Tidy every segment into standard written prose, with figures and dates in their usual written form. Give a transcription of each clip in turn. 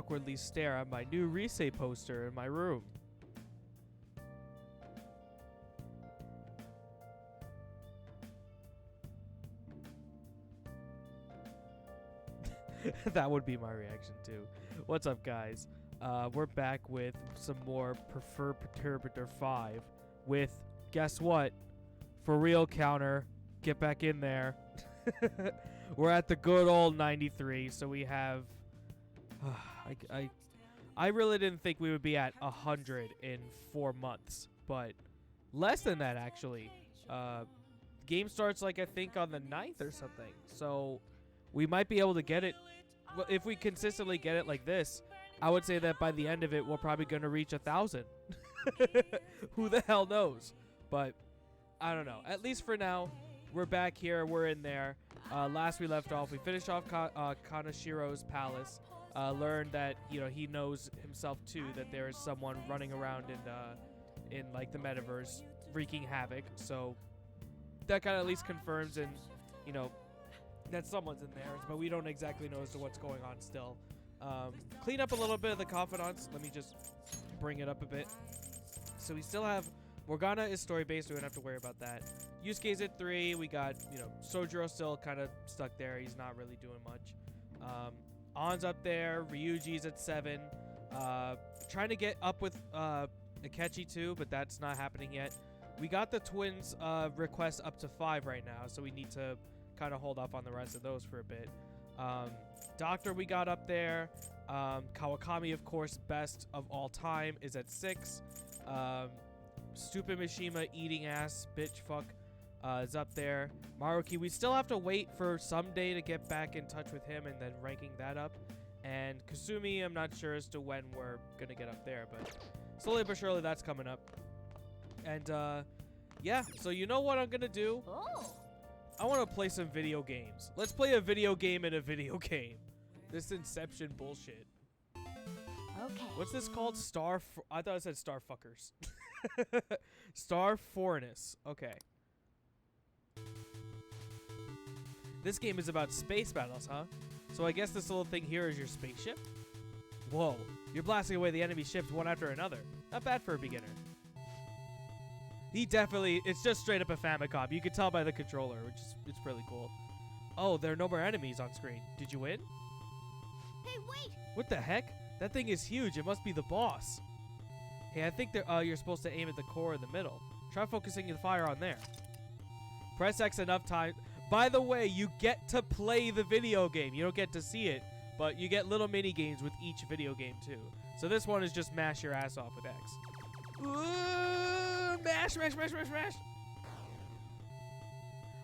awkwardly stare at my new Rise poster in my room. That would be my reaction too. What's up, guys? We're back with some more Prefer Perturbator 5 with, guess what? For real counter. Get back in there. We're at the good old 93, so we have... I really didn't think we would be at 100 in 4 months, but less than that, actually. Game starts, like, I think on the 9th or something, so we might be able to get it. If we consistently get it like this, I would say that by the end of it, we're probably going to reach 1,000. Who the hell knows? But I don't know. At least for now, we're back here. We're in there. Last we left off, we finished off Kanashiro's palace. Learned that, you know, he knows himself too that there is someone running around in like the metaverse wreaking havoc. So that kind of at least confirms, and you know, that someone's in there, but we don't exactly know as to what's going on still. Clean up a little bit of the confidants. Let me just bring it up a bit. So we still have Morgana is story based, so we don't have to worry about that. Yusuke's at 3. We got, you know, Sojiro still kind of stuck there. He's not really doing much. On's up there. Ryuji's at 7. Trying to get up with Akechi too, but that's not happening yet. We got the twins request up to 5 right now, so we need to kind of hold off on the rest of those for a bit. Doctor we got up there. Kawakami, of course, best of all time, is at 6. Stupid Mishima, eating ass, bitch fuck, is up there. Maruki, we still have to wait for someday to get back in touch with him and then ranking that up. And Kasumi, I'm not sure as to when we're gonna get up there, but slowly but surely that's coming up. And yeah, so you know what I'm gonna do? Oh. I want to play some video games. Let's play a video game in a video game. This Inception bullshit. Okay. What's this called? I thought it said Starfuckers. Star Foreigners. Okay. This game is about space battles, huh? So I guess this little thing here is your spaceship? Whoa. You're blasting away the enemy ships one after another. Not bad for a beginner. He definitely, it's just straight up a Famicom. You can tell by the controller, which is, it's really cool. Oh, there are no more enemies on screen. Did you win? Hey, wait! What the heck? That thing is huge. It must be the boss. Hey, I think you're supposed to aim at the core in the middle. Try focusing the fire on there. Press X enough time. By the way, you get to play the video game. You don't get to see it, but you get little mini games with each video game too. So this one is just mash your ass off with X. Mash, mash, mash, mash, mash.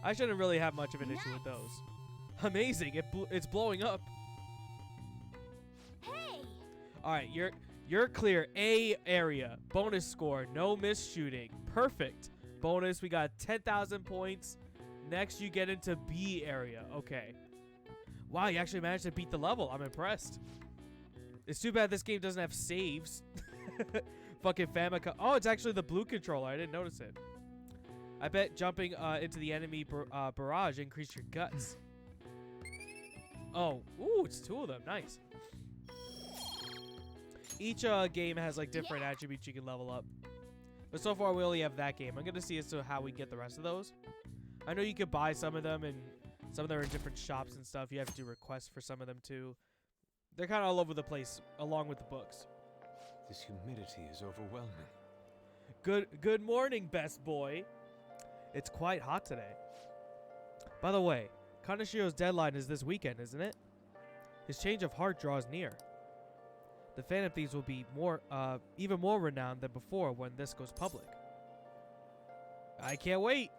I shouldn't really have much of an issue with those. Amazing, it's blowing up. Hey. All right, you're clear. A area, bonus score, no miss shooting, perfect. Bonus, we got 10,000 points. Next, you get into B area. Okay. Wow, you actually managed to beat the level. I'm impressed. It's too bad this game doesn't have saves. Fucking Famicom. Oh, it's actually the blue controller. I didn't notice it. I bet jumping into the enemy barrage increased your guts. Oh, ooh, it's 2 of them. Nice. Each game has like different attributes you can level up. But so far, we only have that game. I'm going to see as to how we get the rest of those. I know you could buy some of them, and some of them are in different shops and stuff. You have to do requests for some of them, too. They're kind of all over the place, along with the books. This humidity is overwhelming. Good morning, best boy. It's quite hot today. By the way, Kanashiro's deadline is this weekend, isn't it? His change of heart draws near. The Phantom Thieves will be even more renowned than before when this goes public. I can't wait.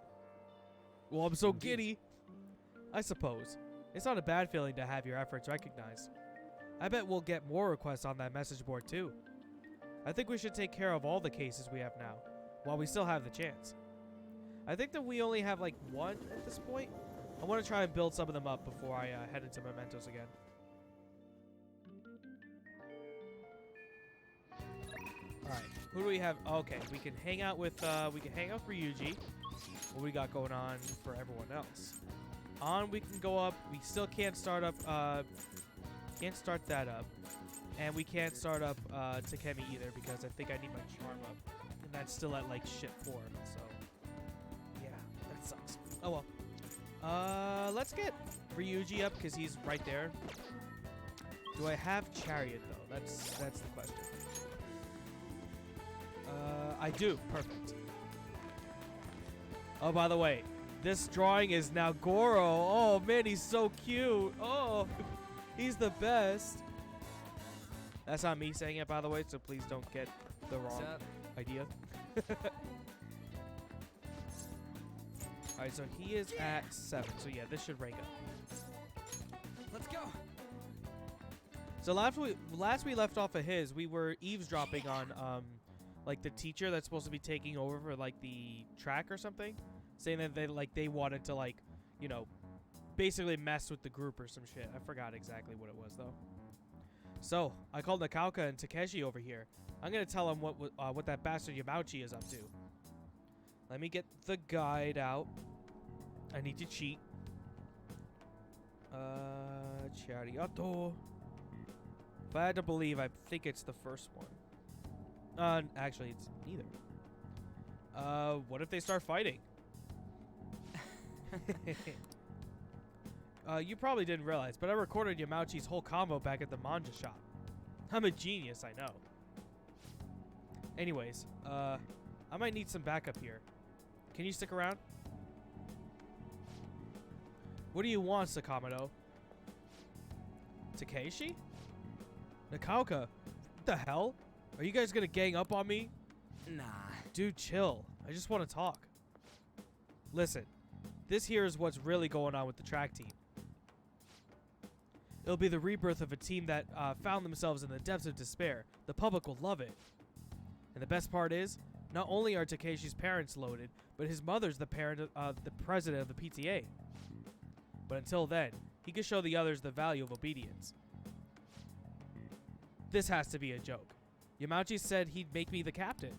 Well, I'm so giddy. I suppose. It's not a bad feeling to have your efforts recognized. I bet we'll get more requests on that message board too. I think we should take care of all the cases we have now, while we still have the chance. I think that we only have like 1 at this point. I want to try and build some of them up before I head into Mementos again. Alright, who do we have? Okay, we can hang out with Ryuji. What we got going on for everyone else? On we can go up. We still can't start up can't start that up. And we can't start up Takemi either because I think I need my charm up. And that's still at like shit form, so yeah, that sucks. Oh well. Let's get Ryuji up because he's right there. Do I have Chariot though? That's the question. I do. Perfect. Oh, by the way, this drawing is now Goro. Oh man, he's so cute. Oh, he's the best. That's not me saying it, by the way, so please don't get the wrong idea. Alright, so he is at 7. So yeah, this should rank up. Let's go. So last we left off of his, we were eavesdropping on like the teacher that's supposed to be taking over for like the track or something, saying that they wanted to like, you know, basically mess with the group or some shit. I forgot exactly what it was though. So I called Nakauka and Takeshi over here. I'm gonna tell them what that bastard Yamauchi is up to. Let me get the guide out. I need to cheat. Chariotto. If I had to believe, I think it's the first one. Actually, it's neither. What if they start fighting? You probably didn't realize, but I recorded Yamauchi's whole combo back at the manga shop. I'm a genius, I know. Anyways, I might need some backup here. Can you stick around? What do you want, Sakamoto? Takeshi? Nakauka? What the hell? Are you guys gonna gang up on me? Nah. Dude, chill. I just want to talk. Listen, this here is what's really going on with the track team. It'll be the rebirth of a team that found themselves in the depths of despair. The public will love it. And the best part is, not only are Takeshi's parents loaded, but his mother's the president of the PTA. But until then, he can show the others the value of obedience. This has to be a joke. Yamauchi said he'd make me the captain.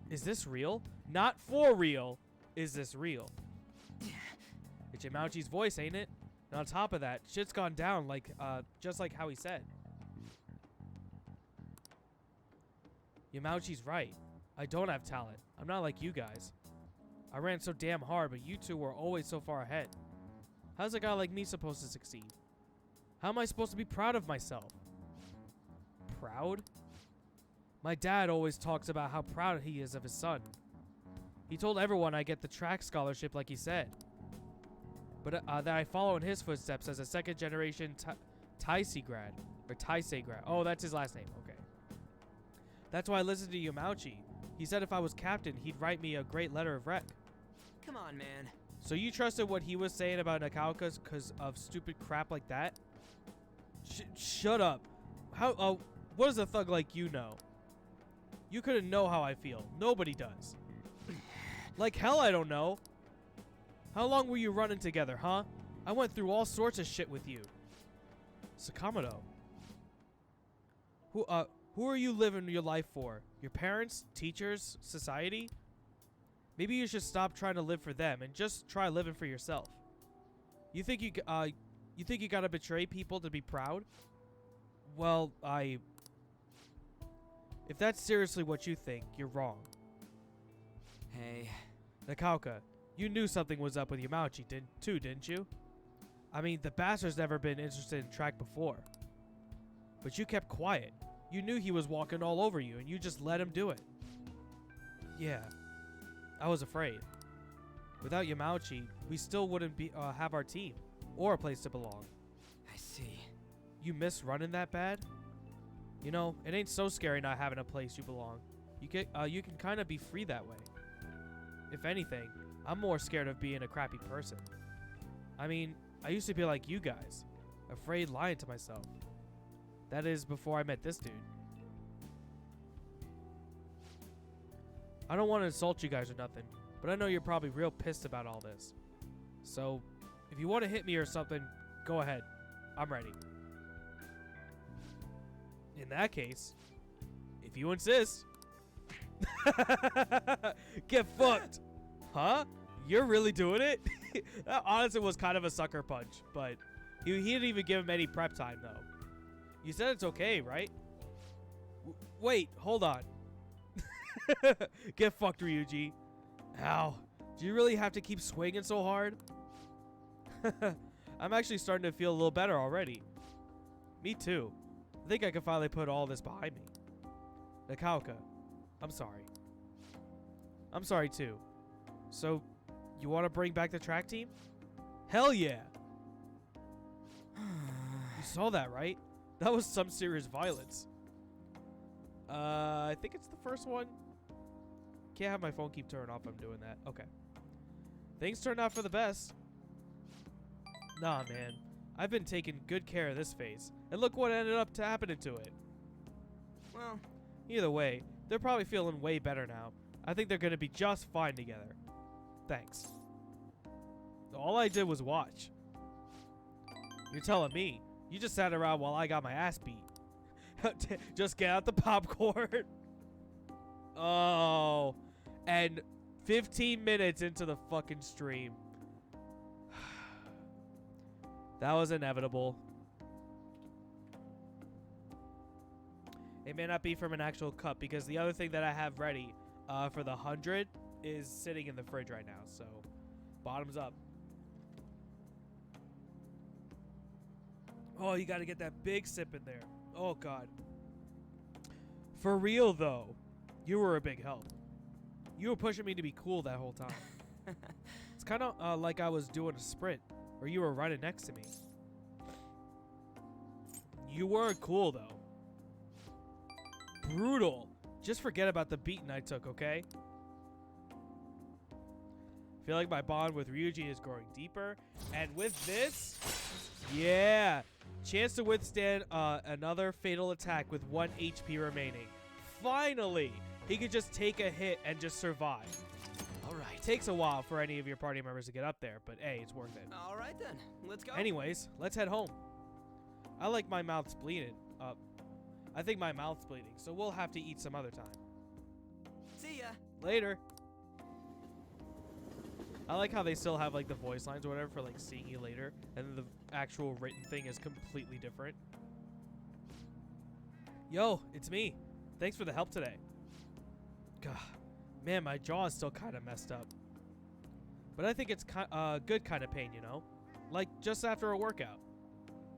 Is this real? Not for real. Is this real? It's Yamauchi's voice, ain't it? And on top of that, shit's gone down like, just like how he said. Yamauchi's right. I don't have talent. I'm not like you guys. I ran so damn hard, but you two were always so far ahead. How's a guy like me supposed to succeed? How am I supposed to be proud of myself? Proud? My dad always talks about how proud he is of his son. He told everyone I get the track scholarship like he said. But that I follow in his footsteps as a second generation Taisei grad. Or Taisei grad. Oh, that's his last name. Okay. That's why I listened to Yamauchi. He said if I was captain, he'd write me a great letter of rec. Come on, man. So you trusted what he was saying about Nakauka's because of stupid crap like that? Shut up. How? What does a thug like you know? You couldn't know how I feel. Nobody does. Like hell I don't know. How long were you running together, huh? I went through all sorts of shit with you. Sakamoto. Who are you living your life for? Your parents? Teachers? Society? Maybe you should stop trying to live for them and just try living for yourself. You think you gotta betray people to be proud? Well, if that's seriously what you think, you're wrong. Hey. Nakauka, you knew something was up with Yamauchi, didn't you? I mean, the bastard's never been interested in track before. But you kept quiet. You knew he was walking all over you, and you just let him do it. Yeah. I was afraid. Without Yamauchi, we still wouldn't have our team, or a place to belong. I see. You miss running that bad? You know, it ain't so scary not having a place you belong. You can kind of be free that way. If anything, I'm more scared of being a crappy person. I mean, I used to be like you guys, afraid lying to myself. That is before I met this dude. I don't want to insult you guys or nothing, but I know you're probably real pissed about all this. So, if you want to hit me or something, go ahead. I'm ready. In that case, if you insist. Get fucked. Huh? You're really doing it? That honestly was kind of a sucker punch, but he didn't even give him any prep time, though. You said it's okay, right? Wait, hold on. Get fucked, Ryuji. Ow. Do you really have to keep swinging so hard? I'm actually starting to feel a little better already. Me too. I think I can finally put all this behind me. Nakaoka, I'm sorry. I'm sorry too. So, you want to bring back the track team? Hell yeah! You saw that, right? That was some serious violence. I think it's the first one. Can't have my phone keep turning off if I'm doing that. Okay. Things turned out for the best. Nah, man. I've been taking good care of this phase. And look what ended up happening to it. Well, Either way, they're probably feeling way better now. I think they're going to be just fine together. Thanks. All I did was watch. You're telling me. You just sat around while I got my ass beat. Just get out the popcorn. Oh. And 15 minutes into the fucking stream. That was inevitable. It may not be from an actual cup because the other thing that I have ready for the 100 is sitting in the fridge right now. So, bottoms up. Oh, you got to get that big sip in there. Oh, God. For real, though, you were a big help. You were pushing me to be cool that whole time. It's kind of like I was doing a sprint, or you were running next to me. You were cool, though. Brutal. Just forget about the beating I took, okay? Feel like my bond with Ryuji is growing deeper. And with this, yeah. Chance to withstand another fatal attack with 1 HP remaining. Finally! He could just take a hit and just survive. alright. Takes a while for any of your party members to get up there, but hey, it's worth it. Alright then, let's go. Anyways, let's head home. I like my mouth's bleeding. I think my mouth's bleeding, so we'll have to eat some other time. See ya. Later. I like how they still have like the voice lines or whatever for like seeing you later, and then the actual written thing is completely different. Yo, it's me. Thanks for the help today. God, man, my jaw is still kind of messed up. But I think it's good kind of pain, you know? Like just after a workout.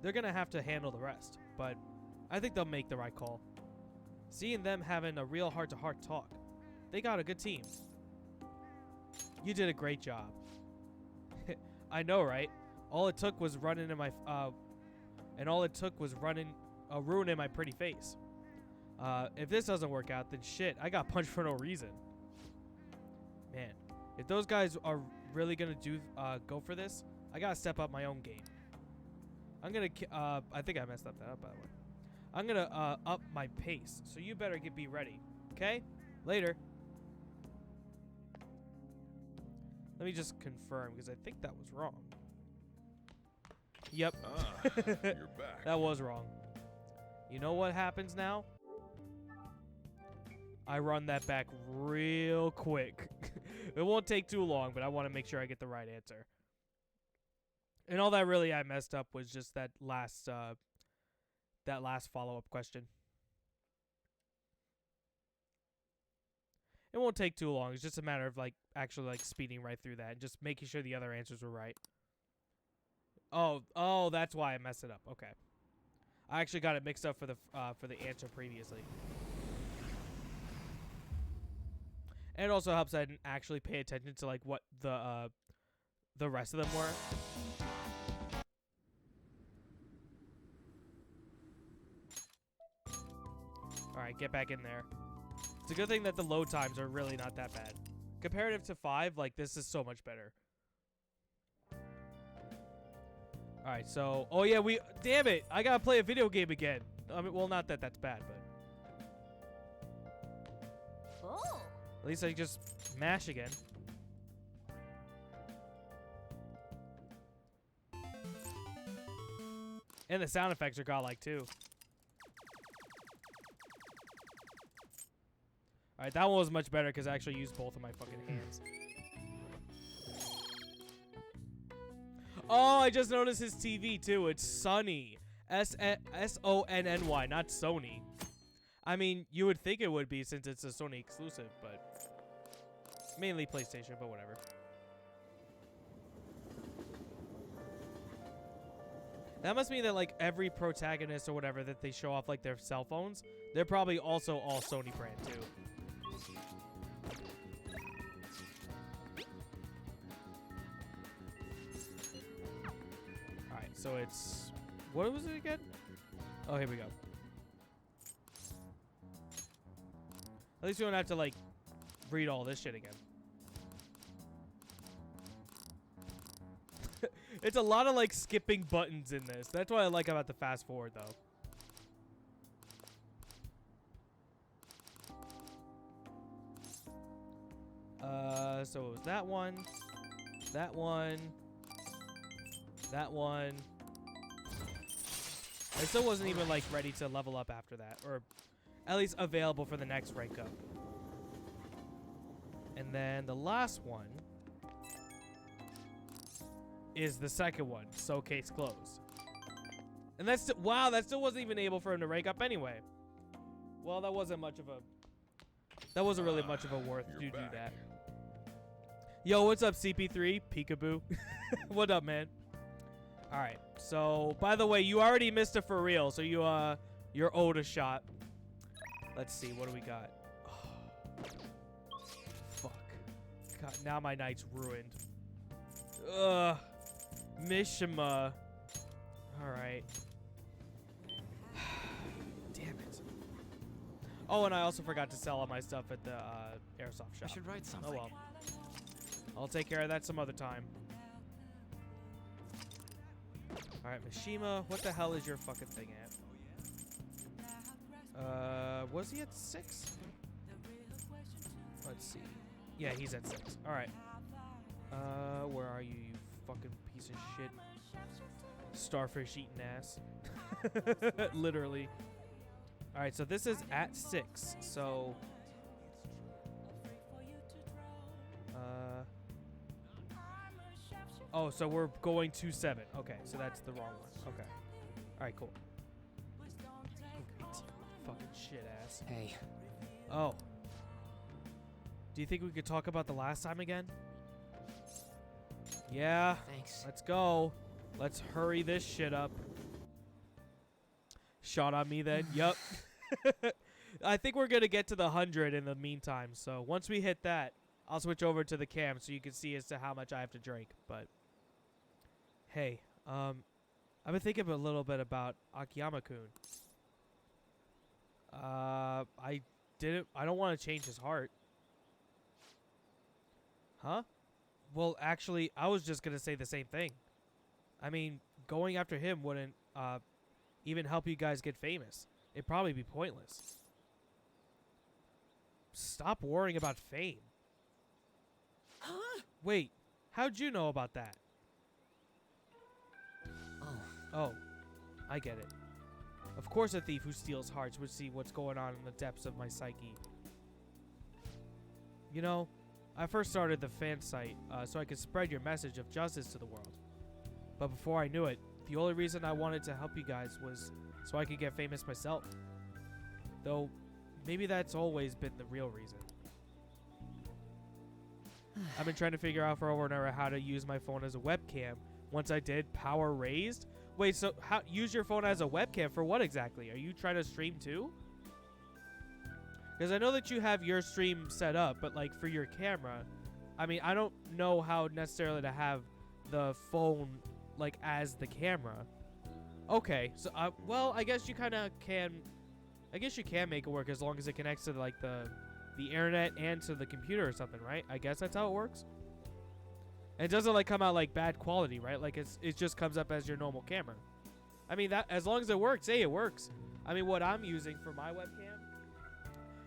They're gonna have to handle the rest, but I think they'll make the right call. Seeing them having a real heart-to-heart talk. They got a good team. You did a great job. I know, right? All it took was running in my ruining my pretty face. If this doesn't work out, then shit, I got punched for no reason. Man, if those guys are really gonna go for this, I gotta step up my own game. I'm gonna I think I messed up that up, by the way. I'm gonna up my pace, so you better be ready. Okay? Later. Let me just confirm, because I think that was wrong. Yep. You're back. That was wrong. You know what happens now? I run that back real quick. It won't take too long, but I want to make sure I get the right answer. And all that really I messed up was just that last follow-up question. It won't take too long. It's just a matter of like actually like speeding right through that and just making sure the other answers were right. Oh, that's why I messed it up. Okay. I actually got it mixed up for the answer previously. And it also helps I didn't actually pay attention to like what the rest of them were. All right, get back in there. It's a good thing that the load times are really not that bad. Comparative to 5, like this is so much better. All right, so oh yeah, damn it, I gotta play a video game again. I mean, well, not that that's bad, but Oh. at least I just mash again. And the sound effects are godlike too. Alright, that one was much better because I actually used both of my fucking hands. Oh, I just noticed his TV too. It's sunny. Sonny, not Sony. I mean, you would think it would be since it's a Sony exclusive, but mainly PlayStation, but whatever. That must mean that like every protagonist or whatever that they show off like their cell phones, they're probably also all Sony brand too. Alright, so it's... What was it again? Oh, here we go. At least we don't have to like read all this shit again. It's a lot of like skipping buttons in this. That's what I like about the fast forward though. So it was that one, that one, that one. I still wasn't even like ready to level up after that, or at least available for the next rank up. And then the last one is the second one, so case closed. And that's wow, that still wasn't even able for him to rank up anyway. Well, that wasn't really much of a worth to do that. Yo, what's up, CP3? Peekaboo. What up, man? All right. So, by the way, you already missed it for real, so you're owed a shot. Let's see, what do we got? Oh, fuck. God, now my night's ruined. Ugh. Mishima. All right. Damn it. Oh, and I also forgot to sell all my stuff at the airsoft shop. I should write something. Oh well. I'll take care of that some other time. All right, Mishima. What the hell is your fucking thing at? Was he at 6? Let's see. Yeah, he's at 6. All right. Where are you, you fucking piece of shit? Starfish eating ass. Literally. All right, so this is at 6. So, oh, so we're going to 7. Okay, so that's the wrong one. Okay. All right, cool. Great. Fucking shit ass. Hey. Oh. Do you think we could talk about the last time again? Yeah. Thanks. Let's go. Let's hurry this shit up. Shot on me then. Yup. I think we're going to get to the 100 in the meantime. So once we hit that, I'll switch over to the cam so you can see as to how much I have to drink. But hey, I've been thinking a little bit about Akiyama-kun. I don't want to change his heart. Huh? Well, actually, I was just going to say the same thing. I mean, going after him wouldn't even help you guys get famous. It'd probably be pointless. Stop worrying about fame. Huh? Wait, how'd you know about that? Oh, I get it. Of course a thief who steals hearts would see what's going on in the depths of my psyche. You know, I first started the fan site so I could spread your message of justice to the world. But before I knew it, the only reason I wanted to help you guys was so I could get famous myself. Though, maybe that's always been the real reason. I've been trying to figure out for over and over how to use my phone as a webcam. Once I did, power raised. Wait, so how use your phone as a webcam for what exactly? Are you trying to stream too? Because I know that you have your stream set up, but like for your camera, I mean, I don't know how necessarily to have the phone like as the camera. Okay, so well, I guess you kind of can. I guess you can make it work as long as it connects to like the internet and to the computer or something, right? I guess that's how it works. And it doesn't like come out like bad quality, right? Like it just comes up as your normal camera. I mean, that as long as it works, hey, it works. I mean, what I'm using for my webcam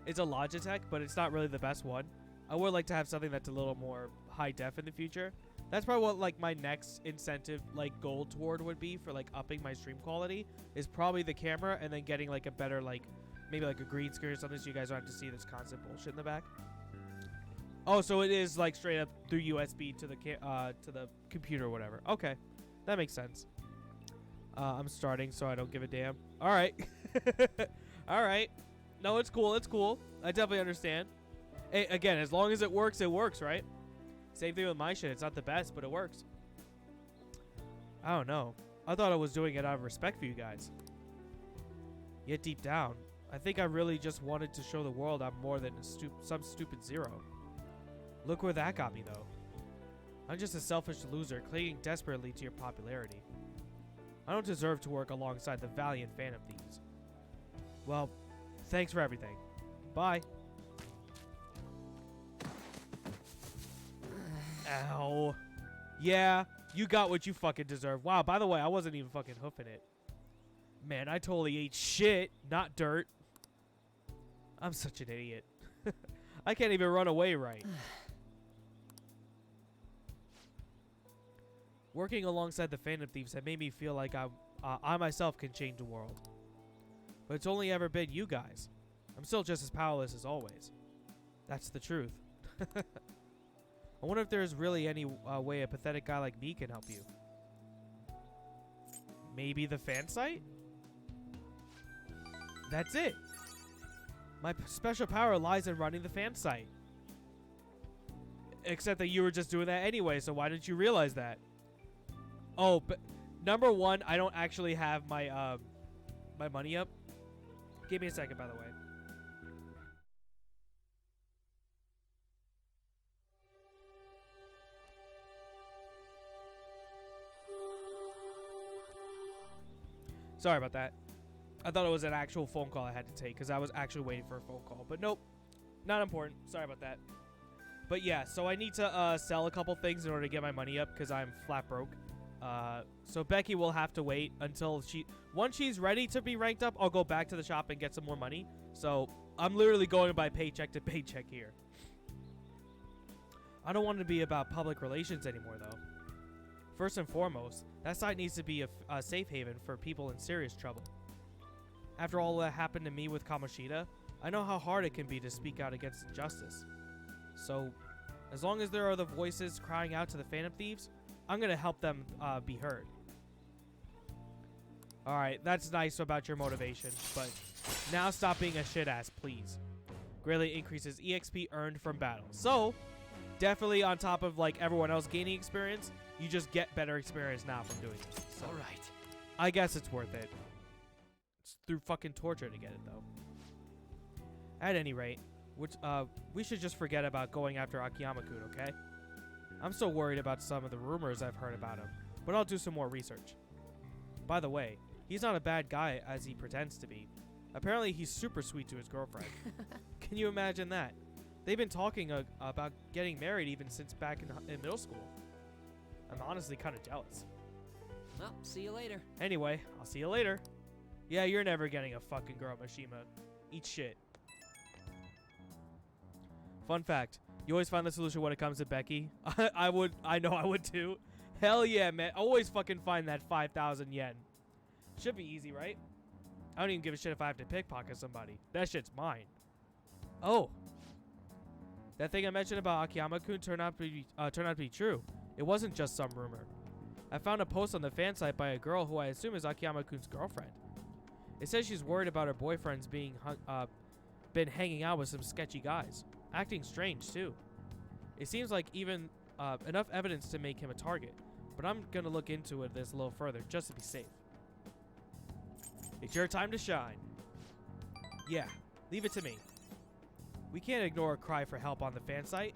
is a Logitech, but it's not really the best one. I would like to have something that's a little more high def in the future. That's probably what like my next incentive, like goal toward would be for like upping my stream quality is probably the camera and then getting like a better like maybe like a green screen or something so you guys don't have to see this constant bullshit in the back. Oh, so it is like straight up through USB to the computer or whatever. Okay, that makes sense. I'm starting, so I don't give a damn. All right. All right. No, it's cool. It's cool. I definitely understand. Hey, again, as long as it works, right? Same thing with my shit. It's not the best, but it works. I don't know. I thought I was doing it out of respect for you guys. Yet deep down, I think I really just wanted to show the world I'm more than some stupid zero. Look where that got me, though. I'm just a selfish loser clinging desperately to your popularity. I don't deserve to work alongside the valiant Phantom Thieves. Well, thanks for everything. Bye. Ow. Yeah, you got what you fucking deserve. Wow, by the way, I wasn't even fucking hoofing it. Man, I totally ate shit, not dirt. I'm such an idiot. I can't even run away right. Working alongside the Phantom Thieves have made me feel like I myself can change the world. But it's only ever been you guys. I'm still just as powerless as always. That's the truth. I wonder if there's really any way a pathetic guy like me can help you. Maybe the fan site? That's it. My special power lies in running the fan site. Except that you were just doing that anyway, so why didn't you realize that? Oh, but number one, I don't actually have my my money up. Give me a second, by the way. Sorry about that. I thought it was an actual phone call I had to take because I was actually waiting for a phone call. But nope, not important. Sorry about that. But yeah, so I need to sell a couple things in order to get my money up because I'm flat broke. So Becky will have to wait until once she's ready to be ranked up, I'll go back to the shop and get some more money. So I'm literally going by paycheck to paycheck here. I don't want to be about public relations anymore though. First and foremost, that site needs to be a safe haven for people in serious trouble. After all that happened to me with Kamoshida, I know how hard it can be to speak out against injustice. So, as long as there are the voices crying out to the Phantom Thieves, I'm going to help them be heard. Alright, that's nice about your motivation, but now stop being a shit ass, please. Greatly increases EXP earned from battle. So, definitely on top of like everyone else gaining experience, you just get better experience now from doing this. So, Alright. I guess it's worth it. It's through fucking torture to get it, though. At any rate, we should just forget about going after Akiyama-kun, okay? I'm still worried about some of the rumors I've heard about him, but I'll do some more research. By the way, he's not a bad guy as he pretends to be. Apparently, he's super sweet to his girlfriend. Can you imagine that? They've been talking about getting married even since back in middle school. I'm honestly kind of jealous. Well, see you later. Anyway, I'll see you later. Yeah, you're never getting a fucking girl, Mishima. Eat shit. Fun fact, you always find the solution when it comes to Becky. I know I would too. Hell yeah, man. Always fucking find that 5,000 yen. Should be easy, right? I don't even give a shit if I have to pickpocket somebody. That shit's mine. Oh. That thing I mentioned about Akiyama-kun turned out to be true. It wasn't just some rumor. I found a post on the fan site by a girl who I assume is Akiyama-kun's girlfriend. It says she's worried about her boyfriend's been hanging out with some sketchy guys. Acting strange, too. It seems like even enough evidence to make him a target, but I'm going to look into this a little further just to be safe. It's your time to shine. Yeah, leave it to me. We can't ignore a cry for help on the fan site.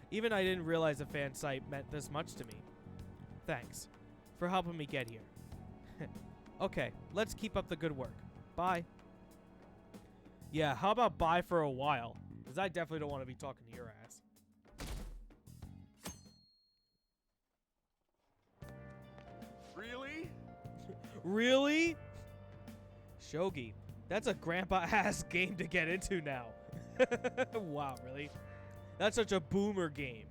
Even I didn't realize the fan site meant this much to me. Thanks for helping me get here. Okay, let's keep up the good work. Bye. Yeah, how about bye for a while? Because I definitely don't want to be talking to your ass. Really? Really? Shogi, that's a grandpa-ass game to get into now. Wow, really? That's such a boomer game.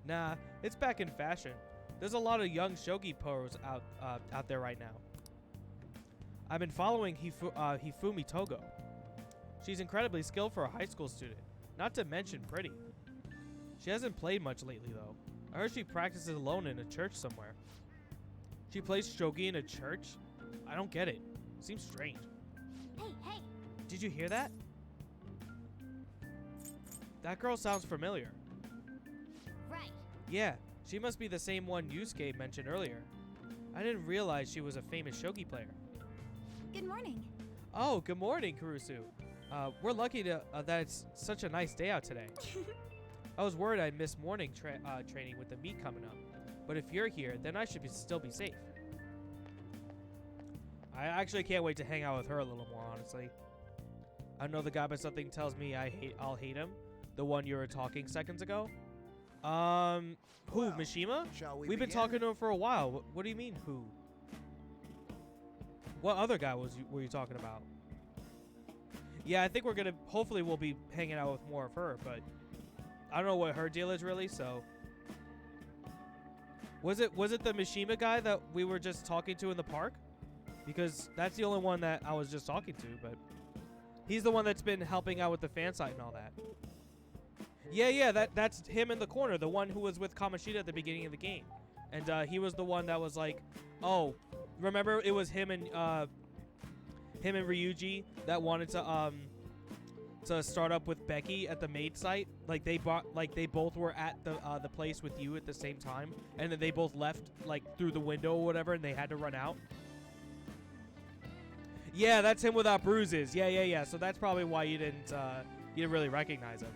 Nah, it's back in fashion. There's a lot of young shogi pros out there right now. I've been following Hifumi Togo. She's incredibly skilled for a high school student, not to mention pretty. She hasn't played much lately, though. I heard she practices alone in a church somewhere. She plays shogi in a church? I don't get it. Seems strange. Hey! Did you hear that? That girl sounds familiar. Right. Yeah, she must be the same one Yusuke mentioned earlier. I didn't realize she was a famous shogi player. Good morning. Oh, good morning, Kurusu. We're lucky that it's such a nice day out today. I was worried I'd miss morning training with the meet coming up. But if you're here, then I should still be safe. I actually can't wait to hang out with her a little more, honestly. I know the guy, but something tells me I'll hate him. The one you were talking seconds ago. Who? Well, Mishima? Shall we We've been begin? talking to him for a while. What do you mean, who? What other guy were you talking about? Yeah, I think hopefully we'll be hanging out with more of her, but I don't know what her deal is really, so. Was it the Mishima guy that we were just talking to in the park? Because that's the only one that I was just talking to, but he's the one that's been helping out with the fan site and all that. Yeah, that's him in the corner, the one who was with Kamoshida at the beginning of the game. And he was the one that was like, oh, remember it was him and Ryuji that wanted to start up with Becky at the maid site. They both were at the place with you at the same time, and then they both left through the window or whatever, and they had to run out. Yeah, that's him without bruises. Yeah. So that's probably why you didn't really recognize him.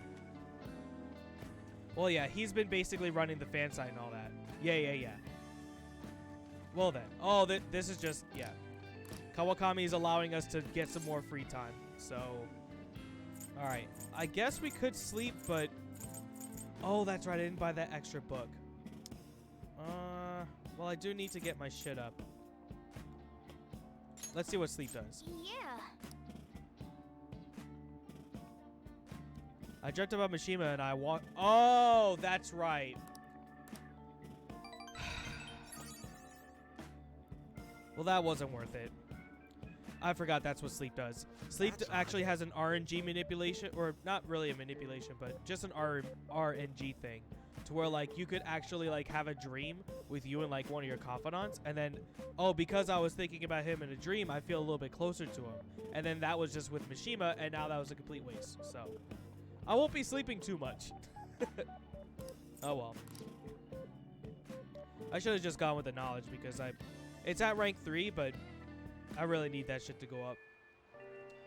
Well, yeah, he's been basically running the fan site and all that. Yeah. Well then. Oh, this is just, yeah. Kawakami is allowing us to get some more free time. So, alright. I guess we could sleep, but... Oh, that's right. I didn't buy that extra book. Well, I do need to get my shit up. Let's see what sleep does. Yeah. I dreamt about Mishima and I want... Oh, that's right. Well, that wasn't worth it. I forgot that's what sleep does. Sleep actually has an RNG manipulation, or not really a manipulation, but just an RNG thing. To where, you could actually, have a dream with you and, one of your confidants. And then, oh, because I was thinking about him in a dream, I feel a little bit closer to him. And then that was just with Mishima, and now that was a complete waste. So, I won't be sleeping too much. Oh, well. I should have just gone with the knowledge because it's at rank 3, but I really need that shit to go up.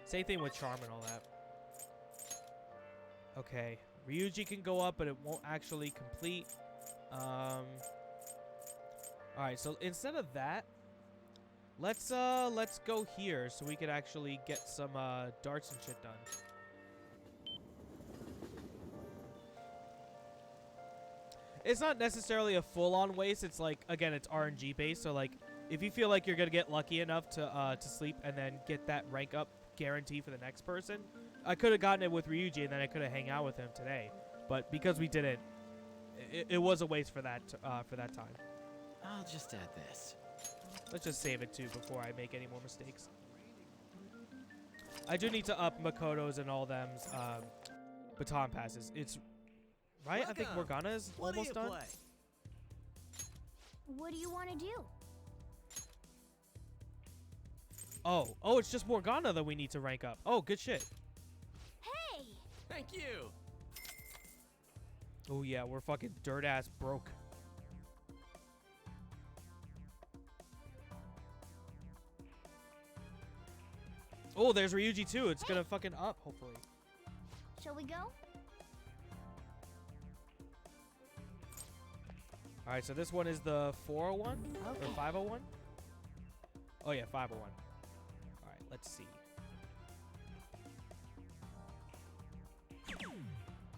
Same thing with charm and all that. Okay. Ryuji can go up, but it won't actually complete. Alright, so instead of that, let's go here so we could actually get some darts and shit done. It's not necessarily a full-on waste. It's again, it's RNG based, so if you feel like you're gonna get lucky enough to sleep and then get that rank up guarantee for the next person, I could have gotten it with Ryuji and then I could have hang out with him today, but because we didn't, it was a waste for that time. I'll just add this. Let's just save it too before I make any more mistakes. I do need to up Makoto's and all them's baton passes. It's right. I think Morgana is almost done. What do you want to do? Oh, it's just Morgana that we need to rank up. Oh, good shit. Hey! Thank you. Oh yeah, we're fucking dirt ass broke. Oh, there's Ryuji too. It's gonna fucking up, hopefully. Shall we go? Alright, so this one is the 401 Okay. or 501? Oh yeah, 501. Alright, let's see.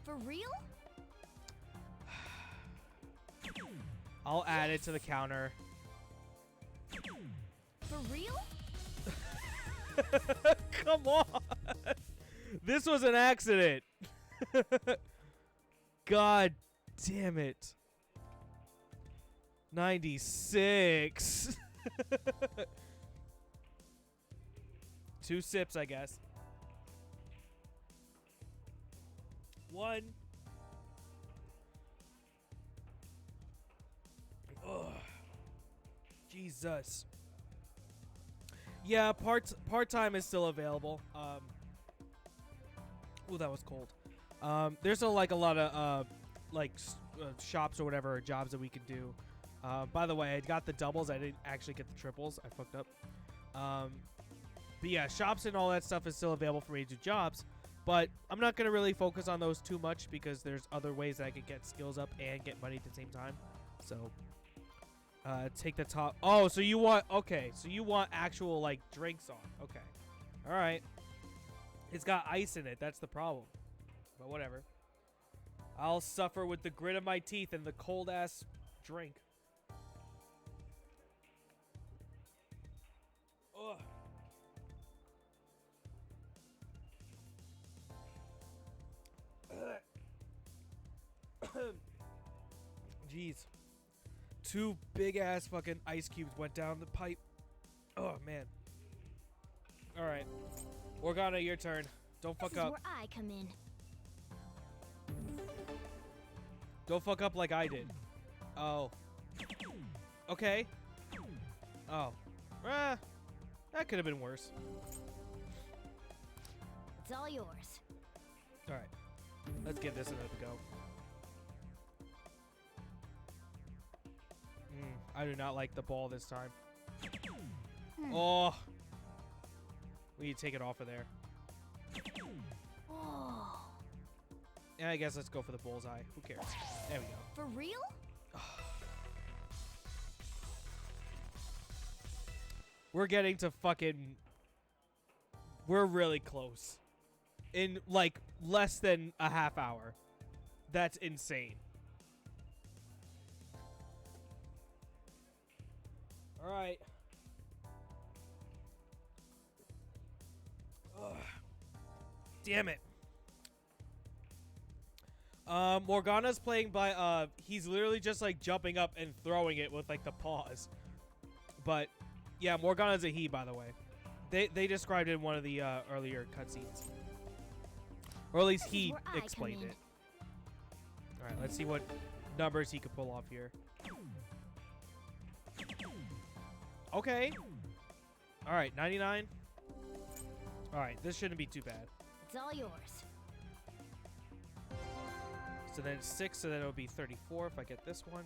For real? I'll add it to the counter. For real? Come on. This was an accident. God damn it. 96. 2 sips, I guess. 1. Ugh. Jesus. Yeah, part-time is still available. Oh, that was cold. There's a lot of shops or whatever, or jobs that we can do. By the way, I got the doubles. I didn't actually get the triples. I fucked up. But yeah, shops and all that stuff is still available for me to do jobs. But I'm not going to really focus on those too much because there's other ways that I could get skills up and get money at the same time. So, take the top. Oh, so you want, okay. So you want actual, like, drinks on. Okay. All right. It's got ice in it. That's the problem. But whatever. I'll suffer with the grit of my teeth and the cold-ass drink. Ugh. Jeez. 2 big-ass fucking ice cubes went down the pipe. Oh, man. All right. Morgana, your turn. Don't fuck This is up. where I come in. Don't fuck up like I did. Oh. Okay. Oh. That could have been worse. It's all yours. All right. Let's give this another go. I do not like the ball this time. Oh. We need to take it off of there. Oh. Yeah, I guess let's go for the bullseye. Who cares? There we go. For real? We're getting to fucking... We're really close. In, like, less than a half hour. That's insane. Alright. Damn it. Morgana's playing by, he's literally just, like, jumping up and throwing it with, like, the paws. But, yeah, Morgana's a he, by the way. They described it in one of the, earlier cutscenes. Or at least he explained it. Alright, let's see what numbers he could pull off here. Okay. Alright, 99. Alright, this shouldn't be too bad. It's all yours. So then 6, so then it'll be 34 if I get this one.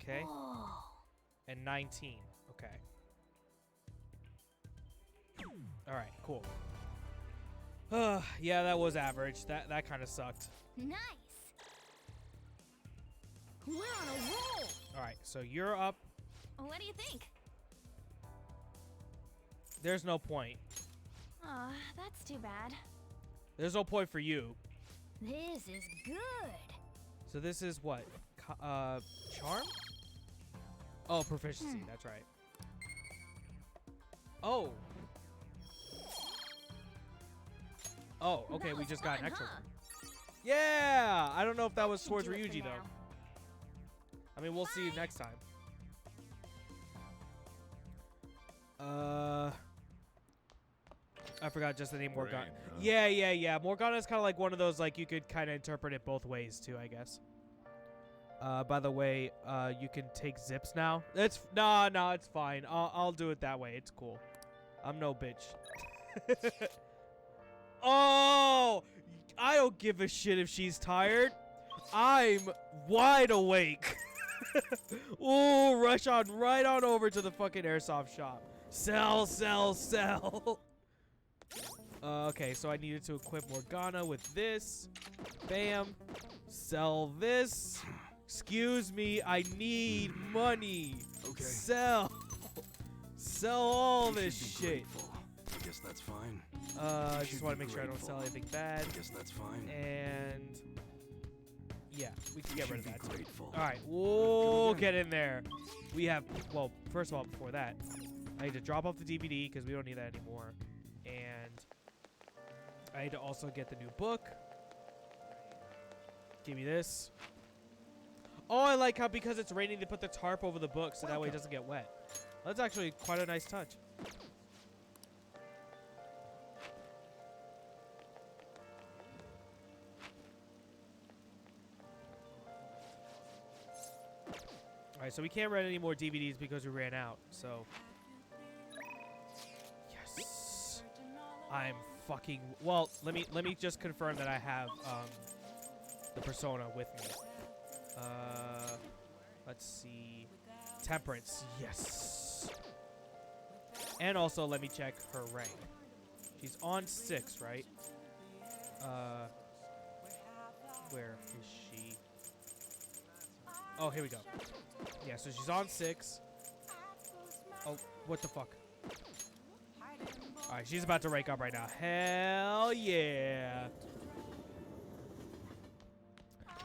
Okay. Oh. And 19. Okay. Alright, cool. Yeah, that was average. That kind of sucked. Nice. We're on a roll. Alright, so you're up. What do you think? There's no point. Aw, that's too bad. There's no point for you. This is good. So this is what? Charm? Oh, proficiency. That's right. Oh. Oh, okay. That We was just got an fun, extra huh? one. Yeah! I don't know if that was Should towards do it for Ryuji, though. now. I mean, we'll see you Bye. next time. I forgot just the name Morgana. Yeah. Morgana's kind of like one of those, like, you could kind of interpret it both ways, too, I guess. By the way, you can take zips now. No, it's fine. I'll do it that way. It's cool. I'm no bitch. Oh! I don't give a shit if she's tired. I'm wide awake. Ooh, rush on right on over to the fucking airsoft shop. Sell. Okay, so I needed to equip Morgana with this. Bam. Sell this. Excuse me, I need money. Okay. Sell all You this should be shit. grateful. I guess that's fine. I You just should want to be make sure I don't sell grateful. anything bad. I guess that's fine. And yeah, we can You get rid of should that be too. grateful. All right, we'll again. get in there. We have, well, first of all, before that, I need to drop off the DVD because we don't need that anymore. And I need to also get the new book. Give me this. Oh, I like how because it's raining, they put the tarp over the book so that way it doesn't get wet. That's actually quite a nice touch. Alright, so we can't rent any more DVDs because we ran out, so... Yes! I'm fucking... Well, let me just confirm that I have, the Persona with me. Let's see... Temperance, yes! And also, let me check her rank. She's on 6, right? Where is she? Oh, here we go. Yeah, so she's on 6. Oh, what the fuck? Alright, she's about to rank up right now. Hell yeah!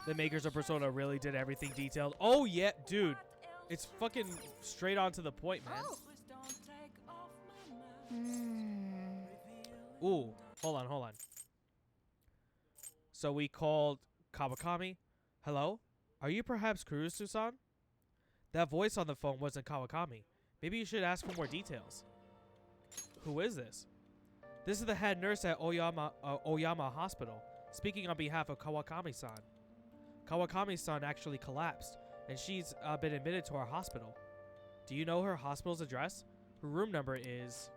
The makers of Persona really did everything detailed. Oh, yeah, dude. It's fucking straight on to the point, man. Ooh, hold on. So we called Kawakami. Hello? Are you perhaps Kurusu-san? That voice on the phone wasn't Kawakami. Maybe you should ask for more details. Who is this? This is the head nurse at Oyama Hospital, speaking on behalf of Kawakami-san. Kawakami-san actually collapsed, and she's been admitted to our hospital. Do you know her hospital's address? Her room number is...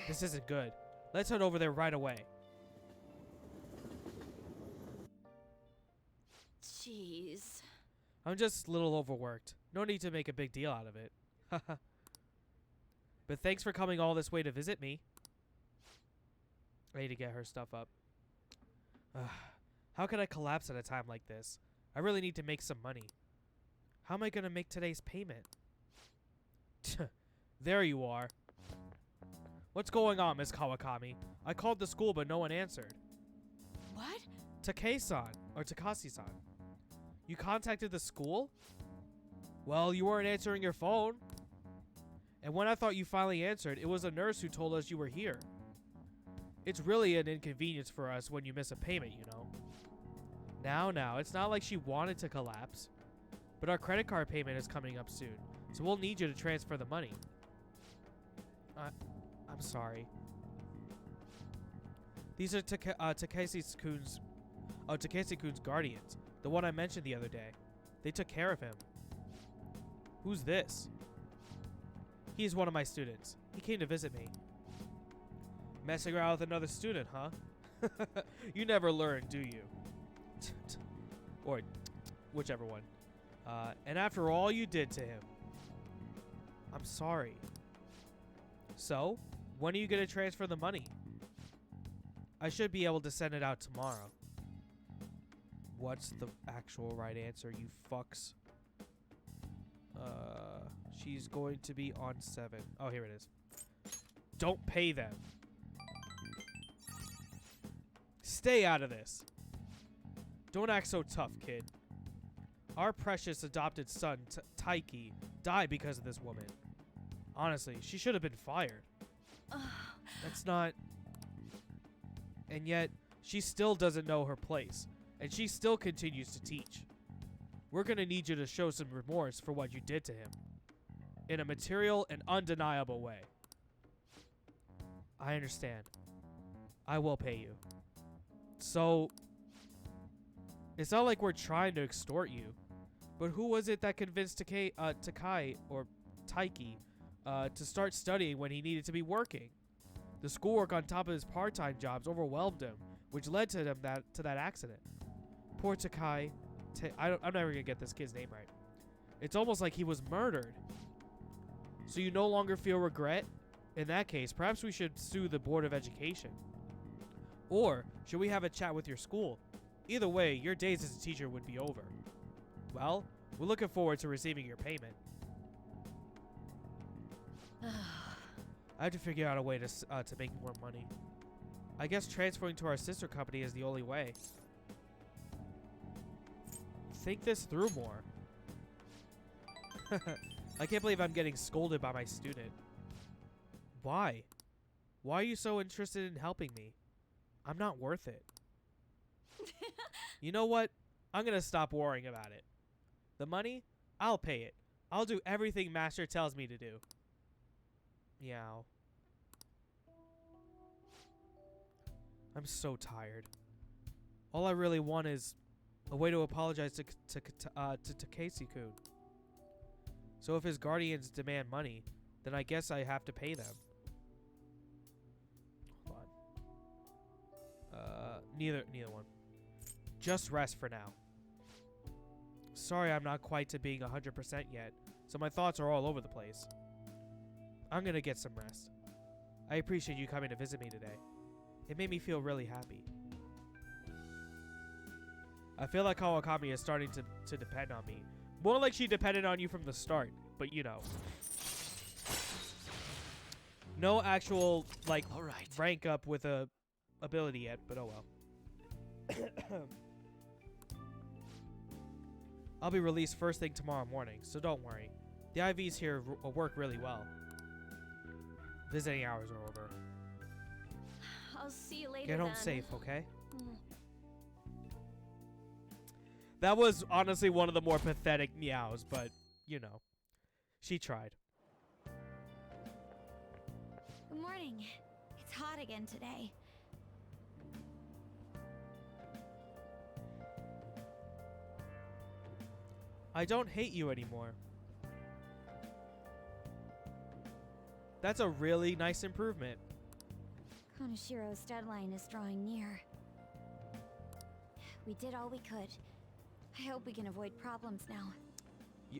This isn't good. Let's head over there right away. Jeez. I'm just a little overworked. No need to make a big deal out of it. But thanks for coming all this way to visit me. I need to get her stuff up. How can I collapse at a time like this? I really need to make some money. How am I going to make today's payment? There you are. What's going on, Miss Kawakami? I called the school, but no one answered. What? Takei-san, or Takasi-san. You contacted the school? Well, you weren't answering your phone. And when I thought you finally answered, it was a nurse who told us you were here. It's really an inconvenience for us when you miss a payment, you know. Now, it's not like she wanted to collapse. But our credit card payment is coming up soon, so we'll need you to transfer the money. I'm sorry. These are Takeshi-kun's guardians, the one I mentioned the other day. They took care of him. Who's this? He's one of my students. He came to visit me. Messing around with another student, huh? You never learn, do you? Or whichever one. And after all you did to him. I'm sorry. So, when are you going to transfer the money? I should be able to send it out tomorrow. What's the actual right answer, you fucks? She's going to be on 7. Oh, here it is. Don't pay them. Stay out of this. Don't act so tough, kid. Our precious adopted son, Taiki, died because of this woman. Honestly, she should have been fired. That's not... And yet, she still doesn't know her place, and she still continues to teach. We're gonna need you to show some remorse for what you did to him. In a material and undeniable way. I understand. I will pay you. So... It's not like we're trying to extort you. But who was it that convinced Taiki to start studying when he needed to be working? The schoolwork on top of his part-time jobs overwhelmed him, which led to him to that accident. Poor Takai. I'm never gonna get this kid's name right. It's almost like he was murdered. So you no longer feel regret? In that case, perhaps we should sue the Board of Education. Or should we have a chat with your school? Either way, your days as a teacher would be over. Well, we're looking forward to receiving your payment. I have to figure out a way to make more money. I guess transferring to our sister company is the only way. Think this through more. I can't believe I'm getting scolded by my student. Why? Why are you so interested in helping me? I'm not worth it. You know what? I'm gonna stop worrying about it. The money? I'll pay it. I'll do everything Master tells me to do. Meow. I'm so tired. All I really want is a way to apologize to Takesi-kun. So if his guardians demand money, then I guess I have to pay them. Hold on. Neither one. Just rest for now. Sorry I'm not quite to being 100% yet, so my thoughts are all over the place. I'm gonna get some rest. I appreciate you coming to visit me today. It made me feel really happy. I feel like Kawakami is starting to depend on me. More like she depended on you from the start, but you know. No actual, like, All right. rank up with a ability yet, but oh well. I'll be released first thing tomorrow morning, so don't worry. The IVs here work really well. Visiting hours are over. I'll see you later. Get home then. safe, okay? Mm. That was honestly one of the more pathetic meows, but, you know, she tried. Good morning. It's hot again today. I don't hate you anymore. That's a really nice improvement. Konoshiro's deadline is drawing near. We did all we could. I hope we can avoid problems now.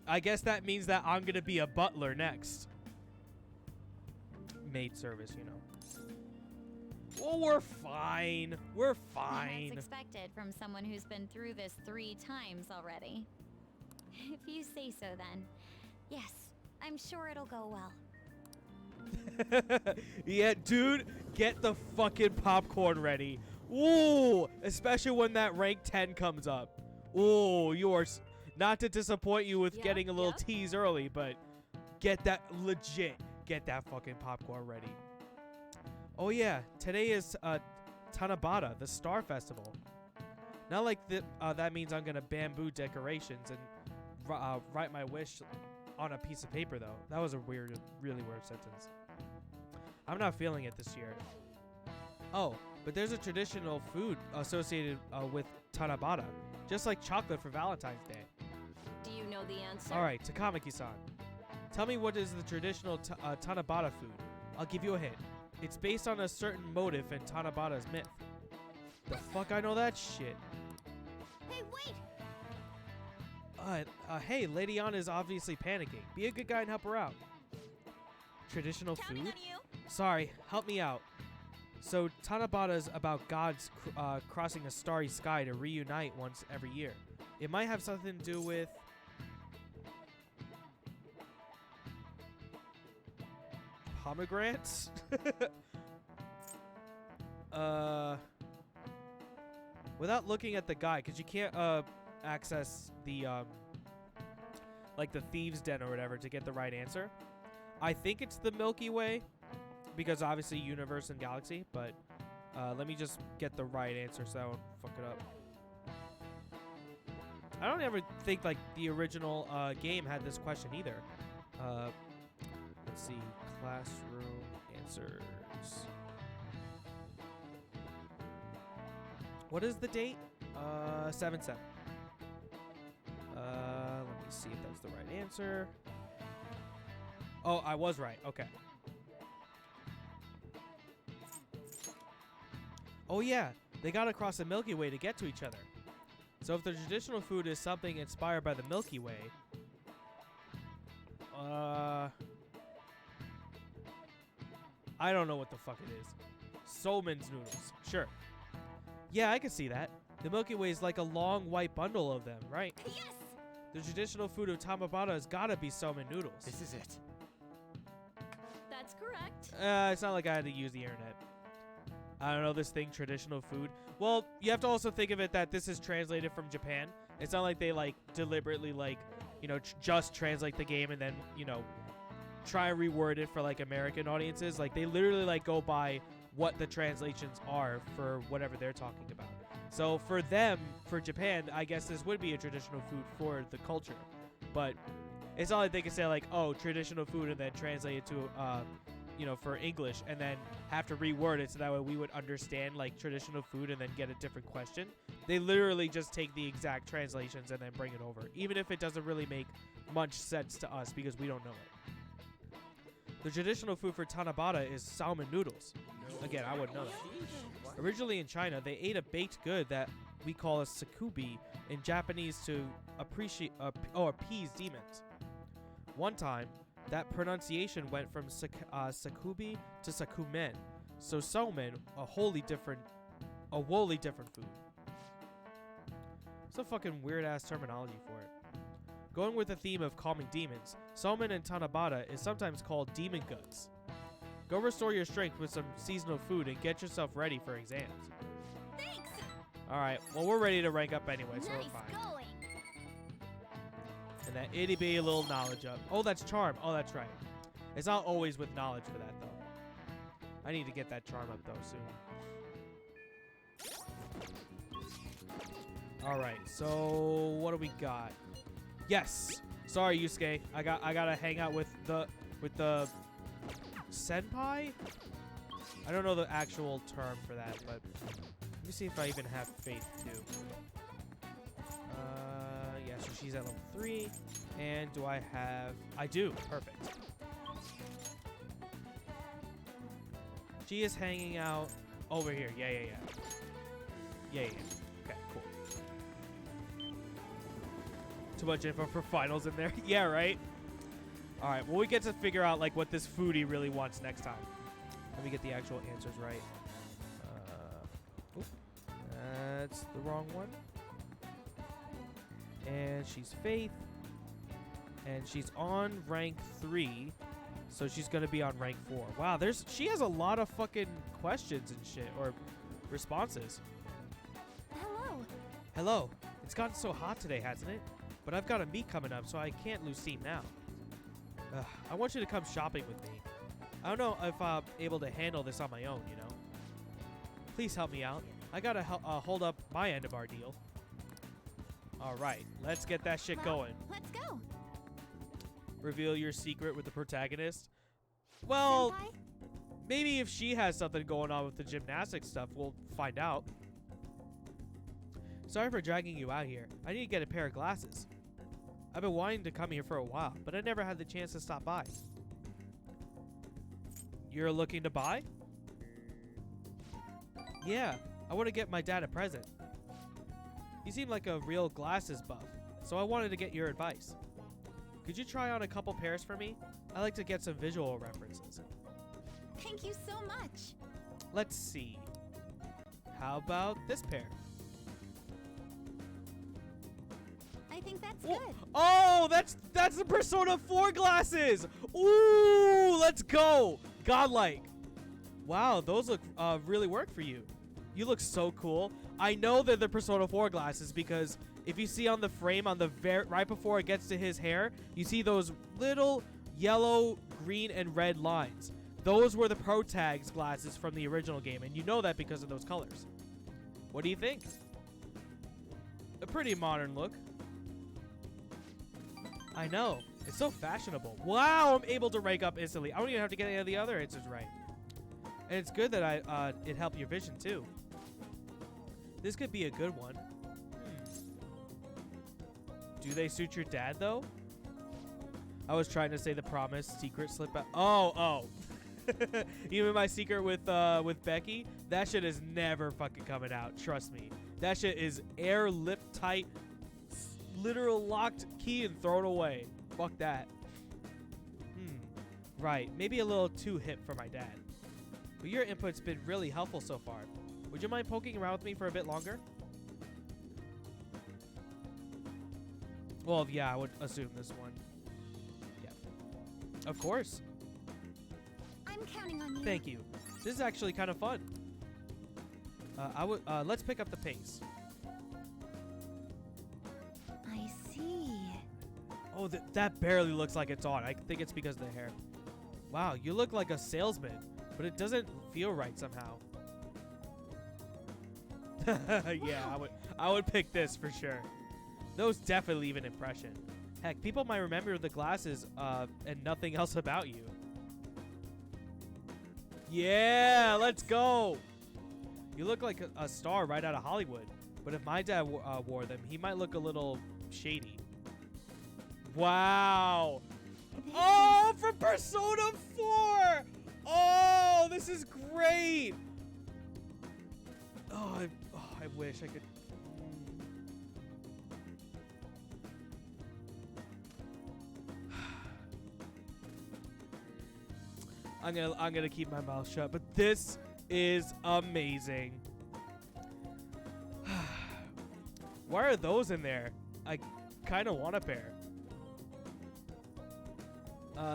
I guess that means that I'm gonna be a butler next. Maid service, you know. Well, we're fine. We're fine. That's expected from someone who's been through this 3 times already. If you say so, then. Yes, I'm sure it'll go well. Yeah, dude, get the fucking popcorn ready. Ooh, especially when that rank 10 comes up. Ooh, not to disappoint you with Yep, getting a little yep. tease early, but get that fucking popcorn ready. Oh yeah, today is Tanabata, the Star Festival. Not like that means I'm gonna bamboo decorations and write my wish on a piece of paper though. That was a really weird sentence. I'm not feeling it this year. Oh, but there's a traditional food associated with Tanabata, just like chocolate for Valentine's Day. Do you know the answer? All right, Takamaki-san, tell me what is the traditional Tanabata food. I'll give you a hint. It's based on a certain motive in Tanabata's myth. The fuck I know that shit. Hey, wait! Hey, Lady Anna is obviously panicking. Be a good guy and help her out. Traditional Counting food? on you. Sorry, help me out. So, Tanabata's about gods crossing a starry sky to reunite once every year. It might have something to do with... pomegranates? Without looking at the guide, because you can't access the like the thieves' den or whatever to get the right answer. I think it's the Milky Way, because obviously universe and galaxy, but let me just get the right answer so I don't fuck it up. I don't ever think like the original game had this question either. Let's see, classroom answers. What is the date? 7/7. Let me see if that's the right answer. Oh, I was right. Okay. Oh yeah, they got across the Milky Way to get to each other. So if the traditional food is something inspired by the Milky Way, I don't know what the fuck it is. Somen's noodles. Sure. Yeah, I can see that. The Milky Way is like a long white bundle of them, right? Yes! The traditional food of Tamabata has gotta be somen noodles. This is it. That's correct. It's not like I had to use the internet. I don't know this thing, traditional food. Well, you have to also think of it that this is translated from Japan. It's not like they like deliberately like, you know, just translate the game and then, you know, try and reword it for like American audiences. Like they literally like go by what the translations are for whatever they're talking about. So for them, for Japan, I guess this would be a traditional food for the culture. But it's not like they can say like, oh, traditional food and then translate it to, you know, for English and then have to reword it so that way we would understand like traditional food and then get a different question. They literally just take the exact translations and then bring it over, even if it doesn't really make much sense to us because we don't know it. The traditional food for Tanabata is salmon noodles. Again, I wouldn't know that. Originally in China, they ate a baked good that we call a sakubi in Japanese to appease demons. One time, that pronunciation went from sakubi to sakumen, so somen, a wholly different food. It's a fucking weird ass terminology for it. Going with the theme of calming demons, somen and tanabata is sometimes called demon guts. Go restore your strength with some seasonal food and get yourself ready for exams. Thanks. Alright, well we're ready to rank up anyway, so we're Nice fine. going. And that itty bitty little knowledge up. Oh, that's charm. Oh, that's right. It's not always with knowledge for that, though. I need to get that charm up, though, soon. Alright, so what do we got? Yes! Sorry, Yusuke. I gotta hang out with the senpai? I don't know the actual term for that, but let me see if I even have faith, too. Yeah, so she's at level 3. And do I have... I do. Perfect. She is hanging out over here. Yeah. Okay, cool. Too much info for finals in there. Yeah, right? Alright, well, we get to figure out, like, what this foodie really wants next time. Let me get the actual answers right. Oop, that's the wrong one. And she's Faith. And she's on rank 3. So she's going to be on rank 4. Wow, she has a lot of fucking questions and shit. Or responses. Hello. Hello. It's gotten so hot today, hasn't it? But I've got a meet coming up, so I can't lose steam now. I want you to come shopping with me. I don't know if I'm able to handle this on my own, you know? Please help me out. I gotta hold up my end of our deal. Alright, let's get that shit going. Let's go. Reveal your secret with the protagonist. Well, Senpai? maybe if she has something going on with the gymnastics stuff, we'll find out. Sorry for dragging you out here. I need to get a pair of glasses. I've been wanting to come here for a while, but I never had the chance to stop by. You're looking to buy? Yeah, I want to get my dad a present. You seem like a real glasses buff, so I wanted to get your advice. Could you try on a couple pairs for me? I like to get some visual references. Thank you so much. Let's see. How about this pair? I think that's Whoa. good. Oh, that's the Persona 4 glasses! Ooh, let's go! Godlike. Wow, those look really work for you. You look so cool. I know they're the Persona 4 glasses because if you see on the frame on the right before it gets to his hair, you see those little yellow, green, and red lines. Those were the Protag's glasses from the original game, and you know that because of those colors. What do you think? A pretty modern look. I know. It's so fashionable. Wow, I'm able to rank up instantly. I don't even have to get any of the other answers right. And it's good that it helped your vision, too. This could be a good one. Do they suit your dad, though? I was trying to say the promise secret slip out. Oh. Even my secret with Becky, that shit is never fucking coming out. Trust me. That shit is air lip tight, literal locked key and thrown away. Fuck that. Right. Maybe a little too hip for my dad. But your input's been really helpful so far. Would you mind poking around with me for a bit longer? Well, yeah, I would assume this one. Yeah. Of course. I'm counting on you. Thank you. This is actually kind of fun. Let's pick up the pace. I see. Oh, that barely looks like it's on. I think it's because of the hair. Wow, you look like a salesman, but it doesn't feel right somehow. Yeah, I would pick this for sure. Those definitely leave an impression. Heck, people might remember the glasses and nothing else about you. Yeah, let's go. You look like a star right out of Hollywood. But if my dad wore them, he might look a little shady. Wow. This Oh, for Persona 4! Oh, this is great! Oh, I wish I could. I'm gonna keep my mouth shut, but this is amazing. Why are those in there? I kind of want a pair.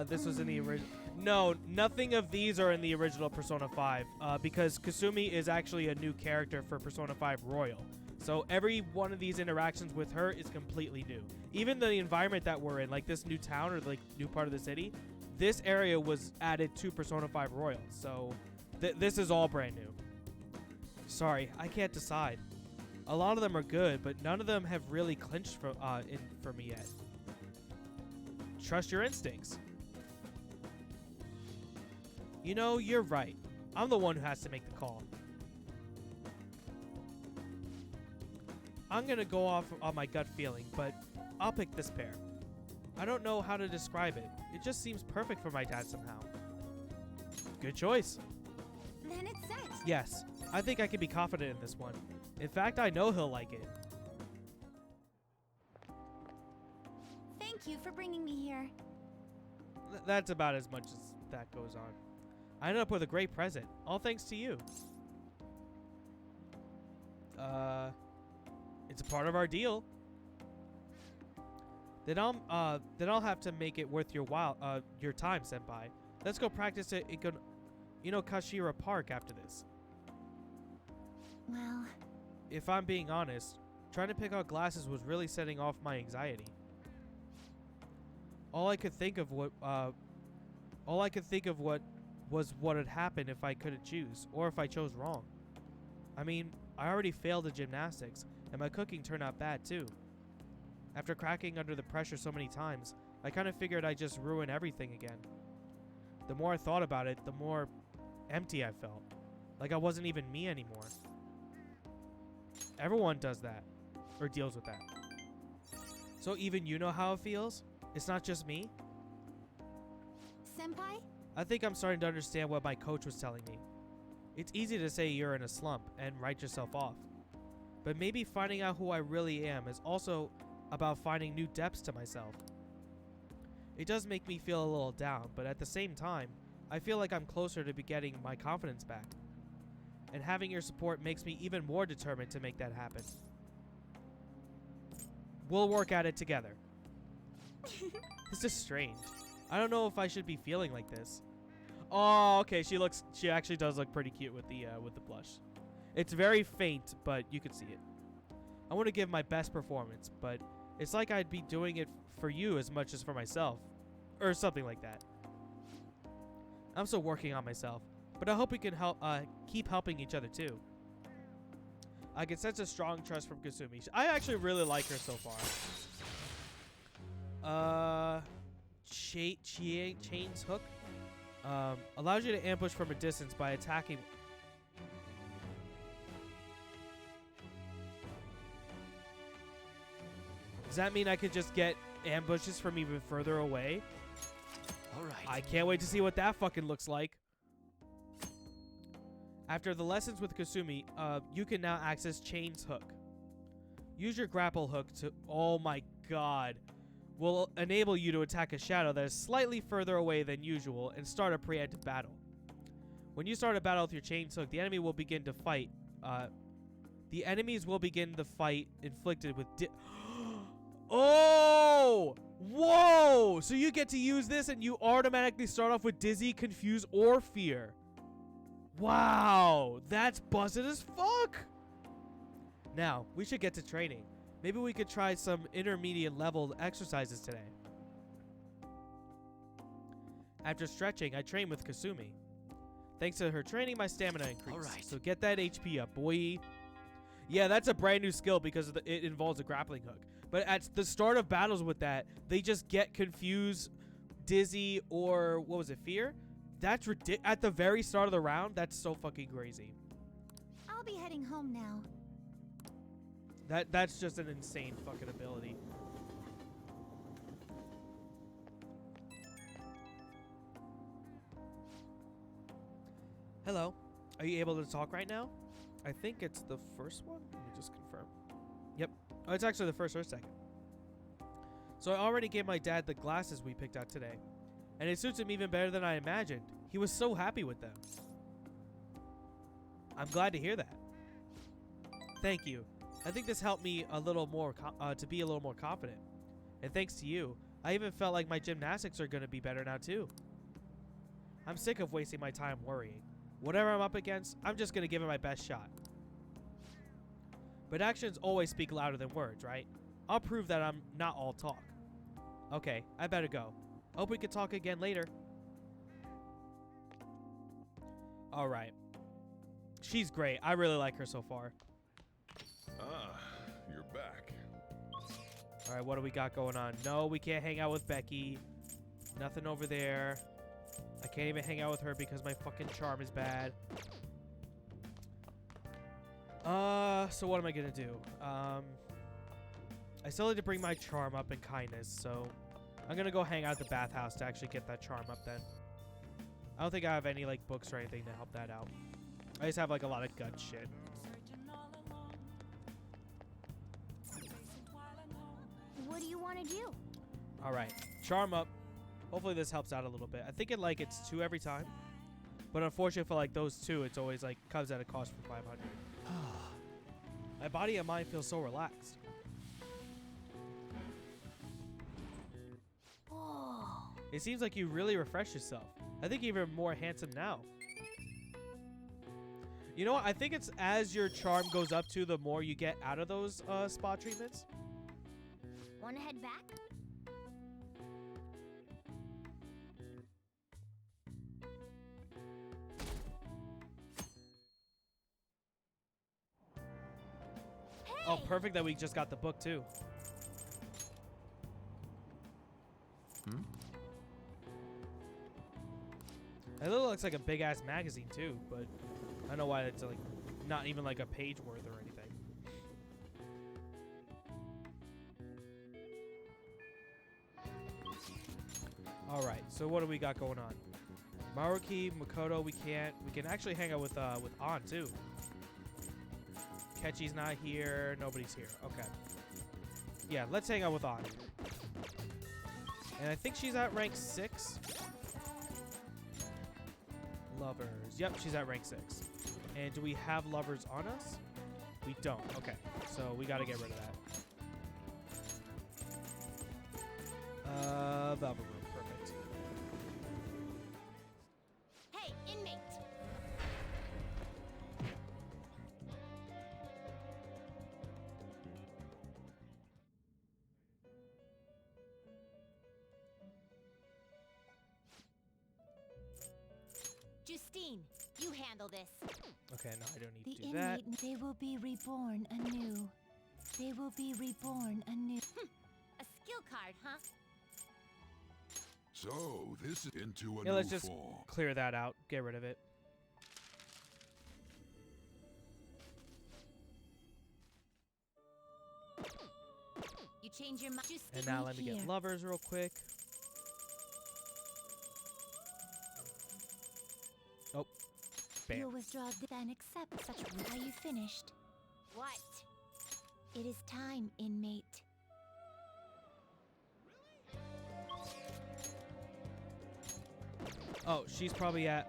This was in the original. No, nothing of these are in the original Persona 5, because Kasumi is actually a new character for Persona 5 Royal. So every one of these interactions with her is completely new. Even the environment that we're in, like this new town or like new part of the city, this area was added to Persona 5 Royal. So this is all brand new. Sorry, I can't decide. A lot of them are good, but none of them have really clinched for me yet. Trust your instincts. You know, you're right. I'm the one who has to make the call. I'm gonna go off on my gut feeling, but I'll pick this pair. I don't know how to describe it. It just seems perfect for my dad somehow. Good choice. Then it's set. Yes, I think I can be confident in this one. In fact, I know he'll like it. Thank you for bringing me here. That's about as much as that goes on. I ended up with a great present, all thanks to you. It's a part of our deal. Then I'll have to make it worth your time, senpai. Let's go practice at Kashira Park after this. Well, If I'm being honest, trying to pick out glasses was really setting off my anxiety. All I could think of was what had happened if I couldn't choose, or if I chose wrong. I mean, I already failed at gymnastics, and my cooking turned out bad too. After cracking under the pressure so many times, I kind of figured I'd just ruin everything again. The more I thought about it, the more empty I felt. Like I wasn't even me anymore. Everyone does that, or deals with that. So even you know how it feels? It's not just me? senpai? I think I'm starting to understand what my coach was telling me. It's easy to say you're in a slump and write yourself off. But maybe finding out who I really am is also about finding new depths to myself. It does make me feel a little down, but at the same time, I feel like I'm closer to getting my confidence back. And having your support makes me even more determined to make that happen. We'll work at it together. This is strange. I don't know if I should be feeling like this. Oh, okay. She actually does look pretty cute with the blush. It's very faint, but you can see it. I want to give my best performance, but it's like I'd be doing it for you as much as for myself, or something like that. I'm still working on myself, but I hope we can keep helping each other too. I can sense a strong trust from Kasumi. I actually really like her so far. Chain's hook allows you to ambush from a distance by attacking. Does that mean I could just get ambushes from even further away? All right. I can't wait to see what that fucking looks like. After the lessons with Kasumi, you can now access Chain's hook. Use your grapple hook to... Oh my god. Will enable you to attack a shadow that is slightly further away than usual and start a preemptive battle. When you start a battle with your Chain's hook, the enemy will begin to fight. The enemies will begin the fight inflicted with... Oh! Whoa! So you get to use this and you automatically start off with Dizzy, Confuse, or Fear. Wow! That's busted as fuck! Now, we should get to training. Maybe we could try some intermediate level exercises today. After stretching, I train with Kasumi. Thanks to her training, my stamina increased. All right. So get that HP up, boy. Yeah, that's a brand new skill because it involves a grappling hook. But at the start of battles with that, they just get confused, dizzy, or what was it, fear? That's ridiculous. At the very start of the round, that's so fucking crazy. I'll be heading home now. That's just an insane fucking ability. Hello. Are you able to talk right now? I think it's the first one. Let me just confirm. Yep. Oh, it's actually the first or second. So I already gave my dad the glasses we picked out today. And it suits him even better than I imagined. He was so happy with them. I'm glad to hear that. Thank you. I think this helped me a little more to be a little more confident. And thanks to you, I even felt like my gymnastics are going to be better now too. I'm sick of wasting my time worrying. Whatever I'm up against, I'm just going to give it my best shot. But actions always speak louder than words, right? I'll prove that I'm not all talk. Okay, I better go. Hope we can talk again later. Alright. She's great. I really like her so far. Ah, you're back. Alright, what do we got going on? No, we can't hang out with Becky. Nothing over there. I can't even hang out with her because my fucking charm is bad. So what am I gonna do? I still need to bring my charm up in kindness, so I'm gonna go hang out at the bathhouse to actually get that charm up then. I don't think I have any like books or anything to help that out. I just have like a lot of gun shit. What do you want to do? Alright, charm up. Hopefully this helps out a little bit. I think it's 2 every time. But unfortunately for like those 2, it's always like comes at a cost for 500. My body and mind feel so relaxed. Oh. It seems like you really refresh yourself. I think you're even more handsome now. You know what? I think it's as your charm goes up to, the more you get out of those spa treatments. Want to head back? Oh, perfect that we just got the book too. Hmm? It looks like a big ass magazine too, but I don't know why it's like not even like a page worth or anything. All right, so what do we got going on? Maruki, Makoto, we can actually hang out with An too. Ketchi's not here, nobody's here. Okay. Yeah, let's hang out with An. And I think she's at rank 6. Lovers. Yep, she's at rank 6. And do we have lovers on us? We don't. Okay, so we got to get rid of that. Velvet room. Perfect. Hey, inmate. Justine, you handle this. Okay, no, I don't need The to do that. inmate, they will be reborn anew. They will be reborn anew. A skill card, huh? So, this is into a Yeah, new let's just form. clear that out. Get rid of it. You change your mind. And now let me get here. lovers real quick. Oh, bam. You'll withdraw then accept such. Are you finished? What? It is time, inmate. Oh, she's probably at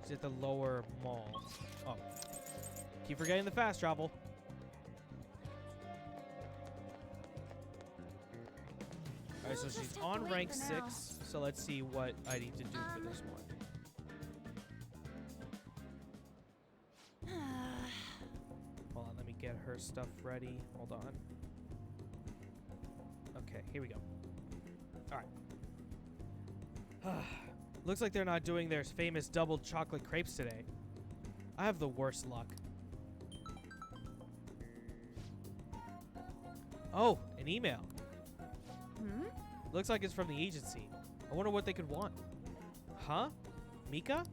she's at the lower mall. Oh. Keep forgetting the fast travel. Alright, so We'll just she's have to on wait rank for 6. now. So let's see what I need to do for this one. Hold on, let me get her stuff ready. Hold on. Okay, here we go. Alright. Looks like they're not doing their famous double chocolate crepes today. I have the worst luck. Oh, an email. Looks like it's from the agency. I wonder what they could want. Huh? Mika?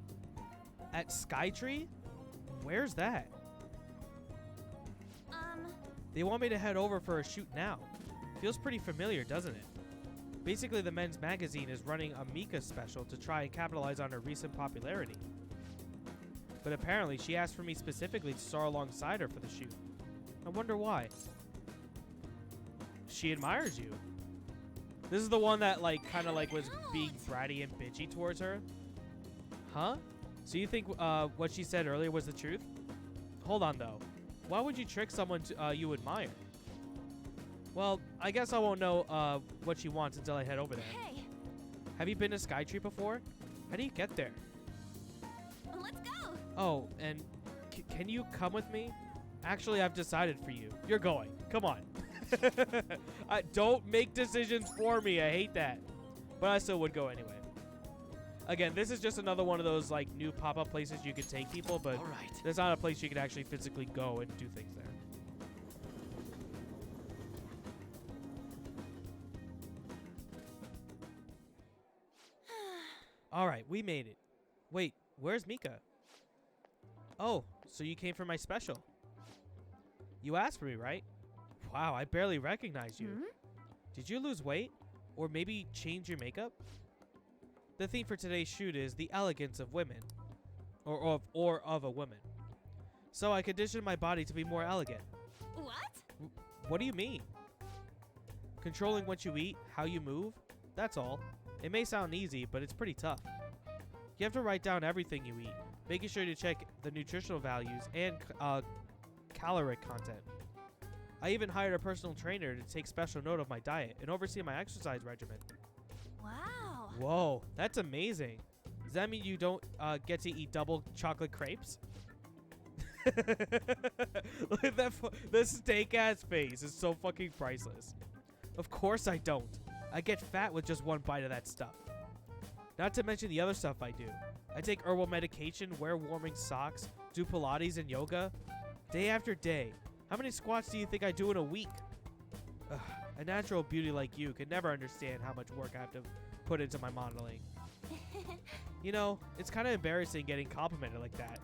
At Skytree? Where's that? They want me to head over for a shoot now. Feels pretty familiar, doesn't it? Basically, the men's magazine is running a Mika special to try and capitalize on her recent popularity. but apparently she asked for me specifically to star alongside her for the shoot. I wonder why. She admires you. This is the one that like kind of like was being bratty and bitchy towards her. Huh? So you think what she said earlier was the truth? Hold on though. Why would you trick someone you admire? Well, I guess I won't know what she wants until I head over there. Hey, Have you been to Skytree before? How do you get there? let's go. Oh, and can you come with me? Actually, I've decided for you. You're going. Come on. Don't make decisions for me. I hate that. But I still would go anyway. Again, this is just another one of those like new pop-up places you could take people, but All right. there's not a place you could actually physically go and do things there. All right, we made it. Wait, where's Mika? Oh, so you came for my special. You asked for me, right? Wow, I barely recognized you. Did you lose weight? Or maybe change your makeup? The theme for today's shoot is the elegance of women. Or of a woman. So I conditioned my body to be more elegant. What? What do you mean? Controlling what you eat, how you move, that's all. It may sound easy, but it's pretty tough. You have to write down everything you eat, making sure to check the nutritional values and caloric content. I even hired a personal trainer to take special note of my diet and oversee my exercise regimen. Wow. Whoa, that's amazing. Does that mean you don't get to eat double chocolate crepes? Look at that. The steak ass face is so fucking priceless. Of course I don't. I get fat with just one bite of that stuff. Not to mention the other stuff I do. I take herbal medication, wear warming socks, do Pilates and yoga. Day after day. How many squats do you think I do in a week? Ugh, a natural beauty like you can never understand how much work I have to put into my modeling. You know, it's kind of embarrassing getting complimented like that.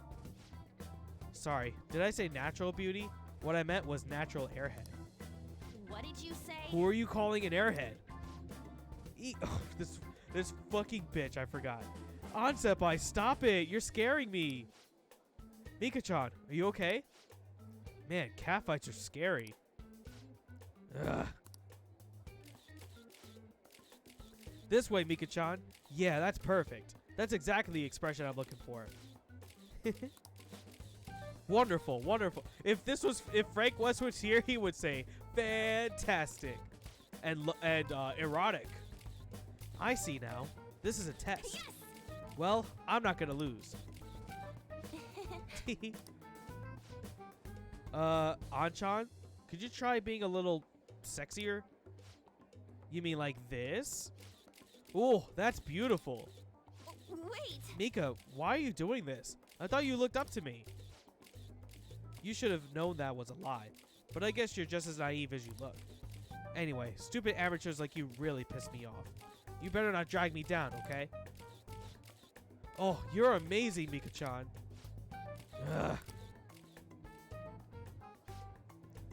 Sorry, did I say natural beauty? What I meant was natural airhead. What did you say? Who are you calling an airhead? Oh, this fucking bitch, I forgot. Senpai, stop it. You're scaring me. Mika-chan, are you okay? Man, catfights are scary. Ugh. This way, Mika-chan. Yeah, that's perfect. That's exactly the expression I'm looking for. Wonderful, wonderful. If Frank West was here, he would say fantastic and erotic. I see now. This is a test. Yes. Well, I'm not gonna lose. Anchan, could you try being a little sexier? You mean like this? Oh, that's beautiful. Wait. Mika, why are you doing this? I thought you looked up to me. You should have known that was a lie, but I guess you're just as naive as you look. Anyway, stupid amateurs like you really piss me off. You better not drag me down, okay? Oh, you're amazing, Mika-chan. Ugh.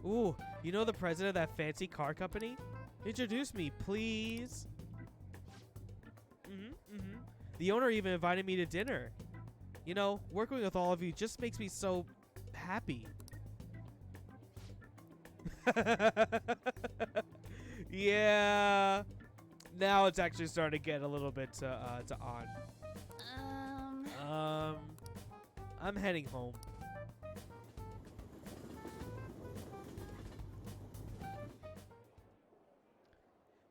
Ooh, you know the president of that fancy car company? Introduce me, please. The owner even invited me to dinner. You know, working with all of you just makes me so happy. Yeah. Now it's actually starting to get a little bit to on. I'm heading home.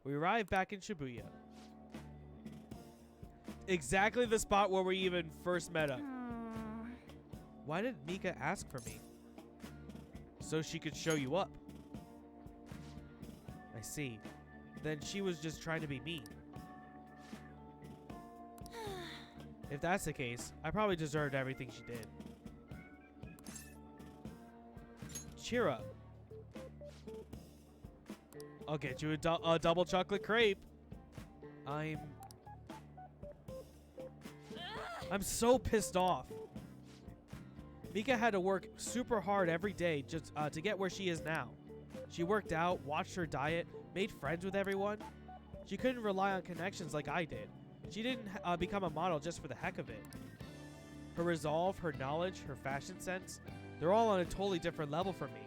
We arrived back in Shibuya. Exactly the spot where we even first met up. Why did Mika ask for me? So she could show you up. I see. Then she was just trying to be mean. If that's the case, I probably deserved everything she did. Cheer up. I'll get you a double chocolate crepe. I'm so pissed off. Mika had to work super hard every day just to get where she is now. She worked out, watched her diet, made friends with everyone. She couldn't rely on connections like I did. She didn't become a model just for the heck of it. Her resolve, her knowledge, her fashion sense, they're all on a totally different level from me.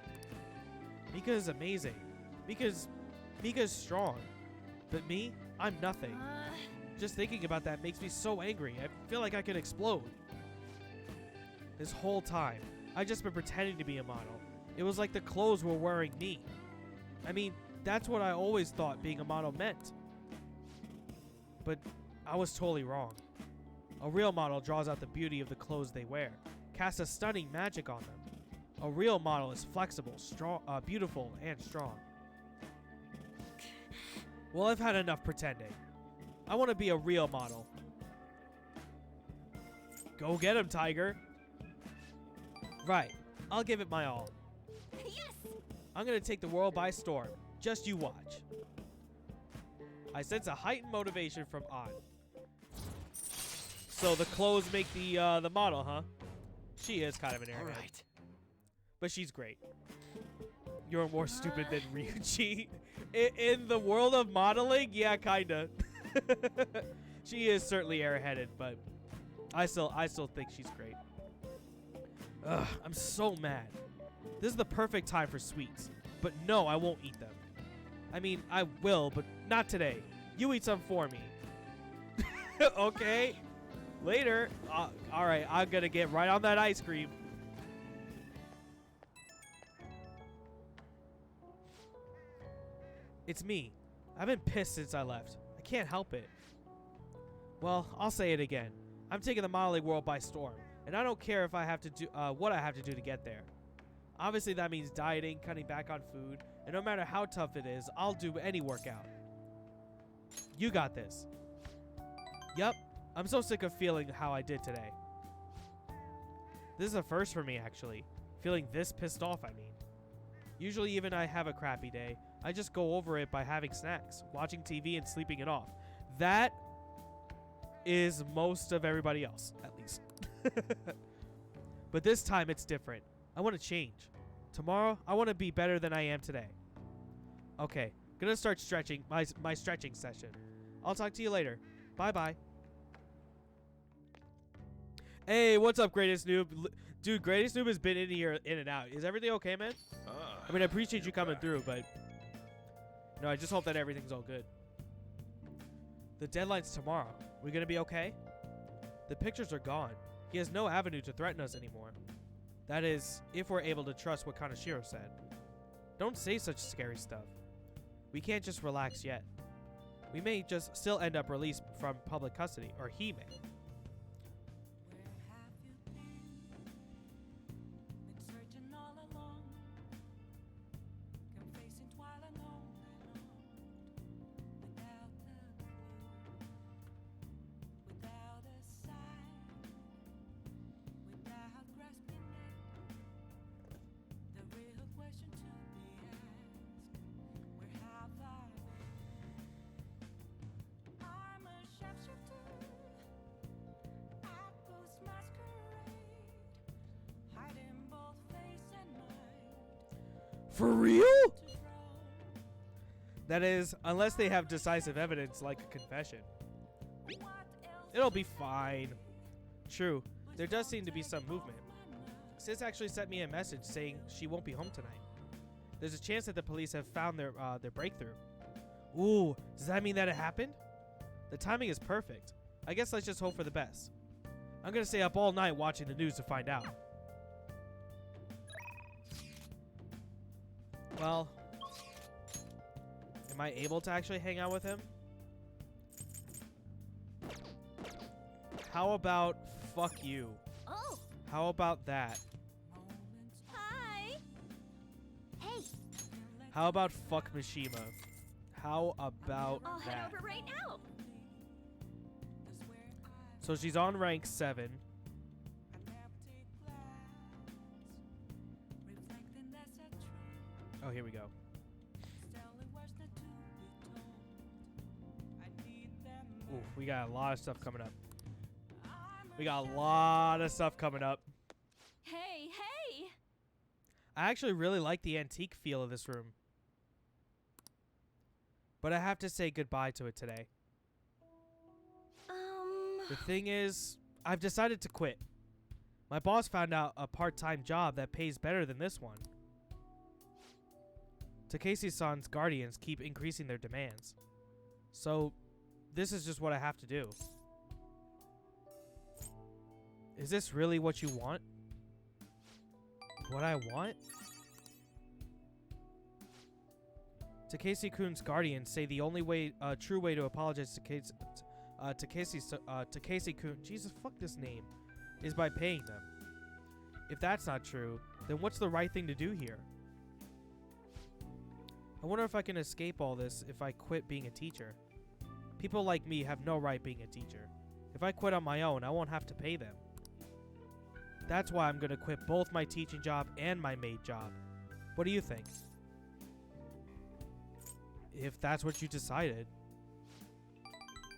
Mika is amazing. Mika's strong. But me, I'm nothing. Just thinking about that makes me so angry. I feel like I could explode. This whole time, I've just been pretending to be a model. It was like the clothes were wearing me. I mean, that's what I always thought being a model meant. But I was totally wrong. A real model draws out the beauty of the clothes they wear, casts a stunning magic on them. A real model is flexible, strong, beautiful, and strong. Well, I've had enough pretending. I want to be a real model. Go get him, Tiger. Right. I'll give it my all. Yes! I'm going to take the world by storm. Just you watch. I sense a heightened motivation from An. So the clothes make the model, huh? She is kind of an airhead. All right. But she's great. You're more stupid than Ryuji. In the world of modeling, yeah, kinda. She is certainly airheaded, but I still think she's great. Ugh, I'm so mad. This is the perfect time for sweets. But no, I won't eat them. I mean, I will, but not today. You eat some for me. Okay. Later. Alright, I'm gonna get right on that ice cream. It's me. I've been pissed since I left. I can't help it. Well, I'll say it again. I'm taking the modeling world by storm, and I don't care if I have to do what I have to do to get there. Obviously, that means dieting, cutting back on food, and no matter how tough it is, I'll do any workout. You got this. Yup, I'm so sick of feeling how I did today. This is a first for me, actually. Feeling this pissed off, I mean. Usually, even I have a crappy day, I just go over it by having snacks, watching TV, and sleeping it off. That is most of everybody else, at least. But this time, it's different. I want to change. Tomorrow, I want to be better than I am today. Okay, gonna start stretching, my stretching session. I'll talk to you later. Bye-bye. Hey, what's up, Greatest Noob? Dude, Greatest Noob has been in here, in and out. Is everything okay, man? I mean, I appreciate you coming through, but... No, I just hope that everything's all good. The deadline's tomorrow. We gonna be okay? The pictures are gone. He has no avenue to threaten us anymore. That is, if we're able to trust what Kaneshiro said. Don't say such scary stuff. We can't just relax yet. We may just still end up released from public custody, or he may. For real? That is, unless they have decisive evidence like a confession. It'll be fine. True, there does seem to be some movement. Sis actually sent me a message saying she won't be home tonight. There's a chance that the police have found their breakthrough. Ooh, does that mean that it happened? The timing is perfect. I guess let's just hope for the best. I'm gonna stay up all night watching the news to find out. Well, am I able to actually hang out with him? How about fuck you? Oh, How about that? hi. Hey, How about fuck Mishima? How about I'll head that? over right now. So she's on rank 7. Oh, here we go. Ooh, we got a lot of stuff coming up. We got a lot of stuff coming up. Hey, hey. I actually really like the antique feel of this room. But I have to say goodbye to it today. The thing is, I've decided to quit. My boss found out a part-time job that pays better than this one. Takeshi-san's guardians keep increasing their demands. So, this is just what I have to do. Is this really what you want? What I want? Takeshi-kun's guardians say the only way, true way to apologize to Takeshi-kun, Jesus, fuck this name, is by paying them. If that's not true, then what's the right thing to do here? I wonder if I can escape all this if I quit being a teacher. People like me have no right being a teacher. If I quit on my own, I won't have to pay them. That's why I'm gonna quit both my teaching job and my maid job. What do you think? If that's what you decided.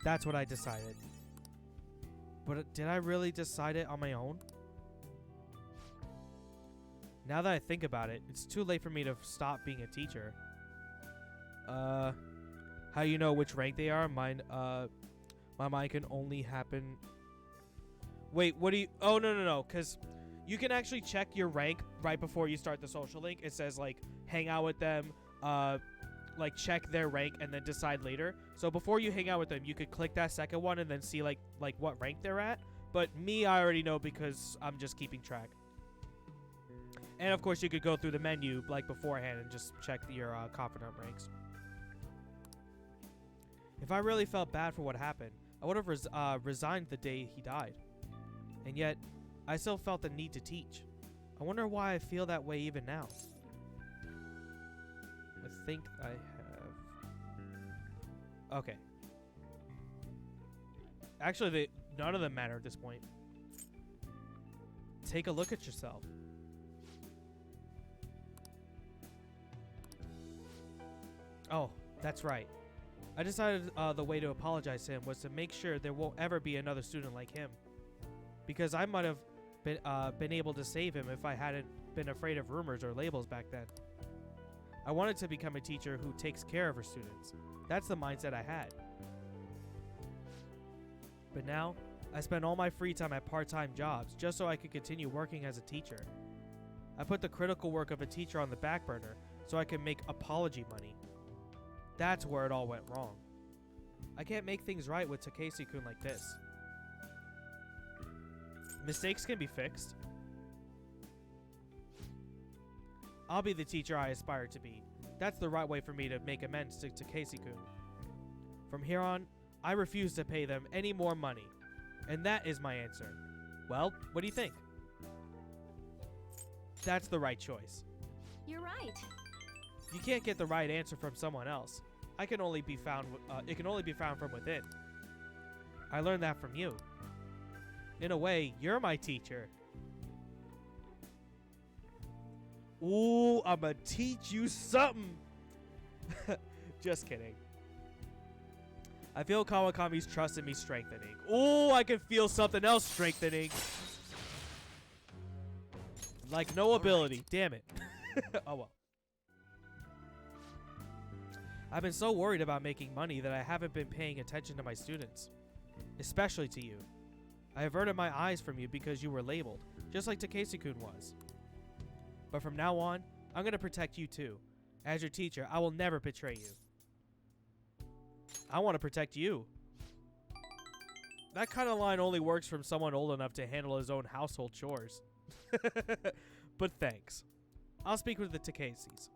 That's what I decided. But did I really decide it on my own? Now that I think about it, it's too late for me to stop being a teacher. How do you know which rank they are? Mine, my mind can only happen... Wait, what do you... Oh, no. Because you can actually check your rank right before you start the social link. It says, like, hang out with them, like, check their rank, and then decide later. So before you hang out with them, you could click that second one and then see, like what rank they're at. But me, I already know because I'm just keeping track. And, of course, you could go through the menu, like, beforehand and just check your confidant ranks. If I really felt bad for what happened, I would have resigned the day he died. And yet, I still felt the need to teach. I wonder why I feel that way even now. I think I have... Okay. Actually, none of them matter at this point. Take a look at yourself. Oh, that's right. I decided the way to apologize to him was to make sure there won't ever be another student like him. Because I might have been able to save him if I hadn't been afraid of rumors or labels back then. I wanted to become a teacher who takes care of her students. That's the mindset I had. But now, I spend all my free time at part-time jobs just so I could continue working as a teacher. I put the critical work of a teacher on the back burner so I could make apology money. That's where it all went wrong. I can't make things right with Takeshi-kun like this. Mistakes can be fixed. I'll be the teacher I aspire to be. That's the right way for me to make amends to Takeshi-kun. From here on, I refuse to pay them any more money. And that is my answer. Well, what do you think? That's the right choice. You're right. You can't get the right answer from someone else. It can only be found from within. I learned that from you. In a way, you're my teacher. Ooh, I'ma teach you something. Just kidding. I feel Kawakami's trust in me strengthening. Ooh, I can feel something else strengthening. Like no ability. Damn it. Oh well. I've been so worried about making money that I haven't been paying attention to my students. Especially to you. I averted my eyes from you because you were labeled, just like Takeshi-kun was. But from now on, I'm going to protect you too. As your teacher, I will never betray you. I want to protect you. That kind of line only works from someone old enough to handle his own household chores. But thanks. I'll speak with the Takeshis.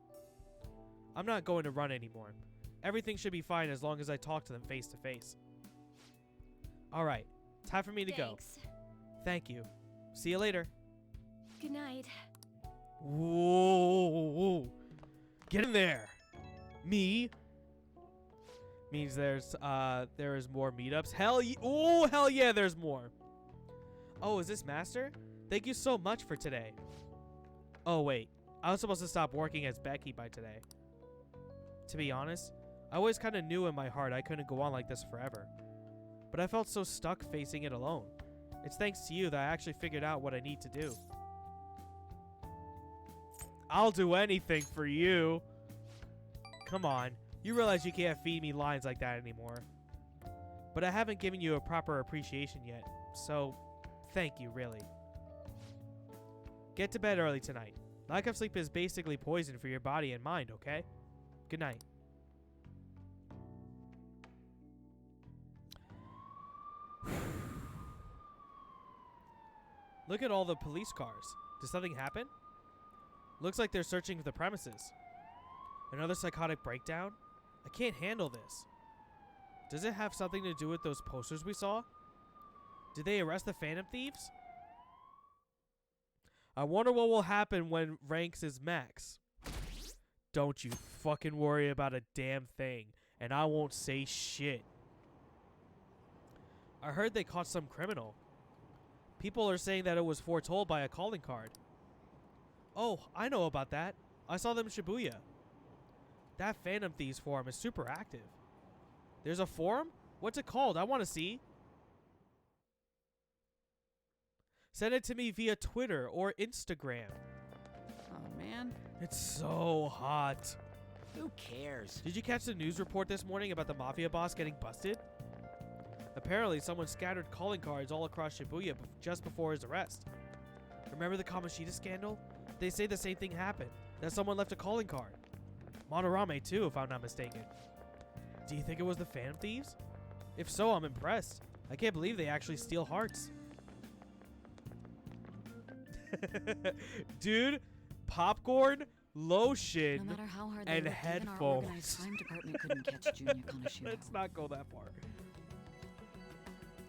I'm not going to run anymore. Everything should be fine as long as I talk to them face to face. Alright, time for me to go. Thank you. See you later. Good night. Whoa. Get in there. Me? Means there is more meetups. Hell yeah, there's more. Oh, is this Master? Thank you so much for today. Oh, wait. I was supposed to stop working as Becky by today. To be honest, I always kind of knew in my heart I couldn't go on like this forever. But I felt so stuck facing it alone. It's thanks to you that I actually figured out what I need to do. I'll do anything for you. Come on, you realize you can't feed me lines like that anymore. But I haven't given you a proper appreciation yet, so thank you, really. Get to bed early tonight. Lack of sleep is basically poison for your body and mind, okay? Good night. Look at all the police cars. Did something happen? Looks like they're searching for the premises. Another psychotic breakdown? I can't handle this. Does it have something to do with those posters we saw? Did they arrest the Phantom Thieves? I wonder what will happen when ranks is max. Don't you fucking worry about a damn thing, and I won't say shit. I heard they caught some criminal. People are saying that it was foretold by a calling card. Oh, I know about that. I saw them in Shibuya. That Phantom Thieves forum is super active. There's a forum? What's it called? I want to see. Send it to me via Twitter or Instagram. Oh, man. It's so hot. Who cares? Did you catch the news report this morning about the mafia boss getting busted? Apparently, someone scattered calling cards all across Shibuya just before his arrest. Remember the Kamoshida scandal? They say the same thing happened, that someone left a calling card. Monorame too, if I'm not mistaken. Do you think it was the Phantom Thieves? If so, I'm impressed. I can't believe they actually steal hearts. Dude, popcorn, lotion, No matter how hard and they looked, even our headphones. organized crime department couldn't catch Junya Kaneshiro. Let's not go that far.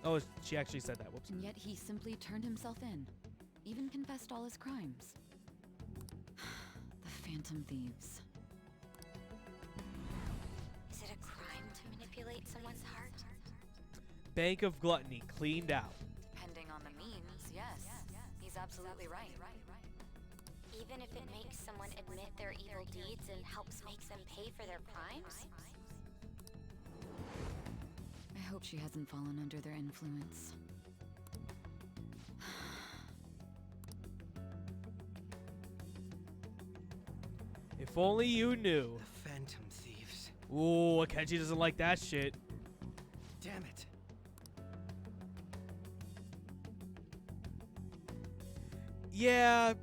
Oh, she actually said that. Whoops. And yet he simply turned himself in, even confessed all his crimes. The Phantom Thieves. Is it a crime to manipulate someone's heart? Bank of Gluttony cleaned out. Depending on the means, yes. He's absolutely right. Even if it makes someone admit their evil deeds and helps make them pay for their crimes? I hope she hasn't fallen under their influence. If only you knew. The Phantom Thieves. Ooh, Akechi doesn't like that shit. Damn it. Yeah,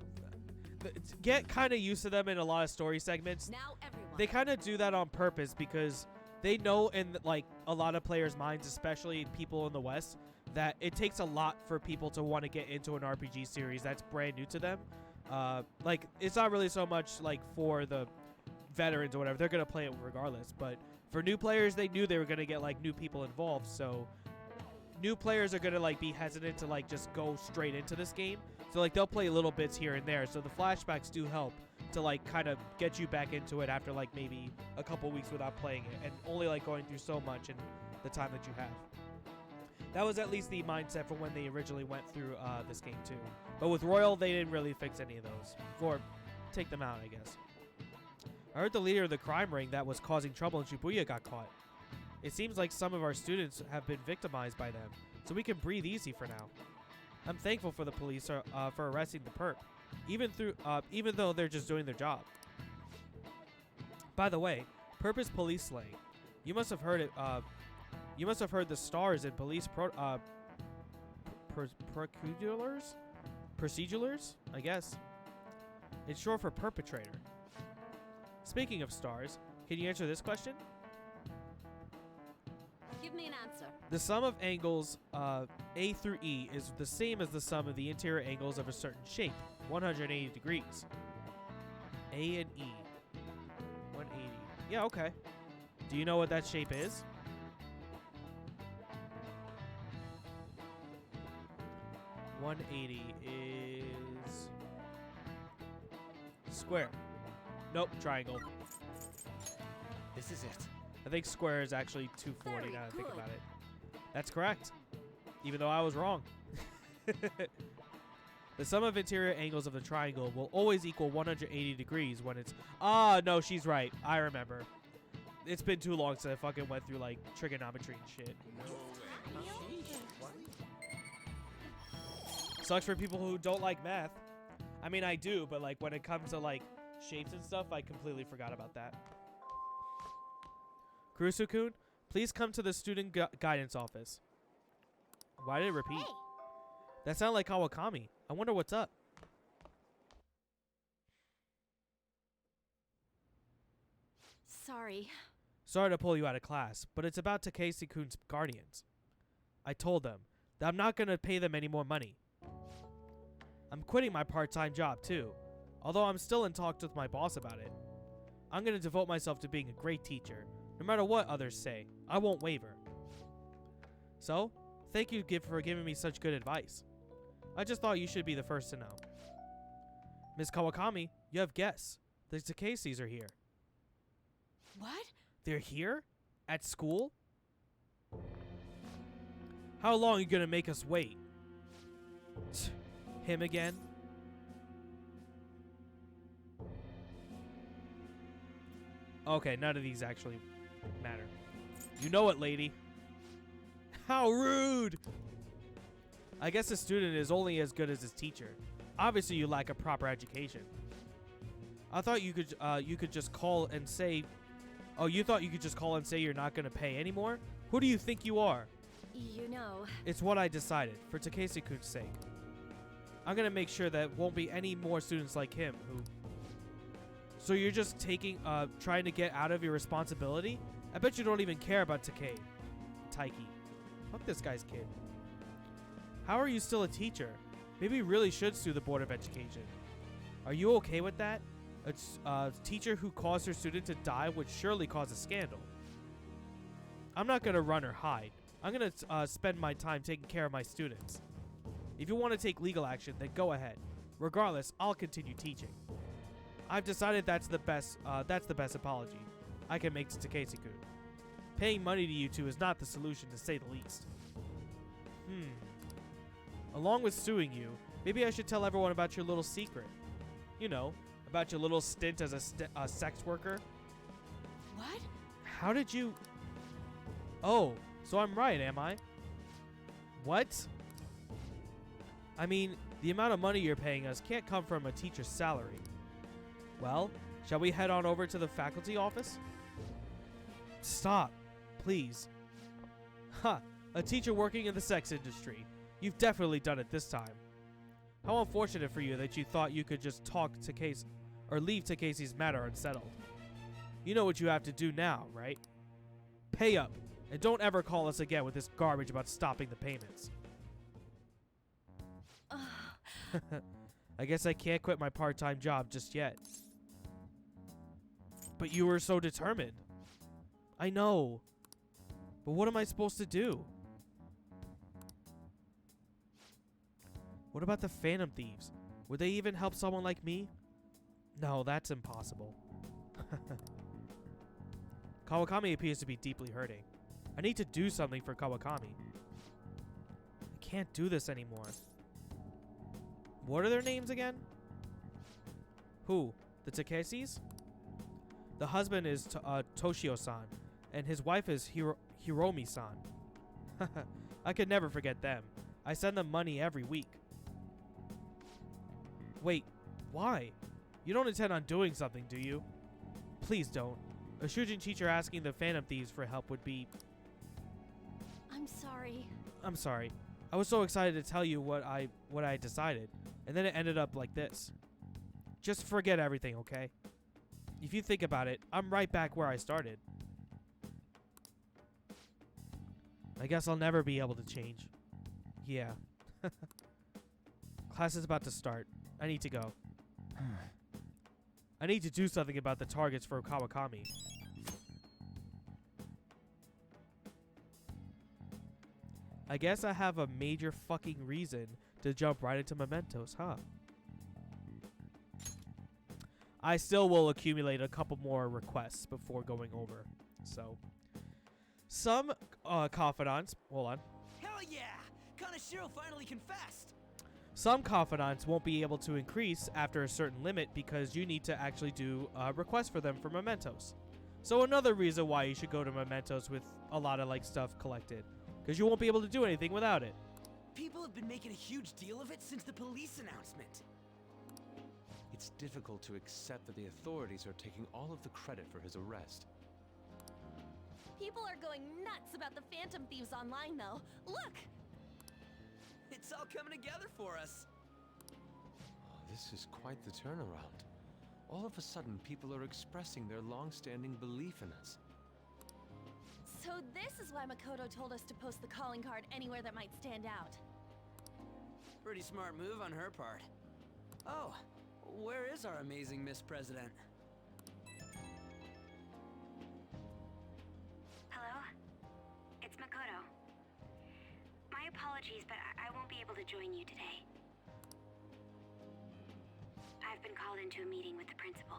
get kind of used to them in a lot of story segments. Now everyone. They kind of do that on purpose because they know in like a lot of players' minds, especially people in the West, that it takes a lot for people to want to get into an RPG series that's brand new to them. Like it's not really so much like for the veterans or whatever. They're going to play it regardless. But for new players, they knew they were going to get like new people involved. So new players are going to like be hesitant to like just go straight into this game. So like they'll play little bits here and there. So the flashbacks do help to like kind of get you back into it after like maybe a couple weeks without playing it and only like going through so much in the time that you have. That was at least the mindset for when they originally went through this game too. But with Royal, they didn't really fix any of those. Or take them out, I guess. I heard the leader of the crime ring that was causing trouble in Shibuya got caught. It seems like some of our students have been victimized by them, so we can breathe easy for now. I'm thankful for the police for arresting the perp, even though they're just doing their job. By the way, perp is police slang. You must have heard it. You must have heard the stars in police procedurals, I guess. It's short for perpetrator. Speaking of stars, can you answer this question? Give me an answer. The sum of angles A through E is the same as the sum of the interior angles of a certain shape, 180 degrees. A and E. 180. Yeah, okay. Do you know what that shape is? .180 is square. Nope, triangle. This is it. I think square is actually 240 Very now that I think good. about it. That's correct. Even though I was wrong. The sum of interior angles of the triangle will always equal 180 degrees when it's... Ah, no, she's right. I remember. It's been too long since I fucking went through, like, trigonometry and shit. Sucks for people who don't like math. I mean, I do, but, like, when it comes to, like, shapes and stuff, I completely forgot about that. Kurusu-kun, please come to the student guidance office. Why did it repeat? Hey, That sounded like Kawakami. I wonder what's up. Sorry. Sorry to pull you out of class, but it's about Takeshi-kun's guardians. I told them that I'm not going to pay them any more money. I'm quitting my part-time job too, although I'm still in talks with my boss about it. I'm going to devote myself to being a great teacher. No matter what others say, I won't waver. So, thank you for giving me such good advice. I just thought you should be the first to know. Miss Kawakami, you have guests. The Takeshis are here. What? They're here? At school? How long are you gonna make us wait? Him again? Okay, none of these actually matter. You know it, lady. How rude! I guess a student is only as good as his teacher. Obviously, you lack a proper education. I thought you could just call and say... Oh, you thought you could just call and say you're not going to pay anymore? Who do you think you are? You know... It's what I decided, for Takeshi-kun's sake. I'm going to make sure that won't be any more students like him who... So you're just trying to get out of your responsibility? I bet you don't even care about Taiki. Fuck this guy's kid. How are you still a teacher? Maybe you really should sue the Board of Education. Are you okay with that? A teacher who caused her student to die would surely cause a scandal. I'm not going to run or hide. I'm going to spend my time taking care of my students. If you want to take legal action, then go ahead. Regardless, I'll continue teaching. I've decided that's the best apology I can make to Takeshi-kun. Paying money to you two is not the solution, to say the least. Along with suing you, maybe I should tell everyone about your little secret. You know, about your little stint as a sex worker. What? How did you... Oh, so I'm right, am I? What? I mean, the amount of money you're paying us can't come from a teacher's salary. Well, shall we head on over to the faculty office? Stop, please. Ha! A teacher working in the sex industry. You've definitely done it this time. How unfortunate for you that you thought you could just leave Takeshi's matter unsettled. You know what you have to do now, right? Pay up, and don't ever call us again with this garbage about stopping the payments. I guess I can't quit my part-time job just yet. But you were so determined. I know. But what am I supposed to do? What about the Phantom Thieves? Would they even help someone like me? No, that's impossible. Kawakami appears to be deeply hurting. I need to do something for Kawakami. I can't do this anymore. What are their names again? Who? The Takeshis? The husband is Toshio-san, and his wife is Hiromi-san. I could never forget them. I send them money every week. Wait, why? You don't intend on doing something, do you? Please don't. A Shujin teacher asking the Phantom Thieves for help would be... I'm sorry. I'm sorry. I was so excited to tell you what I decided, and then it ended up like this. Just forget everything, okay? If you think about it, I'm right back where I started. I guess I'll never be able to change. Yeah. Class is about to start. I need to go. I need to do something about the targets for Kawakami. I guess I have a major fucking reason to jump right into mementos, huh? I still will accumulate a couple more requests before going over. So, some confidants... Hold on. Hell yeah! Kanashiro finally confessed! Some confidants won't be able to increase after a certain limit because you need to actually do requests for them for mementos. So another reason why you should go to mementos with a lot of like stuff collected, because you won't be able to do anything without it. People have been making a huge deal of it since the police announcement. It's difficult to accept that the authorities are taking all of the credit for his arrest. People are going nuts about the Phantom Thieves online, though. Look! It's all coming together for us. Oh, this is quite the turnaround. All of a sudden, people are expressing their long-standing belief in us. So this is why Makoto told us to post the calling card anywhere that might stand out. Pretty smart move on her part. Oh, where is our amazing Miss President? Hello? It's Makoto. My apologies, but I won't be able to join you today. I've been called into a meeting with the principal.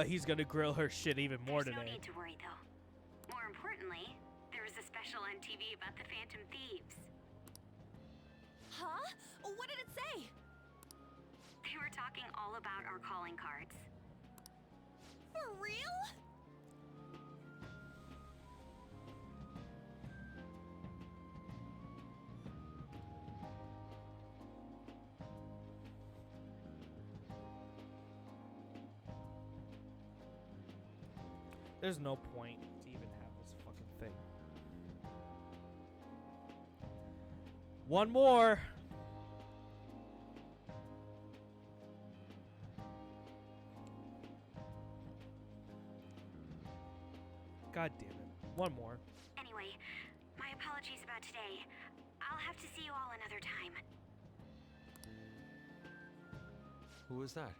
He's gonna grill her shit even more There's today. no need to worry, though. More importantly, there was a special on TV about the Phantom Thieves. Huh? What did it say? They were talking all about our calling cards. For real? There's no point to even have this fucking thing. One more. God damn it. One more. Anyway, my apologies about today. I'll have to see you all another time. Who was that?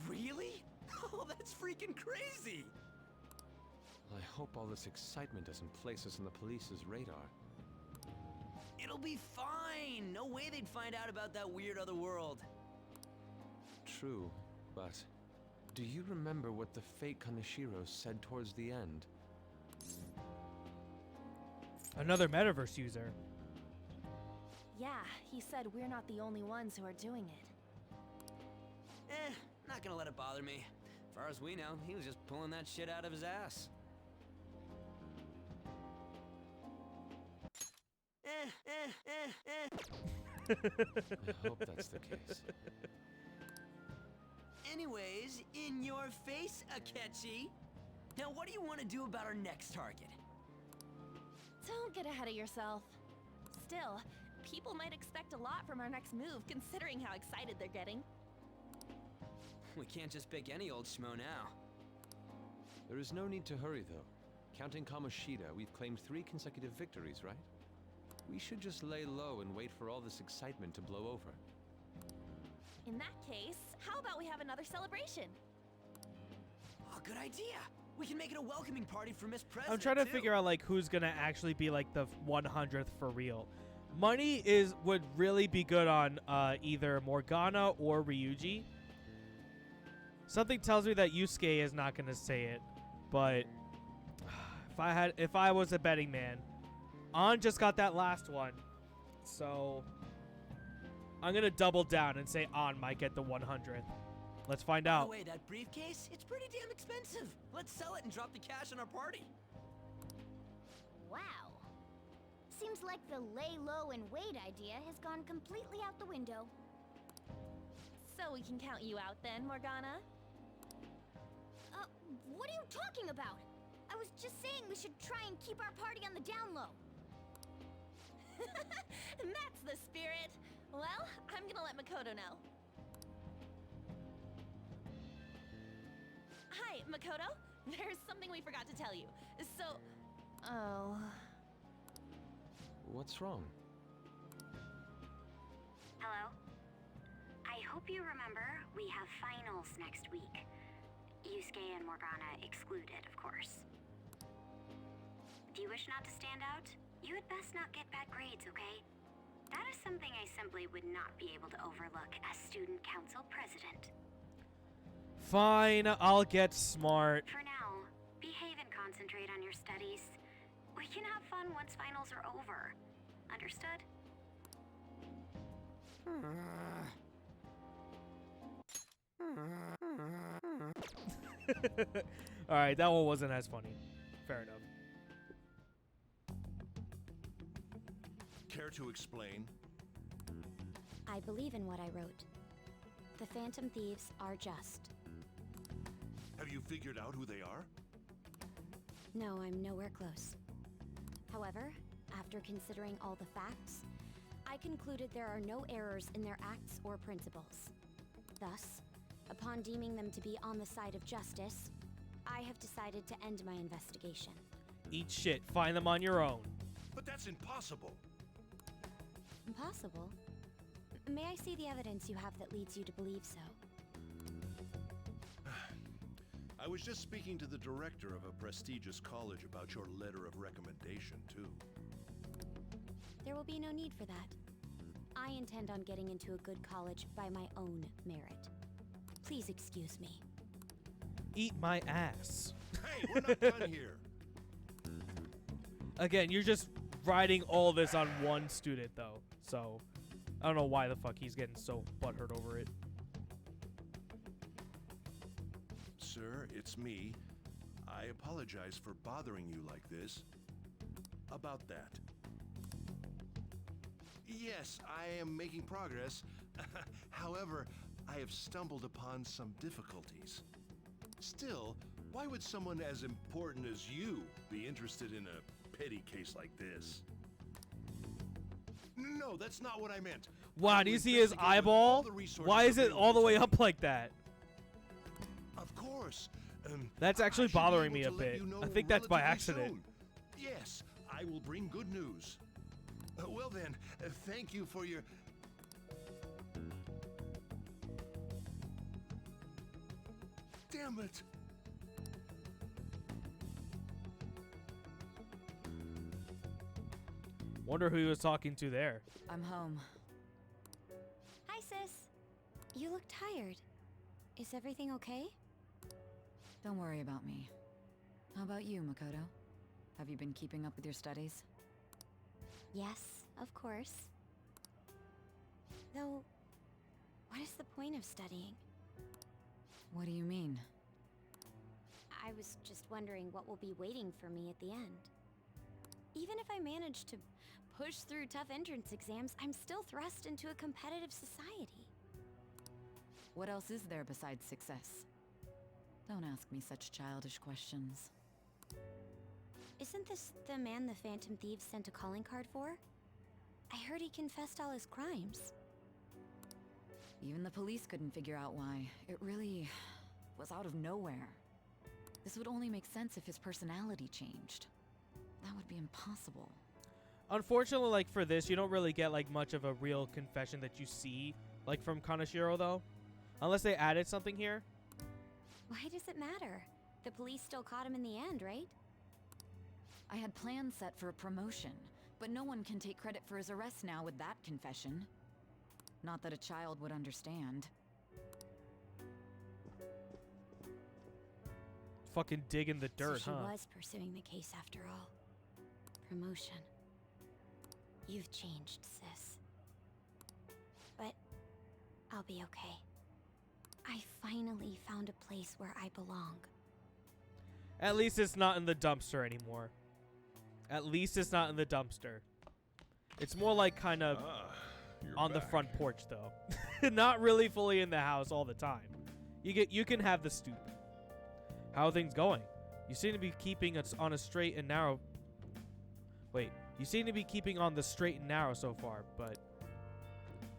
Really? Oh, that's freaking crazy! I hope all this excitement doesn't place us on the police's radar. It'll be fine! No way they'd find out about that weird other world. True, but do you remember what the fake Kaneshiro said towards the end? Another metaverse user. Yeah, he said we're not the only ones who are doing it. Not gonna let it bother me. As far as we know, he was just pulling that shit out of his ass. I hope that's the case. Anyways, in your face, Akechi. Now, what do you want to do about our next target? Don't get ahead of yourself. Still, people might expect a lot from our next move, considering how excited they're getting. We can't just pick any old schmo now. There is no need to hurry, though. Counting Kamoshida, we've claimed 3 consecutive victories, right? We should just lay low and wait for all this excitement to blow over. In that case, how about we have another celebration? Oh, good idea. We can make it a welcoming party for Miss President. I'm trying to too. figure out like who's gonna actually be like the 100th for real. Money would really be good on either Morgana or Ryuji. Something tells me that Yusuke is not gonna say it, but if I was a betting man, An just got that last one, so I'm gonna double down and say An might get the 100th. Let's find By out. the way, that briefcase, it's pretty damn expensive. Let's sell it and drop the cash on our party. Wow. Seems like the lay low and wait idea has gone completely out the window. So we can count you out then, Morgana? What are you talking about? I was just saying we should try and keep our party on the down low. That's the spirit. Well, I'm gonna let Makoto know. Hi, Makoto. There's something we forgot to tell you. So... Oh... What's wrong? Hello? I hope you remember we have finals next week. Yusuke and Morgana excluded, of course. Do you wish not to stand out? You had best not get bad grades, okay? That is something I simply would not be able to overlook as student council president. Fine, I'll get smart. For now, behave and concentrate on your studies. We can have fun once finals are over. Understood? Alright, that one wasn't as funny. Fair enough. Care to explain? I believe in what I wrote. The Phantom Thieves are just. Have you figured out who they are? No, I'm nowhere close. However, after considering all the facts, I concluded there are no errors in their acts or principles. Thus, upon deeming them to be on the side of justice, I have decided to end my investigation. Eat shit. Find them on your own. But that's impossible. Impossible? May I see the evidence you have that leads you to believe so? I was just speaking to the director of a prestigious college about your letter of recommendation, too. There will be no need for that. I intend on getting into a good college by my own merit. Please excuse me. Eat my ass. Hey, we're not done here. Again, you're just riding all this on one student, though. So, I don't know why the fuck he's getting so butthurt over it. Sir, it's me. I apologize for bothering you like this. About that. Yes, I am making progress. However, I have stumbled upon some difficulties. Still, why would someone as important as you be interested in a petty case like this? No, that's not what I meant. Wow, do you see his eyeball? Why is it all the way up like that? Of course. That's actually I should be bothering able me a to let bit. you know I think that's by relatively accident. soon. Yes, I will bring good news. Well then, thank you for your... Damn it! Wonder who he was talking to there. I'm home. Hi, sis. You look tired. Is everything okay? Don't worry about me. How about you, Makoto? Have you been keeping up with your studies? Yes, of course. Though, what is the point of studying? What do you mean? I was just wondering what will be waiting for me at the end. Even if I manage to push through tough entrance exams, I'm still thrust into a competitive society. What else is there besides success? Don't ask me such childish questions. Isn't this the man the Phantom Thieves sent a calling card for? I heard he confessed all his crimes. Even the police couldn't figure out why. It really was out of nowhere. This would only make sense if his personality changed. That would be impossible. Unfortunately, like for this, you don't really get like much of a real confession that you see like from Kaneshiro though. Unless they added something here. Why does it matter? The police still caught him in the end, right? I had plans set for a promotion, but no one can take credit for his arrest now with that confession. Not that a child would understand. Fucking dig in the dirt, so she huh? was pursuing the case after all. Promotion. You've changed, sis. But I'll be okay. I finally found a place where I belong. At least it's not in the dumpster anymore. At least it's not in the dumpster. It's more like kind of on the front porch though. Not really fully in the house all the time. You can have the stoop. How are things going? You seem to be keeping us on a straight and narrow. Wait, you seem to be keeping on the straight and narrow so far, but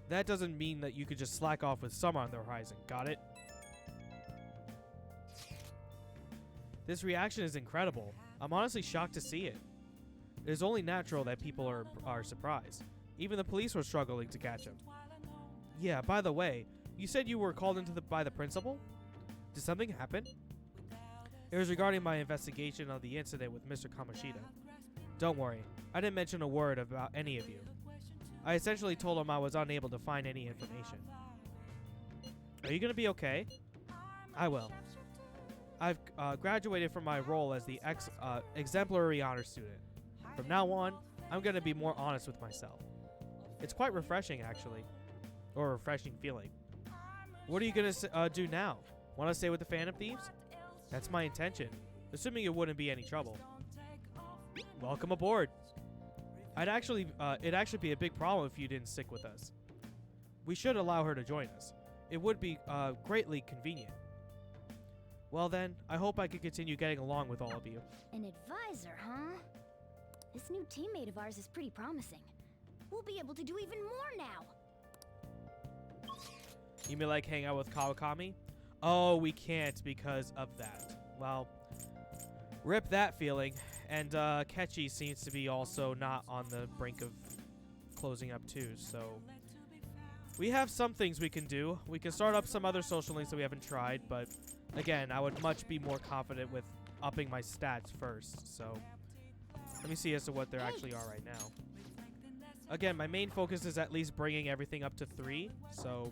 that doesn't mean that you could just slack off with summer on the horizon. Got it? This reaction is incredible. I'm honestly shocked to see it. It is only natural that people are surprised. Even the police were struggling to catch him. Yeah, by the way, you said you were called into by the principal? Did something happen? It was regarding my investigation of the incident with Mr. Kamoshida. Don't worry, I didn't mention a word about any of you. I essentially told him I was unable to find any information. Are you going to be okay? I will. I've graduated from my role as the exemplary honor student. From now on, I'm going to be more honest with myself. It's quite refreshing, actually. Or a refreshing feeling. What are you going to do now? Want to stay with the Phantom Thieves? That's my intention, assuming it wouldn't be any trouble. Welcome aboard. It'd actually be a big problem if you didn't stick with us. We should allow her to join us. It would be greatly convenient. Well then, I hope I can continue getting along with all of you. An advisor, huh? This new teammate of ours is pretty promising. We'll be able to do even more now. You mean like hang out with Kawakami? Oh, we can't because of that. Well, rip that feeling. And Ketchy seems to be also not on the brink of closing up too, so we have some things we can do. We can start up some other social links that we haven't tried, but again, I would much be more confident with upping my stats first, so let me see as to what there actually are right now. Again, my main focus is at least bringing everything up to 3, so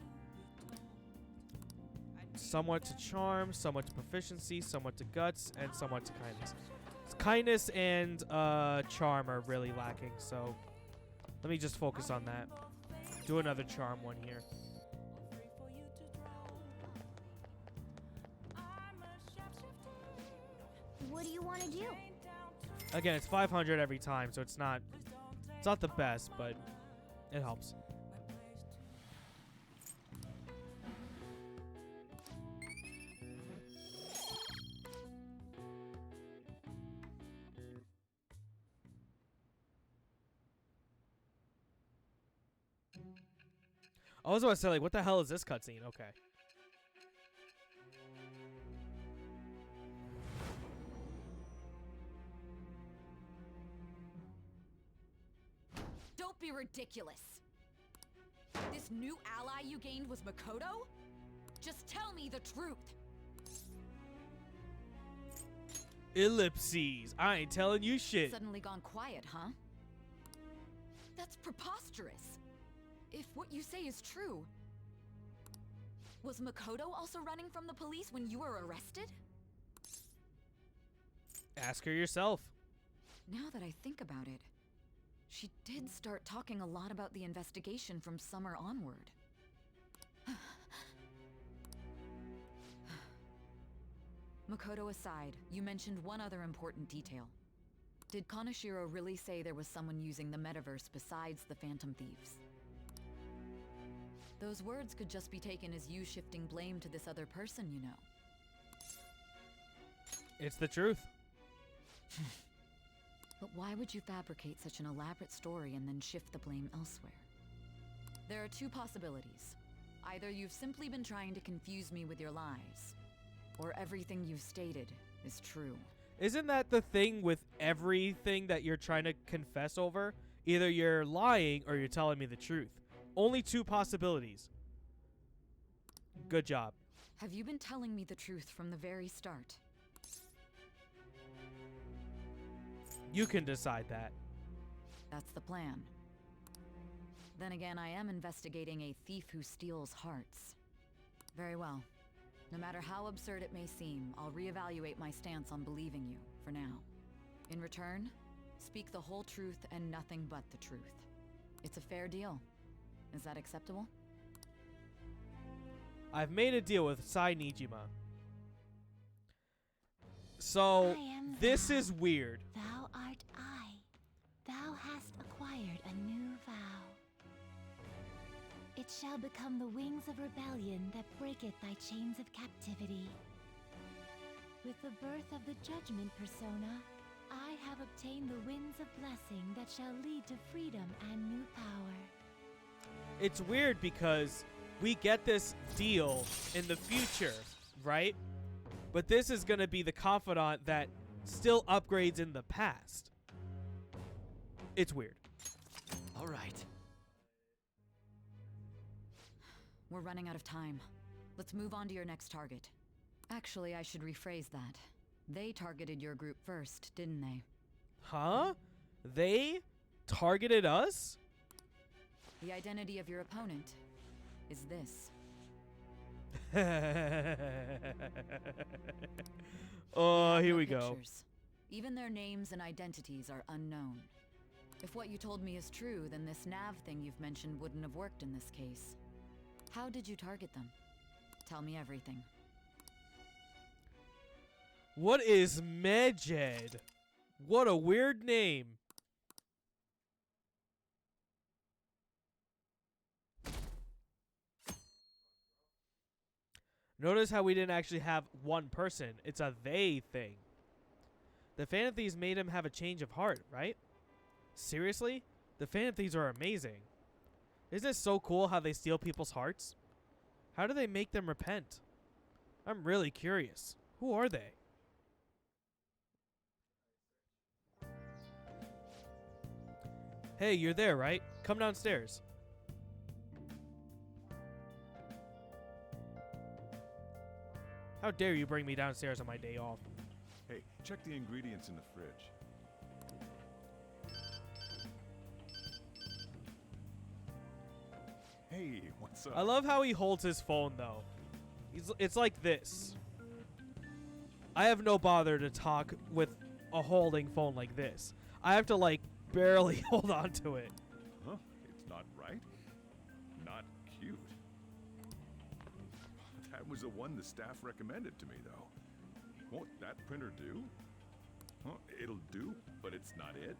somewhat to charm, somewhat to proficiency, somewhat to guts, and somewhat to kindness. Kindness and charm are really lacking, so let me just focus on that. Do another charm one here. What do you want to do? Again, it's 500 every time, so it's not the best, but it helps. I was about to say, like, what the hell is this cutscene? Okay. Don't be ridiculous. This new ally you gained was Makoto? Just tell me the truth. Ellipses. I ain't telling you shit. Suddenly gone quiet, huh? That's preposterous. If what you say is true, was Makoto also running from the police when you were arrested? Ask her yourself. Now that I think about it, she did start talking a lot about the investigation from summer onward. Makoto aside, you mentioned one other important detail. Did Kaneshiro really say there was someone using the metaverse besides the Phantom Thieves? Those words could just be taken as you shifting blame to this other person, you know. It's the truth. But why would you fabricate such an elaborate story and then shift the blame elsewhere? There are two possibilities. Either you've simply been trying to confuse me with your lies, or everything you've stated is true. Isn't that the thing with everything that you're trying to confess over? Either you're lying or you're telling me the truth. Only two possibilities. Good job. Have you been telling me the truth from the very start? You can decide that. That's the plan. Then again, I am investigating a thief who steals hearts. Very well. No matter how absurd it may seem, I'll reevaluate my stance on believing you, for now. In return, speak the whole truth and nothing but the truth. It's a fair deal. Is that acceptable? I've made a deal with Sai Nijima. So, this is weird. Thou art I. Thou hast acquired a new vow. It shall become the wings of rebellion that breaketh thy chains of captivity. With the birth of the judgment persona, I have obtained the winds of blessing that shall lead to freedom and new power. It's weird because we get this deal in the future, right? But this is going to be the confidant that still upgrades in the past. It's weird. All right. We're running out of time. Let's move on to your next target. Actually, I should rephrase that. They targeted your group first, didn't they? Huh? They targeted us? The identity of your opponent is this. Oh, here No we go. pictures. Even their names and identities are unknown. If what you told me is true, then this nav thing you've mentioned wouldn't have worked in this case. How did you target them? Tell me everything. What is Mejed? What a weird name. Notice how we didn't actually have one person. It's a they thing. The Phantom Thieves made him have a change of heart, right? Seriously? The Phantom Thieves are amazing. Isn't it so cool how they steal people's hearts? How do they make them repent? I'm really curious. Who are they? Hey, you're there, right? Come downstairs. How dare you bring me downstairs on my day off? Hey, check the ingredients in the fridge. Hey, what's up? I love how he holds his phone, though. It's like this. I have no bother to talk with a holding phone like this. I have to, like, barely hold on to it. Huh? It's not right? Not cute. That was the one the staff recommended to me, though. Won't that printer do? Well, it'll do, but it's not it.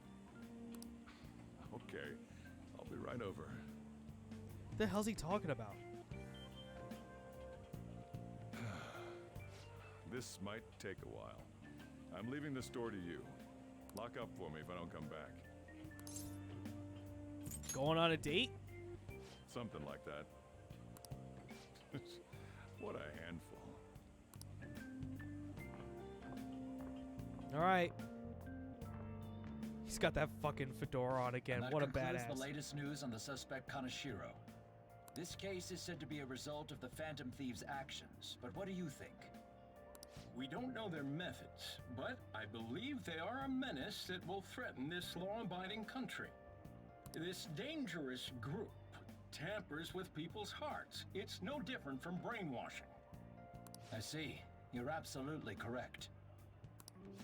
Okay, I'll be right over. What the hell's he talking about? This might take a while. I'm leaving the store to you. Lock up for me if I don't come back. Going on a date? Something like that. What a handful. Alright. He's got that fucking fedora on again. And that What a concludes badass. the latest news on the suspect Kanashiro. This case is said to be a result of the Phantom Thieves' actions, but what do you think? We don't know their methods, but I believe they are a menace that will threaten this law-abiding country. This dangerous group tampers with people's hearts. It's no different from brainwashing. I see. You're absolutely correct.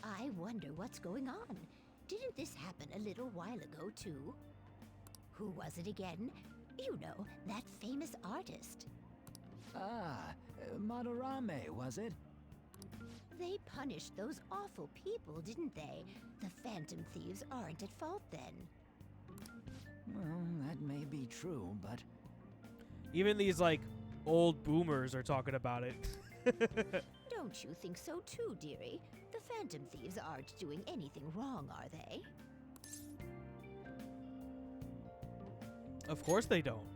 I wonder what's going on. Didn't this happen a little while ago, too? Who was it again? You know, that famous artist. Ah, Madarame, was it? They punished those awful people, didn't they? The Phantom Thieves aren't at fault then. Well, that may be true, but... Even these, like, old boomers are talking about it. Don't you think so too, dearie? The Phantom Thieves aren't doing anything wrong, are they? Of course they don't.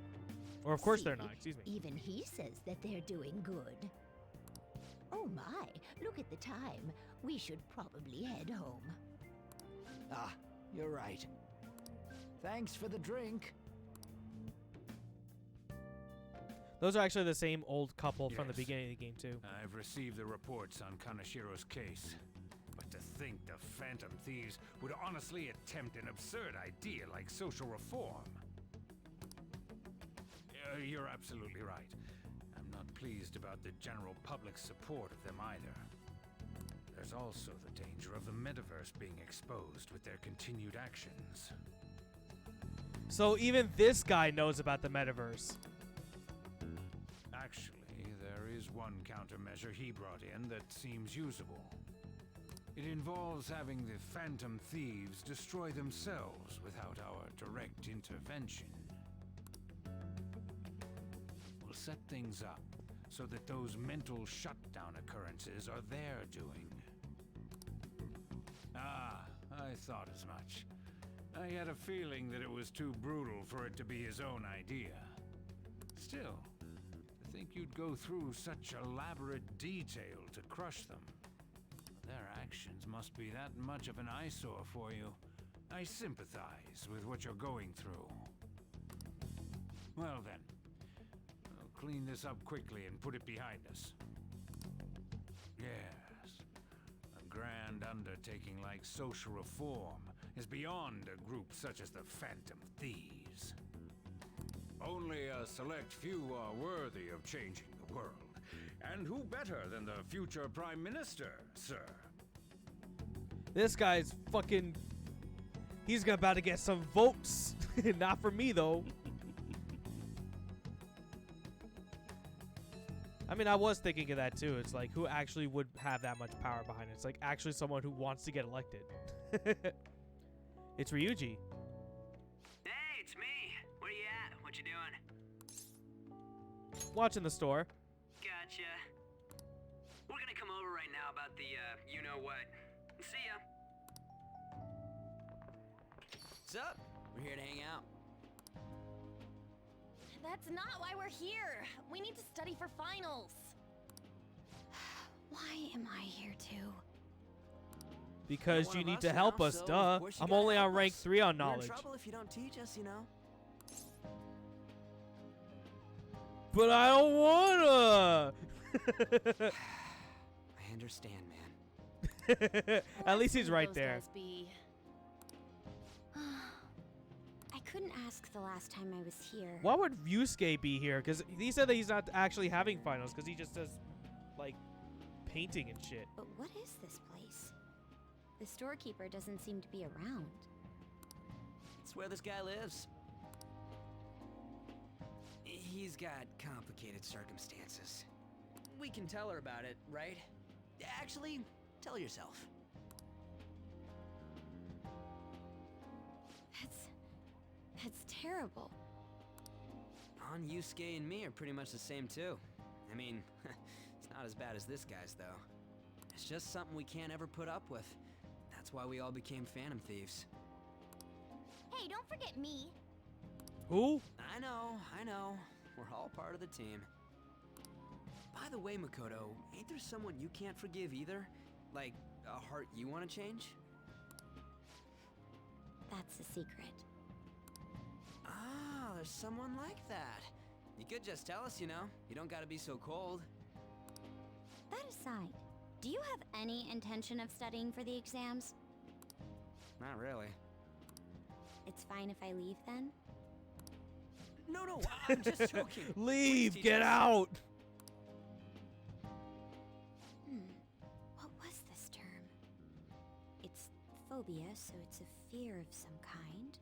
Or of course they're See, not, excuse me. Even he says that they're doing good. Oh my, look at the time. We should probably head home. Ah, you're right. Thanks for the drink. Those are actually the same old couple from the Yes. beginning of the game, too. I've received the reports on Kanashiro's case. But to think the Phantom Thieves would honestly attempt an absurd idea like social reform. You're absolutely right. I'm not pleased about the general public's support of them either. There's also the danger of the metaverse being exposed with their continued actions. So even this guy knows about the metaverse. Actually, there is one countermeasure he brought in that seems usable. It involves having the Phantom Thieves destroy themselves without our direct intervention. We'll set things up so that those mental shutdown occurrences are their doing. Ah, I thought as much. I had a feeling that it was too brutal for it to be his own idea. Still, to think you'd go through such elaborate detail to crush them. Their actions must be that much of an eyesore for you. I sympathize with what you're going through. Well then, I'll clean this up quickly and put it behind us. Yes, a grand undertaking like social reform is beyond a group such as the Phantom Thieves. Only a select few are worthy of changing the world. And who better than the future Prime Minister, sir? This guy's fucking... He's about to get some votes. Not for me, though. I mean, I was thinking of that, too. It's like, who actually would have that much power behind it? It's like, actually someone who wants to get elected. It's Ryuji. Hey, it's me. Where you at? What you doing? Watching the store. Gotcha. We're gonna come over right now about the, you-know-what. See ya. What's up? We're here to hang out. That's not why we're here. We need to study for finals. Why am I here too? Because One you of need us, to you help know, us, so of duh. course you I'm gotta only help on rank us. 3 on We're in knowledge. trouble if you don't teach us, you know. But I don't wanna. I understand, man. At least he's Leave right those there. guys be. I couldn't ask the last time I was here. Why would Yusuke be here? Because he said that he's not actually having finals because he just does, like, painting and shit. But what is this place? The storekeeper doesn't seem to be around. It's where this guy lives. He's got complicated circumstances. We can tell her about it, right? Actually, tell yourself. That's terrible. On Yusuke and me are pretty much the same too. I mean, it's not as bad as this guy's though. It's just something we can't ever put up with. That's why we all became Phantom Thieves. Hey, don't forget me. Who? I know. We're all part of the team. By the way, Makoto, ain't there someone you can't forgive either? Like, a heart you want to change? That's a secret. Ah, there's someone like that. You could just tell us, you know. You don't gotta be so cold. That aside, do you have any intention of studying for the exams? Not really. It's fine if I leave then? No, I'm just joking. Leave! Please, Get teacher. out! What was this term? It's phobia, so it's a fear of some kind.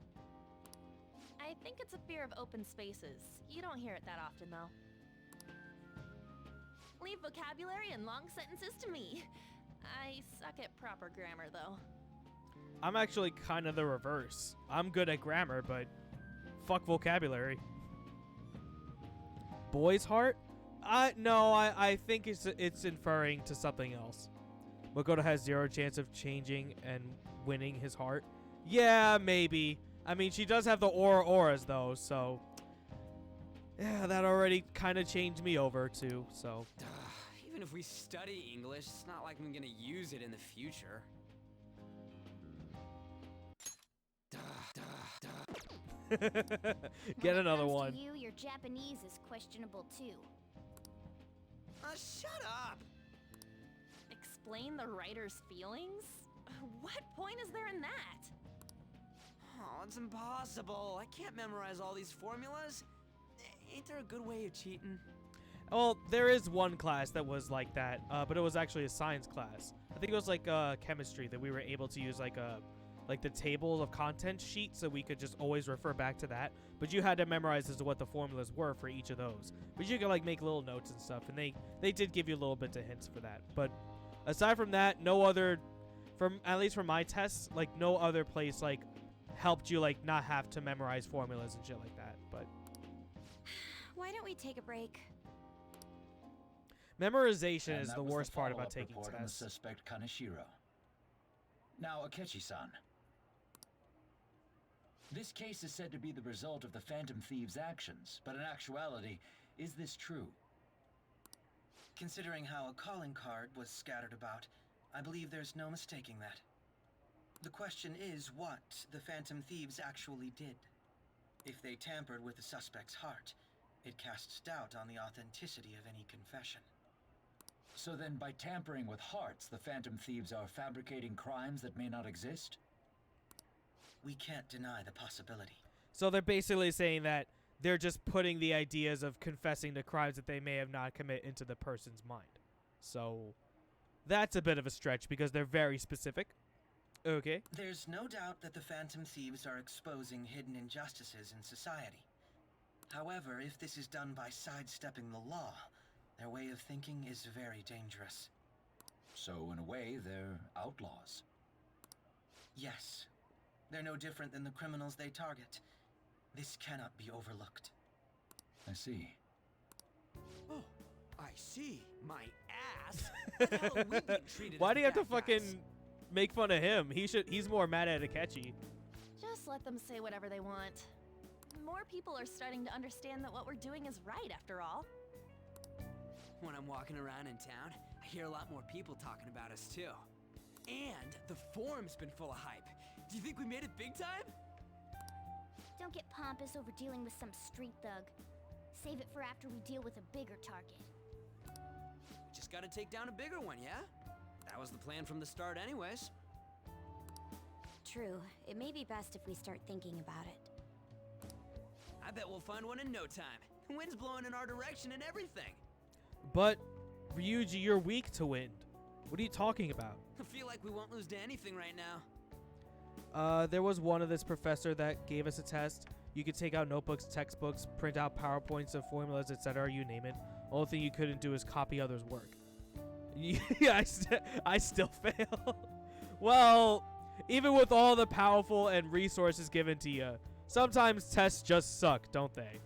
I think it's a fear of open spaces. You don't hear it that often, though. Leave vocabulary and long sentences to me. I suck at proper grammar, though. I'm actually kind of the reverse. I'm good at grammar, but fuck vocabulary. Boy's heart? No, I think it's inferring to something else. Makoto has 0 chance of changing and winning his heart. Yeah, maybe. I mean, she does have the auras though, so yeah, that already kind of changed me over too. So Even if we study English, it's not like I'm gonna use it in the future. Get another When it one. comes to you, your Japanese is questionable too. Shut up! Explain the writer's feelings? What point is there in that? Oh, it's impossible. I can't memorize all these formulas. Ain't there a good way of cheating? Well, there is one class that was like that, but it was actually a science class. I think it was like chemistry that we were able to use like the tables of content sheet, so we could just always refer back to that. But you had to memorize as to what the formulas were for each of those. But you could like make little notes and stuff, and they did give you a little bit of hints for that. But aside from that, no other, at least from my tests, like no other place like helped you like not have to memorize formulas and shit like that. But Why don't we take a break? memorization And is that the was worst part about follow-up taking report on the tests. suspect Kaneshiro. Now, Akechi-san. This case is said to be the result of the Phantom Thieves' actions, but in actuality, is this true? Considering how a calling card was scattered about, I believe there's no mistaking that. The question is what the Phantom Thieves actually did. If they tampered with the suspect's heart, it casts doubt on the authenticity of any confession. So then, by tampering with hearts, the Phantom Thieves are fabricating crimes that may not exist? We can't deny the possibility. So they're basically saying that they're just putting the ideas of confessing to crimes that they may have not commit into the person's mind. So that's a bit of a stretch because they're very specific. Okay. There's no doubt that the Phantom Thieves are exposing hidden injustices in society. However, if this is done by sidestepping the law, their way of thinking is very dangerous. So, in a way, they're outlaws. Yes. They're no different than the criminals they target. This cannot be overlooked. I see. Oh, I see. My ass. How the hell are we being treated Why as do the you have to bad guys? fucking make fun of him? He's more mad at Akechi. Just let them say whatever they want. More people are starting to understand that what we're doing is right, after all. When I'm walking around in town, I hear a lot more people talking about us too. And the forum's been full of hype. Do you think we made it big time? Don't get pompous over dealing with some street thug. Save it for after we deal with a bigger target. We just gotta take down a bigger one, yeah? That was the plan from the start anyways. True. It may be best if we start thinking about it. I bet we'll find one in no time. The wind's blowing in our direction and everything. But, Ryuji, you're weak to wind. What are you talking about? I feel like we won't lose to anything right now. There was one of this professor that gave us a test. You could take out notebooks, textbooks, print out PowerPoints of formulas, etc., you name it. Only thing you couldn't do is copy others' work. Yeah, I still fail. Well, even with all the powerful and resources given to you, sometimes tests just suck, don't they?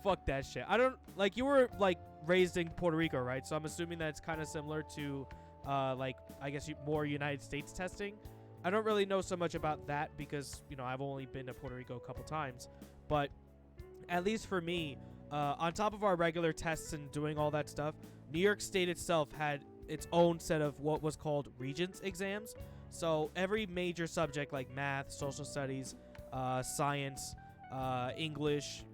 Fuck that shit. I don't, like, you were, like, raised in Puerto Rico, right? So I'm assuming that it's kind of similar to, like, I guess more United States testing. I don't really know so much about that because, you know, I've only been to Puerto Rico a couple times. But at least for me, on top of our regular tests and doing all that stuff, New York State itself had its own set of what was called Regents exams. So every major subject like math, social studies, science, English,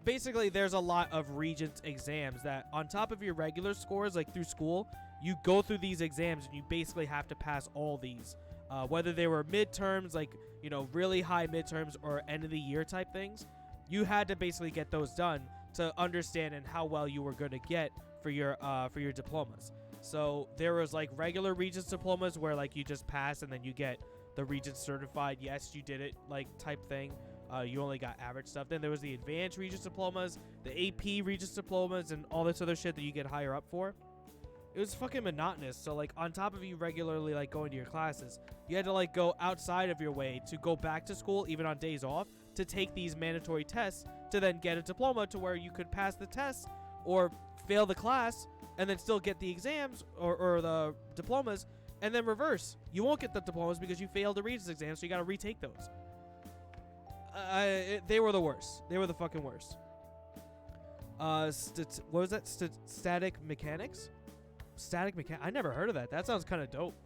basically there's a lot of Regents exams that on top of your regular scores, like through school, you go through these exams and you basically have to pass all these. Whether they were midterms, like, you know, really high midterms or end of the year type things, you had to basically get those done to understand and how well you were going to get for your diplomas. So there was like regular Regents diplomas where like you just pass and then you get the Regents certified, yes, you did it, like type thing. You only got average stuff. Then there was the advanced Regents diplomas, the AP Regents diplomas, and all this other shit that you get higher up for. It was fucking monotonous. So like on top of you regularly like going to your classes, you had to like go outside of your way to go back to school even on days off to take these mandatory tests to then get a diploma to where you could pass the test or fail the class and then still get the exams or the diplomas, and then reverse. You won't get the diplomas because you failed the Regents exam, so you got to retake those. They were the worst. They were the fucking worst. What was that? Static mechanics? Static mechanics? I never heard of that. That sounds kind of dope.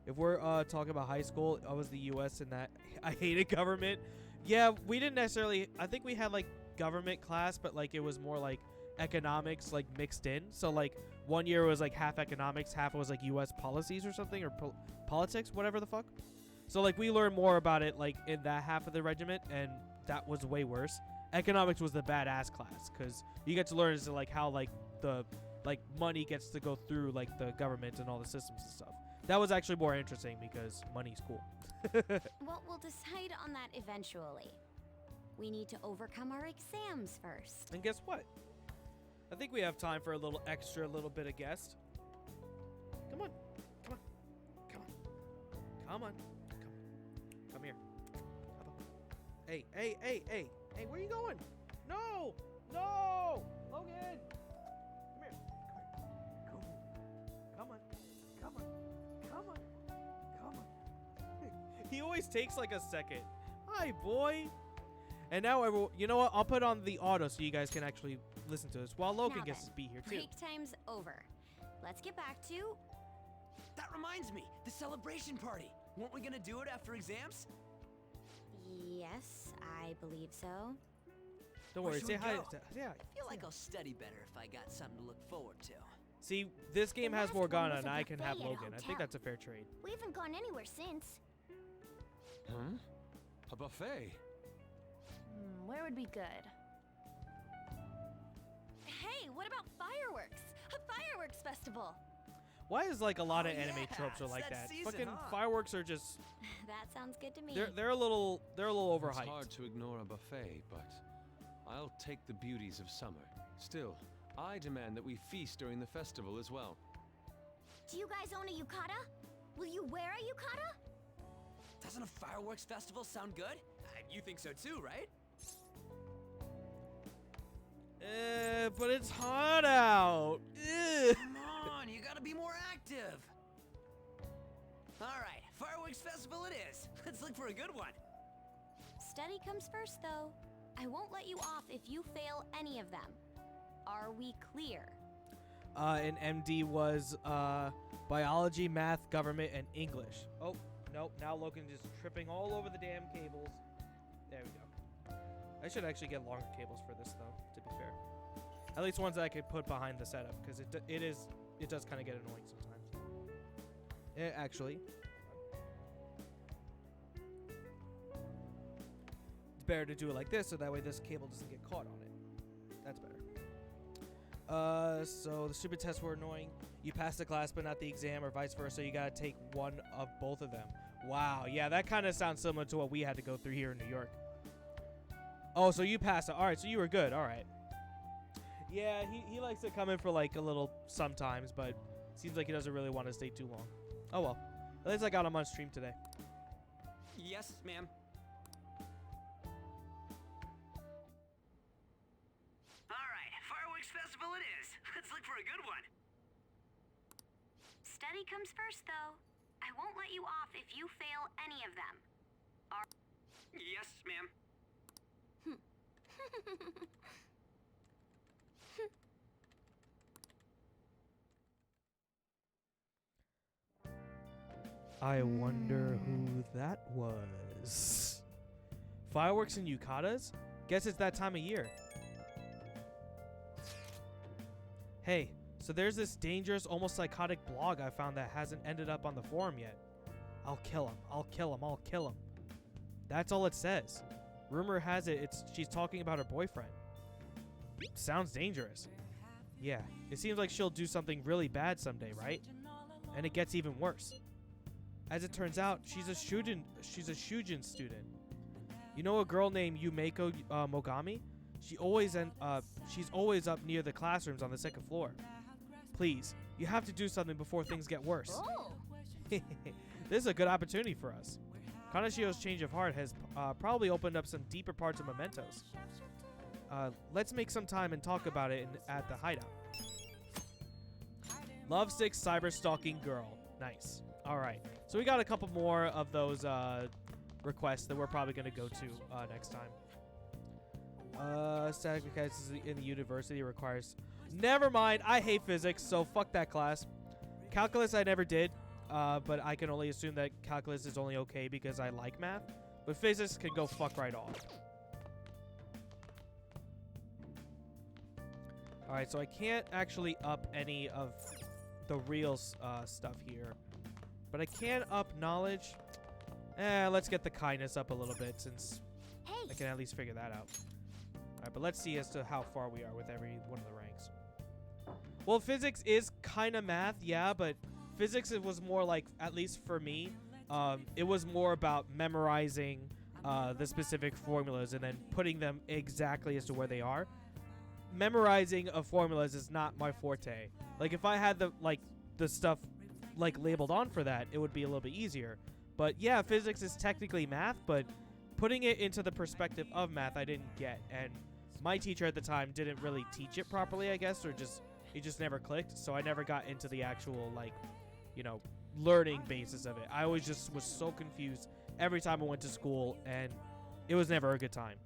If we're talking about high school, I was the U.S. and that I hated government. Yeah, we didn't necessarily. I think we had like government class, but like it was more like economics like mixed in. So like 1 year was like half economics, half was like U.S. policies or something, or politics, whatever the fuck. So like we learned more about it like in that half of the regiment, and that was way worse. Economics was the badass class because you get to learn as to like how like the like money gets to go through like the government and all the systems and stuff. That was actually more interesting because money's cool. Well, we'll decide on that eventually. We need to overcome our exams first. And guess what? I think we have time for a little bit of guest. Come on. Come on. Come on. Come on. Come here. Hey, hey, hey, hey. Hey, where are you going? No! No! Logan! Come here. Come here. Come on. Come on. Come on. Come on. He always takes like a second. Hi, boy. And now, you know what? I'll put on the auto so you guys can actually listen to this while Logan gets to be here, too. Break time's over. Let's get back to... That reminds me, the celebration party. Weren't we gonna do it after exams? Yes, I believe so. Don't worry, say hi. Yeah. I feel like I'll study better if I got something to look forward to. See, this game has more Ghana, and I can buffet have at a Logan. I think hotel. that's a fair trade. We haven't gone anywhere since. Huh? A buffet? Where would be good? Hey, what about fireworks? A fireworks festival! Why is like a lot of Oh, anime yeah, tropes are it's like that that? season, Fucking huh? fireworks are just That sounds good to me. they're a little overhyped. It's hard to ignore a buffet, but I'll take the beauties of summer. Still, I demand that we feast during the festival as well. Do you guys own a yukata? Will you wear a yukata? Doesn't a fireworks festival sound good? You think so too, right? But it's hot out. Come on, you gotta be more active. All right, fireworks festival it is. Let's look for a good one. Steady comes first, though. I won't let you off if you fail any of them. Are we clear? And MD was biology, math, government, and English. Oh, nope. Now Logan is tripping all over the damn cables. There we go. I should actually get longer cables for this, though, to be fair. At least ones that I could put behind the setup, because it does kind of get annoying sometimes. Actually, it's better to do it like this, so that way this cable doesn't get caught on it. That's better. So the stupid tests were annoying. You passed the class, but not the exam, or vice versa. You gotta take one of both of them. Wow, yeah, that kind of sounds similar to what we had to go through here in New York. Oh, so you passed it. All right, so you were good. All right. Yeah, he likes to come in for like a little sometimes, but seems like he doesn't really want to stay too long. Oh well. At least I got him on stream today. Yes, ma'am. Alright, fireworks festival it is. Let's look for a good one. Steady comes first, though. I won't let you off if you fail any of them. Yes, ma'am. I wonder who that was. Fireworks and yukatas? Guess it's that time of year. Hey, so there's this dangerous, almost psychotic blog I found that hasn't ended up on the forum yet. I'll kill him. I'll kill him. I'll kill him. That's all it says. Rumor has it she's talking about her boyfriend. Sounds dangerous. Yeah, it seems like she'll do something really bad someday, right? And it gets even worse. As it turns out, she's a Shujin student. You know a girl named Yumeko Mogami? She's always up near the classrooms on the second floor. Please, you have to do something before things get worse. Oh. This is a good opportunity for us. Kanashiro's change of heart has probably opened up some deeper parts of Mementos. Let's make some time and talk about it at the hideout. Lovesick cyber stalking girl. Nice. All right. So we got a couple more of those requests that we're probably going to go to next time. Static mechanics in the university requires... Never mind. I hate physics, so fuck that class. Calculus I never did, but I can only assume that calculus is only okay because I like math. But physics can go fuck right off. Alright, so I can't actually up any of the real stuff here. But I can up knowledge. Let's get the kindness up a little bit since I can at least figure that out. Alright, but let's see as to how far we are with every one of the ranks. Well, physics is kind of math, yeah, but physics it was more like, at least for me, it was more about memorizing the specific formulas and then putting them exactly as to where they are. Memorizing of formulas is not my forte. Like if I had the stuff like labeled on for that, it would be a little bit easier. But yeah, physics is technically math, but putting it into the perspective of math I didn't get, and my teacher at the time didn't really teach it properly, I guess, or it just never clicked, so I never got into the actual learning basis of it. I always just was so confused every time I went to school, and it was never a good time.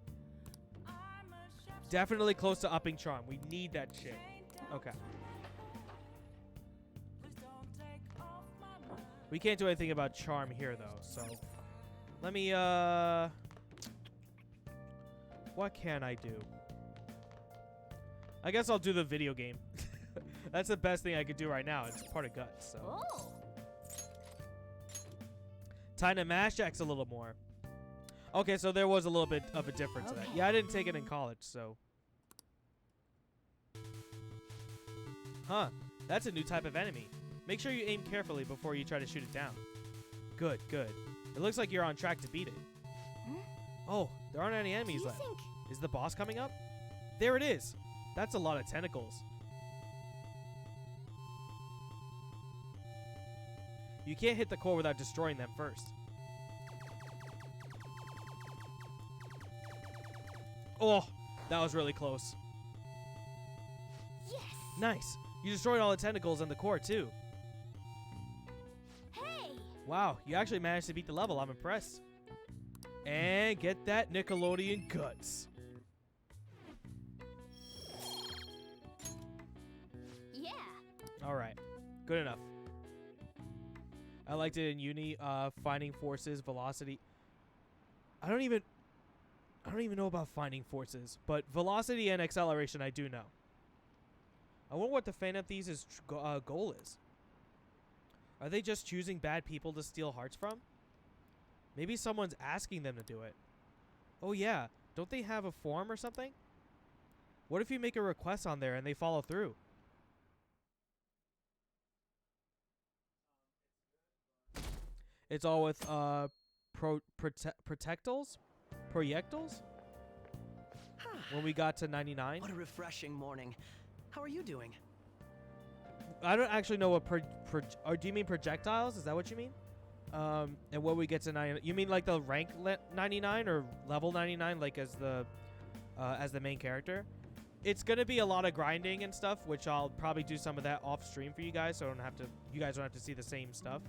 Definitely close to upping charm. We need that shit. Okay. We can't do anything about charm here, though, so... Let me, what can I do? I guess I'll do the video game. That's the best thing I could do right now. It's part of Guts, so... Oh. Time to mash X a little more. Okay, so there was a little bit of a difference in that. Yeah, I didn't take it in college, so... Huh. That's a new type of enemy. Make sure you aim carefully before you try to shoot it down. Good, good. It looks like you're on track to beat it. Huh? Oh, there aren't any enemies left. Is the boss coming up? There it is. That's a lot of tentacles. You can't hit the core without destroying them first. Oh, that was really close. Yes. Nice. You destroyed all the tentacles and the core too. Hey. Wow, you actually managed to beat the level. I'm impressed. and get that Nickelodeon guts. Yeah. All right, good enough. I liked it in uni. Finding forces, velocity. I don't even know about finding forces, but velocity and acceleration I do know. I wonder what the Phantom Thieves' goal is. Are they just choosing bad people to steal hearts from? Maybe someone's asking them to do it. Oh yeah, don't they have a form or something? What if you make a request on there and they follow through? It's all with projectiles? When we got to 99. What a refreshing morning. How are you doing? I don't actually know what or do you mean projectiles? Is that what you mean? And when we get to 99, you mean like the rank 99 or level 99, like as the main character? It's gonna be a lot of grinding and stuff, which I'll probably do some of that off stream for you guys, so you guys don't have to see the same stuff.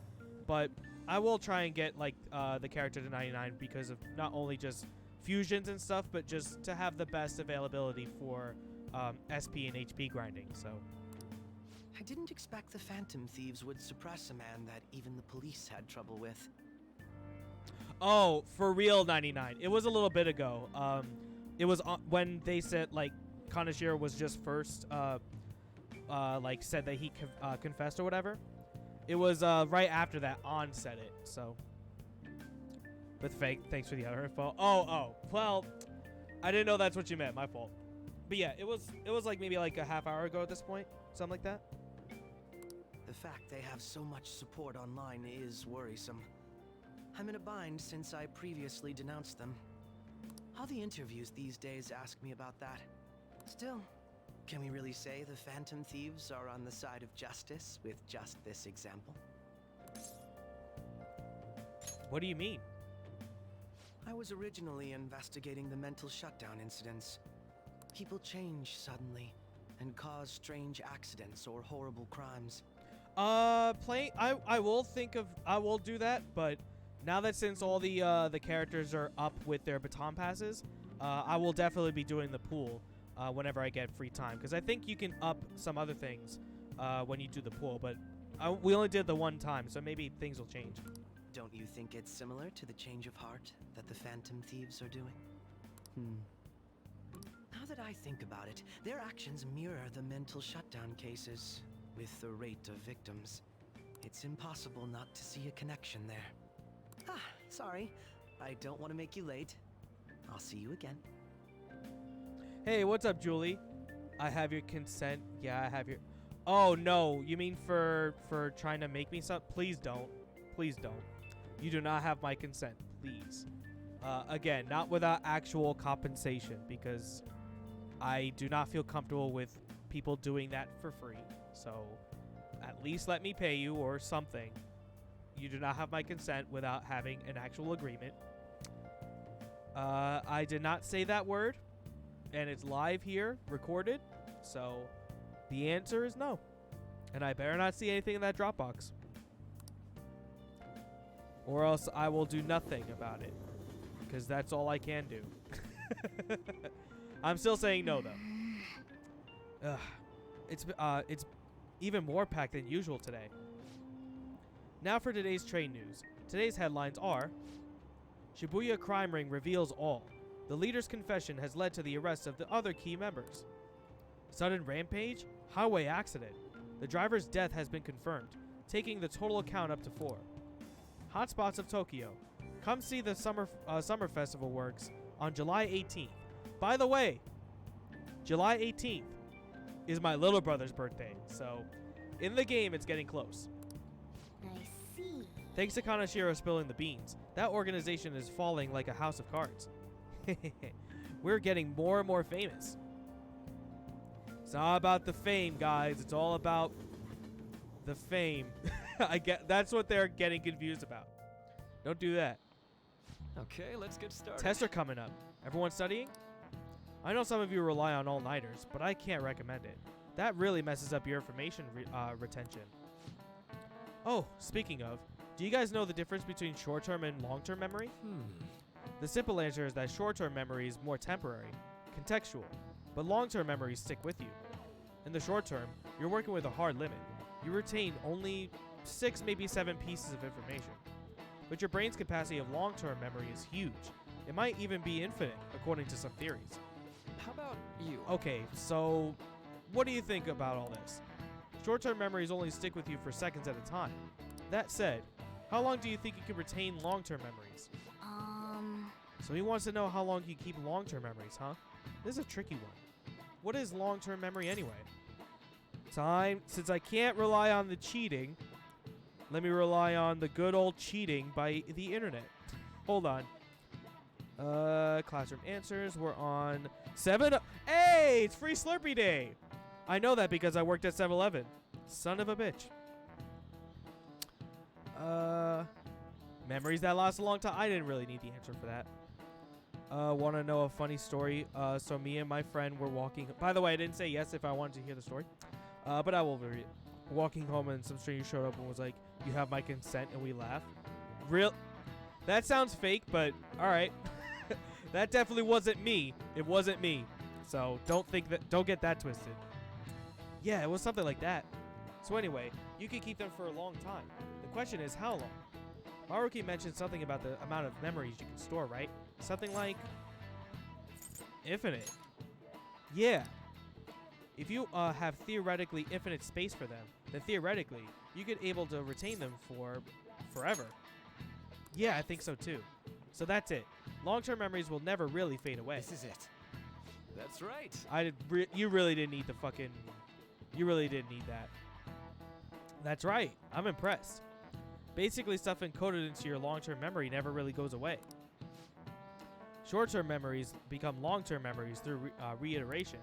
But I will try and get like the character to 99 because of not only just fusions and stuff, but just to have the best availability for SP and HP grinding. So. I didn't expect the Phantom Thieves would suppress a man that even the police had trouble with. Oh, for real 99. It was a little bit ago. It was when they said like Kaneshiro was just first like said that he confessed or whatever. It was right after that On said it. So but thanks for the other info. Oh, well, I didn't know that's what you meant. My fault. But yeah, it was like maybe like a half hour ago at this point, something like that. The fact they have so much support online is worrisome. I'm in a bind since I previously denounced them. All the interviews these days ask me about that. Still, can we really say the Phantom Thieves are on the side of justice with just this example? What do you mean? I was originally investigating the mental shutdown incidents. People change suddenly and cause strange accidents or horrible crimes. I will do that, but now that since all the characters are up with their baton passes, I will definitely be doing the pool whenever I get free time, because I think you can up some other things when you do the pool, but we only did the one time, so maybe things will change. Don't you think it's similar to the change of heart that the Phantom Thieves are doing? Now that I think about it, their actions mirror the mental shutdown cases. With the rate of victims, it's impossible not to see a connection there. Sorry. I don't want to make you late. I'll see you again. Hey, what's up, Julie? I have your consent. Yeah, I have your... Oh, no. You mean for trying to make me something? Please don't. Please don't. You do not have my consent. Please. Again, not without actual compensation, because I do not feel comfortable with people doing that for free. So, at least let me pay you or something. You do not have my consent without having an actual agreement. I did not say that word, and it's live here, recorded. So, the answer is no. And I better not see anything in that Dropbox. Or else I will do nothing about it. Because that's all I can do. I'm still saying no, though. It's even more packed than usual today. Now for today's trade news. Today's headlines are: Shibuya crime ring reveals all. The leader's confession has led to the arrest of the other key members. Sudden rampage? Highway accident. The driver's death has been confirmed, taking the total count up to 4. Hotspots of Tokyo. Come see the summer festival works on July 18th. By the way, July 18th is my little brother's birthday, so in the game it's getting close. I see. Thanks to Kaneshiro spilling the beans, that organization is falling like a house of cards. We're getting more and more famous. It's not about the fame, guys. It's all about the fame. That's what they're getting confused about. Don't do that. Okay, let's get started. Tests are coming up. Everyone studying? I know some of you rely on all-nighters, but I can't recommend it. That really messes up your information retention. Oh, speaking of, do you guys know the difference between short-term and long-term memory? The simple answer is that short-term memory is more temporary, contextual, but long-term memories stick with you. In the short term, you're working with a hard limit. You retain only 6, maybe 7 pieces of information. But your brain's capacity of long-term memory is huge. It might even be infinite, according to some theories. How about you? Okay, so what do you think about all this? Short-term memories only stick with you for seconds at a time. That said, how long do you think you can retain long-term memories? So he wants to know how long you keep long-term memories, huh? This is a tricky one. What is long-term memory anyway? Since I can't rely on the cheating, let me rely on the good old cheating by the internet. Hold on. Classroom answers. We're on 7. Hey, it's Free Slurpee Day. I know that because I worked at 7-Eleven. Son of a bitch. Memories that last a long time. I didn't really need the answer for that. Want to know a funny story? So me and my friend were walking. By the way, I didn't say yes if I wanted to hear the story. But I will read it. Walking home and some stranger showed up and was like, "You have my consent," and we laughed. Real? That sounds fake, but all right. That definitely wasn't me. It wasn't me. So don't get that twisted. Yeah, it was something like that. So anyway, you can keep them for a long time. The question is how long? Maruki mentioned something about the amount of memories you can store, right? Something like infinite. Yeah. If you have theoretically infinite space for them, then theoretically you could able to retain them for forever. Yeah, I think so too. So that's it. Long-term memories will never really fade away. This is it. That's right. You really didn't need the fucking... You really didn't need that. That's right. I'm impressed. Basically, stuff encoded into your long-term memory never really goes away. Short-term memories become long-term memories through reiteration.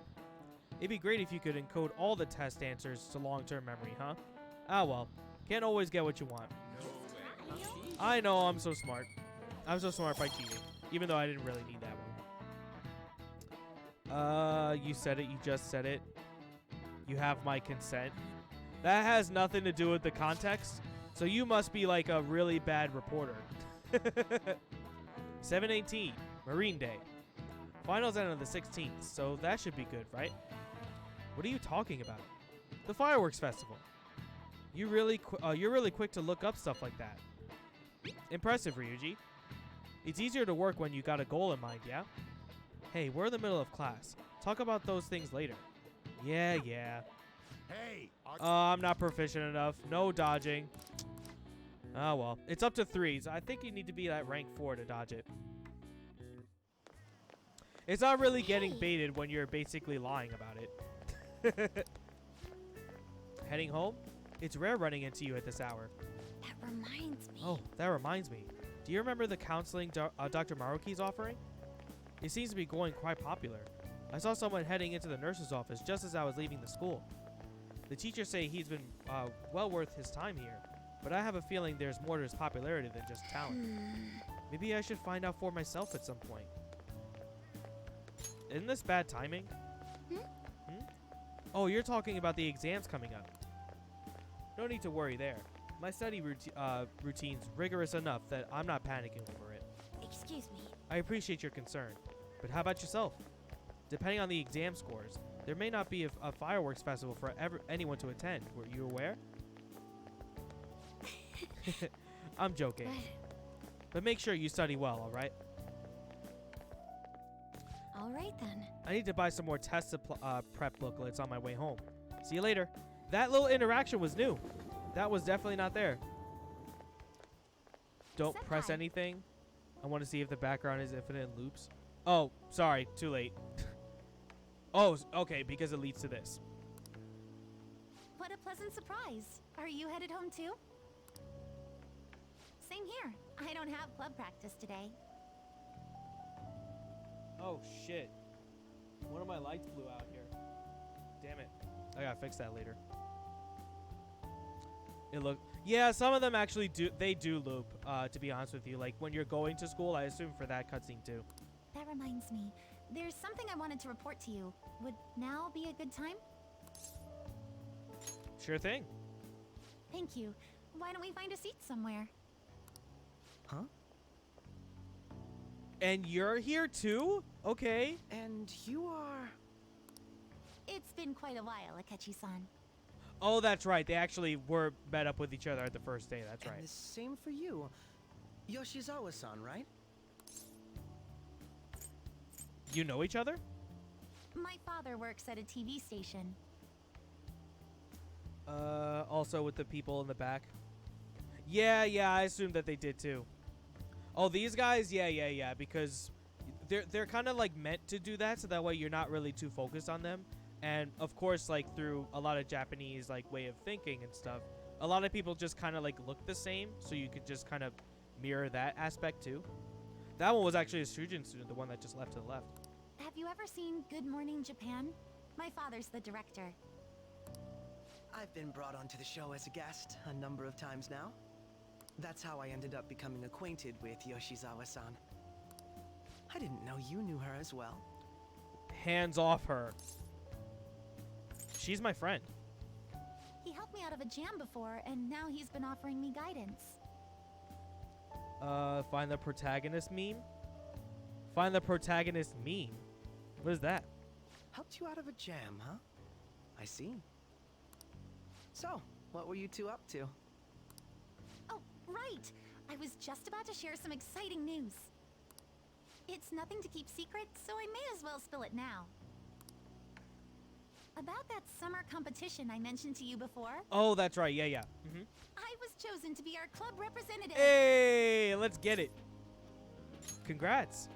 It'd be great if you could encode all the test answers to long-term memory, huh? Ah well, can't always get what you want. No way. I know, I'm so smart. I'm so smart by cheating, even though I didn't really need that one. You said it, you just said it. You have my consent. That has nothing to do with the context, so you must be like a really bad reporter. 7/18, Marine Day. Finals end on the 16th, so that should be good, right? What are you talking about? The fireworks festival. You're really quick to look up stuff like that. Impressive, Ryuji. It's easier to work when you got a goal in mind, yeah? Hey, we're in the middle of class. Talk about those things later. Yeah. Hey! I'm not proficient enough. No dodging. Oh well. It's up to 3s. I think you need to be at rank 4 to dodge it. It's not really getting baited when you're basically lying about it. Heading home? It's rare running into you at this hour. That reminds me. Oh, that reminds me. Do you remember the counseling Dr. Maruki's offering? It seems to be going quite popular. I saw someone heading into the nurse's office just as I was leaving the school. The teachers say he's been well worth his time here, but I have a feeling there's more to his popularity than just talent. Maybe I should find out for myself at some point. Isn't this bad timing? Oh, you're talking about the exams coming up. No need to worry there. My study routine's rigorous enough that I'm not panicking over it. Excuse me. I appreciate your concern, but how about yourself? Depending on the exam scores, there may not be a fireworks festival for anyone to attend. Were you aware? I'm joking. But make sure you study well, alright? Alright then. I need to buy some more test prep booklets on my way home. See you later. That little interaction was new. That was definitely not there. Don't press anything. I want to see if the background is infinite loops. Oh, sorry. Too late. Oh, okay, because it leads to this. What a pleasant surprise. Are you headed home too? Same here. I don't have club practice today. Oh, shit. One of my lights blew out here. Damn it. I gotta fix that later. Yeah, some of them actually do loop, to be honest with you. Like, when you're going to school, I assume for that cutscene too. That reminds me. There's something I wanted to report to you. Would now be a good time? Sure thing. Thank you. Why don't we find a seat somewhere? Huh? And you're here too? Okay. And you are... It's been quite a while, Akechi-san. Oh, that's right. They actually were met up with each other at the first day. That's right. And the same for you. Yoshizawa-san, right? You know each other? My father works at a TV station. Also with the people in the back. Yeah, I assumed that they did too. Oh, these guys? Yeah, because they're kind of like meant to do that, so that way you're not really too focused on them. And of course, like through a lot of Japanese like way of thinking and stuff, a lot of people just kind of like look the same, so you could just kind of mirror that aspect too. That one was actually a Shujin student, the one that just left to the left. Have you ever seen Good Morning Japan? My father's the director. I've been brought onto the show as a guest a number of times now. That's how I ended up becoming acquainted with Yoshizawa-san. I didn't know you knew her as well. Hands off her. She's my friend. He helped me out of a jam before, and now he's been offering me guidance. Find the protagonist meme? Find the protagonist meme? What is that? Helped you out of a jam, huh? I see. So, what were you two up to? Oh, right! I was just about to share some exciting news. It's nothing to keep secret, so I may as well spill it now. About that summer competition I mentioned to you before. Oh, that's right. Yeah. I was chosen to be our club representative. Hey, let's get it. Congrats.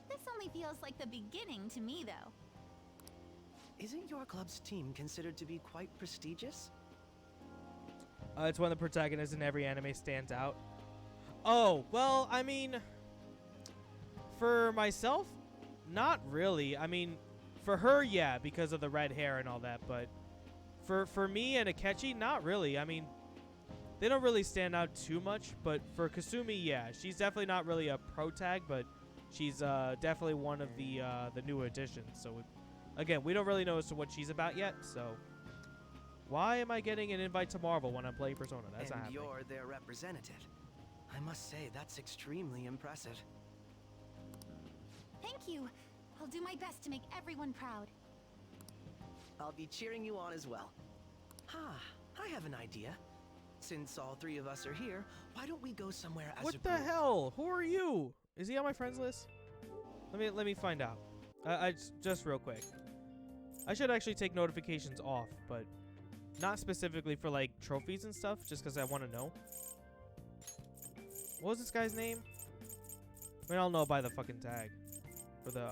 This only feels like the beginning to me, though. Isn't your club's team considered to be quite prestigious? It's when the protagonist in every anime stands out. Oh, well, I mean, for myself, not really. I mean, for her, yeah, because of the red hair and all that, but for me and Akechi, not really. I mean, they don't really stand out too much, but for Kasumi, yeah, she's definitely not really a pro tag, but she's definitely one of the new additions. So, again, we don't really know as to what she's about yet, so why am I getting an invite to Marvel when I'm playing Persona? That's not and happening. You're their representative. I must say, that's extremely impressive. Thank you. I'll do my best to make everyone proud. I'll be cheering you on as well. I have an idea. Since all three of us are here, why don't we go somewhere as a What the group? hell? Who are you? Is he on my friends list? Let me find out. I just real quick. I should actually take notifications off, but not specifically for like trophies and stuff, just because I want to know. What was this guy's name? I mean, I'll know by the fucking tag. For the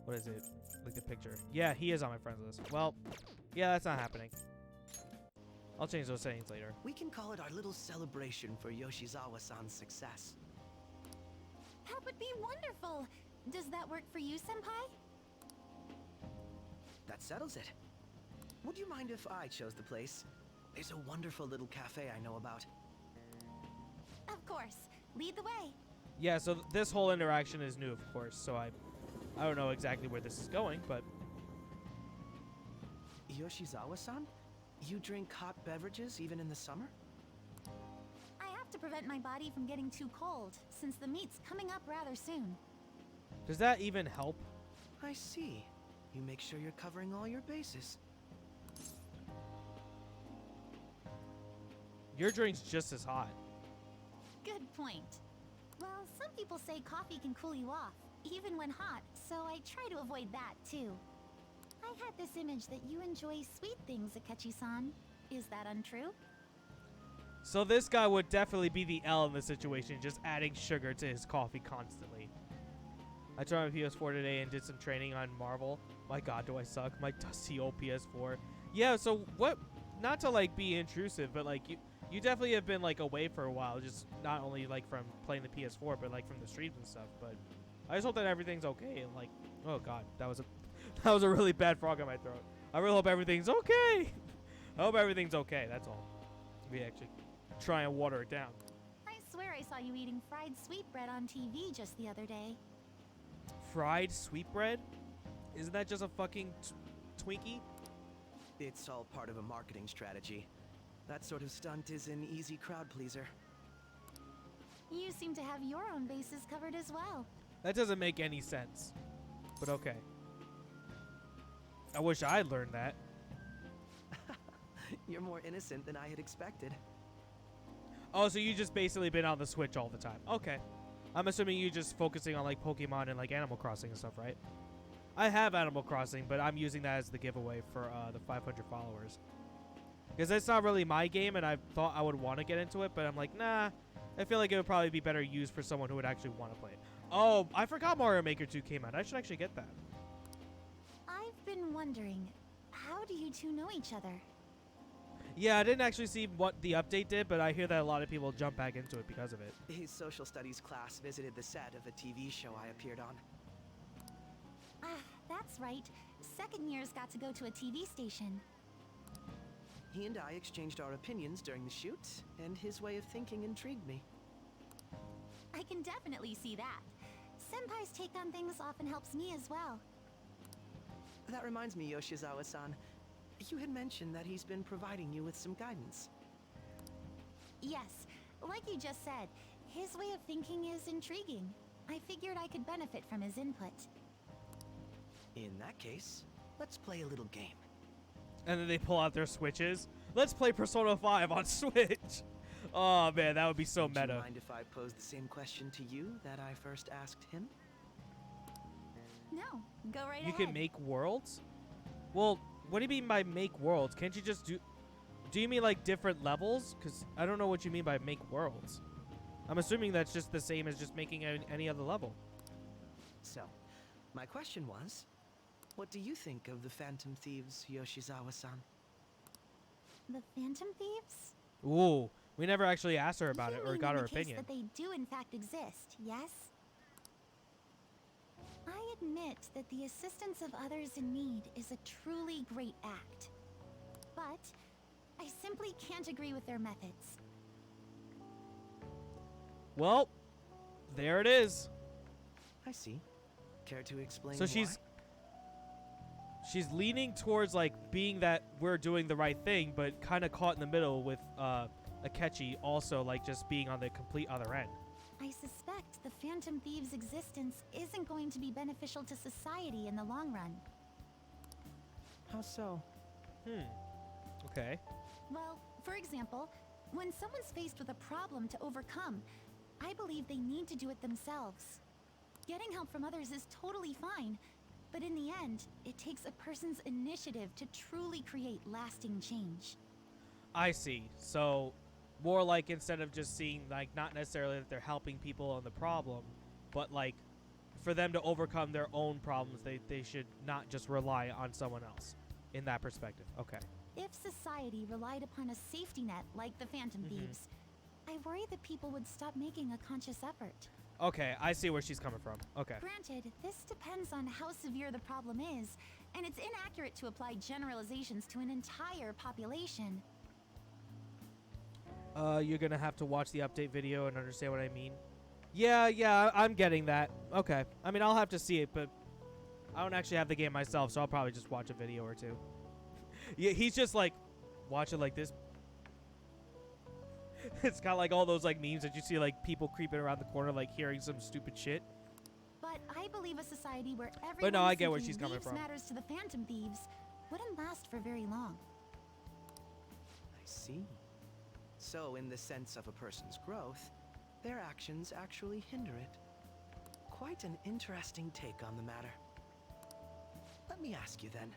what is it? Like the picture. Yeah, he is on my friends list. Well, yeah, that's not happening. I'll change those settings later. We can call it our little celebration for Yoshizawa-san's success. That would be wonderful. Does that work for you, Senpai? That settles it. Would you mind if I chose the place? There's a wonderful little cafe I know about. Of course. Lead the way. Yeah, so this whole interaction is new, of course, so I don't know exactly where this is going, but Yoshizawa-san? You drink hot beverages even in the summer? I have to prevent my body from getting too cold, since the meet's coming up rather soon. does that even help? I see. You make sure you're covering all your bases. Your drink's just as hot. Good point. Well, some people say coffee can cool you off, even when hot, so I try to avoid that, too. I had this image that you enjoy sweet things, Akechi-san. Is that untrue? So this guy would definitely be the L in the situation, just adding sugar to his coffee constantly. I tried my PS4 today and did some training on Marvel. My god, do I suck. My dusty old PS4. Yeah, so what, not to like be intrusive, but like you definitely have been like away for a while, just not only like from playing the PS4, but like from the streams and stuff. But I just hope that everything's okay. And like, oh god, that was a really bad frog in my throat. I really hope everything's okay. I hope everything's okay. That's all. We actually try and water it down. I swear I saw you eating fried sweetbread on TV just the other day. Fried sweetbread? Isn't that just a fucking Twinkie? It's all part of a marketing strategy. That sort of stunt is an easy crowd pleaser. You seem to have your own bases covered as well. That doesn't make any sense. But okay. I wish I'd learned that. You're more innocent than I had expected. Oh, so you just basically been on the Switch all the time. Okay. I'm assuming you just focusing on like Pokemon and like Animal Crossing and stuff, right? I have Animal Crossing, but I'm using that as the giveaway for the 500 followers. Because it's not really my game, and I thought I would want to get into it, but I'm like, nah. I feel like it would probably be better used for someone who would actually want to play it. Oh, I forgot Mario Maker 2 came out. I should actually get that. I've been wondering, how do you two know each other? Yeah, I didn't actually see what the update did, but I hear that a lot of people jump back into it because of it. His social studies class visited the set of a TV show I appeared on. Ah, that's right. Second years got to go to a TV station. He and I exchanged our opinions during the shoot, and his way of thinking intrigued me. I can definitely see that. Senpai's take on things often helps me as well. That reminds me, Yoshizawa-san. You had mentioned that he's been providing you with some guidance. Yes, like you just said, his way of thinking is intriguing. I figured I could benefit from his input. In that case, let's play a little game. And then they pull out their Switches. Let's play Persona 5 on Switch. Oh man, that would be so meta. Would you mind if I pose the same question to you that I first asked him? No, go right You ahead. can make worlds? Well, what do you mean by make worlds? Can't you just do you mean like different levels? Because I don't know what you mean by make worlds. I'm assuming that's just the same as just making any other level. So, my question was, what do you think of the Phantom Thieves, Yoshizawa-san? The Phantom Thieves? Ooh, we never actually asked her about it or got her in the case opinion. that they do in fact exist, yes? I admit that the assistance of others in need is a truly great act. But I simply can't agree with their methods. Well, there it is. I see. Care to explain So why? she's leaning towards like being that we're doing the right thing, but kind of caught in the middle with Akechi also like just being on the complete other end. I suspect the Phantom Thieves' existence isn't going to be beneficial to society in the long run. How so? Okay. Well, for example, when someone's faced with a problem to overcome, I believe they need to do it themselves. Getting help from others is totally fine, but in the end, it takes a person's initiative to truly create lasting change. I see. So more like instead of just seeing like not necessarily that they're helping people on the problem, but like for them to overcome their own problems, they should not just rely on someone else in that perspective. Okay. If society relied upon a safety net like the Phantom Thieves, I worry that people would stop making a conscious effort. Okay, I see where she's coming from. Okay. Granted, this depends on how severe the problem is, and it's inaccurate to apply generalizations to an entire population. You're gonna have to watch the update video and understand what I mean. Yeah, I'm getting that. Okay. I mean, I'll have to see it, but I don't actually have the game myself, so I'll probably just watch a video or two. Yeah, he's just like, watch it like this. It's got like all those like memes that you see like people creeping around the corner like hearing some stupid shit. But I believe a society where everyone But no, I get where she's coming from. matters to the Phantom Thieves wouldn't last for very long. I see. So, in the sense of a person's growth, their actions actually hinder it. Quite an interesting take on the matter. Let me ask you then,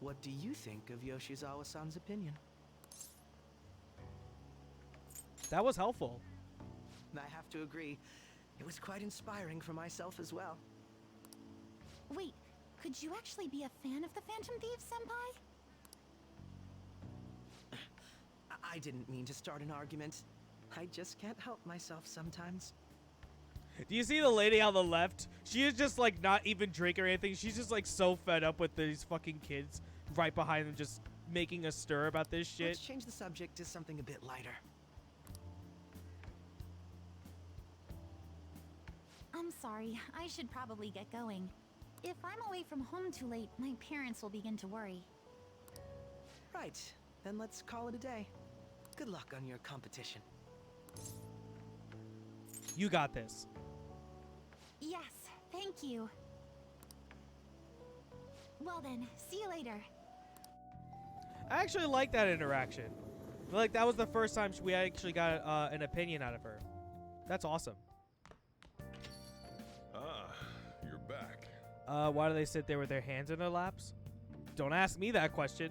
what do you think of Yoshizawa-san's opinion? That was helpful. I have to agree, it was quite inspiring for myself as well. Wait, could you actually be a fan of the Phantom Thieves, Senpai? I didn't mean to start an argument. I just can't help myself sometimes. Do you see the lady on the left? She is just like not even drinking or anything. She's just like so fed up with these fucking kids right behind them just making a stir about this shit. Let's change the subject to something a bit lighter. I'm sorry, I should probably get going. If I'm away from home too late, my parents will begin to worry. Right, then let's call it a day. Good luck on your competition. You got this. Yes, thank you. Well then, see you later. I actually like that interaction. Like, that was the first time we actually got an opinion out of her. That's awesome. Ah, you're back. Why do they sit there with their hands in their laps? Don't ask me that question.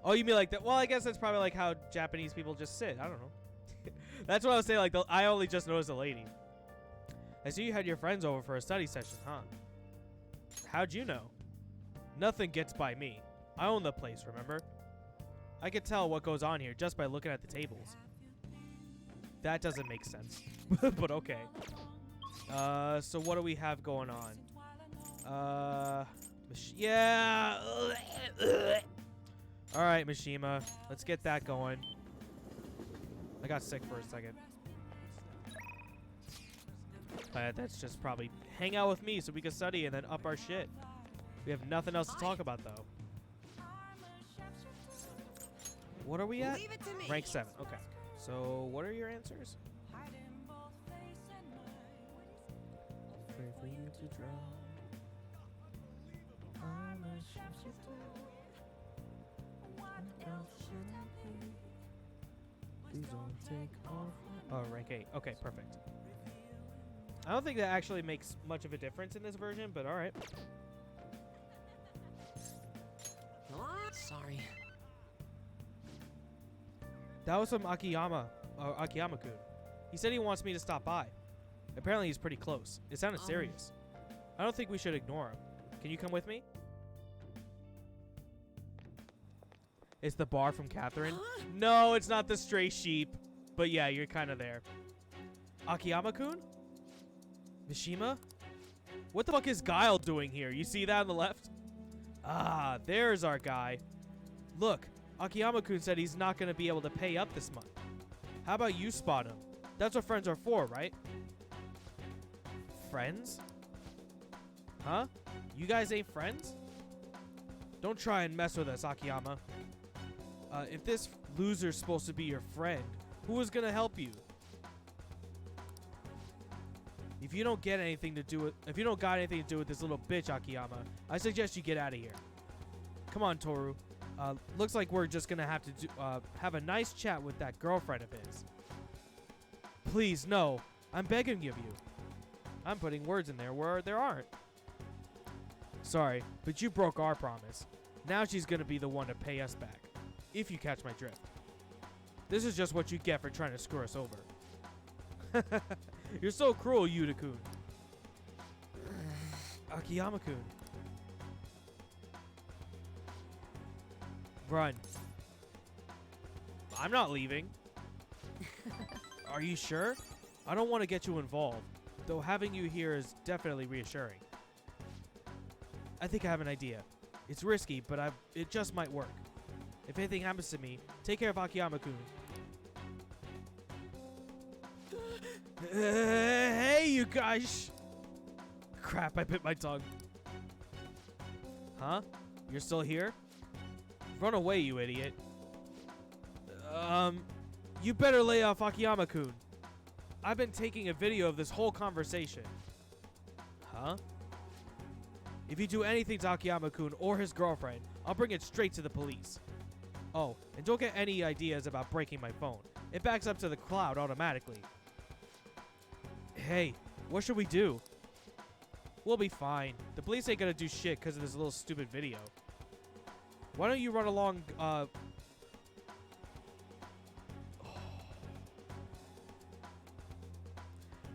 Oh, you mean like that? Well, I guess that's probably like how Japanese people just sit. I don't know. That's what I was saying. Like, I only just noticed a lady. I see you had your friends over for a study session, huh? How'd you know? Nothing gets by me. I own the place, remember? I can tell what goes on here just by looking at the tables. That doesn't make sense. But okay. So what do we have going on? Yeah. Alright, Mishima. Let's get that going. I got sick for a second. That's just probably hang out with me so we can study and then up our shit. We have nothing else to talk about, though. What are we at? Leave it to me. Rank 7. Okay. So, what are your answers? Oh, rank 8. Okay, perfect. I don't think that actually makes much of a difference in this version, but alright. Sorry. That was from Akiyama-kun. He said he wants me to stop by. Apparently he's pretty close. It sounded serious. I don't think we should ignore him. Can you come with me? It's the bar from Catherine. No, it's not the stray sheep. But yeah, you're kind of there. Akiyama-kun? Mishima? What the fuck is Guile doing here? You see that on the left? Ah, there's our guy. Look, Akiyama-kun said he's not going to be able to pay up this month. How about you spot him? That's what friends are for, right? Friends? Huh? You guys ain't friends? Don't try and mess with us, Akiyama. If this loser's supposed to be your friend, who is gonna help you? If you don't got anything to do with this little bitch, Akiyama, I suggest you get out of here. Come on, Toru. Looks like we're just gonna have to have a nice chat with that girlfriend of his. Please, no. I'm begging of you. I'm putting words in there where there aren't. Sorry, but you broke our promise. Now she's gonna be the one to pay us back. If you catch my drift. This is just what you get for trying to screw us over. You're so cruel, Yuta-kun. Akiyama-kun. Run. I'm not leaving. Are you sure? I don't want to get you involved, though having you here is definitely reassuring. I think I have an idea. It's risky, but it just might work. If anything happens to me, take care of Akiyama-kun. Hey, you guys! Crap, I bit my tongue. Huh? You're still here? Run away, you idiot. You better lay off Akiyama-kun. I've been taking a video of this whole conversation. Huh? If you do anything to Akiyama-kun or his girlfriend, I'll bring it straight to the police. Oh, and don't get any ideas about breaking my phone. It backs up to the cloud automatically. Hey, what should we do? We'll be fine. The police ain't gonna do shit because of this little stupid video. Why don't you run along,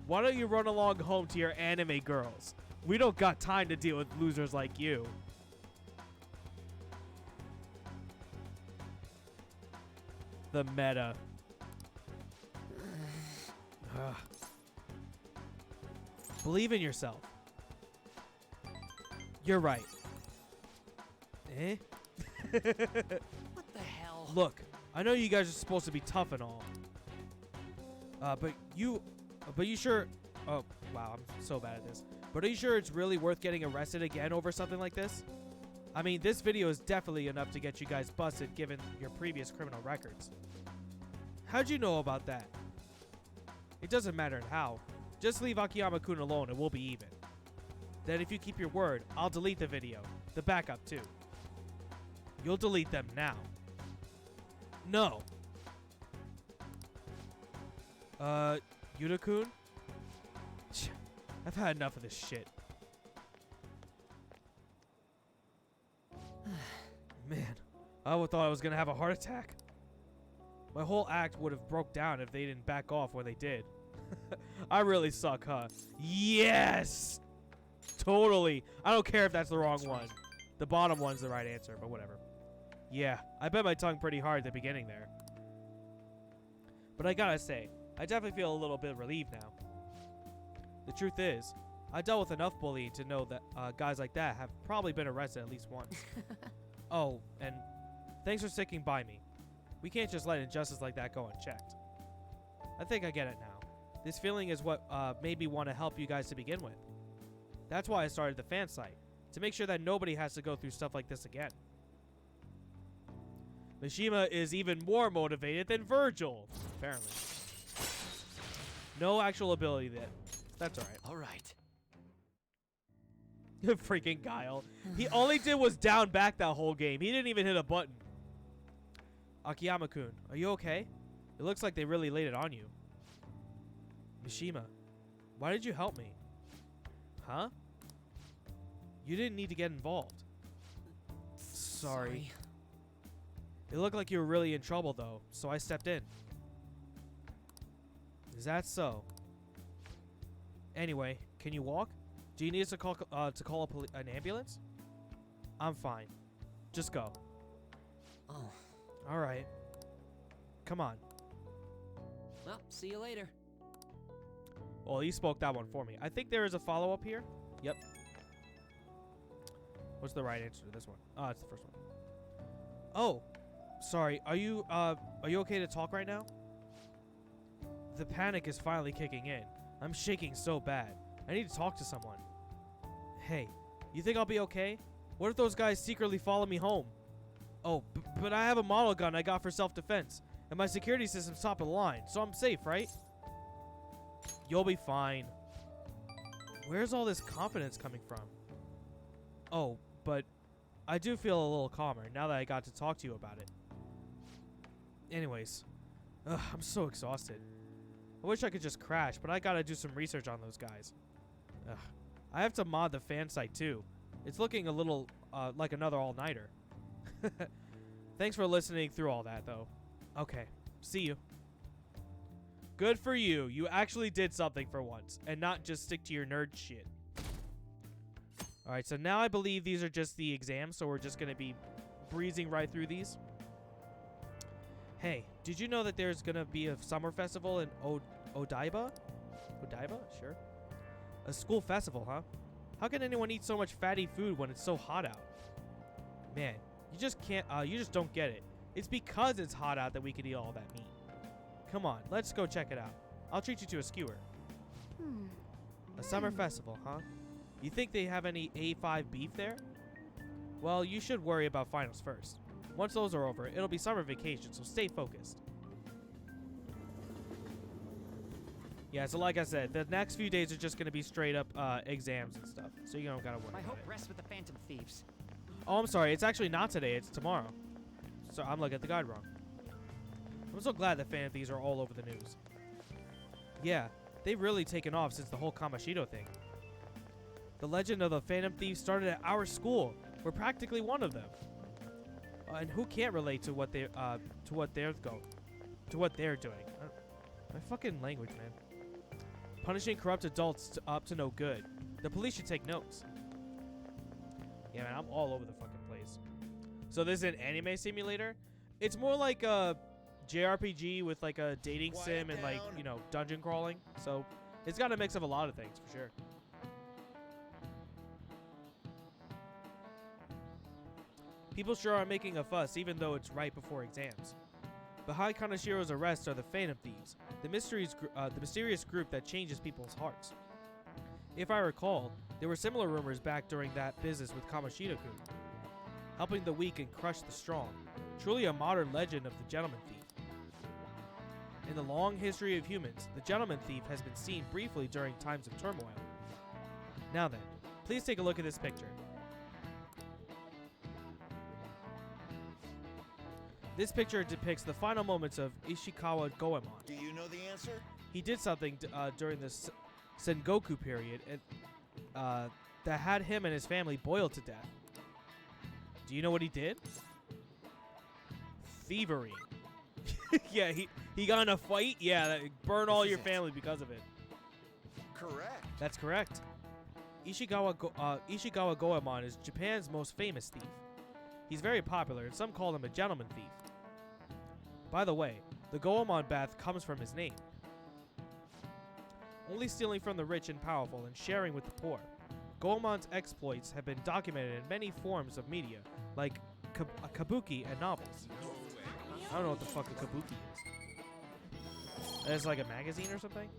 Why don't you run along home to your anime girls? We don't got time to deal with losers like you. The meta. Believe in yourself. You're right. Eh? What the hell? Look, I know you guys are supposed to be tough and all. But you sure... Oh, wow, I'm so bad at this. But are you sure it's really worth getting arrested again over something like this? I mean, this video is definitely enough to get you guys busted given your previous criminal records. How'd you know about that? It doesn't matter how. Just leave Akiyama-kun alone and we'll be even. Then if you keep your word, I'll delete the video. The backup too. You'll delete them now. No. Yuta-kun? I've had enough of this shit. Man, I thought I was gonna have a heart attack. My whole act would have broke down if they didn't back off when they did. I really suck, huh? Yes! Totally. I don't care if that's the wrong one. The bottom one's the right answer, but whatever. Yeah, I bit my tongue pretty hard at the beginning there. But I gotta say, I definitely feel a little bit relieved now. The truth is, I dealt with enough bullying to know that guys like that have probably been arrested at least once. Oh, and thanks for sticking by me. We can't just let injustice like that go unchecked. I think I get it now. This feeling is what made me want to help you guys to begin with. That's why I started the fan site, to make sure that nobody has to go through stuff like this again. Mishima is even more motivated than Virgil, apparently. No actual ability then. That's alright. Alright. Freaking Guile. He only did was down back that whole game. He didn't even hit a button. Akiyama-kun, are you okay? It looks like they really laid it on you. Mishima, why did you help me? Huh? You didn't need to get involved. Sorry. It looked like you were really in trouble though, so I stepped in. Is that so? Anyway, can you walk? Do you need us to call an ambulance? I'm fine. Just go. Oh. All right. Come on. Well, see you later. Well, he spoke that one for me. I think there is a follow-up here. Yep. What's the right answer to this one? Oh, it's the first one. Oh, sorry. Are you okay to talk right now? The panic is finally kicking in. I'm shaking so bad. I need to talk to someone. Hey, you think I'll be okay? What if those guys secretly follow me home? Oh, but I have a model gun I got for self-defense, and my security system's top of the line, so I'm safe, right? You'll be fine. Where's all this confidence coming from? Oh, but I do feel a little calmer now that I got to talk to you about it. Anyways, I'm so exhausted. I wish I could just crash, but I gotta do some research on those guys. I have to mod the fan site too. It's looking a little like another all-nighter. Thanks for listening through all that, though. Okay, see you. Good for you. You actually did something for once, and not just stick to your nerd shit. Alright, so now I believe these are just the exams, so we're just going to be breezing right through these. Hey, did you know that there's going to be a summer festival in Odaiba? Odaiba? Sure. A school festival, huh? How can anyone eat so much fatty food when it's so hot out? Man, you just can't, you just don't get it. It's because it's hot out that we can eat all that meat. Come on, let's go check it out. I'll treat you to a skewer. A summer festival, huh? You think they have any A5 beef there? Well, you should worry about finals first. Once those are over, it'll be summer vacation, so stay focused. Yeah, so like I said, the next few days are just going to be straight up exams and stuff. So you don't got to worry My about hope it. rests with the Phantom Thieves. Oh, I'm sorry. It's actually not today. It's tomorrow. So I'm looking at the guide wrong. I'm so glad that Phantom Thieves are all over the news. Yeah, they've really taken off since the whole Kamoshida thing. The legend of the Phantom Thieves started at our school. We're practically one of them. And who can't relate to what they're doing? My fucking language, man. Punishing corrupt adults up to no good. The police should take notes. Yeah, man, I'm all over the fucking place. So this is an anime simulator? It's more like a JRPG with like a dating sim and like, you know, dungeon crawling. So it's got a mix of a lot of things for sure. People sure are making a fuss even though it's right before exams. Behind Kanashiro's arrest are the Phantom Thieves, the mysterious group that changes people's hearts. If I recall, there were similar rumors back during that business with Kamoshida-kun. Helping the weak and crush the strong. Truly a modern legend of the gentleman thief. In the long history of humans, the gentleman thief has been seen briefly during times of turmoil. Now then, please take a look at this picture. This picture depicts the final moments of Ishikawa Goemon. Do you know the answer? He did something during the Sengoku period that had him and his family boiled to death. Do you know what he did? Thievery. Yeah, he got in a fight. Yeah, burn all your family because of it. Correct. That's correct. Ishikawa Goemon is Japan's most famous thief. He's very popular, and some call him a gentleman thief. By the way, the Goemon bath comes from his name. Only stealing from the rich and powerful and sharing with the poor. Goemon's exploits have been documented in many forms of media, like kabuki and novels. I don't know what the fuck a kabuki is. It's like a magazine or something?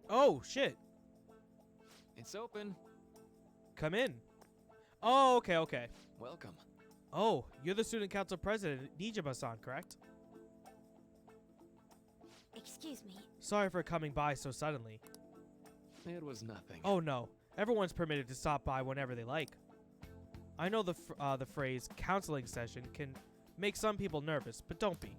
Oh, shit. It's open. Come in. Oh, okay. Welcome. Oh, you're the student council president, Nijima-san, correct? Excuse me. Sorry for coming by so suddenly. It was nothing. Oh no, everyone's permitted to stop by whenever they like. I know the phrase counseling session can make some people nervous, but don't be.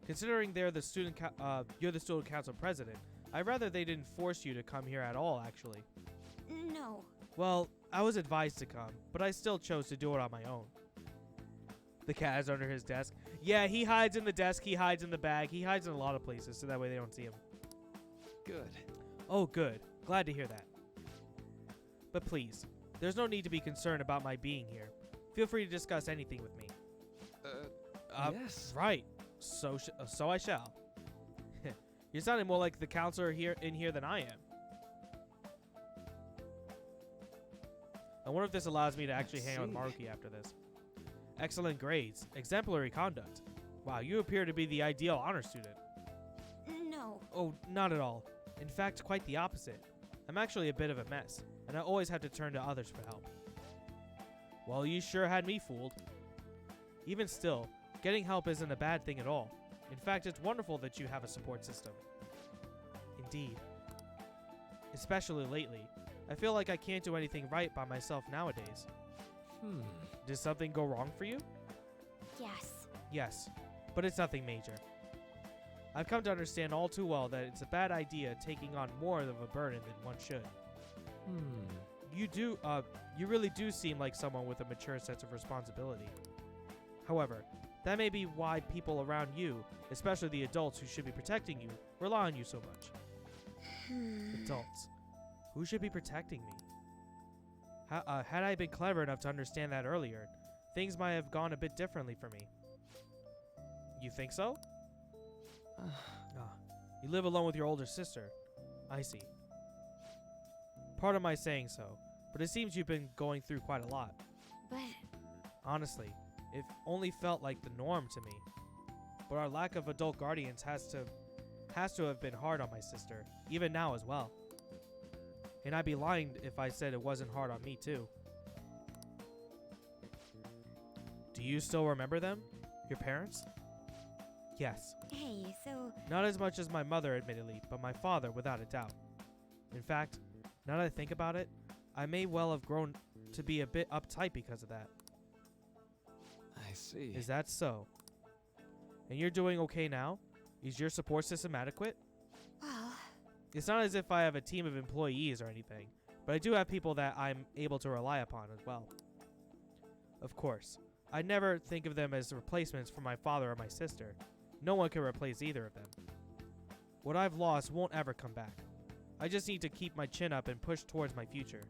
Considering you're the student council president, I'd rather they didn't force you to come here at all, actually. No. Well, I was advised to come, but I still chose to do it on my own. The cat is under his desk. Yeah, he hides in the desk, he hides in the bag, he hides in a lot of places, so that way they don't see him. Good. Oh, good. Glad to hear that. But please, there's no need to be concerned about my being here. Feel free to discuss anything with me. Yes. Right. So I shall. You're sounding more like the counselor in here than I am. I wonder if this allows me to actually hang out with Maruki after this. Excellent grades. Exemplary conduct. Wow, you appear to be the ideal honor student. No. Oh, not at all. In fact, quite the opposite. I'm actually a bit of a mess, and I always have to turn to others for help. Well, you sure had me fooled. Even still, getting help isn't a bad thing at all. In fact, it's wonderful that you have a support system. Indeed. Especially lately. I feel like I can't do anything right by myself nowadays. Did something go wrong for you? Yes. Yes, but it's nothing major. I've come to understand all too well that it's a bad idea taking on more of a burden than one should. You really do seem like someone with a mature sense of responsibility. However, that may be why people around you, especially the adults who should be protecting you, rely on you so much. Adults. Who should be protecting me? Had I been clever enough to understand that earlier, things might have gone a bit differently for me. You think so? You live alone with your older sister. I see. Pardon my saying so, but it seems you've been going through quite a lot. But... Honestly, it only felt like the norm to me. But our lack of adult guardians has to have been hard on my sister, even now as well. And I'd be lying if I said it wasn't hard on me too. Do you still remember them? Your parents? Yes. Hey, so... Not as much as my mother, admittedly, but my father, without a doubt. In fact, now that I think about it, I may well have grown to be a bit uptight because of that. I see. Is that so? And you're doing okay now? Is your support system adequate? Well... It's not as if I have a team of employees or anything, but I do have people that I'm able to rely upon as well. Of course, I never think of them as replacements for my father or my sister. No one can replace either of them. What I've lost won't ever come back. I just need to keep my chin up and push towards my future.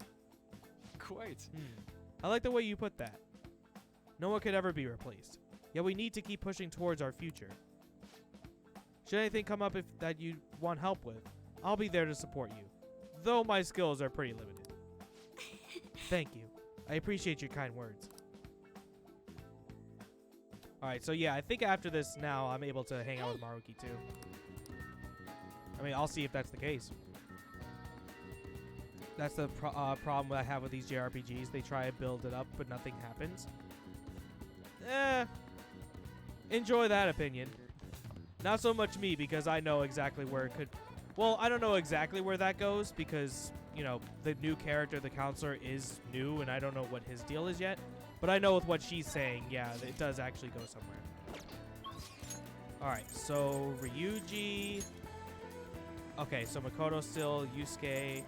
Quite. I like the way you put that. No one could ever be replaced. Yet we need to keep pushing towards our future. Should anything come up that you want help with, I'll be there to support you, though my skills are pretty limited. Thank you. I appreciate your kind words. Alright, so yeah, I think after this now, I'm able to hang out with Maruki too. I mean, I'll see if that's the case. That's the problem I have with these JRPGs. They try to build it up, but nothing happens. Enjoy that opinion. Not so much me, because I know exactly where it could... Well, I don't know exactly where that goes, because, you know, the new character, the counselor, is new, and I don't know what his deal is yet. But I know with what she's saying, yeah, it does actually go somewhere. Alright, so Ryuji... Okay, so Makoto still, Yusuke...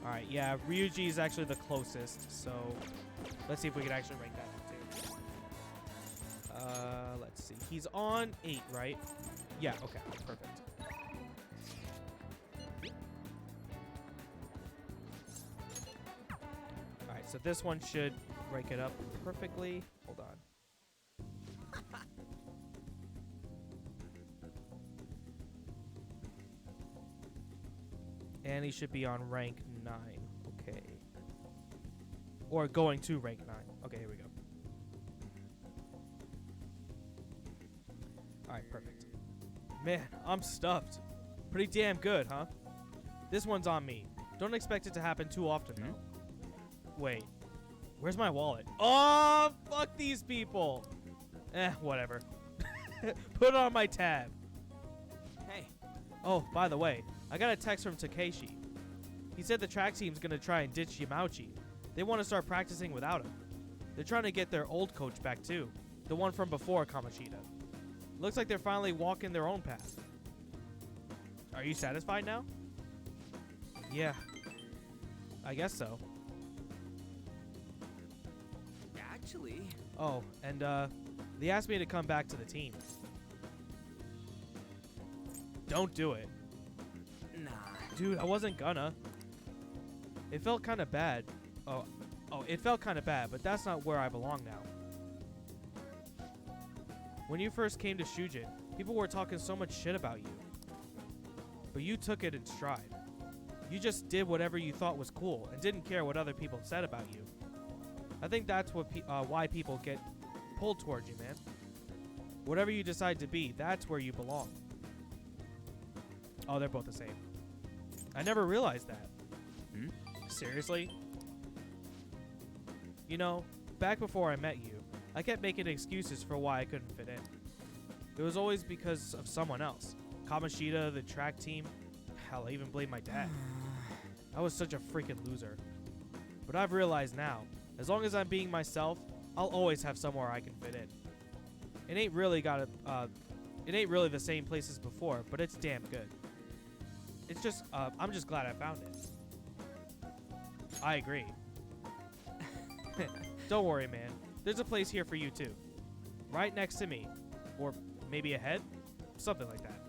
Alright, yeah, Ryuji is actually the closest, so let's see if we can actually rank that up too. Let's see. He's on 8, right? Yeah, okay, perfect. Alright, so this one should rank it up perfectly. Hold on. And he should be on rank 9. Okay. Or going to rank 9. Okay, here we go. Alright, perfect. Man, I'm stuffed. Pretty damn good, huh? This one's on me. Don't expect it to happen too often, though. Wait. Where's my wallet? Oh, fuck these people. Whatever. Put it on my tab. Hey. Oh, by the way, I got a text from Takeshi. He said the track team's gonna try and ditch Yamauchi. They want to start practicing without him. They're trying to get their old coach back too. The one from before Kamoshida. Looks like they're finally walking their own path. Are you satisfied now? Yeah. I guess so. Actually... Oh, and they asked me to come back to the team. Don't do it. Nah. Dude, I wasn't gonna. It felt kind of bad. Oh, it felt kind of bad, but that's not where I belong now. When you first came to Shujin, people were talking so much shit about you. But you took it in stride. You just did whatever you thought was cool and didn't care what other people said about you. I think that's what why people get pulled towards you, man. Whatever you decide to be, that's where you belong. Oh, they're both the same. I never realized that. Seriously? You know, back before I met you, I kept making excuses for why I couldn't fit in. It was always because of someone else. Kamoshida, the track team. Hell, I even blamed my dad. I was such a freaking loser. But I've realized now, as long as I'm being myself, I'll always have somewhere I can fit in. It ain't really the same place as before, but it's damn good. It's just, I'm just glad I found it. I agree. Don't worry, man. There's a place here for you, too. Right next to me. Or maybe ahead? Something like that.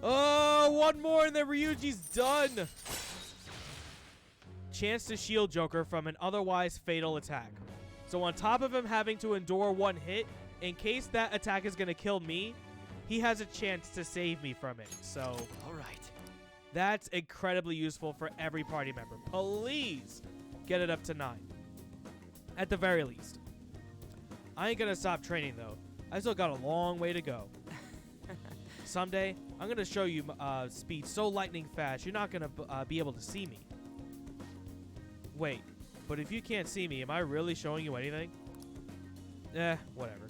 Oh, one more and then Ryuji's done! Chance to shield Joker from an otherwise fatal attack. So on top of him having to endure one hit, in case that attack is going to kill me, he has a chance to save me from it. So, alright. That's incredibly useful for every party member. Please get it up to 9. At the very least. I ain't going to stop training, though. I still got a long way to go. Someday, I'm going to show you speed so lightning fast, you're not going to be able to see me. Wait, but if you can't see me, am I really showing you anything? Whatever.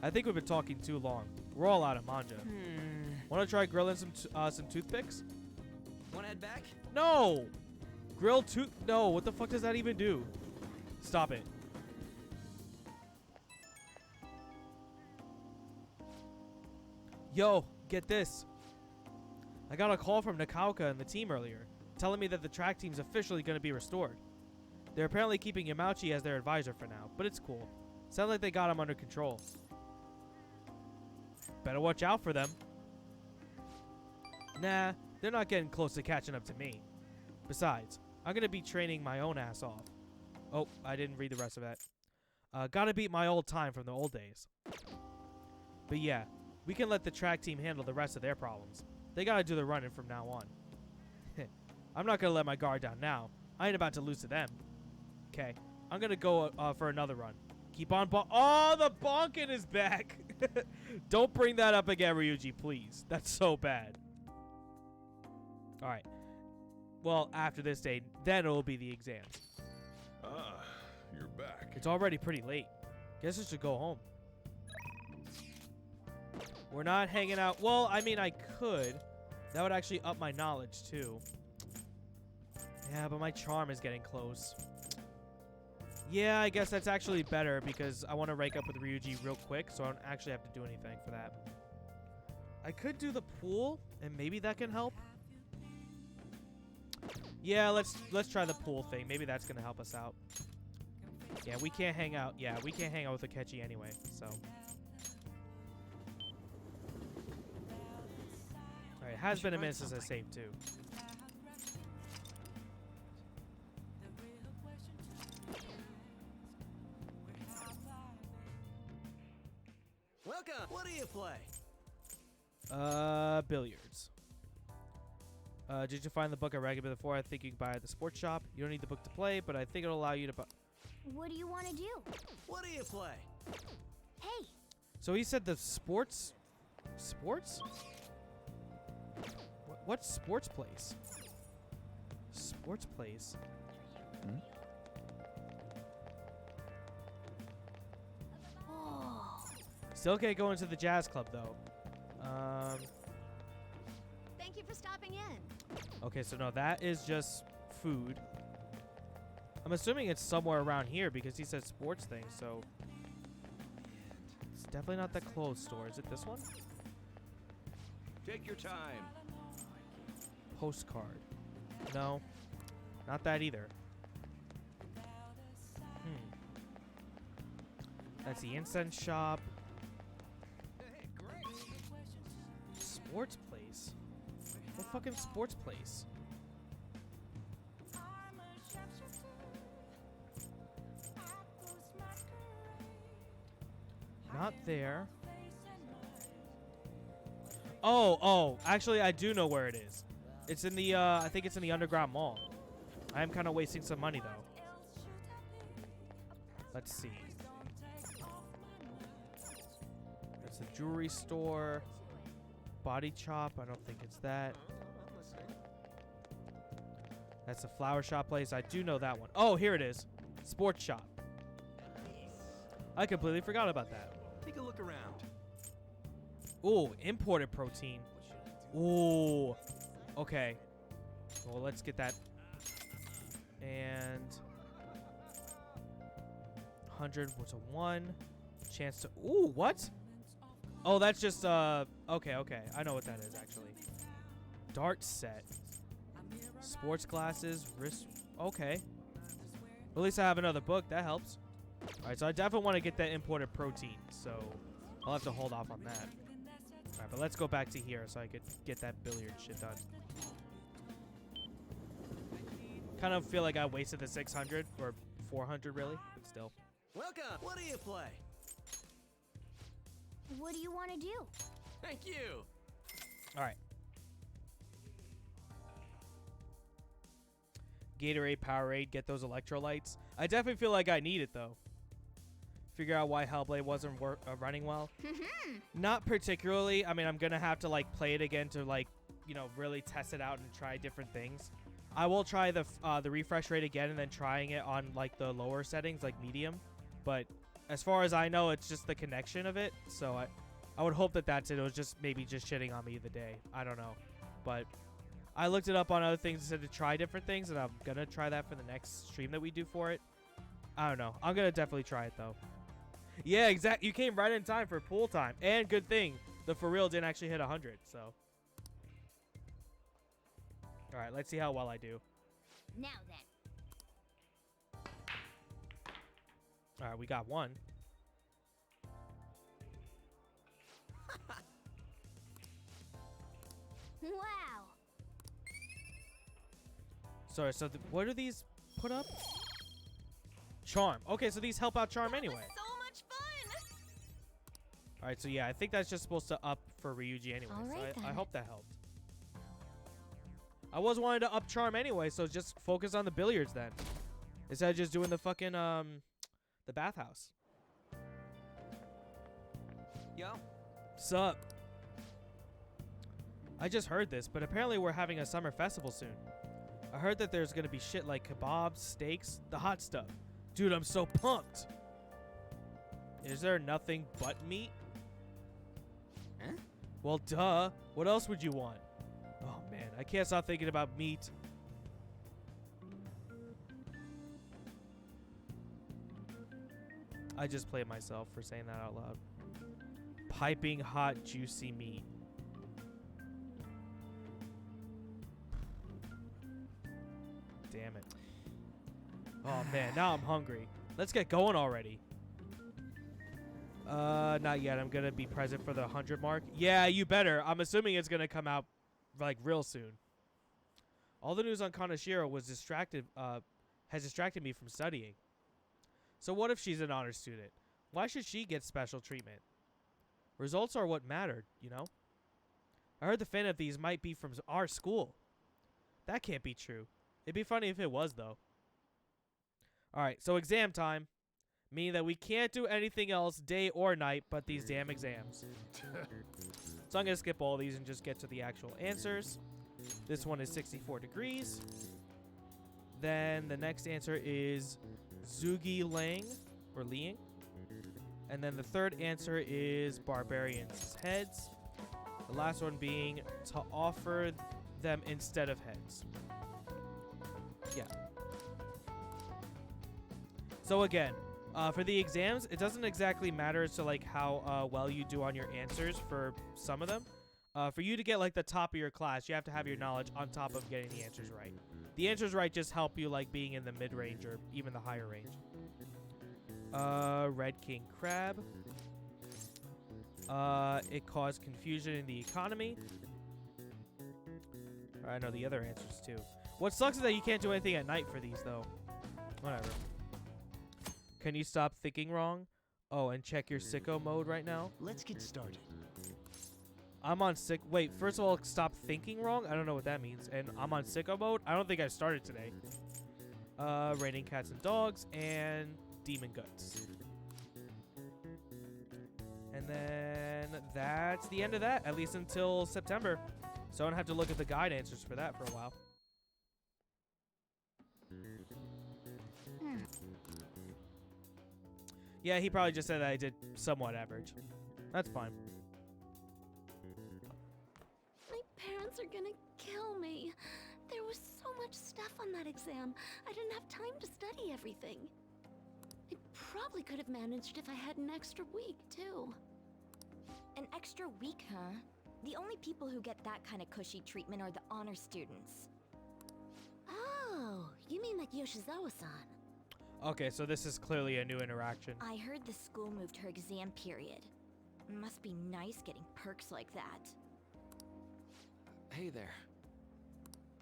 I think we've been talking too long. We're all out of manja. Want to try grilling some toothpicks? Want to head back? No! Grilled tooth... No, what the fuck does that even do? Stop it. Yo, get this. I got a call from Nakaoka and the team earlier, telling me that the track team's officially going to be restored. They're apparently keeping Yamauchi as their advisor for now, but it's cool. Sounds like they got him under control. Better watch out for them. Nah, they're not getting close to catching up to me. Besides, I'm going to be training my own ass off. Oh, I didn't read the rest of that. Gotta beat my old time from the old days. But yeah, we can let the track team handle the rest of their problems. They gotta do the running from now on. I'm not gonna let my guard down now. I ain't about to lose to them. Okay, I'm gonna go for another run. Keep on oh, the bonkin' is back. Don't bring that up again, Ryuji, please. That's so bad. Alright. Well, after this day, then it'll be the exams. Ah, you're back. It's already pretty late. Guess I should go home. We're not hanging out. Well, I mean, I could. That would actually up my knowledge, too. Yeah, but my charm is getting close. Yeah, I guess that's actually better because I want to rank up with Ryuji real quick, so I don't actually have to do anything for that. I could do the pool, and maybe that can help. Yeah, let's try the pool thing. Maybe that's gonna help us out. Yeah, we can't hang out. Yeah, we can't hang out with Akechi anyway, so. Alright, has been a minute since I saved too. Welcome. What do you play? Billiards. Did you find the book I recommended before? I think you can buy it at the sports shop. You don't need the book to play, but I think it'll allow you to buy. What do you want to do? What do you play? Hey. So he said the sports. Sports? What sports place? Sports place. Oh. Still can't go into the jazz club though. Thank you for stopping in. Okay, so no, that is just food. I'm assuming it's somewhere around here because he said sports thing, so it's definitely not the clothes store. Is it this one? Take your time. Postcard. No, not that either. That's the incense shop. Sports place? What fucking sports place? Not there. Oh, actually I do know where it is. It's in the, I think it's in the underground mall. I am kind of wasting some money though. Let's see. It's a jewelry store. Body chop, I don't think it's that. That's a flower shop place. I do know that one. Oh, here it is. Sports shop. I completely forgot about that. Take a look around. Ooh, imported protein. Ooh. Okay. Well, let's get that. And 100 was a 1. Chance to. Ooh, what? Oh, that's just okay. I know what that is actually. Dart set. Sports glasses, wrist. Okay. At least I have another book. That helps. All right, so I definitely want to get that imported protein, so I'll have to hold off on that. All right, but let's go back to here so I could get that billiard shit done. Kind of feel like I wasted the 600 or 400 really, but still. Welcome. What do you play? What do you want to do? Thank you. All right. Gatorade, Powerade, get those electrolytes. I definitely feel like I need it though. Figure out why Hellblade wasn't running well. Not particularly. I mean, I'm gonna have to like play it again to like, you know, really test it out and try different things. I will try the refresh rate again and then trying it on like the lower settings, like medium. But as far as I know, it's just the connection of it. So I would hope that that's it. It was just maybe just shitting on me the day. I don't know. But I looked it up on other things and said to try different things, and I'm going to try that for the next stream that we do for it. I don't know. I'm going to definitely try it, though. Yeah, exactly. You came right in time for pool time. And good thing, the for real didn't actually hit 100, so. All right, let's see how well I do. Now then. All right, we got one. Wow. Sorry, so what do these put up? Charm. Okay, so these help out charm anyway. So much fun. All right, so yeah, I think that's just supposed to up for Ryuji anyway. All right, so I then. hope that helped. I was wanting to up charm anyway, so just focus on the billiards then. Instead of just doing the fucking, the bathhouse. Yo. Sup? I just heard this, but apparently we're having a summer festival soon. I heard that there's gonna be shit like kebabs, steaks, the hot stuff. Dude, I'm so pumped. Is there nothing but meat? Huh? Well, duh. What else would you want? Oh, man. I can't stop thinking about meat. I just played myself for saying that out loud. Piping hot, juicy meat. Damn it. Oh, man. Now I'm hungry. Let's get going already. Not yet. I'm gonna be present for the 100 mark. Yeah, you better. I'm assuming it's gonna come out, like, real soon. All the news on Kanashiro has distracted me from studying. So what if she's an honor student? Why should she get special treatment? Results are what mattered, you know? I heard the fan of these might be from our school. That can't be true. It'd be funny if it was, though. Alright, so exam time. Meaning that we can't do anything else day or night but these damn exams. So I'm going to skip all these and just get to the actual answers. This one is 64 degrees. Then the next answer is Zugi Lang, or Liang. And then the third answer is Barbarians' heads. The last one being to offer them instead of heads. Yeah. So again, for the exams, it doesn't exactly matter as to like how well you do on your answers for some of them. For you to get like the top of your class, you have to have your knowledge on top of getting the answers right. The answers right just help you like being in the mid-range or even the higher range. Red King Crab. It caused confusion in the economy. I know the other answers too. What sucks is that you can't do anything at night for these though. Whatever. Can you stop thinking wrong? Oh, and check your sicko mode right now. Let's get started. I'm on sick. Wait, first of all, stop thinking wrong? I don't know what that means. And I'm on sicko mode? I don't think I started today. Raining Cats and Dogs and Demon Guts. And then that's the end of that, at least until September. So I don't have to look at the guide answers for that for a while. Yeah, he probably just said that I did somewhat average. That's fine. My parents are gonna kill me. There was so much stuff on that exam. I didn't have time to study everything. I probably could have managed if I had an extra week, too. An extra week, huh? The only people who get that kind of cushy treatment are the honor students. Oh, you mean like Yoshizawa-san? Okay, so this is clearly a new interaction. I heard the school moved her exam period. Must be nice getting perks like that. Hey there.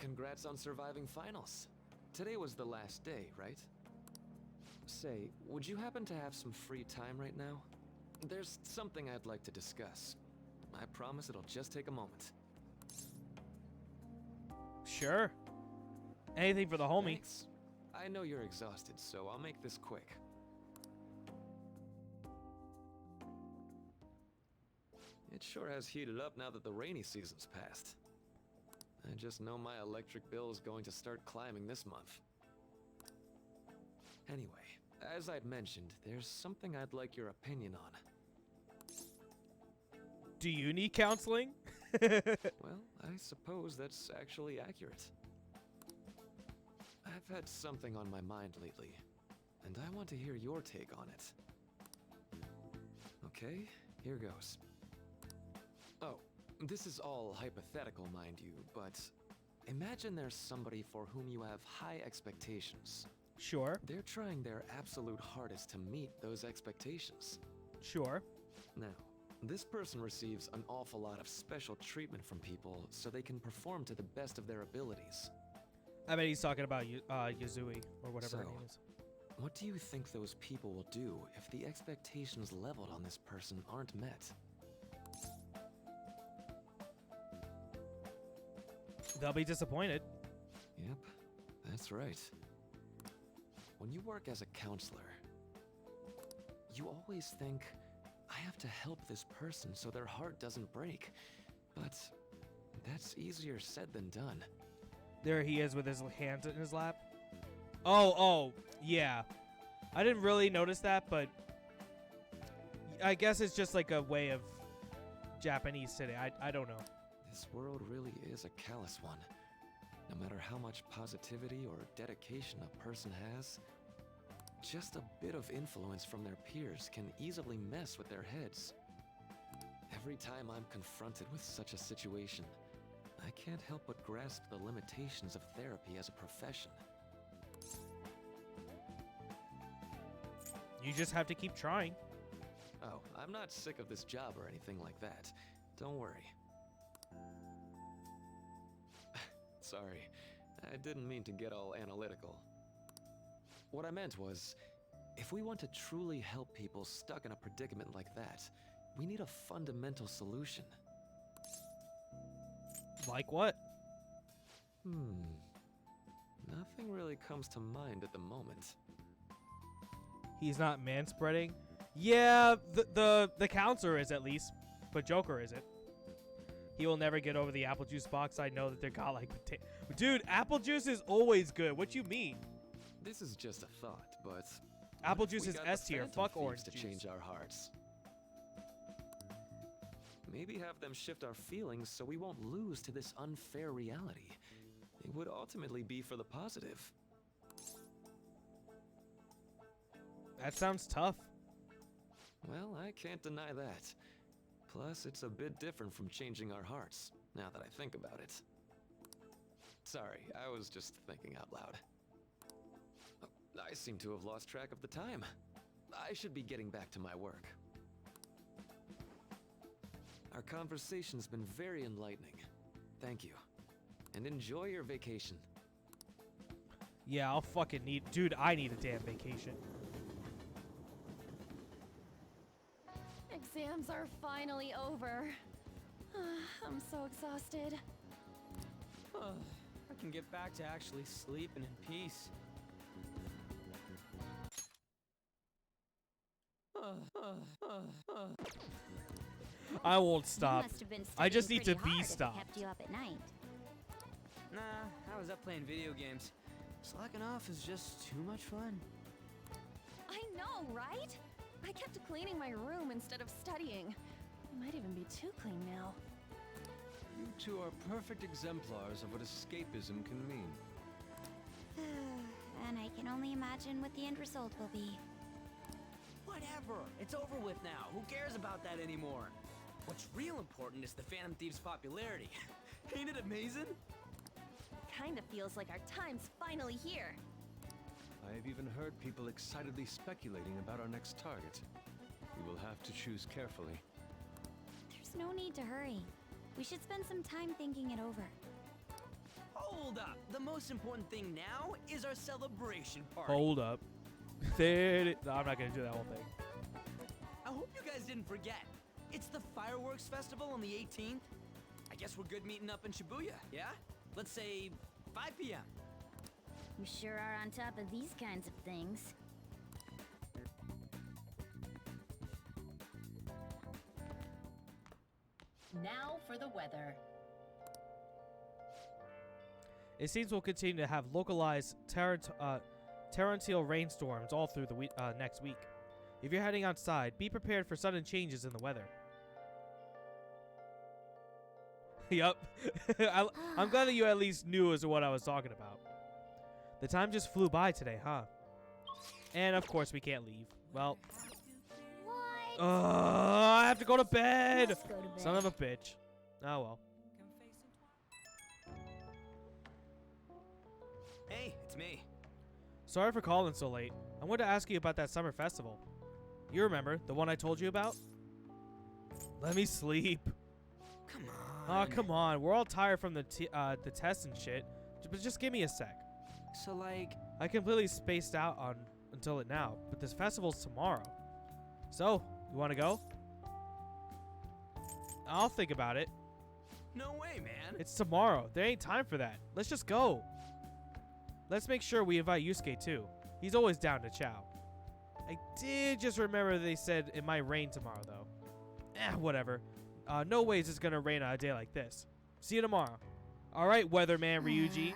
Congrats on surviving finals. Today was the last day, right? Say, would you happen to have some free time right now? There's something I'd like to discuss. I promise it'll just take a moment. Sure. Anything for the homie. Thanks. I know you're exhausted, so I'll make this quick. It sure has heated up now that the rainy season's passed. I just know my electric bill is going to start climbing this month. Anyway, as I'd mentioned, there's something I'd like your opinion on. Do you need counseling? Well, I suppose that's actually accurate. I've had something on my mind lately, and I want to hear your take on it. Okay, here goes. Oh, this is all hypothetical, mind you, but imagine there's somebody for whom you have high expectations. Sure. They're trying their absolute hardest to meet those expectations. Sure. Now, this person receives an awful lot of special treatment from people so they can perform to the best of their abilities. I bet he's talking about Yuzui, or whatever her So, name is. What do you think those people will do if the expectations leveled on this person aren't met? They'll be disappointed. Yep, that's right. When you work as a counselor, you always think, I have to help this person so their heart doesn't break. But that's easier said than done. There he is with his hands in his lap. Oh, yeah. I didn't really notice that, but I guess it's just like a way of Japanese today. I don't know. This world really is a callous one. No matter how much positivity or dedication a person has, just a bit of influence from their peers can easily mess with their heads. Every time I'm confronted with such a situation, I can't help but grasp the limitations of therapy as a profession. You just have to keep trying. Oh, I'm not sick of this job or anything like that. Don't worry. Sorry, I didn't mean to get all analytical. What I meant was, if we want to truly help people stuck in a predicament like that, we need a fundamental solution. Like what? Nothing really comes to mind at the moment. He's not manspreading? Yeah, the counselor is at least, but Joker isn't. He will never get over the apple juice box. I know that they're got like potato. Dude, apple juice is always good. What you mean? This is just a thought, but apple what if juice we is got the S tier. Phantom Fuck Thieves orange to juice. change our hearts. Maybe have them shift our feelings so we won't lose to this unfair reality. It would ultimately be for the positive. That sounds tough. Well, I can't deny that. Plus, it's a bit different from changing our hearts, now that I think about it. Sorry, I was just thinking out loud. Oh, I seem to have lost track of the time. I should be getting back to my work. Our conversation's been very enlightening. Thank you. And enjoy your vacation. Yeah, I'll fucking need... Dude, I need a damn vacation. Exams are finally over. I'm so exhausted. I can get back to actually sleeping in peace. I won't stop. You must have been I just need to studying be pretty hard if it stopped. kept you up at night. Nah, I was up playing video games. Slacking off is just too much fun. I know, right? I kept cleaning my room instead of studying. It might even be too clean now. You two are perfect exemplars of what escapism can mean. And I can only imagine what the end result will be. Whatever. It's over with now. Who cares about that anymore? What's real important is the Phantom Thieves' popularity. Ain't it amazing? Kinda feels like our time's finally here. I have even heard people excitedly speculating about our next target. We will have to choose carefully. There's no need to hurry. We should spend some time thinking it over. Hold up. The most important thing now is our celebration party. Hold up. There no, I'm not gonna do that whole thing. I hope you guys didn't forget. It's the fireworks festival on the 18th. I guess we're good meeting up in Shibuya, yeah? Let's say 5 p.m. You sure are on top of these kinds of things. Now for the weather. It seems we'll continue to have localized torrential rainstorms all through the next week. If you're heading outside, be prepared for sudden changes in the weather. Yup. I'm glad that you at least knew as to what I was talking about. The time just flew by today, huh? And of course we can't leave. Well. What? I have to go to bed. Let's go to bed. Son of a bitch. Oh well. Hey, it's me. Sorry for calling so late. I wanted to ask you about that summer festival. You remember, the one I told you about? Let me sleep. Come on. Oh, come on. We're all tired from the tests and shit. But just give me a sec. So, like... I completely spaced out on until it now, but this festival's tomorrow. So, you want to go? I'll think about it. No way, man. It's tomorrow. There ain't time for that. Let's just go. Let's make sure we invite Yusuke too. He's always down to chow. I did just remember they said it might rain tomorrow, though. Whatever. No ways it's gonna rain on a day like this. See you tomorrow. Alright, weatherman Ryuji.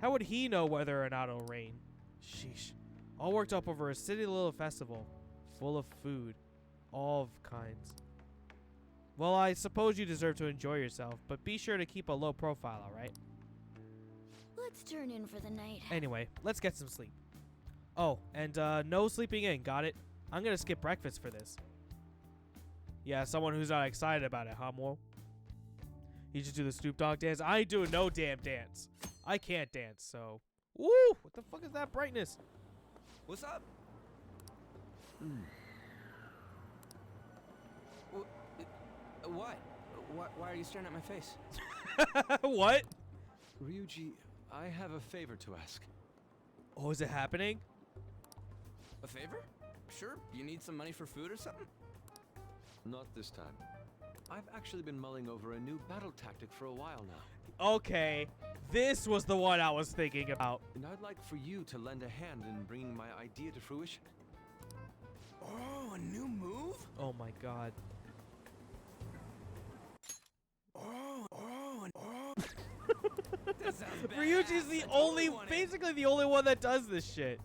How would he know whether or not it'll rain? Sheesh. All worked up over a silly little festival. Full of food. All kinds. Well, I suppose you deserve to enjoy yourself, but be sure to keep a low profile, alright? Let's turn in for the night. Anyway, let's get some sleep. Oh, and no sleeping in, got it? I'm gonna skip breakfast for this. Yeah, someone who's not excited about it, huh, Mo? You just do the Snoop Dogg dance? I ain't doing no damn dance. I can't dance, so... Woo! What the fuck is that brightness? What's up? What? Why are you staring at my face? What? Ryuji, I have a favor to ask. Oh, is it happening? A favor? Sure. You need some money for food or something? Not this time. I've actually been mulling over a new battle tactic for a while now. Okay, this was the one I was thinking about. And I'd like for you to lend a hand in bringing my idea to fruition. Oh, a new move? Oh my god. That sounds bad. Ryuji's the basically the only one that does this shit.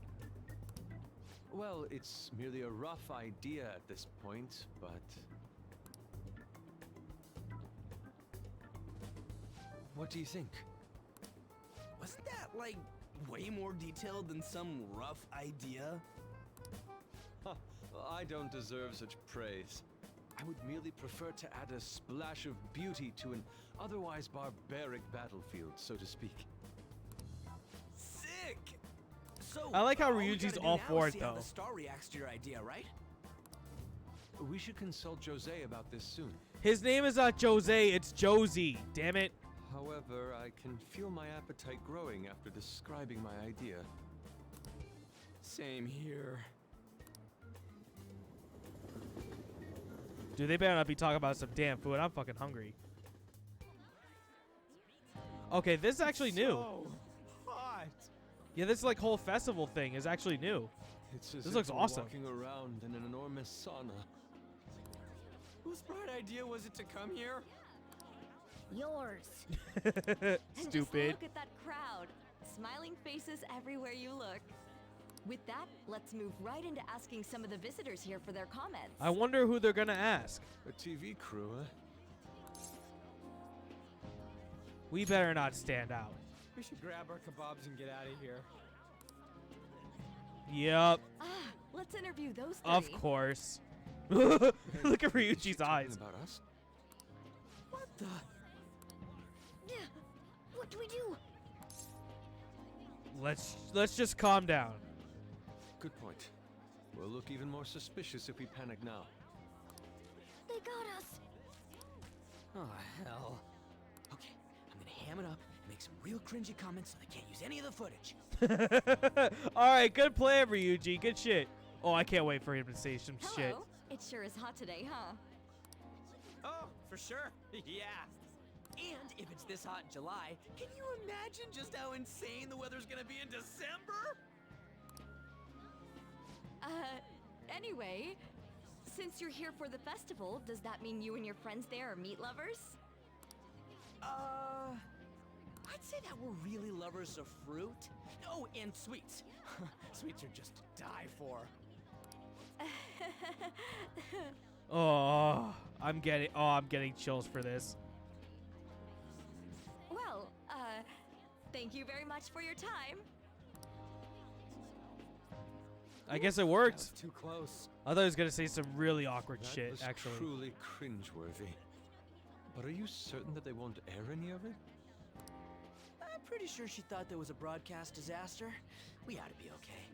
Well, it's merely a rough idea at this point, but... What do you think? Wasn't that, like, way more detailed than some rough idea? Huh, I don't deserve such praise. I would merely prefer to add a splash of beauty to an otherwise barbaric battlefield, so to speak. Sick! So, I like how all we Ryuji's gotta do all now for is it, see how though. the star reacts to your idea, right? We should consult Jose about this soon. His name is not Jose, it's Josie. Damn it. However, I can feel my appetite growing after describing my idea. Same here. Dude, they better not be talking about some damn food. I'm fucking hungry. Okay, this is actually new. So hot. Yeah, this like whole festival thing is actually new. It's as This if looks we're awesome. walking around in an enormous sauna. Whose bright idea was it to come here? Yours. And just Stupid. Look at that crowd. Smiling faces everywhere you look. With that, let's move right into asking some of the visitors here for their comments. I wonder who they're gonna ask. A TV crew, huh? We better not stand out. We should grab our kebabs and get out of here. Yep, Let's interview those three. of course. Look at Ryuji's She's eyes. talking about us? What the? What do we do? Let's just calm down. Good point. We'll look even more suspicious if we panic now. They got us. Oh, hell. Okay, I'm gonna ham it up, make some real cringy comments so they can't use any of the footage. Alright, good plan, Ryuji. Good shit. Oh, I can't wait for him to say some shit. Hello. It sure is hot today, huh? Oh, for sure. Yeah. And if it's this hot in July, can you imagine just how insane the weather's gonna be in December? Anyway, since you're here for the festival, does that mean you and your friends there are meat lovers? I'd say that we're really lovers of fruit. Oh, and sweets. Sweets are just to die for. Oh, I'm getting chills for this. Well, thank you very much for your time. I guess it worked. Too close. I thought he was gonna say some really awkward That shit, was actually. truly cringeworthy. But are you certain that they won't air any of it? I'm pretty sure she thought there was a broadcast disaster. We ought to be okay.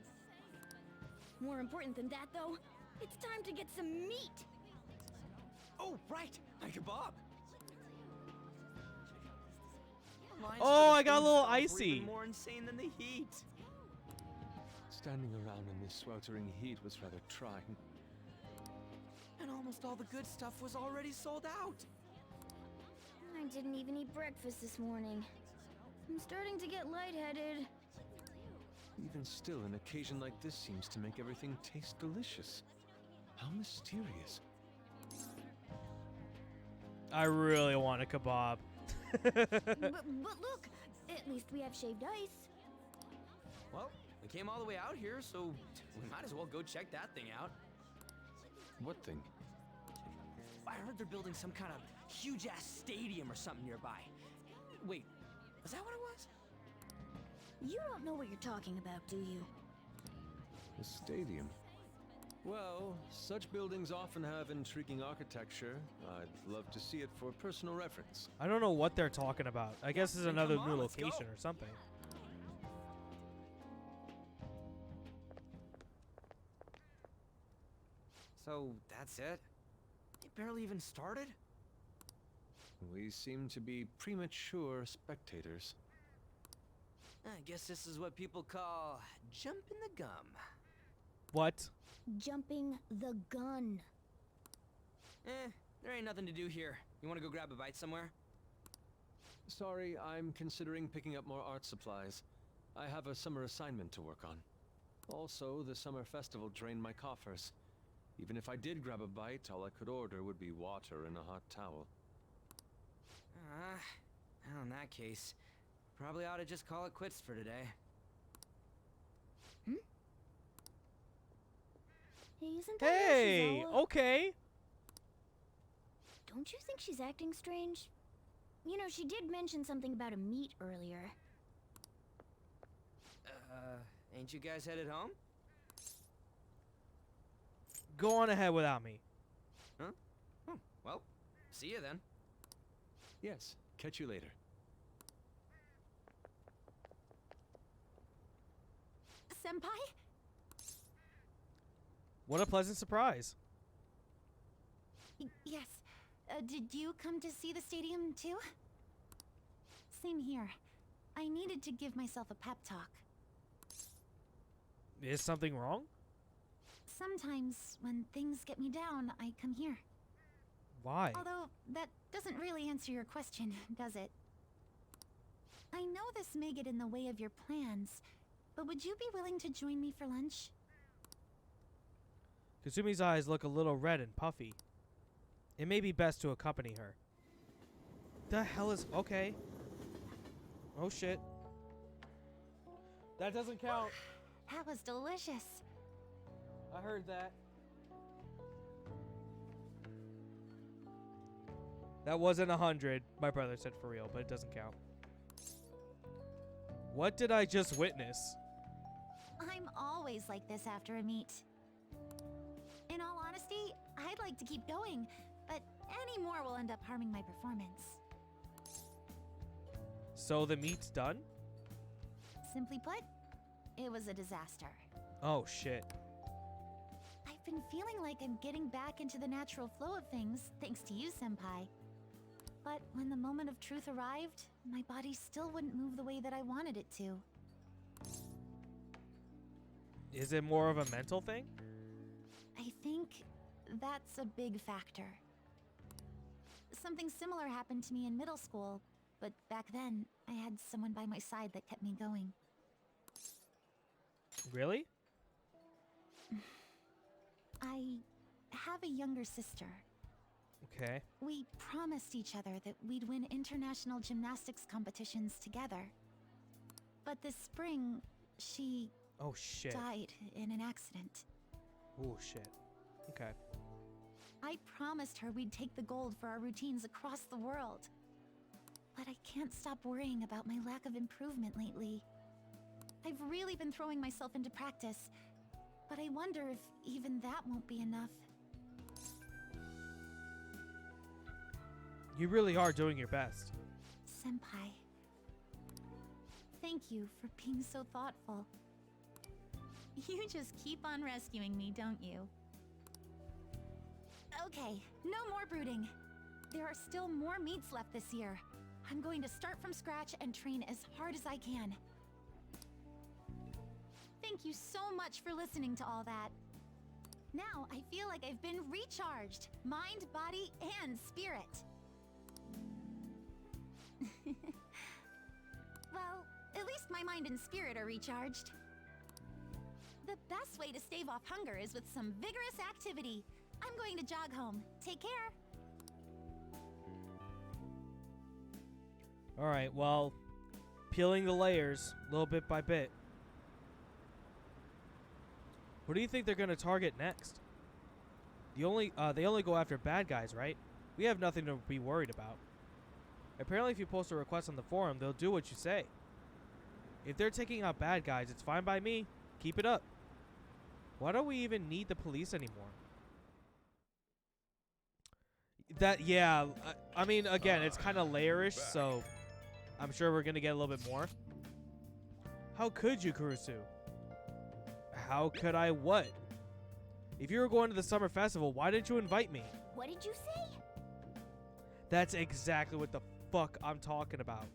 More important than that, though, it's time to get some meat. Oh, right. My kebab. Lines Oh, for the I got a food little stalls were icy. even more insane than the heat. Standing around in this sweltering heat was rather trying. And almost all the good stuff was already sold out. I didn't even eat breakfast this morning. I'm starting to get lightheaded. Even still, an occasion like this seems to make everything taste delicious. How mysterious. I really want a kebab. but look, at least we have shaved ice. Well, we came all the way out here, so we might as well go check that thing out. What thing? I heard they're building some kind of huge-ass stadium or something nearby. Wait, was that what it was? You don't know what you're talking about, do you? A stadium. Well, such buildings often have intriguing architecture. I'd love to see it for personal reference. I don't know what they're talking about. I guess it's another come new on, let's go. location or something. So, that's it? It barely even started? We seem to be premature spectators. I guess this is what people call jumping the gum. What? Jumping the gun. There ain't nothing to do here. You wanna go grab a bite somewhere? Sorry, I'm considering picking up more art supplies. I have a summer assignment to work on. Also, the summer festival drained my coffers. Even if I did grab a bite, all I could order would be water and a hot towel. Well, in that case, probably ought to just call it quits for today. Hey, isn't that Hey, Yoshizawa? okay. Don't you think she's acting strange? You know, she did mention something about a meet earlier. Ain't you guys headed home? Go on ahead without me. Huh? Oh, well, see you then. Yes, catch you later. Senpai? What a pleasant surprise. Yes. Did you come to see the stadium too? Same here. I needed to give myself a pep talk. Is something wrong? Sometimes, when things get me down, I come here. Why? Although, that doesn't really answer your question, does it? I know this may get in the way of your plans, but would you be willing to join me for lunch? Kasumi's eyes look a little red and puffy. It may be best to accompany her. The hell is... Okay. Oh, shit. That doesn't count. That was delicious. I heard that. That wasn't 100, my brother said for real, but it doesn't count. What did I just witness? I'm always like this after a meet. In all honesty, I'd like to keep going, but any more will end up harming my performance. So the meet's done? Simply put, it was a disaster. Oh, shit. I've been feeling like I'm getting back into the natural flow of things, thanks to you, Senpai. But when the moment of truth arrived, my body still wouldn't move the way that I wanted it to. Is it more of a mental thing? I think that's a big factor. Something similar happened to me in middle school, but back then, I had someone by my side that kept me going. Really? I have a younger sister. Okay. We promised each other that we'd win international gymnastics competitions together. But this spring, she Oh, shit. died in an accident. Oh, shit. Okay. I promised her we'd take the gold for our routines across the world. But I can't stop worrying about my lack of improvement lately. I've really been throwing myself into practice, but I wonder if even that won't be enough. You really are doing your best. Senpai, thank you for being so thoughtful. You just keep on rescuing me, don't you? Okay, no more brooding. There are still more meets left this year. I'm going to start from scratch and train as hard as I can. Thank you so much for listening to all that. Now I feel like I've been recharged, mind, body, and spirit. Well, at least my mind and spirit are recharged. The best way to stave off hunger is with some vigorous activity. I'm going to jog home. Take care. Alright, well, peeling the layers little bit by bit. What do you think they're going to target next? They only go after bad guys, right? We have nothing to be worried about. Apparently if you post a request on the forum, they'll do what you say. If they're taking out bad guys, it's fine by me. Keep it up. Why don't we even need the police anymore? I mean, again, it's kind of layerish, so I'm sure we're going to get a little bit more. How could you, Kurusu? How could I what? If you were going to the summer festival, why didn't you invite me? What did you say? That's exactly what the fuck I'm talking about.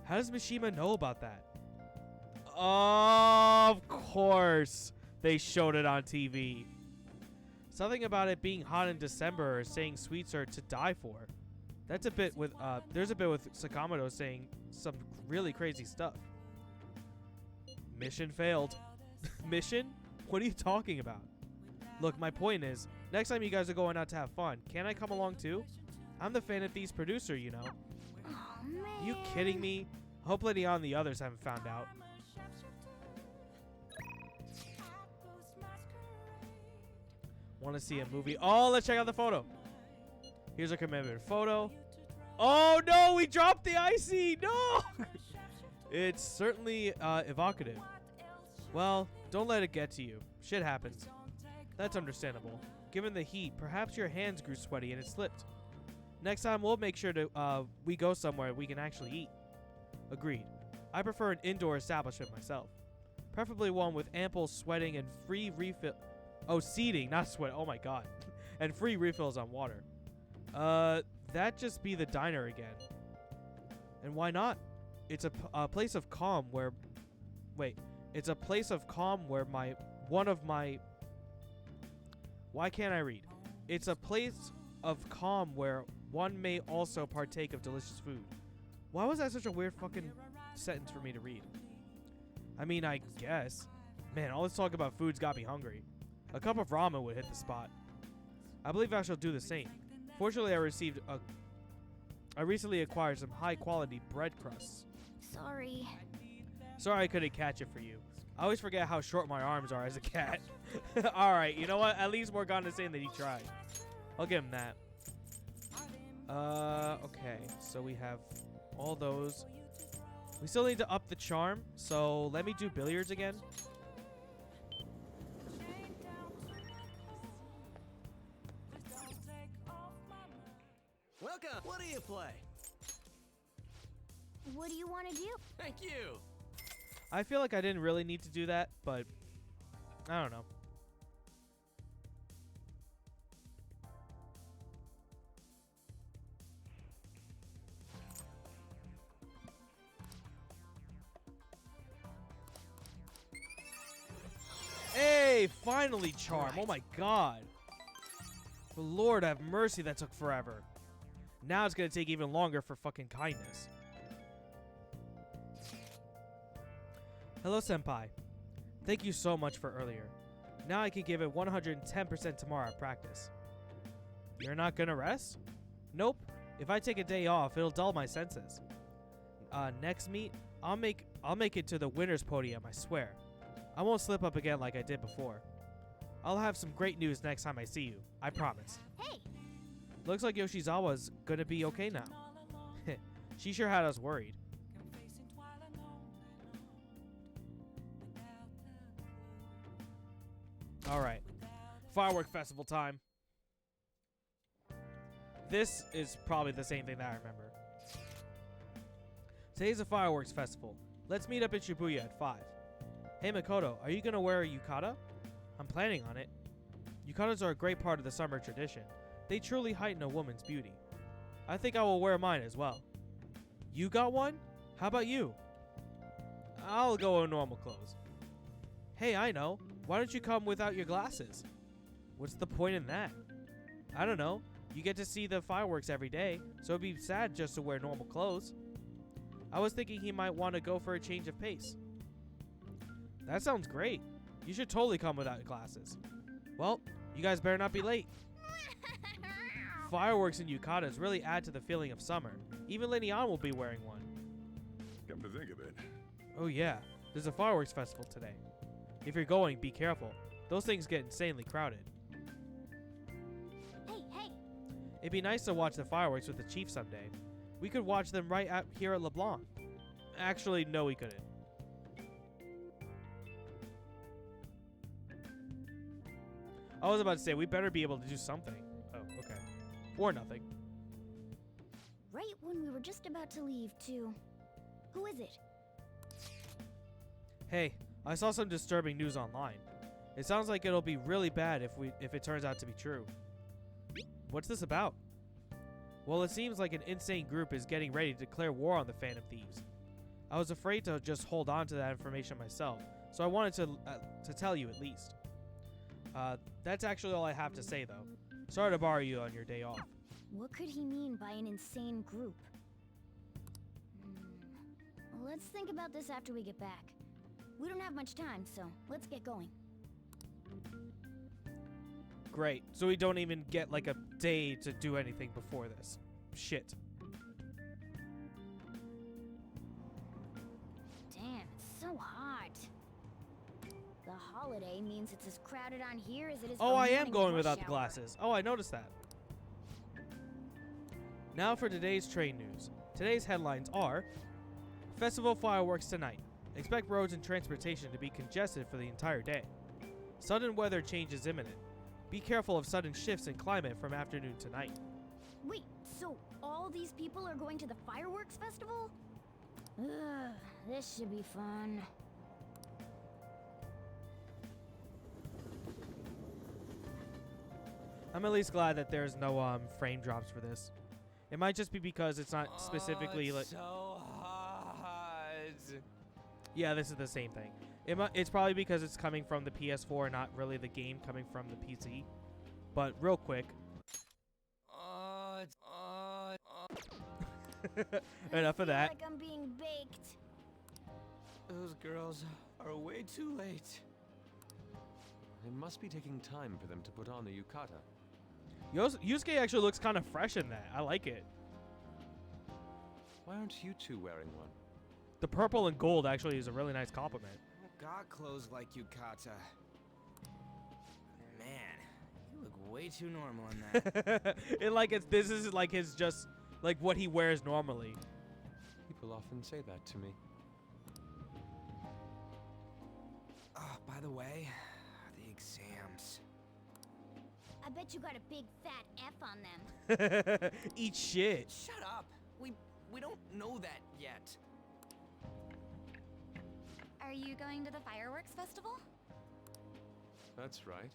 How does Mishima know about that? Of course they showed it on TV. Something about it being hot in December or saying sweets are to die for. That's a bit with there's a bit with Sakamoto saying some really crazy stuff. Mission failed. Mission? What are you talking about? Look, my point is, next time you guys are going out to have fun, can I come along too? I'm the Fan of Thieves producer, you know. Oh, man. You kidding me? Hope Lady and the others haven't found out. Want to see a movie? Oh, let's check out the photo. Here's a commemorative photo. Oh no, we dropped the icy. No. It's certainly evocative. Well, don't let it get to you. Shit happens. That's understandable. Given the heat, perhaps your hands grew sweaty and it slipped. Next time, we'll make sure to we go somewhere we can actually eat. Agreed. I prefer an indoor establishment myself. Preferably one with ample sweating and free refill. Oh, seating, not sweat. Oh my god. And free refills on water. That just be the diner again. And why not? It's a place of calm where... Wait. It's a place of calm where Why can't I read? It's a place of calm where one may also partake of delicious food. Why was that such a weird fucking sentence for me to read? I mean, I guess. Man, all this talk about food's got me hungry. A cup of ramen would hit the spot. I believe I shall do the same. Fortunately, I recently acquired some high-quality bread crusts. Sorry. Sorry I couldn't catch it for you. I always forget how short my arms are as a cat. Alright, you know what? At least Morgana's saying that he tried. I'll give him that. Okay. So we have all those. We still need to up the charm, so let me do billiards again. Welcome. What do you play? What do you want to do? Thank you. I feel like I didn't really need to do that, but I don't know. Hey, finally charm. Right. Oh my god. But Lord have mercy, that took forever. Now it's gonna take even longer for fucking kindness. Hello, Senpai. Thank you so much for earlier. Now I can give it 110% tomorrow at practice. You're not gonna rest? Nope. If I take a day off, it'll dull my senses. Next meet, I'll make it to the winner's podium, I swear. I won't slip up again like I did before. I'll have some great news next time I see you. I promise. Hey! Looks like Yoshizawa's gonna be okay now. She sure had us worried. Alright. Firework festival time. This is probably the same thing that I remember. Today's a fireworks festival. Let's meet up in Shibuya at 5. Hey Makoto, are you gonna wear a yukata? I'm planning on it. Yukatas are a great part of the summer tradition. They truly heighten a woman's beauty. I think I will wear mine as well. You got one? How about you? I'll go in normal clothes. Hey, I know. Why don't you come without your glasses? What's the point in that? I don't know. You get to see the fireworks every day, so it'd be sad just to wear normal clothes. I was thinking he might want to go for a change of pace. That sounds great. You should totally come without glasses. Well, you guys better not be late. Fireworks in yukatas really add to the feeling of summer. Even Linian will be wearing one. Come to think of it. Oh yeah, there's a fireworks festival today. If you're going, be careful. Those things get insanely crowded. Hey, hey! It'd be nice to watch the fireworks with the chief someday. We could watch them right out here at LeBlanc. Actually, no we couldn't. I was about to say, we better be able to do something. Oh, okay. Or nothing. Right when we were just about to leave, too. Who is it? Hey, I saw some disturbing news online. It sounds like it'll be really bad if it turns out to be true. What's this about? Well, it seems like an insane group is getting ready to declare war on the Phantom Thieves. I was afraid to just hold on to that information myself, so I wanted to tell you at least. That's actually all I have to say, though. Sorry to bother you on your day off. What could he mean by an insane group? Let's think about this after we get back. We don't have much time, so let's get going. Great. So we don't even get like a day to do anything before this. Shit. Damn, it's so hot. The holiday means it's as crowded on here as it is. Oh, I am morning going rush without the hour. glasses. Oh, I noticed that. Now for today's train news. Today's headlines are: Festival fireworks tonight. Expect roads and transportation to be congested for the entire day. Sudden weather change is imminent. Be careful of sudden shifts in climate from afternoon to night. Wait, so all these people are going to the fireworks festival? Ugh, this should be fun. I'm at least glad that there's no frame drops for this. It might just be because it's not specifically it's like. so hot. Yeah, this is the same thing. It's probably because it's coming from the PS4 and not really the game coming from the PC. But real quick. Enough of that. Like I'm being baked. Those girls are way too late. It must be taking time for them to put on the yukata. Yusuke actually looks kind of fresh in that. I like it. Why aren't you two wearing one? The purple and gold actually is a really nice compliment. Got clothes like yukata. Man, you look way too normal in that. This is like his just like what he wears normally. People often say that to me. Oh, by the way, the exams. I bet you got a big fat F on them. Eat shit. Shut up. We don't know that yet. Are you going to the fireworks festival? That's right.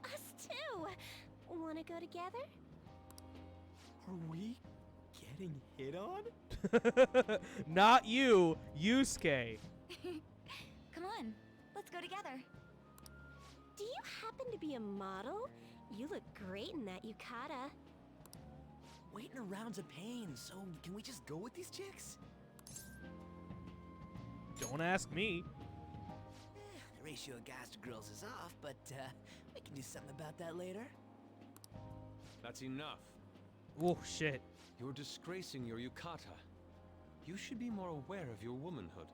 Us too. Wanna go together? Are we getting hit on? Not you, Yusuke. Come on, let's go together. Do you happen to be a model? You look great in that yukata. Waiting around's a pain, so can we just go with these chicks? Don't ask me. The ratio of guys to girls is off, but we can do something about that later. That's enough. Oh, shit. You're disgracing your yukata. You should be more aware of your womanhood.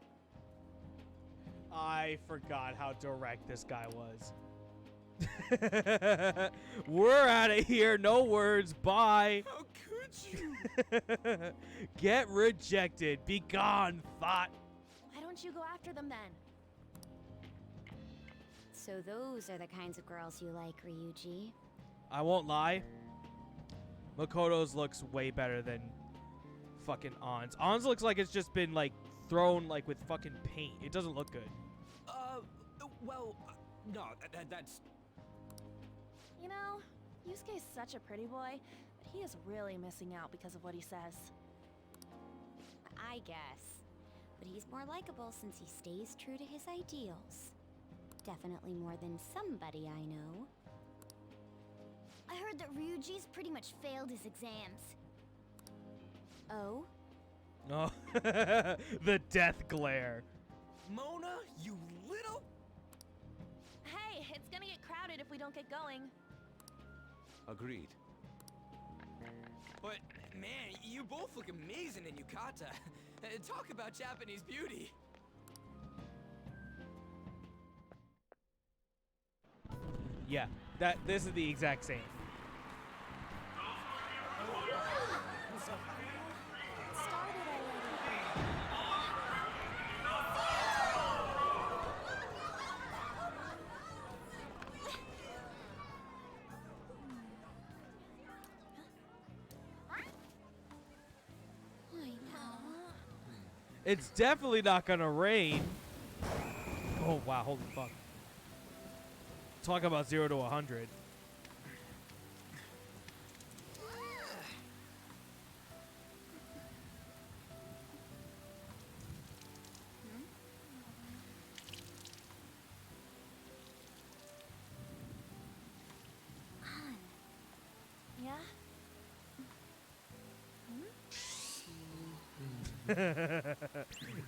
I forgot how direct this guy was. We're out of here. No words. Bye. How could you? Get rejected. Be gone, thought. Why don't you go after them then? So those are the kinds of girls you like, Ryuji. I won't lie. Makoto's looks way better than fucking An's. An's looks like it's just been like thrown like with fucking paint. It doesn't look good. No, that's... You know, Yusuke's such a pretty boy, but he is really missing out because of what he says. I guess. But he's more likable since he stays true to his ideals. Definitely more than somebody I know. I heard that Ryuji's pretty much failed his exams. Oh? Oh, the death glare. Mona, you little... it if we don't get going. Agreed. But, man, you both look amazing in yukata. Talk about Japanese beauty. Yeah, this is the exact same. It's definitely not gonna rain. Oh wow, holy fuck. Talk about 0 to 100. Yeah?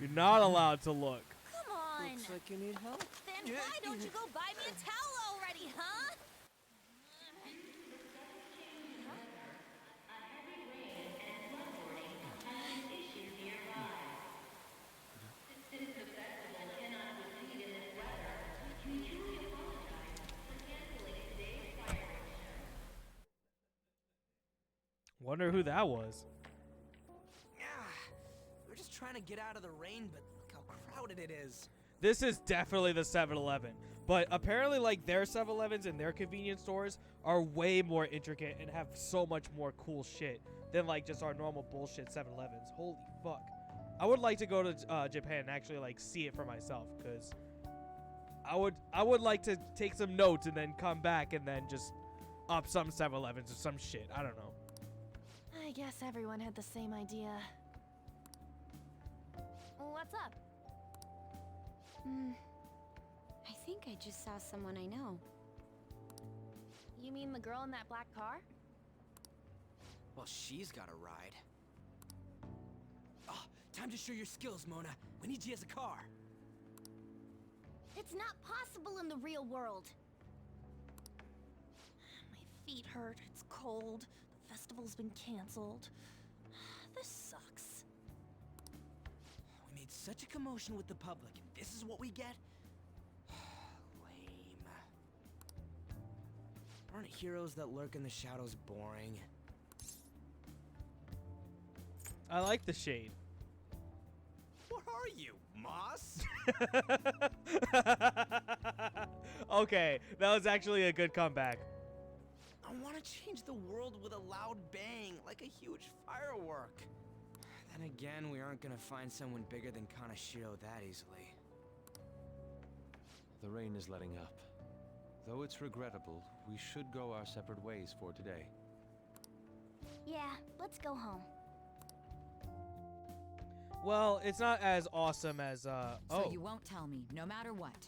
You're not allowed to look. Come on. Looks like you need help. Then why don't you go buy me a towel already, huh? Wonder who that was. We're just trying to get out of the rain, but look how crowded it is. This is definitely the 7-Eleven. But apparently, like, their 7-Elevens and their convenience stores are way more intricate and have so much more cool shit than, like, just our normal bullshit 7-Elevens. Holy fuck. I would like to go to Japan and actually, like, see it for myself, because I would like to take some notes and then come back and then just up some 7-Elevens or some shit. I don't know. I guess everyone had the same idea. What's up? I think I just saw someone I know. You mean the girl in that black car? Well, she's got a ride. Oh, time to show your skills, Mona. We need you as a car. It's not possible in the real world. My feet hurt. It's cold. The festival's been canceled. This sucks. We made such a commotion with the public, and this is what we get? Lame. Aren't heroes that lurk in the shadows boring? I like the shade. What are you, Moss? Okay, that was actually a good comeback. I want to change the world with a loud bang, like a huge firework. Then again, we aren't gonna find someone bigger than Kanashiro that easily. The rain is letting up. Though it's regrettable, we should go our separate ways for today. Yeah, let's go home. Well, it's not as awesome as, So you won't tell me, no matter what.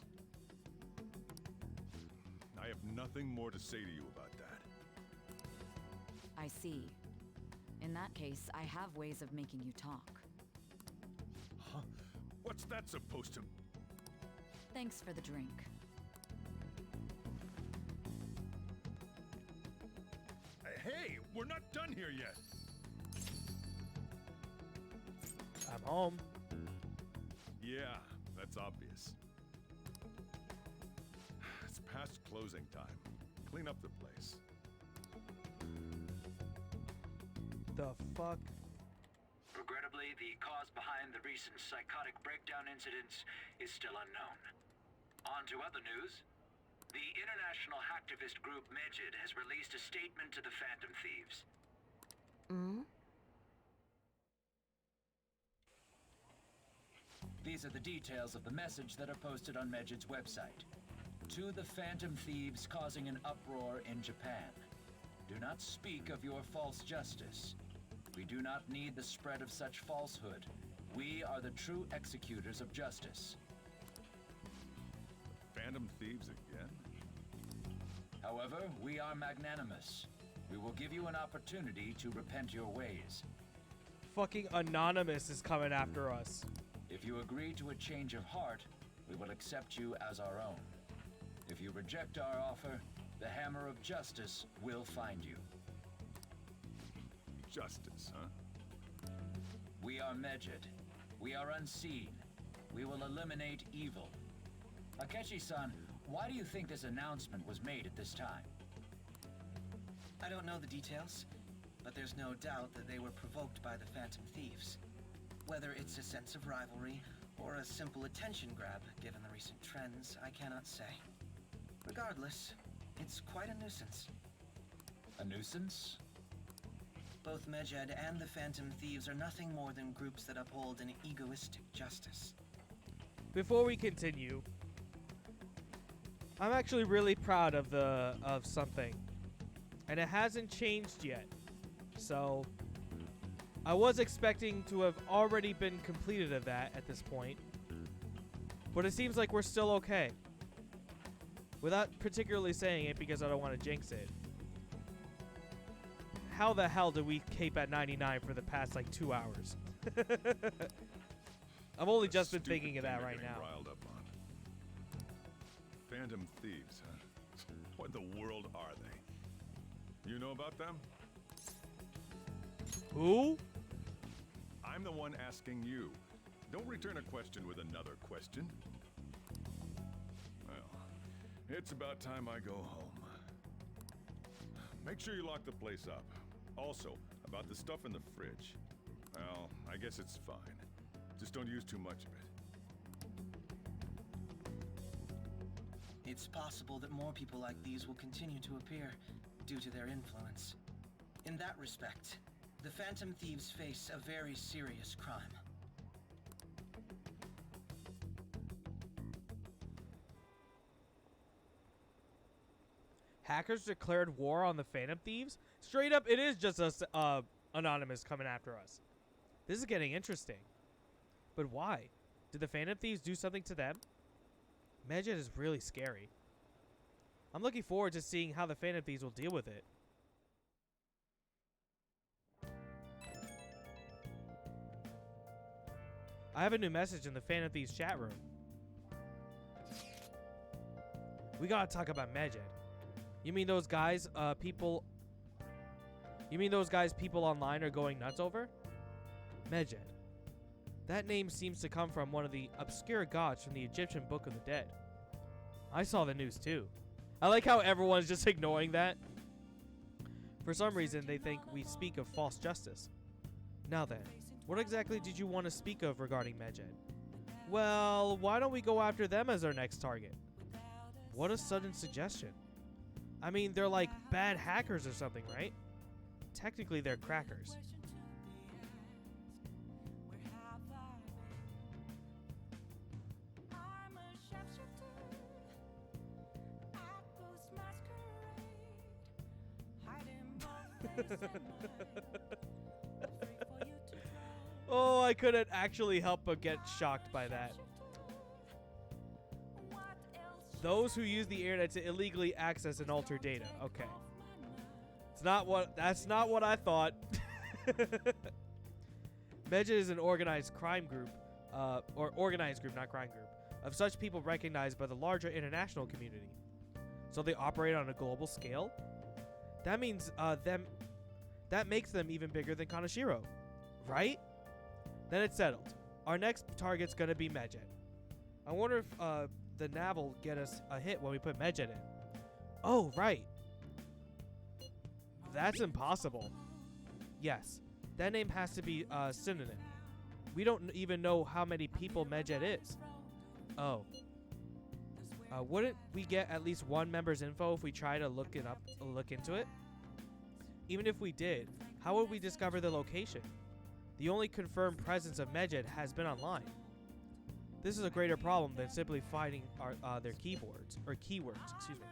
I have nothing more to say to you about that. I see. In that case, I have ways of making you talk. Huh? What's that supposed to... Thanks for the drink. Hey, we're not done here yet. I'm home. Yeah, that's obvious. It's past closing time. Clean up the place. The fuck? Regrettably, the cause behind the recent psychotic breakdown incidents is still unknown. On to other news. The international hacktivist group Megid has released a statement to the Phantom Thieves. These are the details of the message that are posted on Megid's website. To the Phantom Thieves causing an uproar in Japan. Do not speak of your false justice. We do not need the spread of such falsehood. We are the true executors of justice. Phantom Thieves again? However, we are magnanimous. We will give you an opportunity to repent your ways. Fucking Anonymous is coming after us. If you agree to a change of heart, we will accept you as our own. If you reject our offer, the Hammer of Justice will find you. Justice, huh? We are Medjed. We are unseen. We will eliminate evil. Akechi-san, why do you think this announcement was made at this time? I don't know the details, but there's no doubt that they were provoked by the Phantom Thieves. Whether it's a sense of rivalry or a simple attention grab, given the recent trends, I cannot say. Regardless, it's quite a nuisance. A nuisance? Both Medjed and the Phantom Thieves are nothing more than groups that uphold an egoistic justice. Before we continue, I'm actually really proud of something, and it hasn't changed yet. So I was expecting to have already been completed of that at this point, but it seems like we're still okay. Without particularly saying it because I don't want to jinx it. How the hell did we cape at 99 for the past like 2 hours? I've only just been thinking of that right now. Riled up on. Phantom Thieves, huh? What in the world are they? You know about them? Who? I'm the one asking you. Don't return a question with another question. Well, it's about time I go home. Make sure you lock the place up. Also, about the stuff in the fridge. Well, I guess it's fine. Just don't use too much of it. It's possible that more people like these will continue to appear due to their influence. In that respect, the Phantom Thieves face a very serious crime. Hackers declared war on the Phantom Thieves? Straight up, it is just us, Anonymous coming after us. This is getting interesting. But why? Did the Phantom Thieves do something to them? Medjed is really scary. I'm looking forward to seeing how the Phantom Thieves will deal with it. I have a new message in the Phantom Thieves chat room. We gotta talk about Medjed. You mean those guys, people... You mean those guys people online are going nuts over? Medjed. That name seems to come from one of the obscure gods from the Egyptian Book of the Dead. I saw the news too. I like how everyone's just ignoring that. For some reason, they think we speak of false justice. Now then, what exactly did you want to speak of regarding Medjed? Well, why don't we go after them as our next target? What a sudden suggestion. I mean, they're like bad hackers or something, right? Technically, they're crackers. Oh, I couldn't actually help but get shocked by that. Those who use the internet to illegally access and alter data. Okay. That's not what I thought. Medjed is an organized crime group, or organized group, not crime group, of such people recognized by the larger international community. So they operate on a global scale? That means that makes them even bigger than Kanashiro, right? Then it's settled. Our next target's gonna be Medjed. I wonder if the nav will get us a hit when we put Medjed in. Oh, right. That's impossible. Yes, that name has to be a synonym. We don't even know how many people Medjed is. Oh. Wouldn't we get at least one member's info if we try to look into it? Even if we did, how would we discover the location? The only confirmed presence of Medjed has been online. This is a greater problem than simply finding their keywords, excuse me.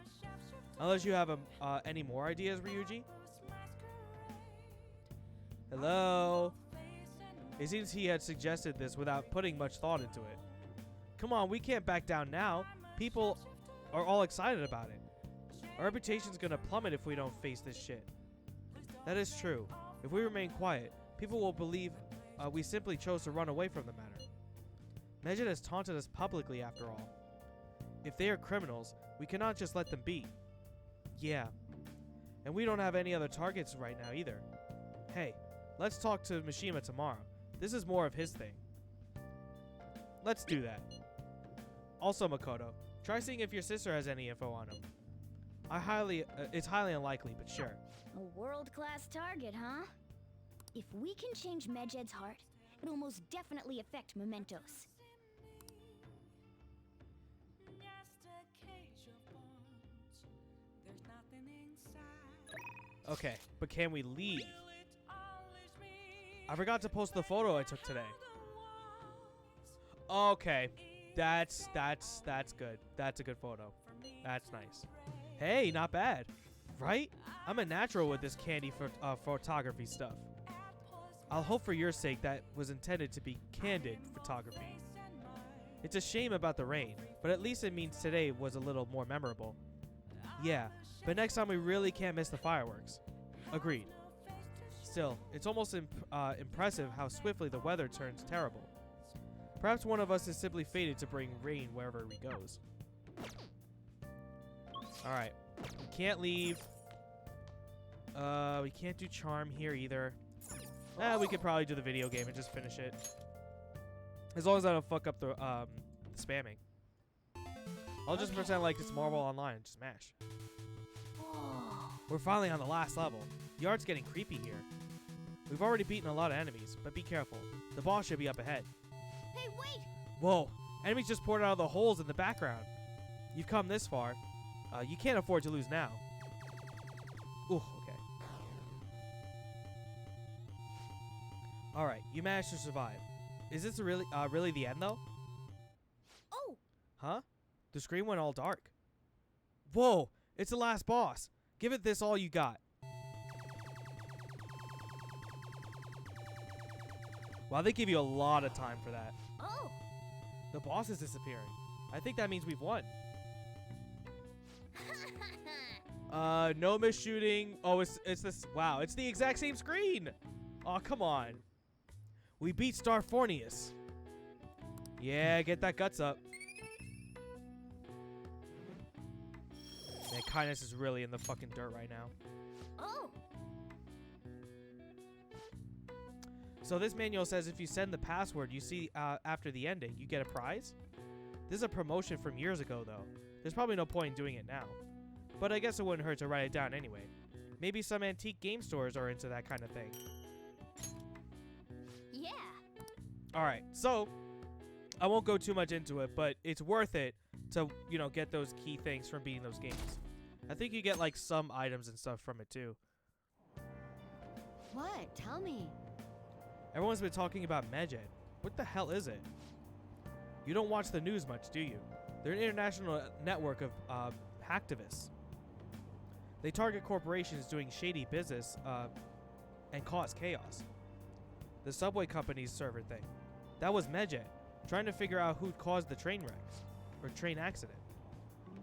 Unless you have any more ideas, Ryuji? Hello? It seems he had suggested this without putting much thought into it. Come on, we can't back down now. People are all excited about it. Our reputation's gonna plummet if we don't face this shit. That is true. If we remain quiet, people will believe we simply chose to run away from the matter. Medjed has taunted us publicly after all. If they are criminals, we cannot just let them be. Yeah. And we don't have any other targets right now either. Hey, let's talk to Mishima tomorrow. This is more of his thing. Let's do that. Also, Makoto, try seeing if your sister has any info on him. It's highly unlikely, but sure. A world-class target, huh? If we can change Medjed's heart, it'll most definitely affect Mementos. Okay, but can we leave? I forgot to post the photo I took today. Okay, that's good. That's a good photo. That's nice. Hey, not bad, right? I'm a natural with this candy for photography stuff. I'll hope for your sake that was intended to be candid photography. It's a shame about the rain, but at least it means today was a little more memorable. Yeah, but next time we really can't miss the fireworks. Agreed. Still, it's almost impressive how swiftly the weather turns terrible. Perhaps one of us is simply fated to bring rain wherever he goes. Alright. We can't leave. We can't do charm here either. We could probably do the video game and just finish it. As long as I don't fuck up the spamming. I'll just pretend like it's Marvel Online and just mash. We're finally on the last level. The art's getting creepy here. We've already beaten a lot of enemies, but be careful. The boss should be up ahead. Hey, wait! Whoa! Enemies just poured out of the holes in the background. You've come this far. You can't afford to lose now. Ooh, okay. Alright, you managed to survive. Is this really the end, though? Oh! Huh? The screen went all dark. Whoa! It's the last boss. Give it this all you got. Wow, they give you a lot of time for that. Oh! The boss is disappearing. I think that means we've won. No miss shooting. Oh, it's this. Wow, it's the exact same screen. Oh, come on. We beat Starfornius. Yeah, get that guts up. Man, kindness is really in the fucking dirt right now. Oh! So this manual says if you send the password you see after the ending, you get a prize? This is a promotion from years ago, though. There's probably no point in doing it now. But I guess it wouldn't hurt to write it down anyway. Maybe some antique game stores are into that kind of thing. Yeah. Alright, so I won't go too much into it, but it's worth it to, you know, get those key things from beating those games. I think you get like some items and stuff from it too. What? Tell me. Everyone's been talking about Medjed. What the hell is it? You don't watch the news much, do you? They're an international network of hacktivists. They target corporations doing shady business and cause chaos. The subway company's server thing. That was Medjed, trying to figure out who caused the train wrecks or train accident.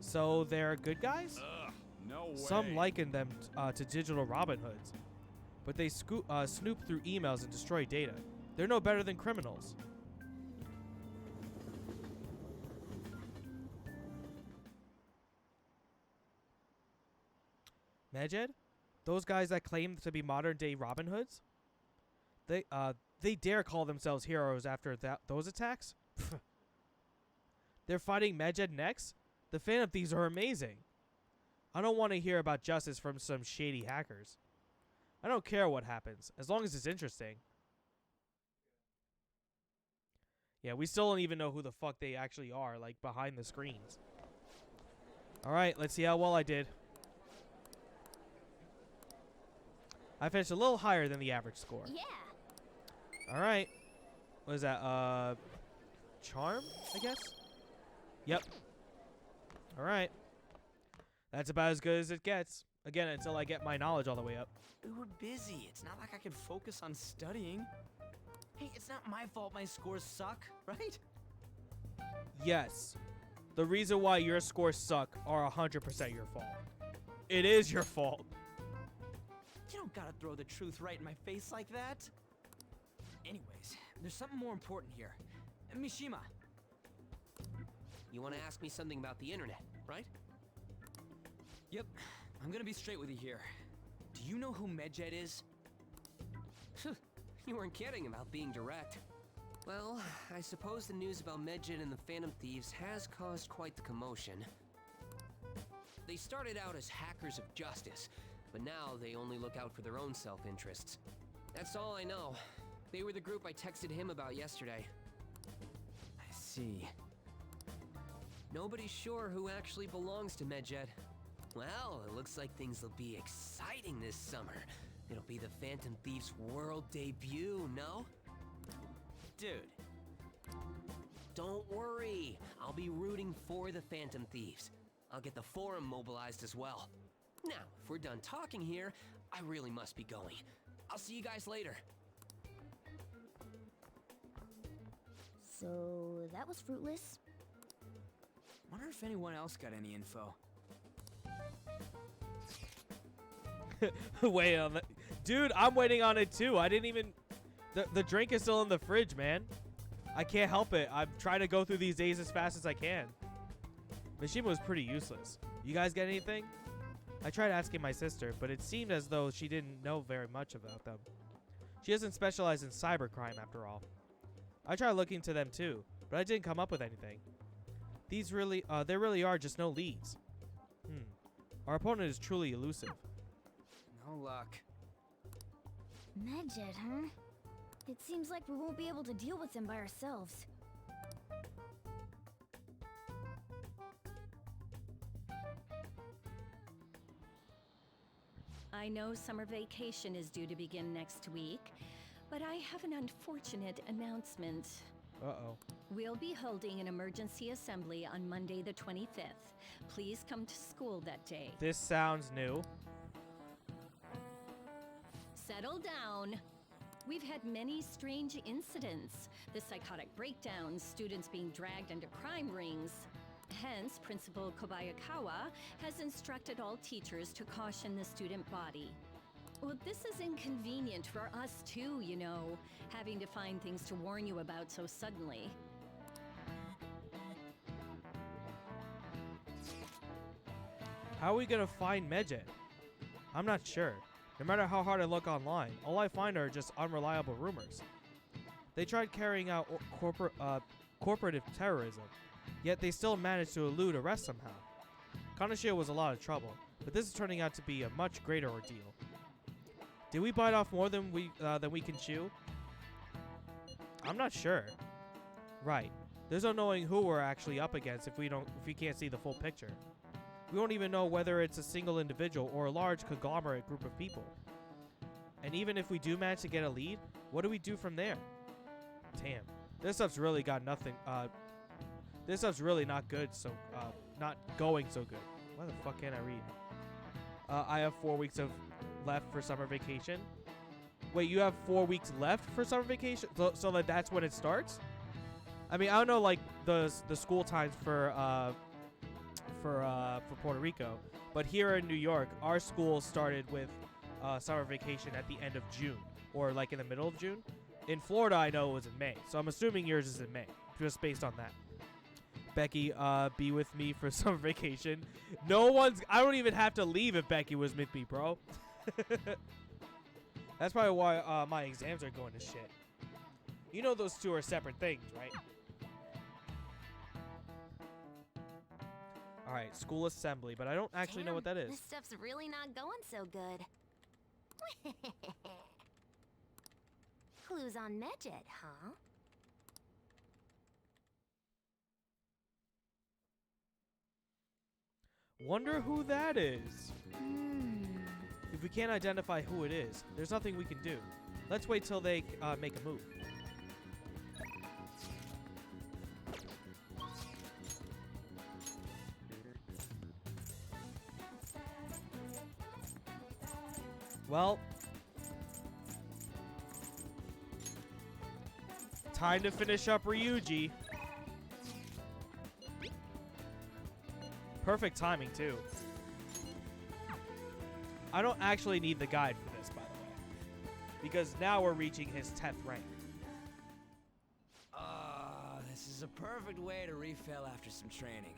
So they're good guys? Ugh, no way. Some liken them to digital Robin Hoods, but they snoop through emails and destroy data. They're no better than criminals. Medjed? Those guys that claim to be modern-day Robin Hoods? They dare call themselves heroes after those attacks? They're fighting Medjed next? The Phantom Thieves are amazing. I don't want to hear about justice from some shady hackers. I don't care what happens, as long as it's interesting. Yeah, we still don't even know who the fuck they actually are, like, behind the screens. Alright, let's see how well I did. I finished a little higher than the average score. Yeah. Alright. What is that? Charm, I guess? Yep. Alright. That's about as good as it gets. Again, until I get my knowledge all the way up. We were busy. It's not like I could focus on studying. Hey, it's not my fault my scores suck, right? Yes. The reason why your scores suck are 100% your fault. It is your fault. You don't gotta throw the truth right in my face like that. Anyways, there's something more important here. Mishima. You want to ask me something about the internet, right? Yep, I'm gonna be straight with you here. Do you know who Medjed is? You weren't kidding about being direct. Well, I suppose the news about Medjed and the Phantom Thieves has caused quite the commotion. They started out as hackers of justice, but now they only look out for their own self-interests. That's all I know. They were the group I texted him about yesterday. I see. Nobody's sure who actually belongs to Medjed. Well, it looks like things will be exciting this summer. It'll be the Phantom Thieves' world debut, no? Dude. Don't worry. I'll be rooting for the Phantom Thieves. I'll get the forum mobilized as well. Now, if we're done talking here, I really must be going. I'll see you guys later. So, that was fruitless? Wonder if anyone else got any info. Wait on that. Dude, I'm waiting on it too. I didn't even... The drink is still in the fridge, man. I can't help it. I'm trying to go through these days as fast as I can. Mishima was pretty useless. You guys get anything? I tried asking my sister, but it seemed as though she didn't know very much about them. She doesn't specialize in cybercrime after all. I tried looking to them too, but I didn't come up with anything. There really are just no leads. Our opponent is truly elusive. No luck. Medjed, huh? It seems like we won't be able to deal with him by ourselves. I know summer vacation is due to begin next week, but I have an unfortunate announcement. Uh-oh. We'll be holding an emergency assembly on Monday the 25th. Please come to school that day. This sounds new. Settle down. We've had many strange incidents. The psychotic breakdowns, students being dragged into crime rings. Hence, Principal Kobayakawa has instructed all teachers to caution the student body. Well, this is inconvenient for us too, you know, having to find things to warn you about so suddenly. How are we gonna find Medjed? I'm not sure. No matter how hard I look online, all I find are just unreliable rumors. They tried carrying out corporative terrorism, yet they still managed to elude arrest somehow. Kanashiro was a lot of trouble, but this is turning out to be a much greater ordeal. Did we bite off more than we can chew? I'm not sure. Right. There's no knowing who we're actually up against if we can't see the full picture. We won't even know whether it's a single individual or a large conglomerate group of people. And even if we do manage to get a lead, what do we do from there? Damn. This stuff's really got nothing. This stuff's really not good, so, not going so good. Why the fuck can't I read? I have 4 weeks left for summer vacation. Wait, you have 4 weeks left for summer vacation? So that's when it starts? I mean, I don't know, like, the school times for Puerto Rico, but here in New York, our school started with summer vacation at the end of June, or like in the middle of June. In Florida, I know it was in May, so I'm assuming yours is in May, just based on that. Becky, be with me for summer vacation. I don't even have to leave if Becky was with me, bro. That's probably why my exams are going to shit. You know those two are separate things, right? Alright, school assembly, but I don't actually know what that is. This stuff's really not going so good. Clues on Medjed, huh? Wonder who that is. If we can't identify who it is, there's nothing we can do. Let's wait till they make a move. Well, time to finish up Ryuji. Perfect timing, too. I don't actually need the guide for this, by the way, because now we're reaching his 10th rank. This is is a perfect way to refill after some training.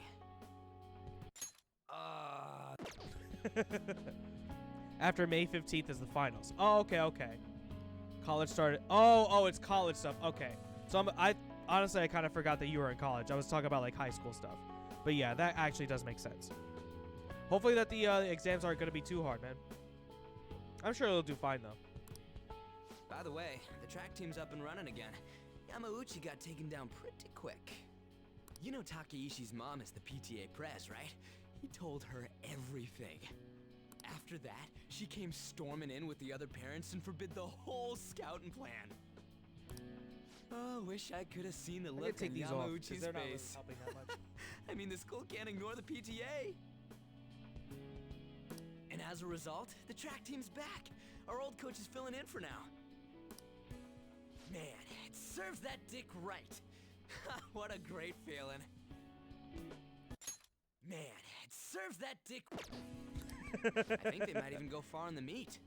After May 15th is the finals. Oh, okay. College started. Oh, it's college stuff. Okay. So I honestly, I kind of forgot that you were in college. I was talking about like high school stuff. But yeah, that actually does make sense. Hopefully that the exams aren't going to be too hard, man. I'm sure it'll do fine, though. By the way, the track team's up and running again. Yamauchi got taken down pretty quick. You know Takeishi's mom is the PTA press, right? He told her everything. After that, she came storming in with the other parents and forbid the whole scouting plan. Oh, wish I could have seen the look on Yamauchi's face. They're not really helping that much. I mean, the school can't ignore the PTA. And as a result, the track team's back. Our old coach is filling in for now. Man, it serves that dick right. What a great feeling. Man, it serves that dick. I think they might even go far in the meet.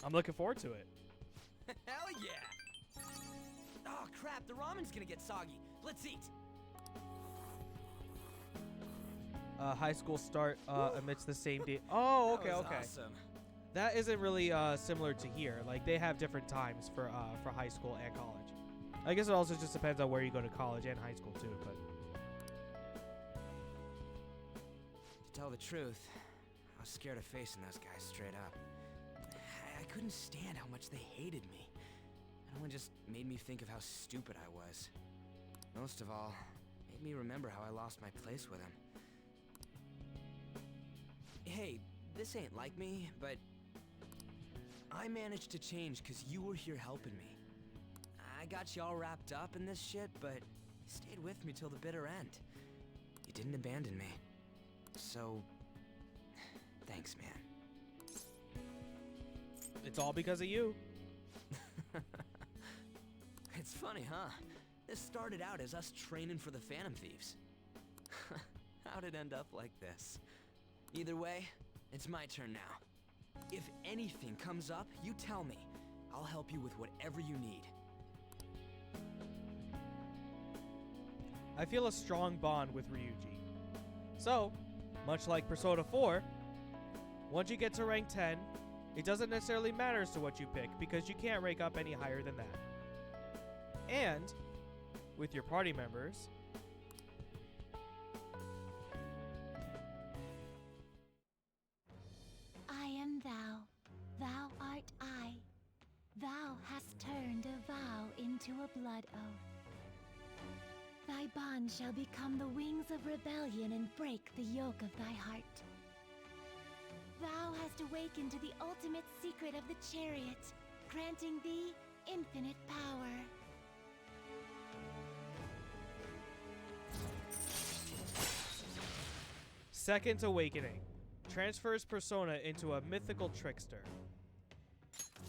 I'm looking forward to it. Hell yeah! Oh crap, the ramen's gonna get soggy. Let's eat. High school start amidst the same day. Oh, okay. Awesome. That isn't really similar to here. Like they have different times for high school and college. I guess it also just depends on where you go to college and high school too. But to tell the truth, I was scared of facing those guys straight up. I couldn't stand how much they hated me. It only just made me think of how stupid I was. Most of all, it made me remember how I lost my place with them. Hey, this ain't like me, but I managed to change because you were here helping me. I got you all wrapped up in this shit, but you stayed with me till the bitter end. You didn't abandon me. So, thanks, man. It's all because of you. It's funny, huh? This started out as us training for the Phantom Thieves. How'd it end up like this? Either way, it's my turn now. If anything comes up, you tell me. I'll help you with whatever you need. I feel a strong bond with Ryuji. So, much like Persona 4, once you get to rank 10, it doesn't necessarily matter as to what you pick because you can't rank up any higher than that. And, with your party members, I am thou, thou art I. Thou hast turned a vow into a blood oath. Thy bond shall become the wings of rebellion and break the yoke of thy heart. Thou hast awakened to the ultimate secret of the chariot, granting thee infinite power. Second Awakening transfers Persona into a mythical trickster.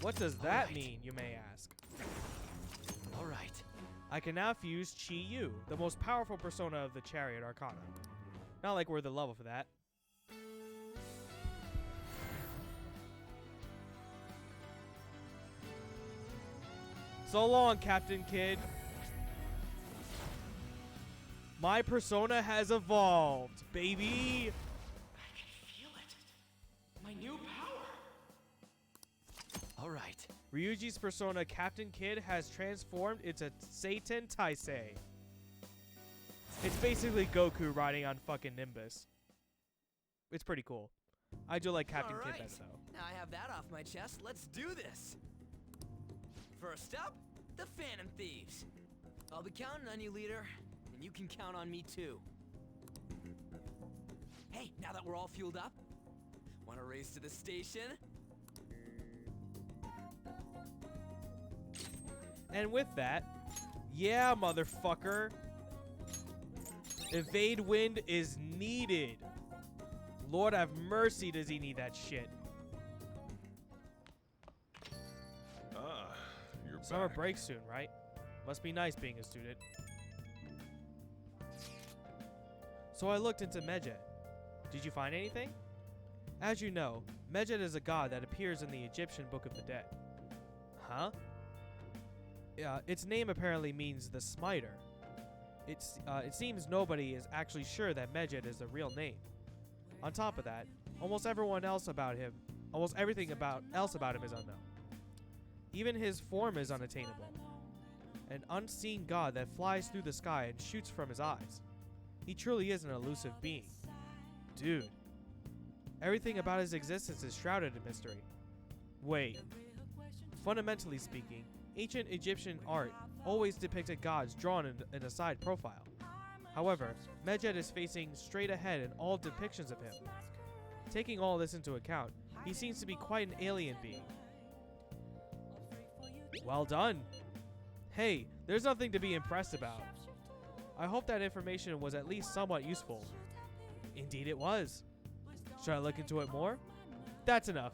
What does that mean, you may ask? Alright. I can now fuse Chi-Yu, the most powerful Persona of the Chariot Arcana. Not like we're the level for that. So long, Captain Kidd. My persona has evolved, baby. I can feel it. My new power. All right. Ryuji's persona, Captain Kidd, has transformed into Satan Taisei. It's basically Goku riding on fucking Nimbus. It's pretty cool. I do like Captain Kidd better, though. Now I have that off my chest. Let's do this. First up, the Phantom Thieves. I'll be counting on you, leader, and you can count on me too. Hey, now that we're all fueled up, want to race to the station? And with that, yeah, motherfucker. Evade wind is needed. Lord have mercy, does he need that shit. You're Summer back. break soon, right? Must be nice being a student. So I looked into Medjed. Did you find anything? As you know, Medjed is a god that appears in the Egyptian Book of the Dead. Huh? its name apparently means the Smiter. It seems nobody is actually sure that Medjed is the real name. On top of that, almost everything else about him is unknown. Even his form is unattainable. An unseen god that flies through the sky and shoots from his eyes. He truly is an elusive being. Dude. Everything about his existence is shrouded in mystery. Wait. Fundamentally speaking, ancient Egyptian art always depicted gods drawn in a side profile. However, Medjed is facing straight ahead in all depictions of him. Taking all this into account, he seems to be quite an alien being. Well done. Hey, there's nothing to be impressed about. I hope that information was at least somewhat useful. Indeed it was. Should I look into it more? That's enough.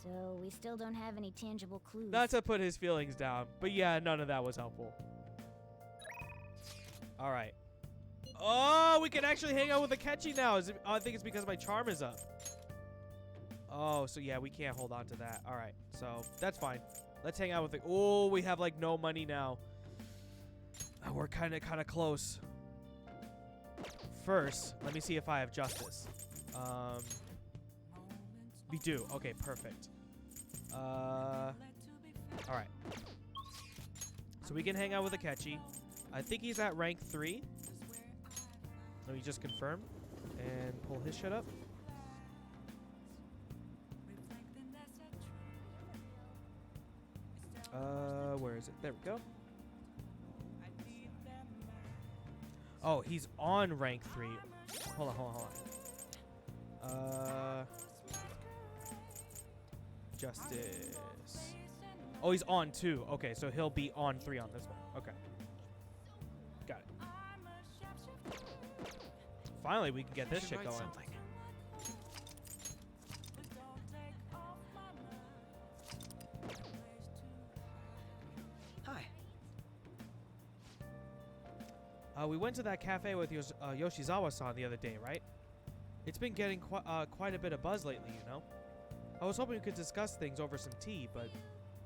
So we still don't have any tangible clues. Not to put his feelings down, but yeah, none of that was helpful. All right. Oh, we can actually hang out with Akechi now. I think it's because my charm is up. Oh, so yeah, we can't hold on to that. All right, so that's fine. Let's hang out with it. Oh, we have like no money now. We're kind of close. First, let me see if I have justice. We do. Okay, perfect. All right. So we can hang out with Akechi. I think he's at rank 3. Let me just confirm and pull his shit up. Where is it? There we go. Oh, he's on rank 3. Hold on. Justice. Oh, he's on 2. Okay, so he'll be on 3 on this one. Okay. Got it. Finally, we can get this shit going. Hi. We went to that cafe with Yoshizawa-san the other day, right? It's been getting quite a bit of buzz lately, you know? I was hoping we could discuss things over some tea, but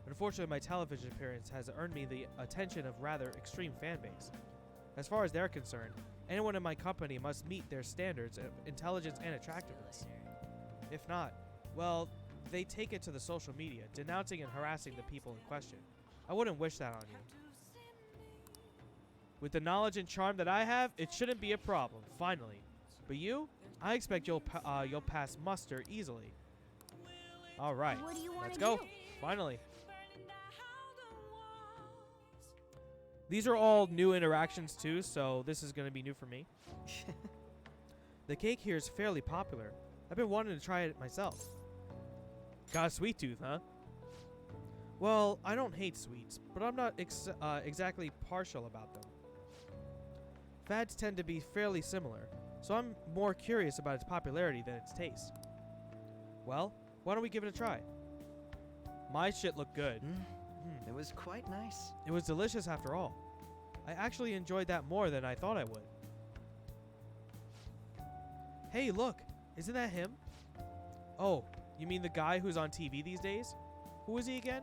unfortunately my television appearance has earned me the attention of rather extreme fan base. As far as they're concerned, anyone in my company must meet their standards of intelligence and attractiveness. If not, well, they take it to the social media, denouncing and harassing the people in question. I wouldn't wish that on you. With the knowledge and charm that I have, it shouldn't be a problem, finally. But you? I expect you'll pass muster easily. All right, let's go. Finally. These are all new interactions too, so this is going to be new for me. The cake here is fairly popular. I've been wanting to try it myself. Got a sweet tooth, huh? Well, I don't hate sweets, but I'm not exactly partial about them. Fads tend to be fairly similar, so I'm more curious about its popularity than its taste. Well, why don't we give it a try? My shit looked good. It was quite nice. It was delicious after all. I actually enjoyed that more than I thought I would. Hey, look! Isn't that him? Oh, you mean the guy who's on TV these days? Who is he again?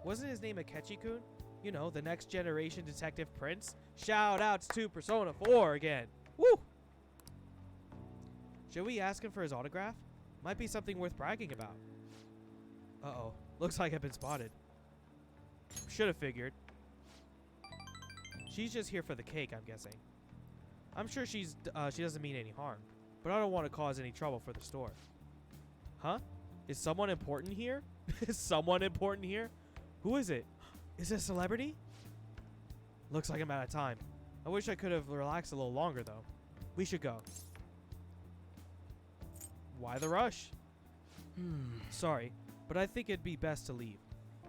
Wasn't his name Akechi-kun? You know, the next generation detective prince? Shout outs to Persona 4 again! Woo! Should we ask him for his autograph? Might be something worth bragging about. Uh-oh. Looks like I've been spotted. Should have figured. She's just here for the cake, I'm guessing. I'm sure she doesn't mean any harm, but I don't want to cause any trouble for the store. Huh? Is someone important here? Is someone important here? Who is it? Is it a celebrity? Looks like I'm out of time. I wish I could have relaxed a little longer, though. We should go. Why the rush? Sorry, but I think it'd be best to leave.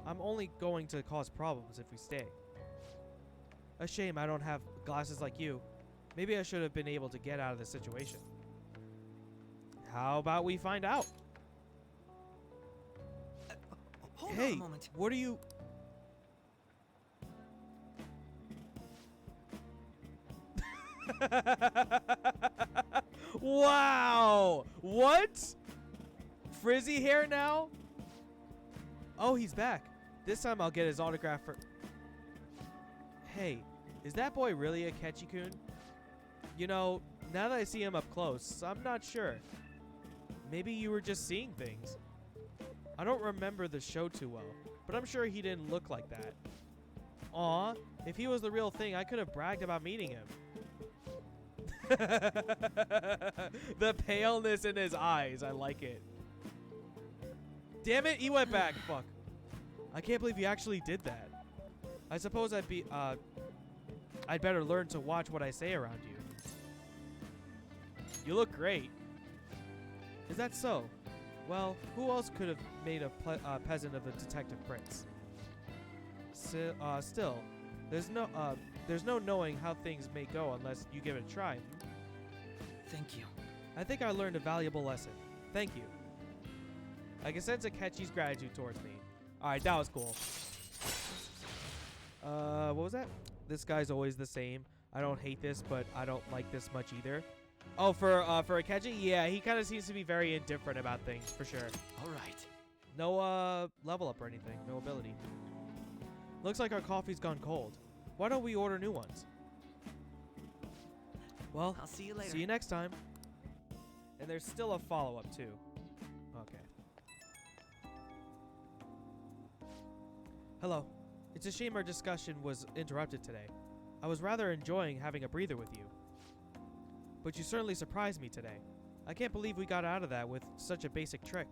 I'm only going to cause problems if we stay. A shame I don't have glasses like you. Maybe I should have been able to get out of this situation. How about we find out? Hold hey, on a moment. What are you... Wow! What? Frizzy hair now? Oh, he's back. This time I'll get his autograph for... Hey, is that boy really a Ketchikun? You know, now that I see him up close, I'm not sure. Maybe you were just seeing things. I don't remember the show too well, but I'm sure he didn't look like that. Aw, if he was the real thing, I could have bragged about meeting him. The paleness in his eyes, I like it. Damn it, he went back. Fuck. I can't believe you actually did that. I suppose I'd better learn to watch what I say around you. You look great. Is that so? Well, who else could have made a peasant of a detective prince? Still, there's no knowing how things may go unless you give it a try. Thank you. I think I learned a valuable lesson. Thank you. I can sense Akechi's gratitude towards me. Alright, that was cool. What was that? This guy's always the same. I don't hate this, but I don't like this much either. Oh, for Akechi? Yeah, he kind of seems to be very indifferent about things, for sure. Alright. No, level up or anything. No ability. Looks like our coffee's gone cold. Why don't we order new ones? Well, I'll see you later. See you next time. And there's still a follow-up, too. Okay. Hello. It's a shame our discussion was interrupted today. I was rather enjoying having a breather with you. But you certainly surprised me today. I can't believe we got out of that with such a basic trick.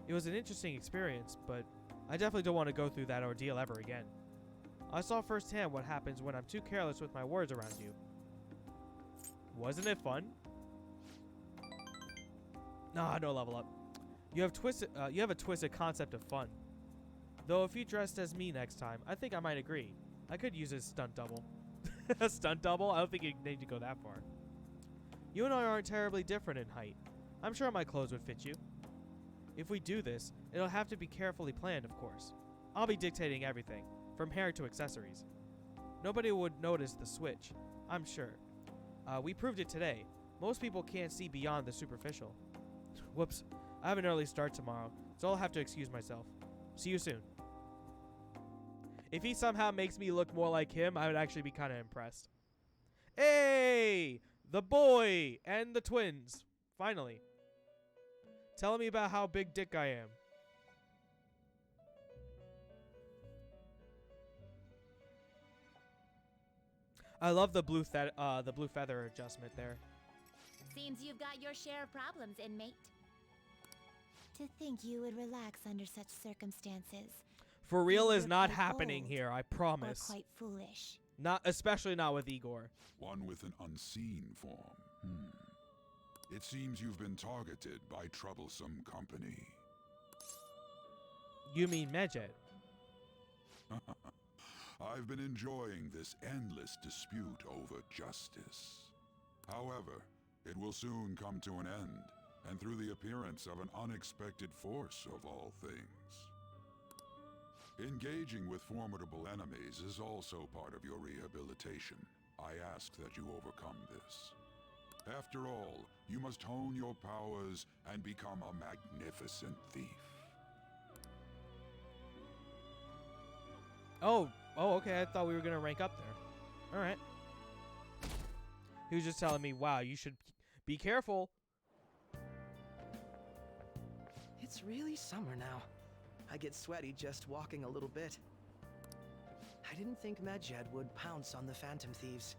It was an interesting experience, but I definitely don't want to go through that ordeal ever again. I saw firsthand what happens when I'm too careless with my words around you. Wasn't it fun? Nah, no level up. You have a twisted concept of fun. Though if you dressed as me next time, I think I might agree. I could use a stunt double. A stunt double? I don't think you need to go that far. You and I aren't terribly different in height. I'm sure my clothes would fit you. If we do this, it'll have to be carefully planned, of course. I'll be dictating everything, from hair to accessories. Nobody would notice the switch, I'm sure. We proved it today. Most people can't see beyond the superficial. Whoops, I have an early start tomorrow, so I'll have to excuse myself. See you soon. If he somehow makes me look more like him, I would actually be kind of impressed. Hey! The boy and the twins. Finally. Tell me about how big dick I am. I love the blue feather adjustment there. Seems you've got your share of problems, inmate. To think you would relax under such circumstances. For real is You're not quite happening bold, here, I or promise. quite foolish. Not, especially not with Igor. One with an unseen form. It seems you've been targeted by troublesome company. You mean Medjed? I've been enjoying this endless dispute over justice. However, it will soon come to an end, and through the appearance of an unexpected force of all things. Engaging with formidable enemies is also part of your rehabilitation. I ask that you overcome this. After all, you must hone your powers and become a magnificent thief. Oh, okay. I thought we were going to rank up there. All right. He was just telling me, wow, you should be careful. It's really summer now. I get sweaty just walking a little bit. I didn't think Medjed would pounce on the Phantom Thieves.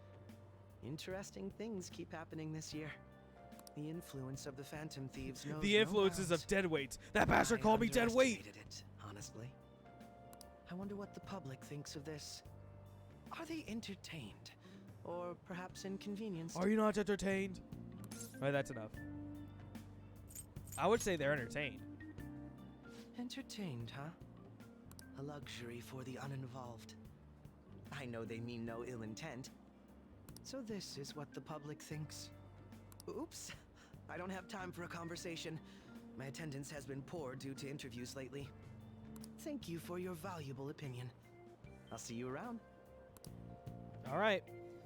Interesting things keep happening this year. The influence of the Phantom Thieves knows The influences no of deadweight. That bastard called me deadweight. It, honestly. I wonder what the public thinks of this. Are they entertained? Or perhaps inconvenienced? Are you not entertained? Alright, that's enough. I would say they're entertained. Entertained, huh? A luxury for the uninvolved. I know they mean no ill intent. So this is what the public thinks. Oops. I don't have time for a conversation. My attendance has been poor due to interviews lately. Thank you for your valuable opinion. I'll see you around. Alright.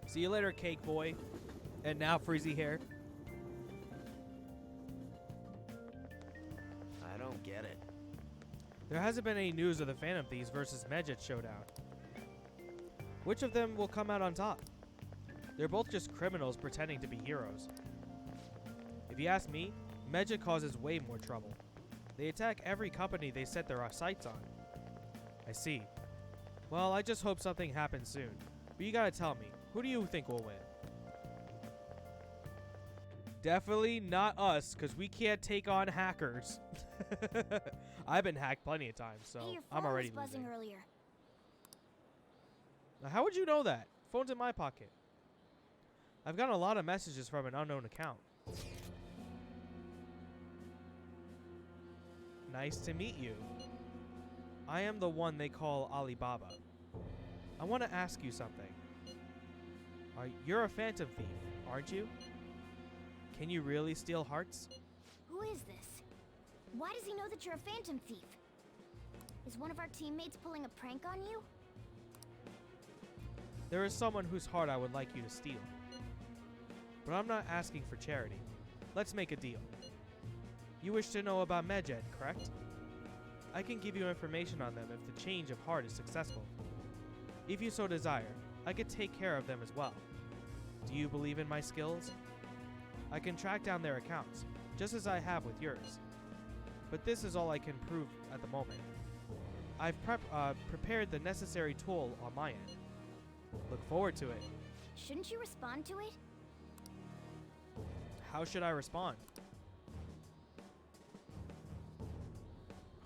See you later, cake boy. And now frizzy hair. I don't get it. There hasn't been any news of the Phantom Thieves versus Medjet showdown. Which of them will come out on top? They're both just criminals pretending to be heroes. If you ask me, Medjet causes way more trouble. They attack every company they set their sights on. I see. Well, I just hope something happens soon. But you gotta tell me, who do you think will win? Definitely not us, because we can't take on hackers. I've been hacked plenty of times, so Hey, your I'm phone already was buzzing losing. earlier. Now, how would you know that? Phone's in my pocket. I've gotten a lot of messages from an unknown account. Nice to meet you. I am the one they call Alibaba. I want to ask you something. You're a phantom thief, aren't you? Can you really steal hearts? Who is this? Why does he know that you're a phantom thief? Is one of our teammates pulling a prank on you? There is someone whose heart I would like you to steal. But I'm not asking for charity. Let's make a deal. You wish to know about Medjet, correct? I can give you information on them if the change of heart is successful. If you so desire, I could take care of them as well. Do you believe in my skills? I can track down their accounts, just as I have with yours. But this is all I can prove at the moment. I've prepared the necessary tool on my end. Look forward to it. Shouldn't you respond to it? How should I respond?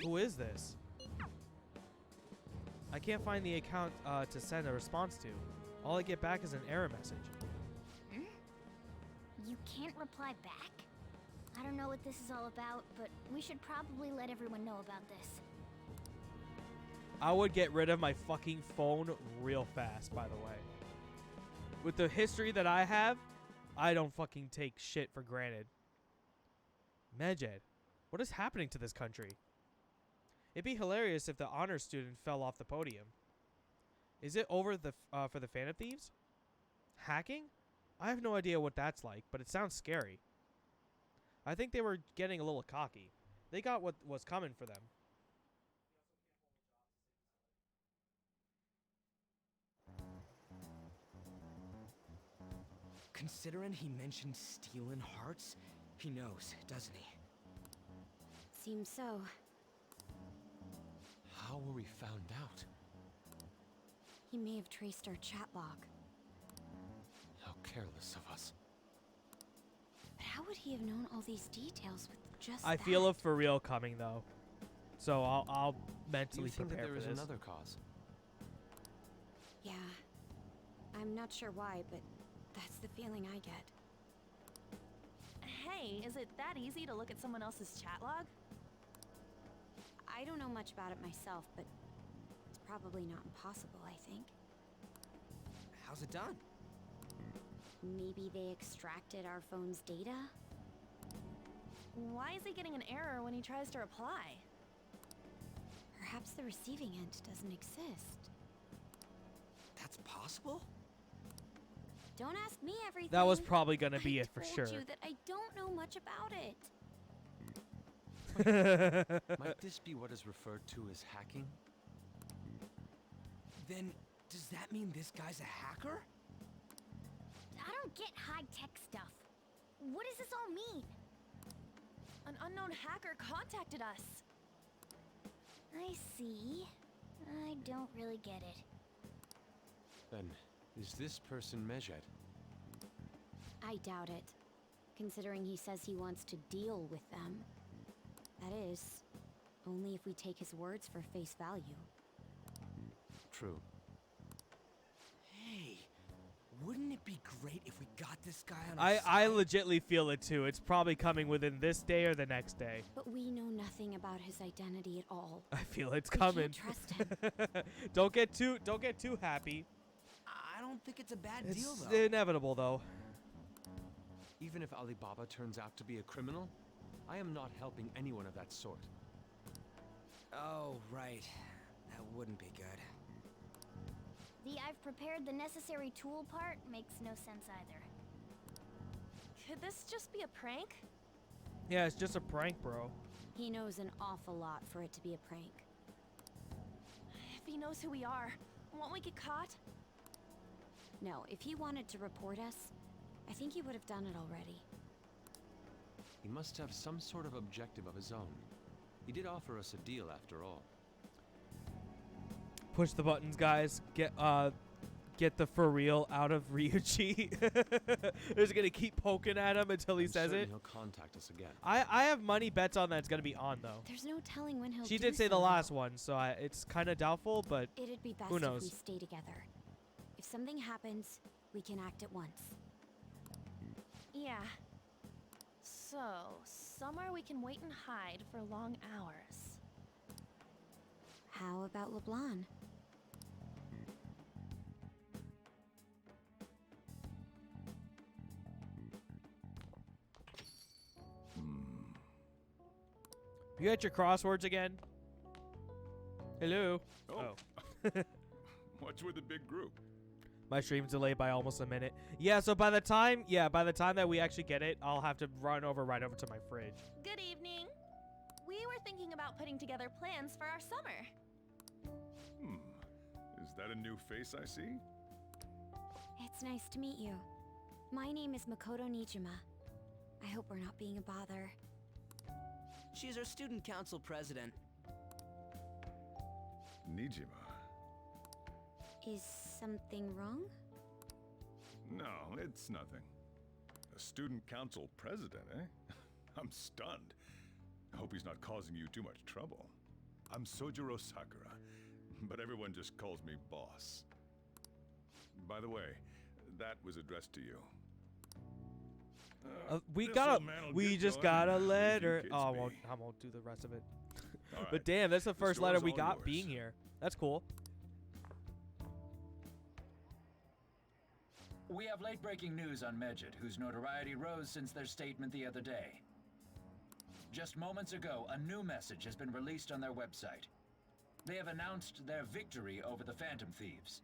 Who is this? I can't find the account to send a response to. All I get back is an error message. You can't reply back? I don't know what this is all about, but we should probably let everyone know about this. I would get rid of my fucking phone real fast, by the way. With the history that I have, I don't fucking take shit for granted. Medjet, what is happening to this country? It'd be hilarious if the honor student fell off the podium. Is it over for the Phantom Thieves? Hacking? I have no idea what that's like, but it sounds scary. I think they were getting a little cocky. They got what was coming for them. Considering he mentioned stealing hearts, he knows, doesn't he? Seems so. How were we found out? He may have traced our chat log. How careless of us. But how would he have known all these details with just I feel it for real coming though, so I'll mentally Do you think that prepare there for is this. another cause? Yeah. I'm not sure why, but that's the feeling I get. Hey, is it that easy to look at someone else's chat log? I don't know much about it myself, but it's probably not impossible, I think. How's it done? Maybe they extracted our phone's data? Why is he getting an error when he tries to reply? Perhaps the receiving end doesn't exist. That's possible? Don't ask me everything. That was probably gonna be it for I sure. told you that I don't know much about it. Might this be what is referred to as hacking? Then, does that mean this guy's a hacker? I don't get high-tech stuff. What does this all mean? An unknown hacker contacted us. I see. I don't really get it. Then, is this person Medjet? I doubt it, considering he says he wants to deal with them. That is, only if we take his words for face value. True. Hey, wouldn't it be great if we got this guy on our I side? legitly feel it too. It's probably coming within this day or the next day. But we know nothing about his identity at all. I feel it's We coming. can't trust him. Don't get too happy. I don't think it's a bad It's deal, though. inevitable though. Even if Alibaba turns out to be a criminal, I am not helping anyone of that sort. Oh, right. That wouldn't be good. The I've prepared the necessary tool part makes no sense either. Could this just be a prank? Yeah, it's just a prank, bro. He knows an awful lot for it to be a prank. he knows who we are. Won't we get caught? No, if he wanted to report us, I think he would have done it already. He must have some sort of objective of his own. He did offer us a deal after all. Push the buttons, guys. Get the for real out of Ryuji. They're just gonna keep poking at him until he says it. He'll contact us again. I have money bets on that it's gonna be on though. There's no telling when he'll She do did say so, the last one, so it's kind of doubtful, but It'd be best who if knows? we stay together. If something happens, we can act at once. Yeah. So, somewhere we can wait and hide for long hours. How about LeBlanc? You got your crosswords again? Hello. Oh. What's with the big group? My stream's delayed by almost a minute. Yeah, so by the time that we actually get it, I'll have to run right over to my fridge. Good evening. We were thinking about putting together plans for our summer. Is that a new face I see? It's nice to meet you. My name is Makoto Nijima. I hope we're not being a bother. She's our student council president. Nijima. Is something wrong? No, it's nothing. A student council president, eh? I'm stunned. I hope he's not causing you too much trouble. I'm Sojiro Sakura, but everyone just calls me boss. By the way, that was addressed to you. We just got a letter. Oh, I won't do the rest of it. But damn, that's the first letter we got being here. That's cool. We have late-breaking news on Medjed, whose notoriety rose since their statement the other day. Just moments ago, a new message has been released on their website. They have announced their victory over the Phantom Thieves.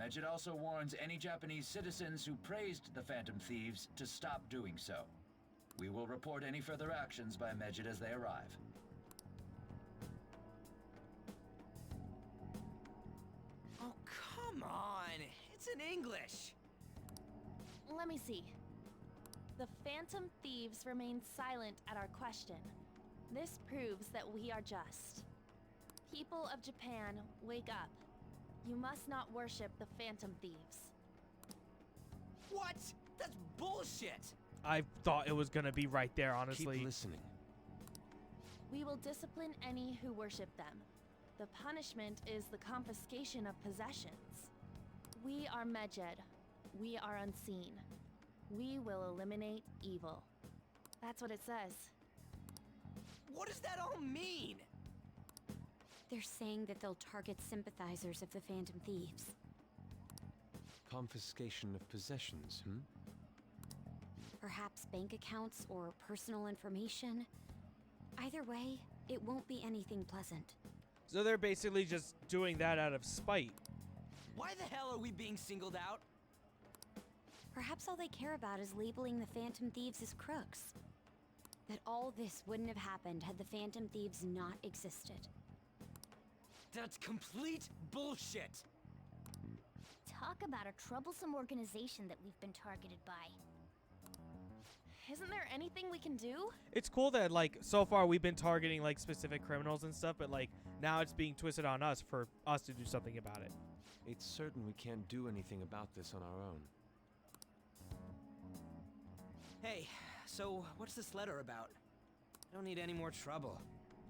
Medjed also warns any Japanese citizens who praised the Phantom Thieves to stop doing so. We will report any further actions by Medjed as they arrive. Oh, come on! It's in English! Let me see. The Phantom Thieves remain silent at our question. This proves that we are just. People of Japan, wake up. You must not worship the Phantom Thieves. What? That's bullshit! I thought it was gonna be right there, honestly. Keep listening. We will discipline any who worship them. The punishment is the confiscation of possessions. We are Medjed. We are unseen. We will eliminate evil. That's what it says. What does that all mean? They're saying that they'll target sympathizers of the Phantom Thieves. Confiscation of possessions, Perhaps bank accounts or personal information. Either way, it won't be anything pleasant. So they're basically just doing that out of spite. Why the hell are we being singled out? Perhaps all they care about is labeling the Phantom Thieves as crooks. That all this wouldn't have happened had the Phantom Thieves not existed. That's complete bullshit! Talk about a troublesome organization that we've been targeted by. Isn't there anything we can do? It's cool that, like, so far we've been targeting, like, specific criminals and stuff, but, like, now it's being twisted on us for us to do something about it. It's certain we can't do anything about this on our own. Hey, so what's this letter about? I don't need any more trouble.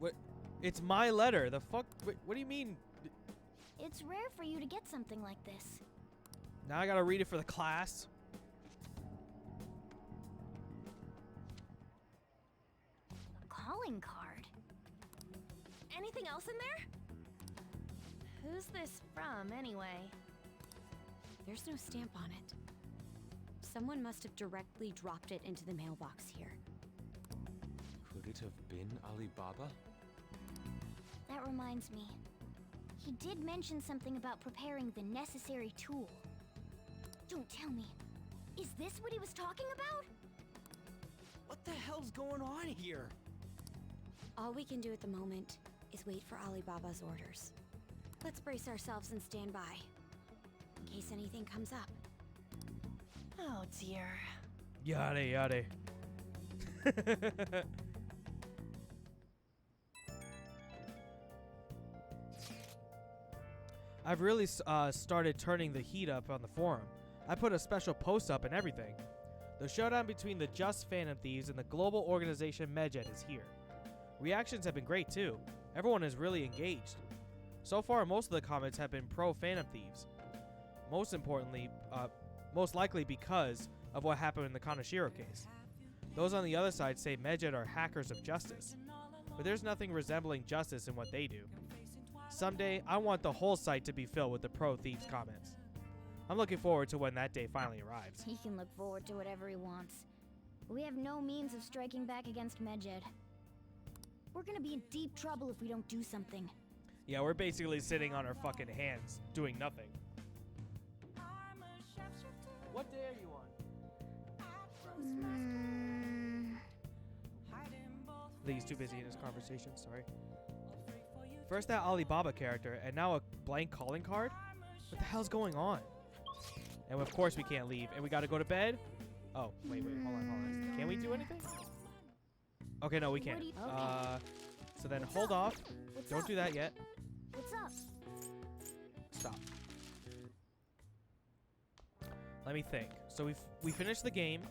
What? It's my letter. The fuck? What do you mean? It's rare for you to get something like this. Now I gotta read it for the class. A calling card. Anything else in there? Who's this from, anyway? There's no stamp on it. Someone must have directly dropped it into the mailbox here. Could it have been Alibaba? That reminds me. He did mention something about preparing the necessary tool. Don't tell me. Is this what he was talking about? What the hell's going on here? All we can do at the moment is wait for Alibaba's orders. Let's brace ourselves and stand by, in case anything comes up. Oh dear. Yada yada. I've really started turning the heat up on the forum. I put a special post up and everything. The showdown between the Just Phantom Thieves and the global organization Medjet is here. Reactions have been great too. Everyone is really engaged. So far, most of the comments have been pro Phantom Thieves. Most importantly, most likely because of what happened in the Kanashiro case. Those on the other side say Medjet are hackers of justice. But there's nothing resembling justice in what they do. Someday, I want the whole site to be filled with the pro Thieves comments. I'm looking forward to when that day finally arrives. He can look forward to whatever he wants. We have no means of striking back against Medjet. We're gonna be in deep trouble if we don't do something. Yeah, we're basically sitting on our fucking hands, doing nothing. What day are you on? I think he's too busy in his conversation, sorry. First that Alibaba character, and now a blank calling card? What the hell's going on? And of course we can't leave, and we gotta go to bed? Oh, wait, hold on. Can we do anything? Okay, no, we can't. So then hold off. Don't do that yet. What's up? Stop. Let me think. So we finished the game.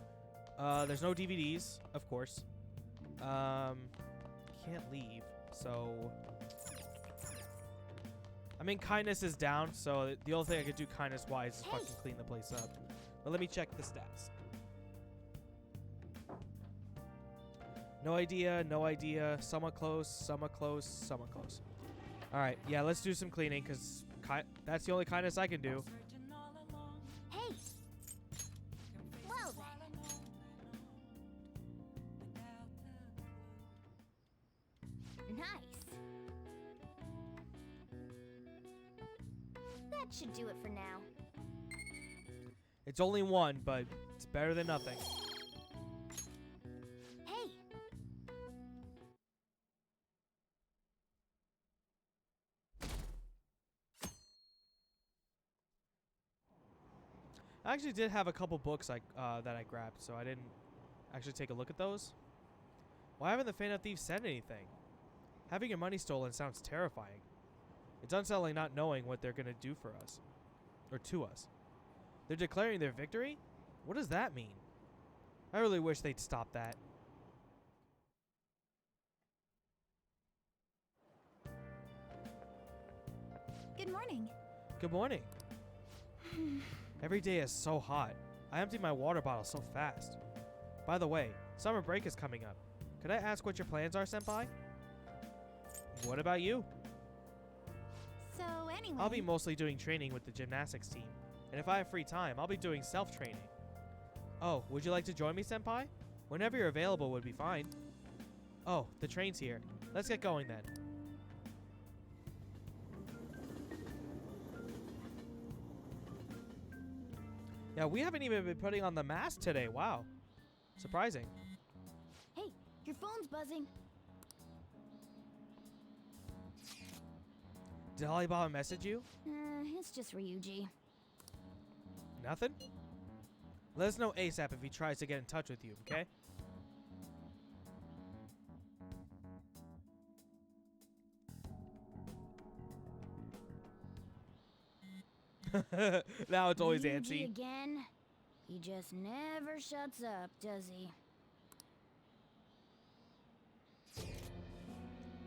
There's no DVDs, of course. Can't leave. So I mean, kindness is down, so the only thing I could do kindness-wise is fucking clean the place up. But let me check the stats. No idea. Somewhat close. Alright, yeah, let's do some cleaning, because that's the only kindness I can do. Hey! Well then. Nice. That should do it for now. It's only one, but it's better than nothing. Hey! I actually did have a couple books that I grabbed, so I didn't actually take a look at those. Why haven't the Phantom Thieves said anything? Having your money stolen sounds terrifying. It's unsettling not knowing what they're going to do for us. Or to us. They're declaring their victory? What does that mean? I really wish they'd stop that. Good morning. Good morning. Every day is so hot. I empty my water bottle so fast. By the way, summer break is coming up. Could I ask what your plans are, Senpai? What about you? So anyway... I'll be mostly doing training with the gymnastics team. And if I have free time, I'll be doing self-training. Oh, would you like to join me, Senpai? Whenever you're available would be fine. Oh, the train's here. Let's get going then. Yeah, we haven't even been putting on the mask today. Wow. Surprising. Hey, your phone's buzzing. Did Alibaba message you? It's just Ryuji. Nothing? Let us know ASAP if he tries to get in touch with you, okay? Now it's always Ryuji antsy. again? He just never shuts up, does he?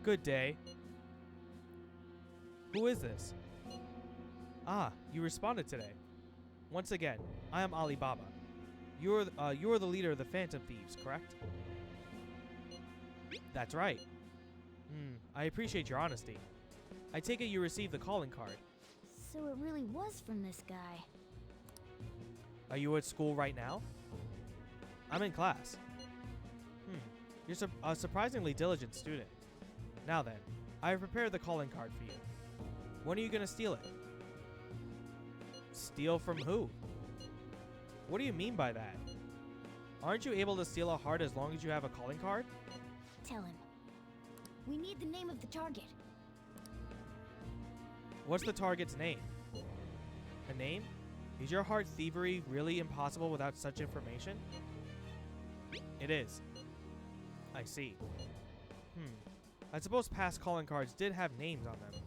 Good day. Who is this? Ah, you responded today. Once again, I am Alibaba. You are the leader of the Phantom Thieves, correct? That's right. I appreciate your honesty. I take it you received the calling card. So it really was from this guy. Are you at school right now? I'm in class. You're a surprisingly diligent student. Now then, I have prepared the calling card for you. When are you gonna steal it? Steal from who? What do you mean by that? Aren't you able to steal a heart as long as you have a calling card? Tell him. We need the name of the target. What's the target's name? A name? Is your heart thievery really impossible without such information? It is. I see. I suppose past calling cards did have names on them.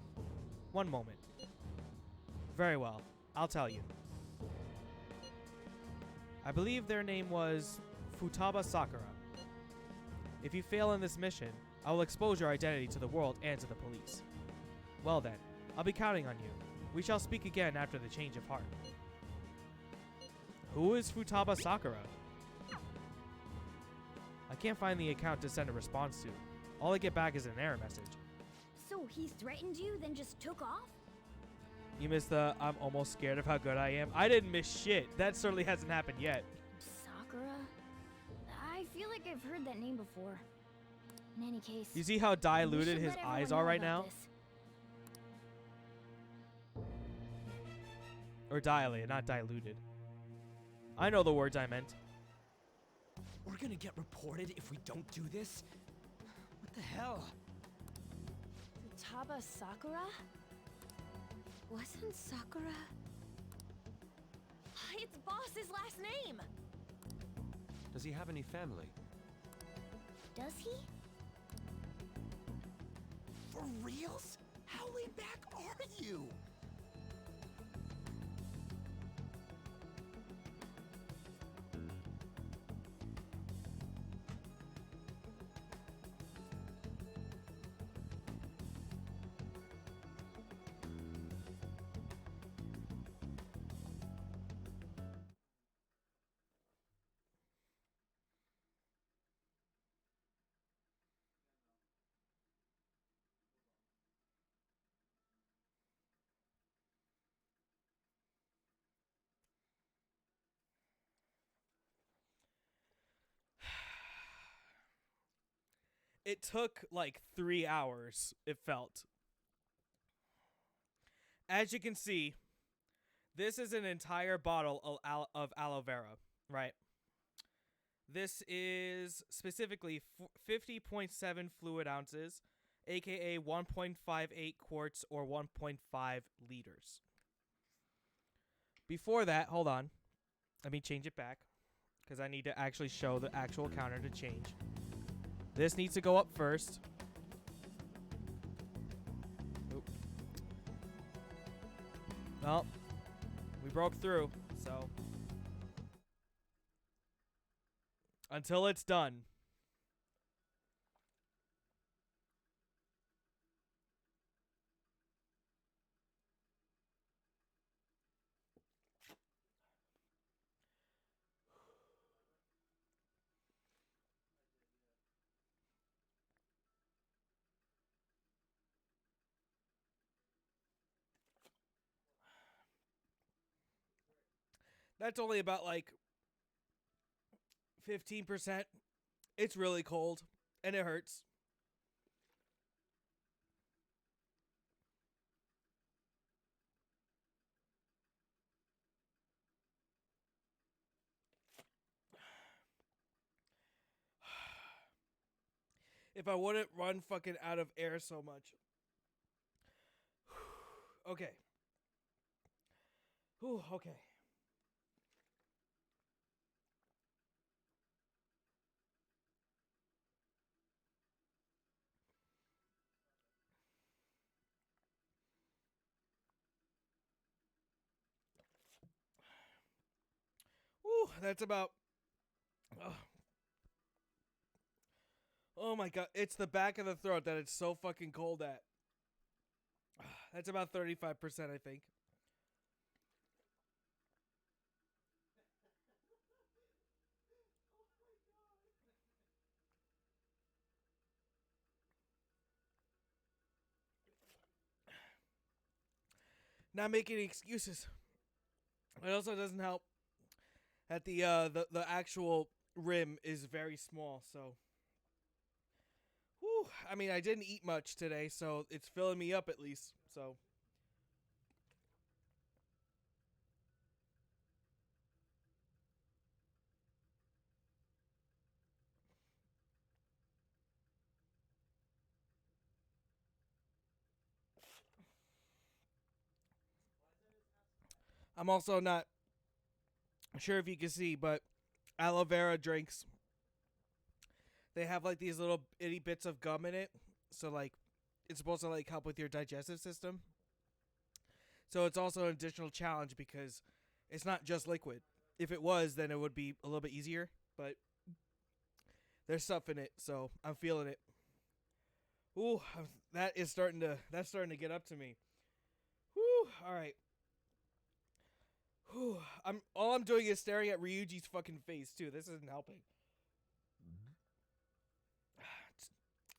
One moment. Very well. I'll tell you. I believe their name was Futaba Sakura. If you fail in this mission, I will expose your identity to the world and to the police. Well then, I'll be counting on you. We shall speak again after the change of heart. Who is Futaba Sakura? I can't find the account to send a response to. All I get back is an error message. So he threatened you, then just took off? You missed the I'm almost scared of how good I am. I didn't miss shit. That certainly hasn't happened yet. Sakura? I feel like I've heard that name before. In any case, You see how diluted his let eyes everyone are know right about now? this. Or dilated, not diluted. I know the words I meant. We're gonna get reported if we don't do this? What the hell? Futaba Sakura? Wasn't Sakura... It's Boss's last name! Does he have any family? Does he? For reals? How laid back are you? It took like 3 hours, it felt. As you can see, this is an entire bottle of aloe vera, right? This is specifically 50.7 fluid ounces, aka 1.58 quarts or 1.5 liters. Before that, hold on. Let me change it back because I need to actually show the actual counter to change. This needs to go up first. Oop. Well, we broke through, so until it's done. That's only about like 15%. It's really cold and it hurts. If I wouldn't run fucking out of air so much. Okay. Whew, okay. Whew, that's about... Oh my god, it's the back of the throat that it's so fucking cold at. That's about 35%, I think. Not making any excuses. It also doesn't help that the actual rim is very small, so... Whew, I mean, I didn't eat much today, so it's filling me up at least, so... I'm also not sure if you can see, but aloe vera drinks, they have like these little itty bits of gum in it. So like it's supposed to like help with your digestive system. So it's also an additional challenge because it's not just liquid. If it was, then it would be a little bit easier, but there's stuff in it, so I'm feeling it. Ooh, that's starting to get up to me. Whew, all right. Whew, all I'm doing is staring at Ryuji's fucking face too. This isn't helping.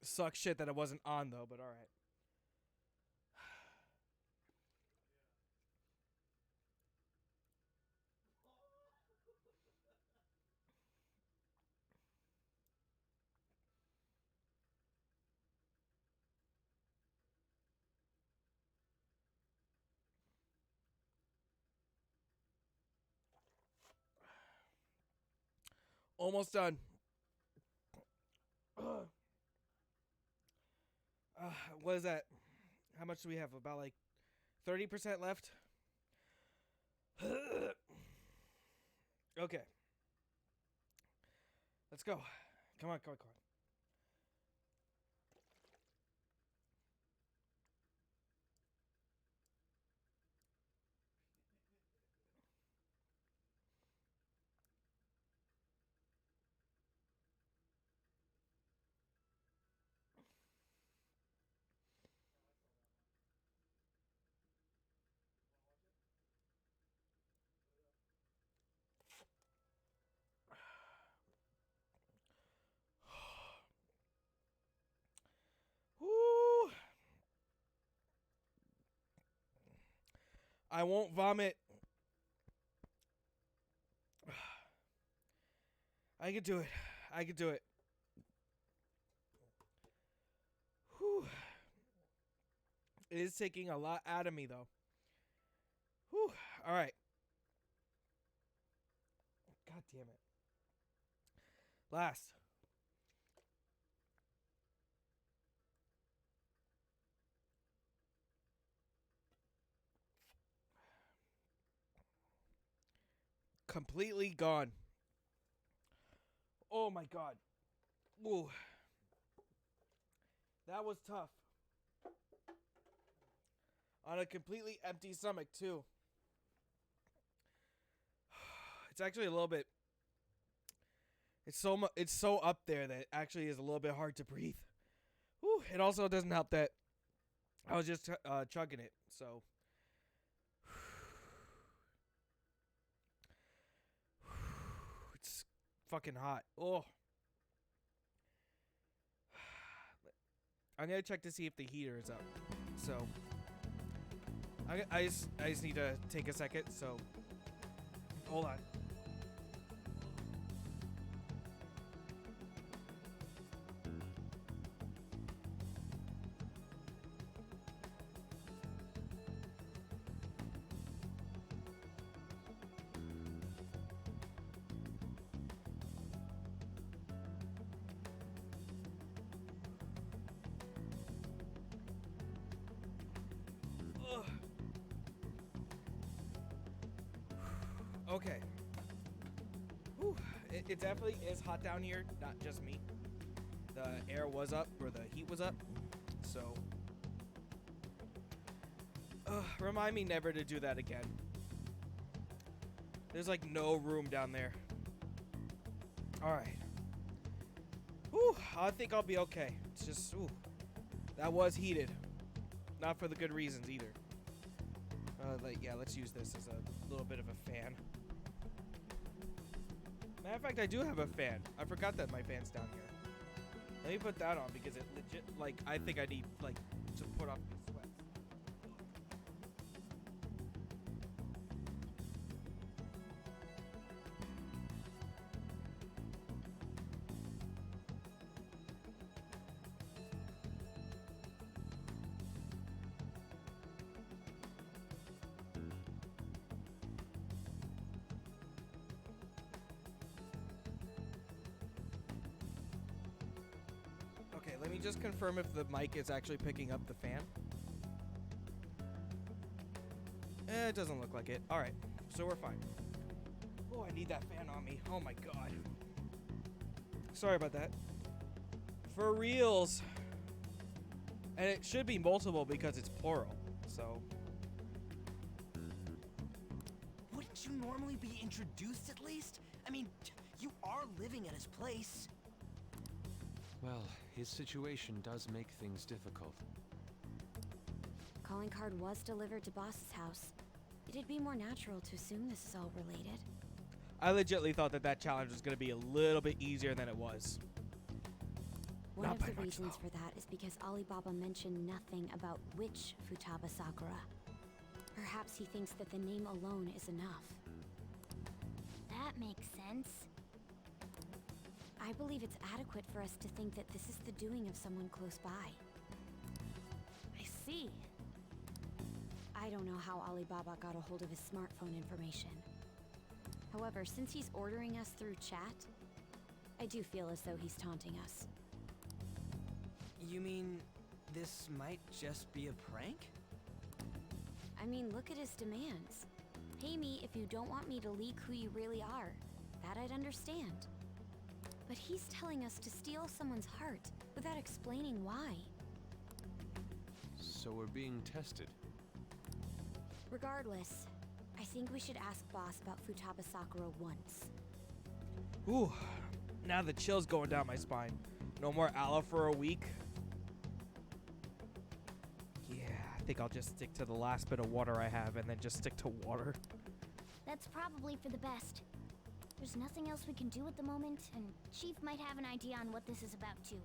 Sucks shit that it wasn't on though, but all right. Almost done. What is that? How much do we have? About like 30% left? Okay. Let's go. Come on, come on, come on. Woo. I won't vomit. I can do it. I can do it. Whew. It is taking a lot out of me, though. Whew. All right. God damn it. Last. Completely gone. Oh my god. Ooh. That was tough. On a completely empty stomach, too. It's actually a little bit... It's so up there that it actually is a little bit hard to breathe. Whew. It also doesn't help that I was just chugging it, so... It's fucking hot. Oh. I'm gonna check to see if the heater is up. So... I just need to take a second, so... Hold on. Ugh. Okay. Whew. It definitely is hot down here, not just me. The air was up, or the heat was up, so... remind me never to do that again. There's like no room down there. Alright. Whew, I think I'll be okay. It's just, ooh. That was heated. Not for the good reasons either. Yeah, let's use this as a little bit of a fan. Matter of fact, I do have a fan. I forgot that my fan's down here. Let me put that on because it legit, like, I think I need, like, to put off these sweats. Okay, let me just confirm if the mic is actually picking up the fan. It doesn't look like it. Alright, so we're fine. Oh, I need that fan on me. Oh my god. Sorry about that. For reals. And it should be multiple because it's plural, so. Wouldn't you normally be introduced at least? I mean, you are living at his place. Well, his situation does make things difficult. Calling card was delivered to Boss's house. It'd be more natural to assume this is all related. I legitimately thought that challenge was going to be a little bit easier than it was. One of the reasons for that is because Alibaba mentioned nothing about which Futaba Sakura. Perhaps he thinks that the name alone is enough. That makes sense. I believe it's adequate for us to think that this is the doing of someone close by. I see. I don't know how Alibaba got a hold of his smartphone information. However, since he's ordering us through chat, I do feel as though he's taunting us. You mean this might just be a prank? I mean, look at his demands. Pay me if you don't want me to leak who you really are. That I'd understand. But he's telling us to steal someone's heart without explaining why. So we're being tested. Regardless, I think we should ask Boss about Futaba Sakura once. Ooh, now the chill's going down my spine. No more aloe for a week. Yeah, I think I'll just stick to the last bit of water I have and then just stick to water. That's probably for the best. There's nothing else we can do at the moment, and Chief might have an idea on what this is about too.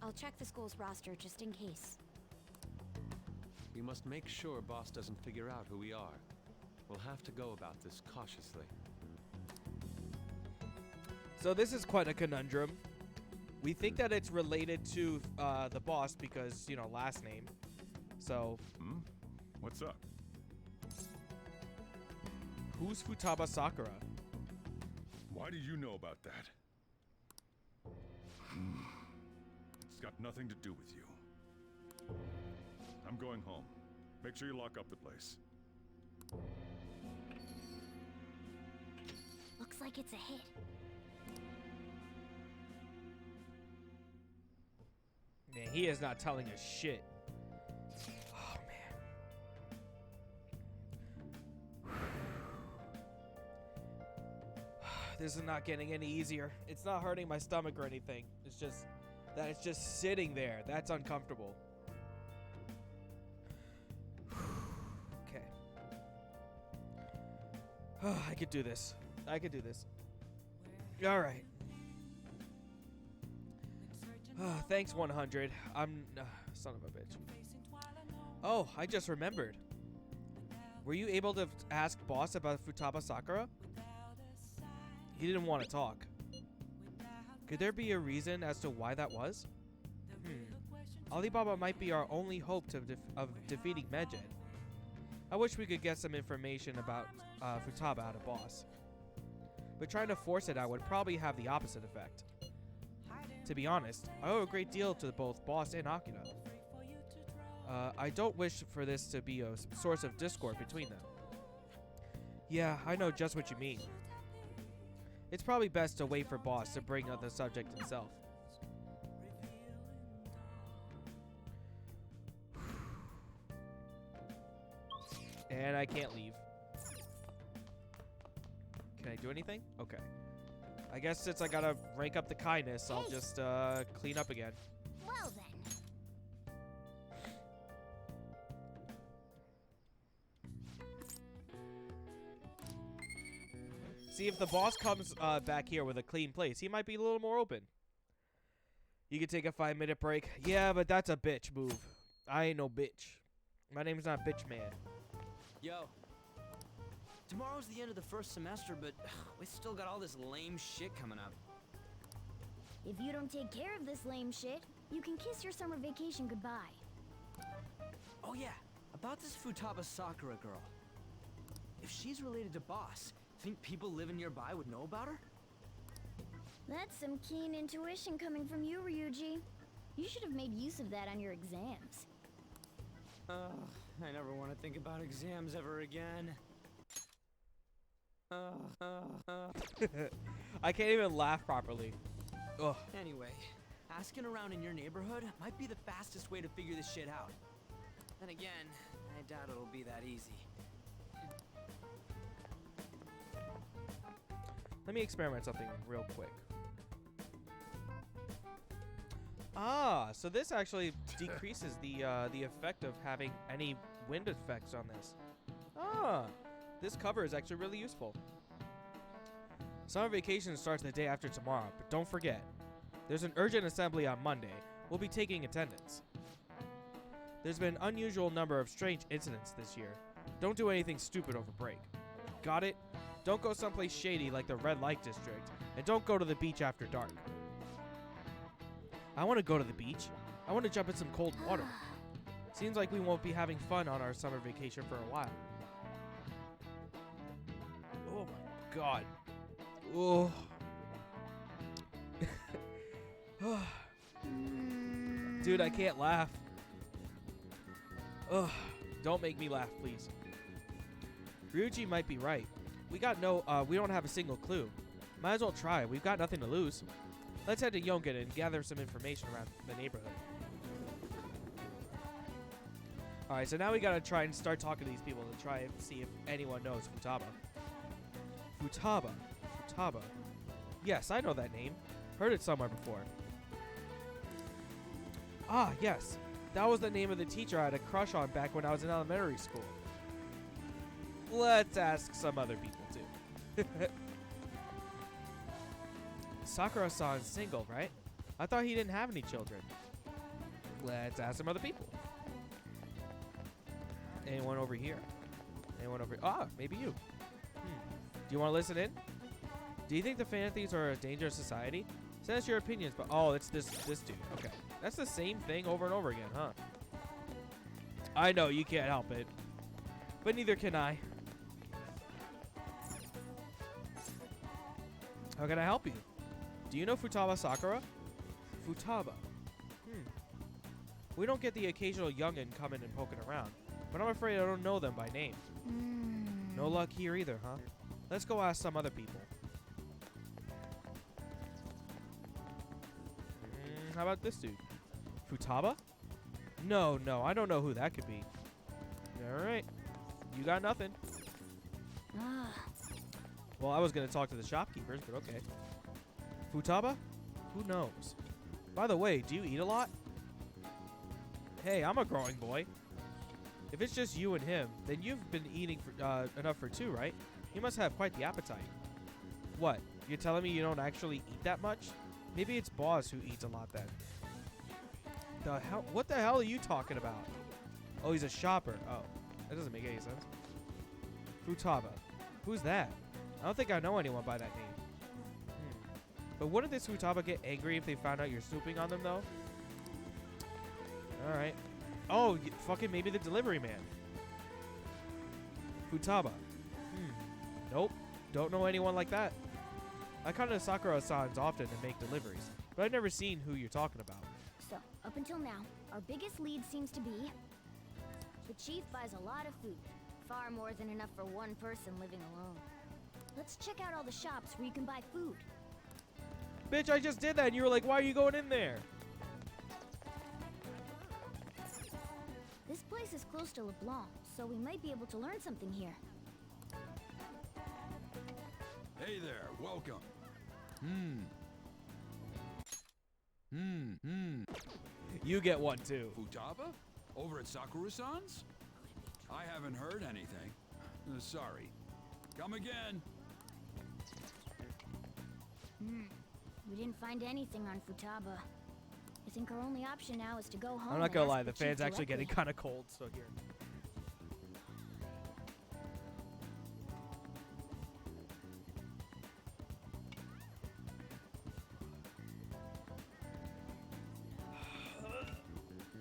I'll check the school's roster just in case. We must make sure Boss doesn't figure out who we are. We'll have to go about this cautiously. So this is quite a conundrum. We think that it's related to the boss because, you know, last name. So. What's up? Who's Futaba Sakura? Why do you know about that? It's got nothing to do with you. I'm going home. Make sure you lock up the place. Looks like it's a hit. Man, he is not telling us shit. Oh, man. This is not getting any easier. It's not hurting my stomach or anything. It's just that it's just sitting there. That's uncomfortable. Okay. I could do this. I could do this. All right. Thanks, 100. I'm... son of a bitch. Oh, I just remembered. Were you able to ask Boss about Futaba Sakura? He didn't want to talk. Could there be a reason as to why that was? Alibaba might be our only hope of defeating Medjed. I wish we could get some information about Futaba out of Boss. But trying to force it out would probably have the opposite effect. To be honest, I owe a great deal to both Boss and Akira. I don't wish for this to be a source of discord between them. Yeah, I know just what you mean. It's probably best to wait for Boss to bring up the subject himself. And I can't leave. Can I do anything? Okay. I guess since I gotta rank up the kindness, I'll just clean up again. Well then. See, if the boss comes back here with a clean place, he might be a little more open. You can take a 5-minute break. Yeah, but that's a bitch move. I ain't no bitch. My name's not Bitch Man. Yo. Tomorrow's the end of the first semester, but we still got all this lame shit coming up. If you don't take care of this lame shit, you can kiss your summer vacation goodbye. Oh yeah, about this Futaba Sakura girl. If she's related to Boss, think people living nearby would know about her? That's some keen intuition coming from you, Ryuji. You should have made use of that on your exams. I never want to think about exams ever again. I can't even laugh properly. Ugh. Anyway, asking around in your neighborhood might be the fastest way to figure this shit out. Then again, I doubt it'll be that easy. Let me experiment something real quick. Ah, so this actually decreases the effect of having any wind effects on this. Ah, this cover is actually really useful. Summer vacation starts the day after tomorrow, but don't forget, there's an urgent assembly on Monday. We'll be taking attendance. There's been an unusual number of strange incidents this year. Don't do anything stupid over break. Got it? Don't go someplace shady like the red light district, and don't go to the beach after dark. I want to go to the beach. I want to jump in some cold water. Seems like we won't be having fun on our summer vacation for a while. Oh my god. Oh. Dude, I can't laugh. Ugh. Don't make me laugh, please. Ryuji might be right. We don't have a single clue. Might as well try. We've got nothing to lose. Let's head to Yongen and gather some information around the neighborhood. Alright, so now we gotta try and start talking to these people to try and see if anyone knows Futaba. Futaba. Yes, I know that name. Heard it somewhere before. Ah, yes. That was the name of the teacher I had a crush on back when I was in elementary school. Let's ask some other people, too. Sakura-san's single, right? I thought he didn't have any children. Let's ask some other people. Anyone over here? Ah, maybe you. Do you want to listen in? Do you think the fan thieves are a dangerous society? Send us your opinions, but oh, it's this dude. Okay. That's the same thing over and over again, huh? I know, you can't help it. But neither can I. How can I help you? Do you know Futaba Sakura? Futaba. We don't get the occasional youngin' coming and poking around, but I'm afraid I don't know them by name. No luck here either, huh? Let's go ask some other people. How about this dude? Futaba? No, I don't know who that could be. Alright. You got nothing. Well, I was going to talk to the shopkeepers, but okay. Futaba? Who knows? By the way, do you eat a lot? Hey, I'm a growing boy. If it's just you and him, then you've been eating enough for two, right? You must have quite the appetite. What? You're telling me you don't actually eat that much? Maybe it's Boss who eats a lot then. The hell? What the hell are you talking about? Oh, he's a shopper. Oh, that doesn't make any sense. Futaba. Who's that? I don't think I know anyone by that name. But wouldn't this Futaba get angry if they found out you're snooping on them, though? Alright. Oh, fucking maybe the delivery man. Futaba. Nope. Don't know anyone like that. I come to Sakura-san's often and make deliveries, but I've never seen who you're talking about. So, up until now, our biggest lead seems to be... the chief buys a lot of food. Far more than enough for one person living alone. Let's check out all the shops where you can buy food. Bitch, I just did that and you were like, why are you going in there? This place is close to LeBlanc, so we might be able to learn something here. Hey there, welcome. You get one too. Futaba? Over at Sakura-san's? I haven't heard anything. Sorry. Come again. We didn't find anything on Futaba. I think our only option now is to go home. I'm not gonna and lie, ask the the chief fan's actually directly. getting kind of cold, so here.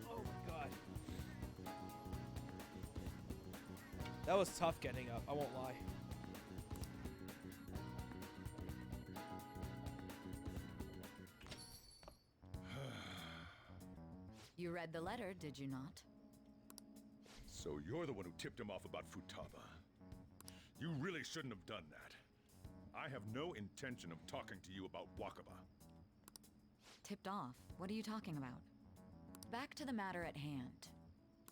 Oh my god. That was tough getting up, I won't lie. You read the letter, did you not? So you're the one who tipped him off about Futaba. You really shouldn't have done that. I have no intention of talking to you about Wakaba. Tipped off? What are you talking about? Back to the matter at hand.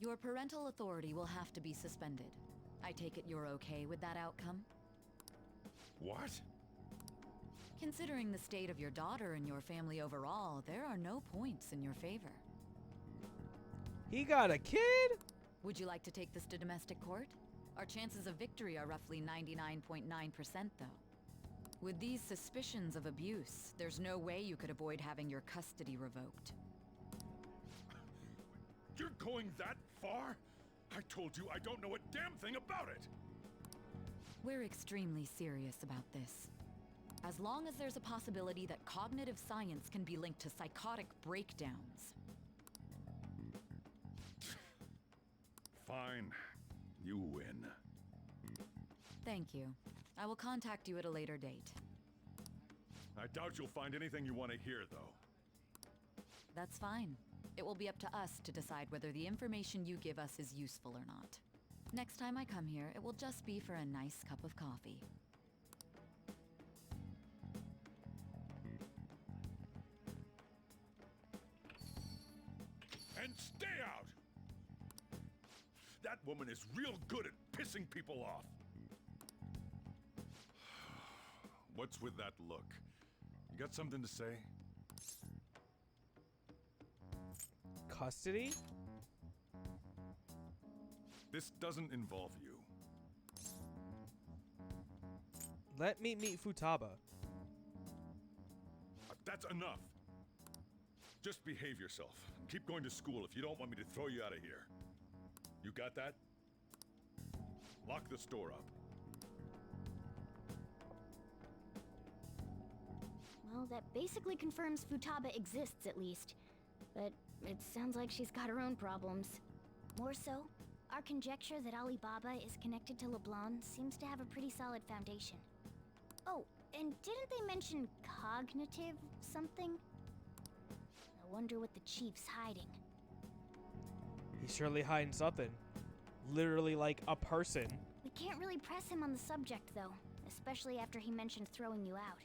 Your parental authority will have to be suspended. I take it you're okay with that outcome? What? Considering the state of your daughter and your family overall, there are no points in your favor. He got a kid? Would you like to take this to domestic court? Our chances of victory are roughly 99.9%, though. With these suspicions of abuse, there's no way you could avoid having your custody revoked. You're going that far? I told you I don't know a damn thing about it! We're extremely serious about this. As long as there's a possibility that cognitive science can be linked to psychotic breakdowns. Fine. You win. Thank you. I will contact you at a later date. I doubt you'll find anything you want to hear, though. That's fine. It will be up to us to decide whether the information you give us is useful or not. Next time I come here, it will just be for a nice cup of coffee. And stay out! That woman is real good at pissing people off. What's with that look? You got something to say? Custody? This doesn't involve you. Let me meet Futaba. That's enough. Just behave yourself. Keep going to school if you don't want me to throw you out of here. You got that? Lock the store up. Well, that basically confirms Futaba exists, at least. But it sounds like she's got her own problems. More so, our conjecture that Alibaba is connected to LeBlanc seems to have a pretty solid foundation. Oh, and didn't they mention cognitive something? I wonder what the chief's hiding. He's surely hiding something. Literally like a person. We can't really press him on the subject, though. Especially after he mentioned throwing you out.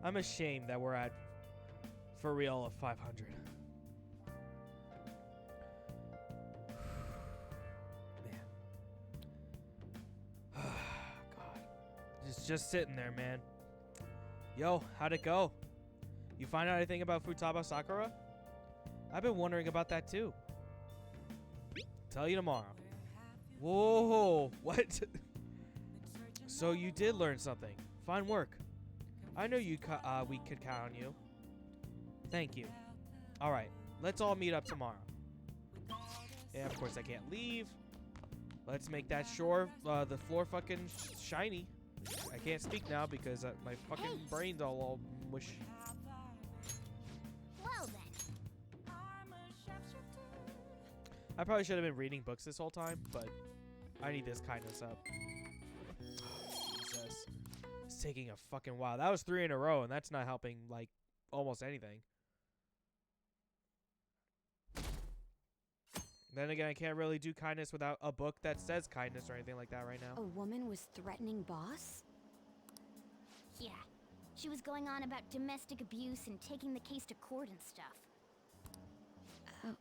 I'm ashamed that we're at, for real, of 500. Man. God. Just sitting there, man. Yo, how'd it go? You find out anything about Futaba Sakura? I've been wondering about that too. Tell you tomorrow. Whoa, what? So you did learn something. Fine work. I know we could count on you. Thank you. All right, let's all meet up tomorrow. Yeah, of course I can't leave. Let's make that the floor fucking shiny. I can't speak now because my fucking brain's all mush. Well then. I probably should have been reading books this whole time, but I need this kindness up. Jesus. It's taking a fucking while. That was 3 in a row, and that's not helping, like, almost anything. Then again, I can't really do kindness without a book that says kindness or anything like that right now. A woman was threatening Boss? Yeah. She was going on about domestic abuse and taking the case to court and stuff. Oh.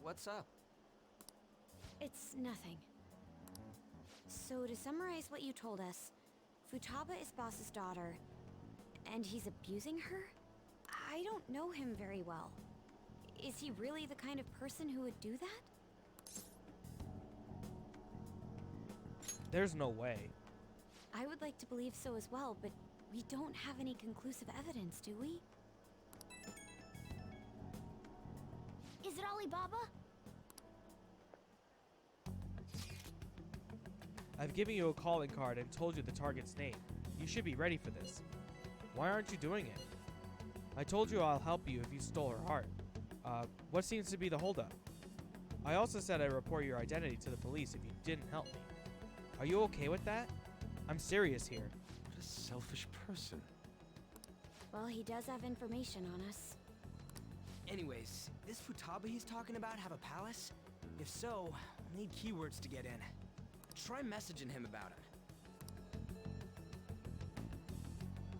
What's up? It's nothing. So to summarize what you told us, Futaba is Boss's daughter, and he's abusing her? I don't know him very well. Is he really the kind of person who would do that? There's no way. I would like to believe so as well, but we don't have any conclusive evidence, do we? Is it Alibaba? I've given you a calling card and told you the target's name. You should be ready for this. Why aren't you doing it? I told you I'll help you if you stole her heart. What seems to be the holdup? I also said I'd report your identity to the police if you didn't help me. Are you okay with that? I'm serious here. What a selfish person. Well, he does have information on us. Anyways, this Futaba he's talking about have a palace? If so, we'll need keywords to get in. Try messaging him about it.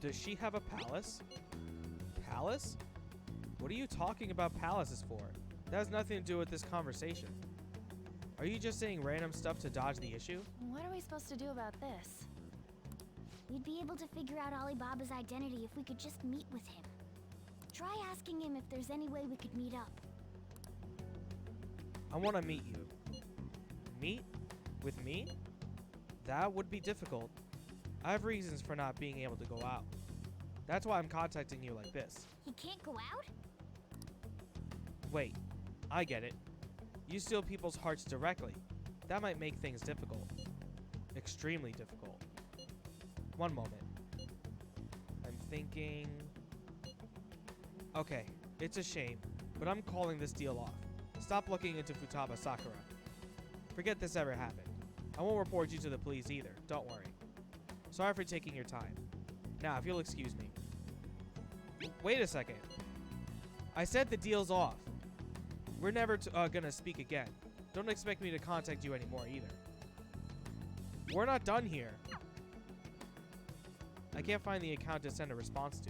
Does she have a palace? Palace? What are you talking about palaces for? That has nothing to do with this conversation. Are you just saying random stuff to dodge the issue? What are we supposed to do about this? We'd be able to figure out Alibaba's identity if we could just meet with him. Try asking him if there's any way we could meet up. I want to meet you. Meet? With me? That would be difficult. I have reasons for not being able to go out. That's why I'm contacting you like this. He can't go out? Wait, I get it. You steal people's hearts directly. That might make things difficult. Extremely difficult. One moment. I'm thinking... Okay, it's a shame, but I'm calling this deal off. Stop looking into Futaba Sakura. Forget this ever happened. I won't report you to the police either, don't worry. Sorry for taking your time. Now, if you'll excuse me. Wait a second. I said the deal's off. We're never gonna speak again. Don't expect me to contact you anymore either. We're not done here. I can't find the account to send a response to.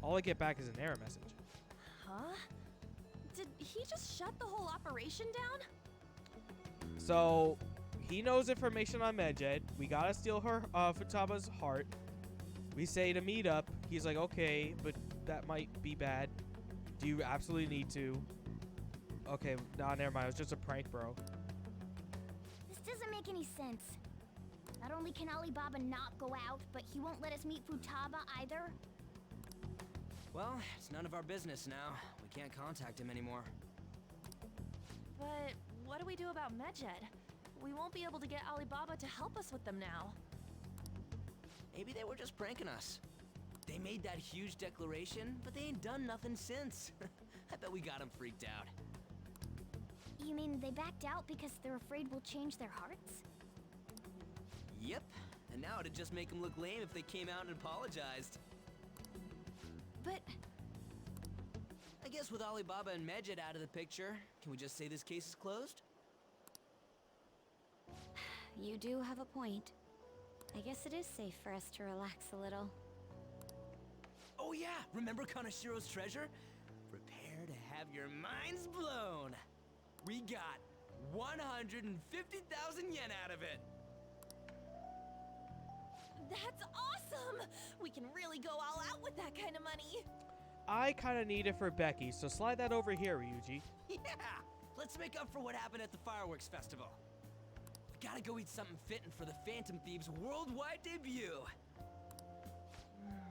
All I get back is an error message. Huh? Did he just shut the whole operation down? So, he knows information on Medjed. We gotta steal her Futaba's heart. We say to meet up. He's like, okay, but that might be bad. Do you absolutely need to? Okay, nah, never mind. It was just a prank, bro. This doesn't make any sense. Not only can Alibaba not go out, but he won't let us meet Futaba either. Well, it's none of our business now. We can't contact him anymore. But what do we do about Medjed? We won't be able to get Alibaba to help us with them now. Maybe they were just pranking us. They made that huge declaration, but they ain't done nothing since. I bet we got them freaked out. You mean they backed out because they're afraid we'll change their hearts? Yep. And now it'd just make them look lame if they came out and apologized. But... I guess with Alibaba and Medjed out of the picture, can we just say this case is closed? You do have a point. I guess it is safe for us to relax a little. Oh yeah, remember Kanashiro's treasure? Prepare to have your minds blown. We got 150,000 yen out of it. That's awesome! We can really go all out with that kind of money. I kind of need it for Becky, so slide that over here, Ryuji. Yeah! Let's make up for what happened at the fireworks festival. We gotta go eat something fitting for the Phantom Thieves' worldwide debut.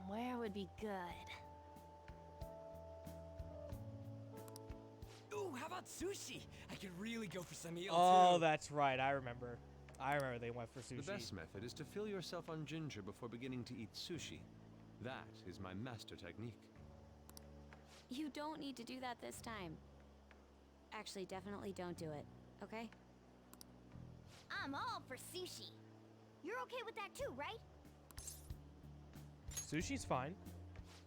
Where would be good? Ooh, how about sushi? I could really go for some eel, Oh, too. that's right. I remember they went for sushi. The best method is to fill yourself on ginger before beginning to eat sushi. That is my master technique. You don't need to do that this time. Actually, definitely don't do it, okay? I'm all for sushi. You're okay with that too, right? Sushi's fine.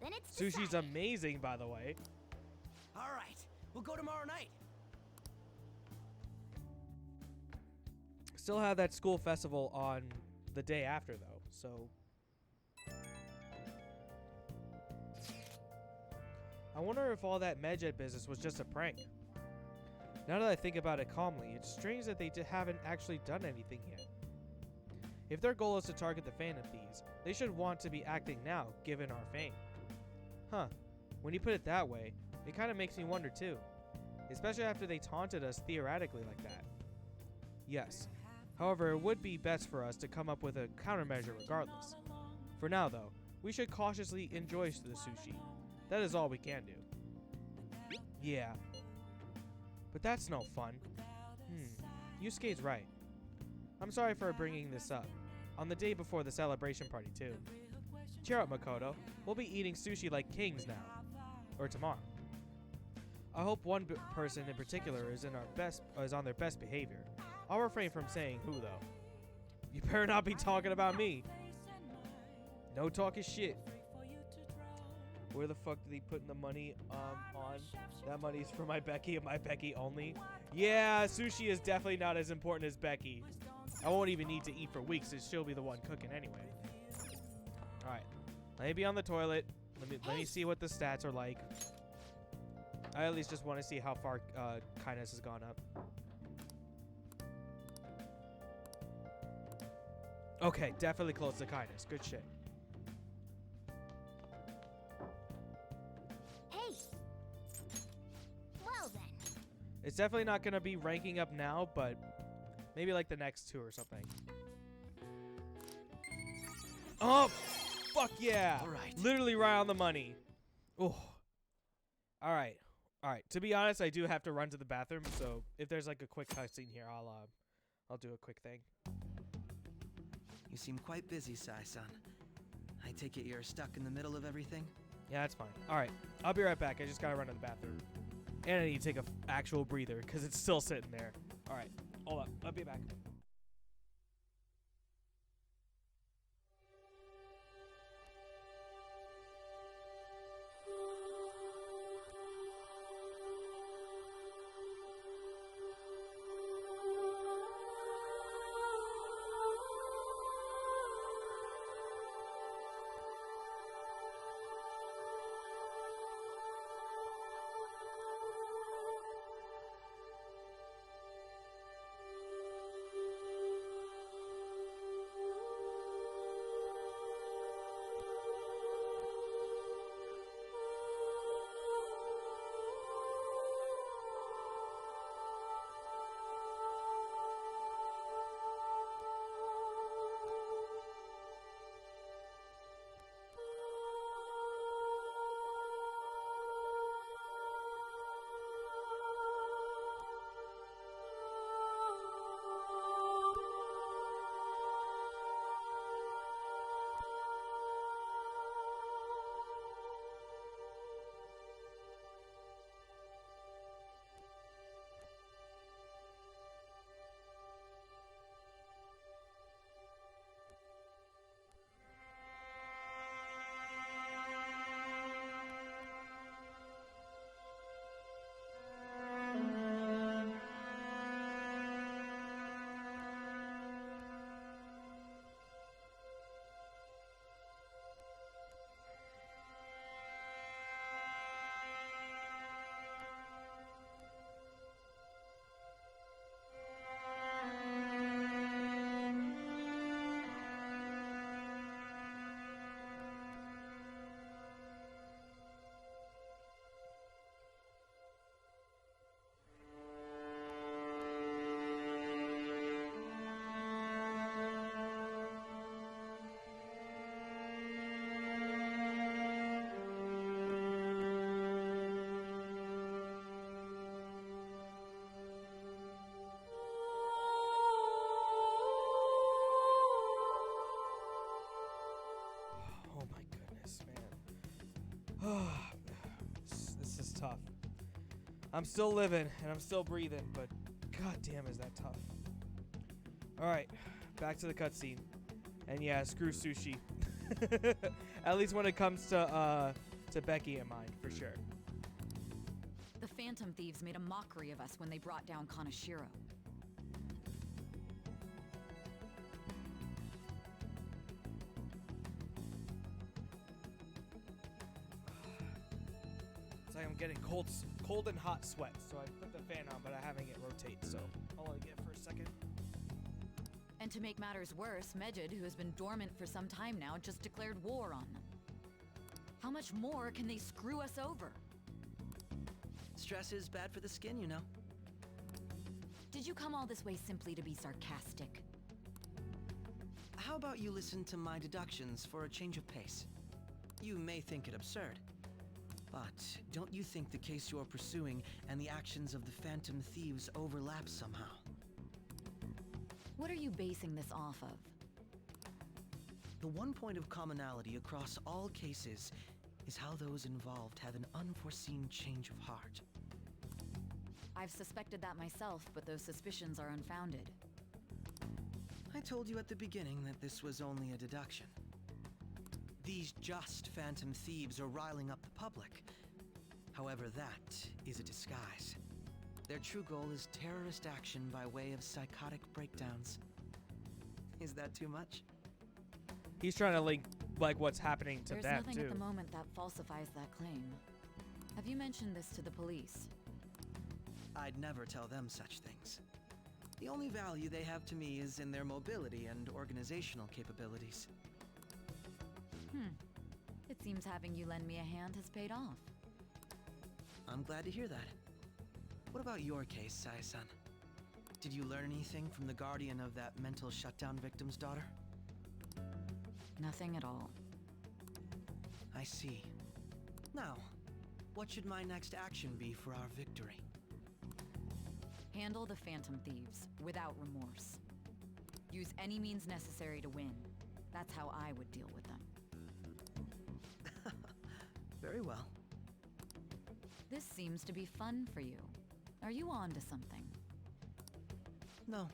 Then it's Sushi's decided. amazing, by the way. All right, we'll go tomorrow night. Still have that school festival on the day after, though, so... I wonder if all that Medjed business was just a prank. Now that I think about it calmly, it's strange that they haven't actually done anything yet. If their goal is to target the Phantom Thieves, they should want to be acting now, given our fame. Huh. When you put it that way, it kind of makes me wonder too. Especially after they taunted us theoretically like that. Yes. However, it would be best for us to come up with a countermeasure regardless. For now though, we should cautiously enjoy the sushi. That is all we can do. Yeah. But that's no fun. Yusuke's right. I'm sorry for bringing this up. On the day before the celebration party too. Cheer up, Makoto. We'll be eating sushi like kings now. Or tomorrow. I hope one person in particular is on their best behavior. I'll refrain from saying who though. You better not be talking about me. No talking shit. Where the fuck did he put the money on? That money's for my Becky and my Becky only. Yeah, Sushi is definitely not as important as Becky. I won't even need to eat for weeks, since she'll be the one cooking anyway. All right, let me be on the toilet. Let me see what the stats are like. I at least just want to see how far kindness has gone up. Okay, definitely close to kindness. Good shit. Hey. Well then. It's definitely not going to be ranking up now, but maybe like the next 2 or something. Oh, fuck yeah. All right. Literally right on the money. Oh. All right. All right. To be honest, I do have to run to the bathroom, so if there's like a quick cutscene here, I'll do a quick thing. You seem quite busy, Sai-san. I take it you're stuck in the middle of everything? Yeah, that's fine. All right. I'll be right back. I just got to run to the bathroom. And I need to take a actual breather because it's still sitting there. All right. Hold up. I'll be back. This is tough. I'm still living and I'm still breathing, but god damn is that tough. Alright, back to the cutscene. And yeah, screw Sushi. At least when it comes to Becky and mine, for sure. The Phantom Thieves made a mockery of us when they brought down Kaneshiro. It's like I'm getting cold and hot sweats, so I put the fan on, but I'm having it rotate, so I'll only get it for a second. And to make matters worse, Medjed, who has been dormant for some time now, just declared war on them. How much more can they screw us over? Stress is bad for the skin, you know. Did you come all this way simply to be sarcastic? How about you listen to my deductions for a change of pace? You may think it absurd, but don't you think the case you're pursuing and the actions of the Phantom Thieves overlap somehow? What are you basing this off of? The one point of commonality across all cases is how those involved have an unforeseen change of heart. I've suspected that myself, but those suspicions are unfounded. I told you at the beginning that this was only a deduction. These just phantom thieves are riling up the public. However, that is a disguise. Their true goal is terrorist action by way of psychotic breakdowns. Is that too much? He's trying to link like what's happening to There's them nothing too. at the moment that falsifies that claim. Have you mentioned this to the police? I'd never tell them such things. The only value they have to me is in their mobility and organizational capabilities. It seems having you lend me a hand has paid off. I'm glad to hear that. What about your case, Sai-san? Did you learn anything from the guardian of that mental shutdown victim's daughter? Nothing at all. I see. Now, what should my next action be for our victory? Handle the Phantom Thieves without remorse. Use any means necessary to win. That's how I would deal with them. Very well. This seems to be fun for you. Are you on to something? No,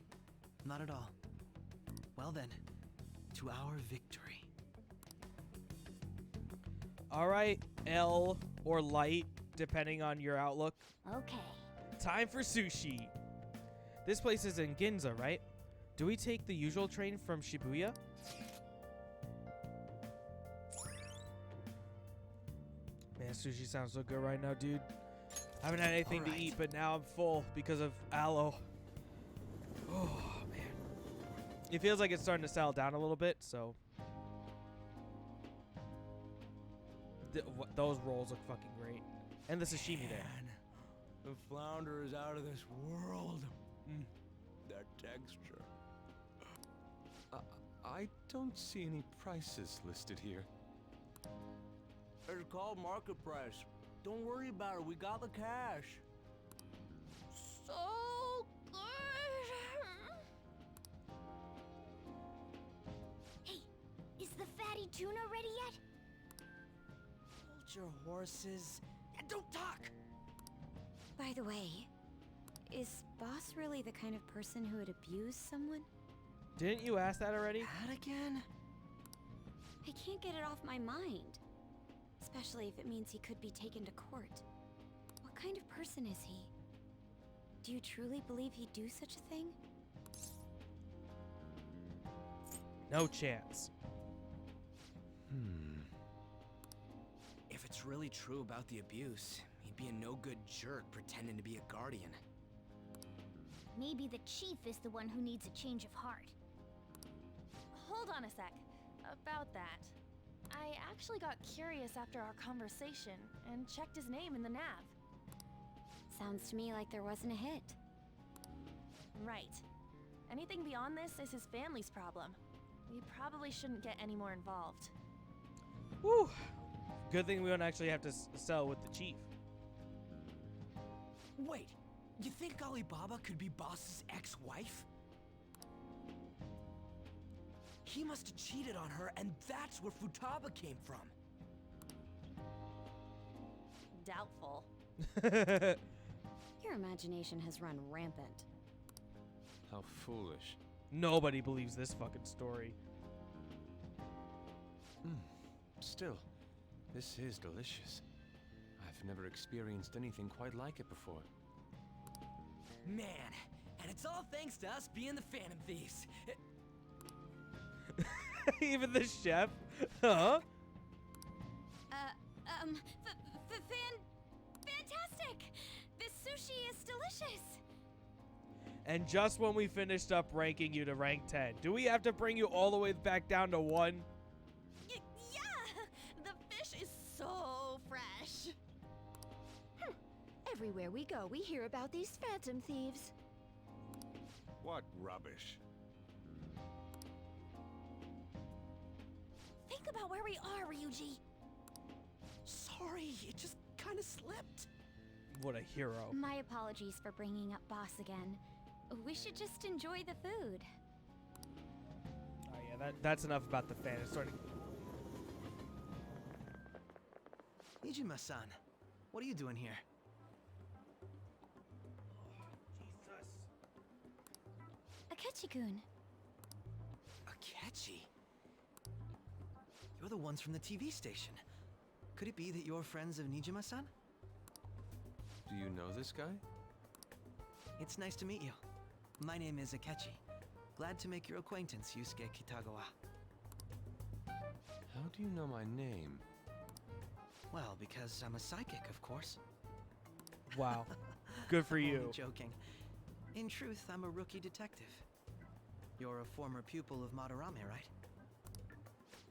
not at all. Well then, to our victory. All right, L or light, depending on your outlook. Okay. Time for sushi. This place is in Ginza, right? Do we take the usual train from Shibuya? Man, sushi sounds so good right now, dude. I haven't had anything to eat, but now I'm full because of aloe. Oh, man. It feels like it's starting to settle down a little bit, so. Those rolls look fucking great. And the sashimi there. The flounder is out of this world. That texture. I don't see any prices listed here. It's called market price. Don't worry about it. We got the cash. So good. Hey, is the fatty tuna ready yet? Hold your horses and don't talk! By the way, is Boss really the kind of person who would abuse someone? Didn't you ask that already? That again? I can't get it off my mind. Especially if it means he could be taken to court. What kind of person is he? Do you truly believe he'd do such a thing? No chance. If it's really true about the abuse, he'd be a no-good jerk pretending to be a guardian. Maybe the chief is the one who needs a change of heart. Hold on a sec. About that. I actually got curious after our conversation and checked his name in the nav. Sounds to me like there wasn't a hit. Right. Anything beyond this is his family's problem. We probably shouldn't get any more involved. Whew. Good thing we don't actually have to sell with the chief. Wait, you think Alibaba could be Boss's ex-wife? He must have cheated on her, and that's where Futaba came from. Doubtful. Your imagination has run rampant. How foolish. Nobody believes this fucking story. Still, this is delicious. I've never experienced anything quite like it before. Man, and it's all thanks to us being the Phantom Thieves. Even the chef? Huh? Fantastic! This sushi is delicious! And just when we finished up ranking you to rank 10, do we have to bring you all the way back down to 1? Yeah! The fish is so fresh. Everywhere we go, we hear about these phantom thieves. What rubbish. Think about where we are, Ryuji. Sorry, it just kind of slipped. What a hero. My apologies for bringing up Boss again. We should just enjoy the food. Oh yeah, that's enough about the fan. It's starting. Ijima-san, what are you doing here? Akechi-kun. Akechi? You're the ones from the TV station. Could it be that you're friends of Nijima-san? Do you know this guy? It's nice to meet you. My name is Akechi. Glad to make your acquaintance, Yusuke Kitagawa. How do you know my name? Well, because I'm a psychic, of course. Wow. Good for I'm you. only joking. In truth, I'm a rookie detective. You're a former pupil of Madarame, right?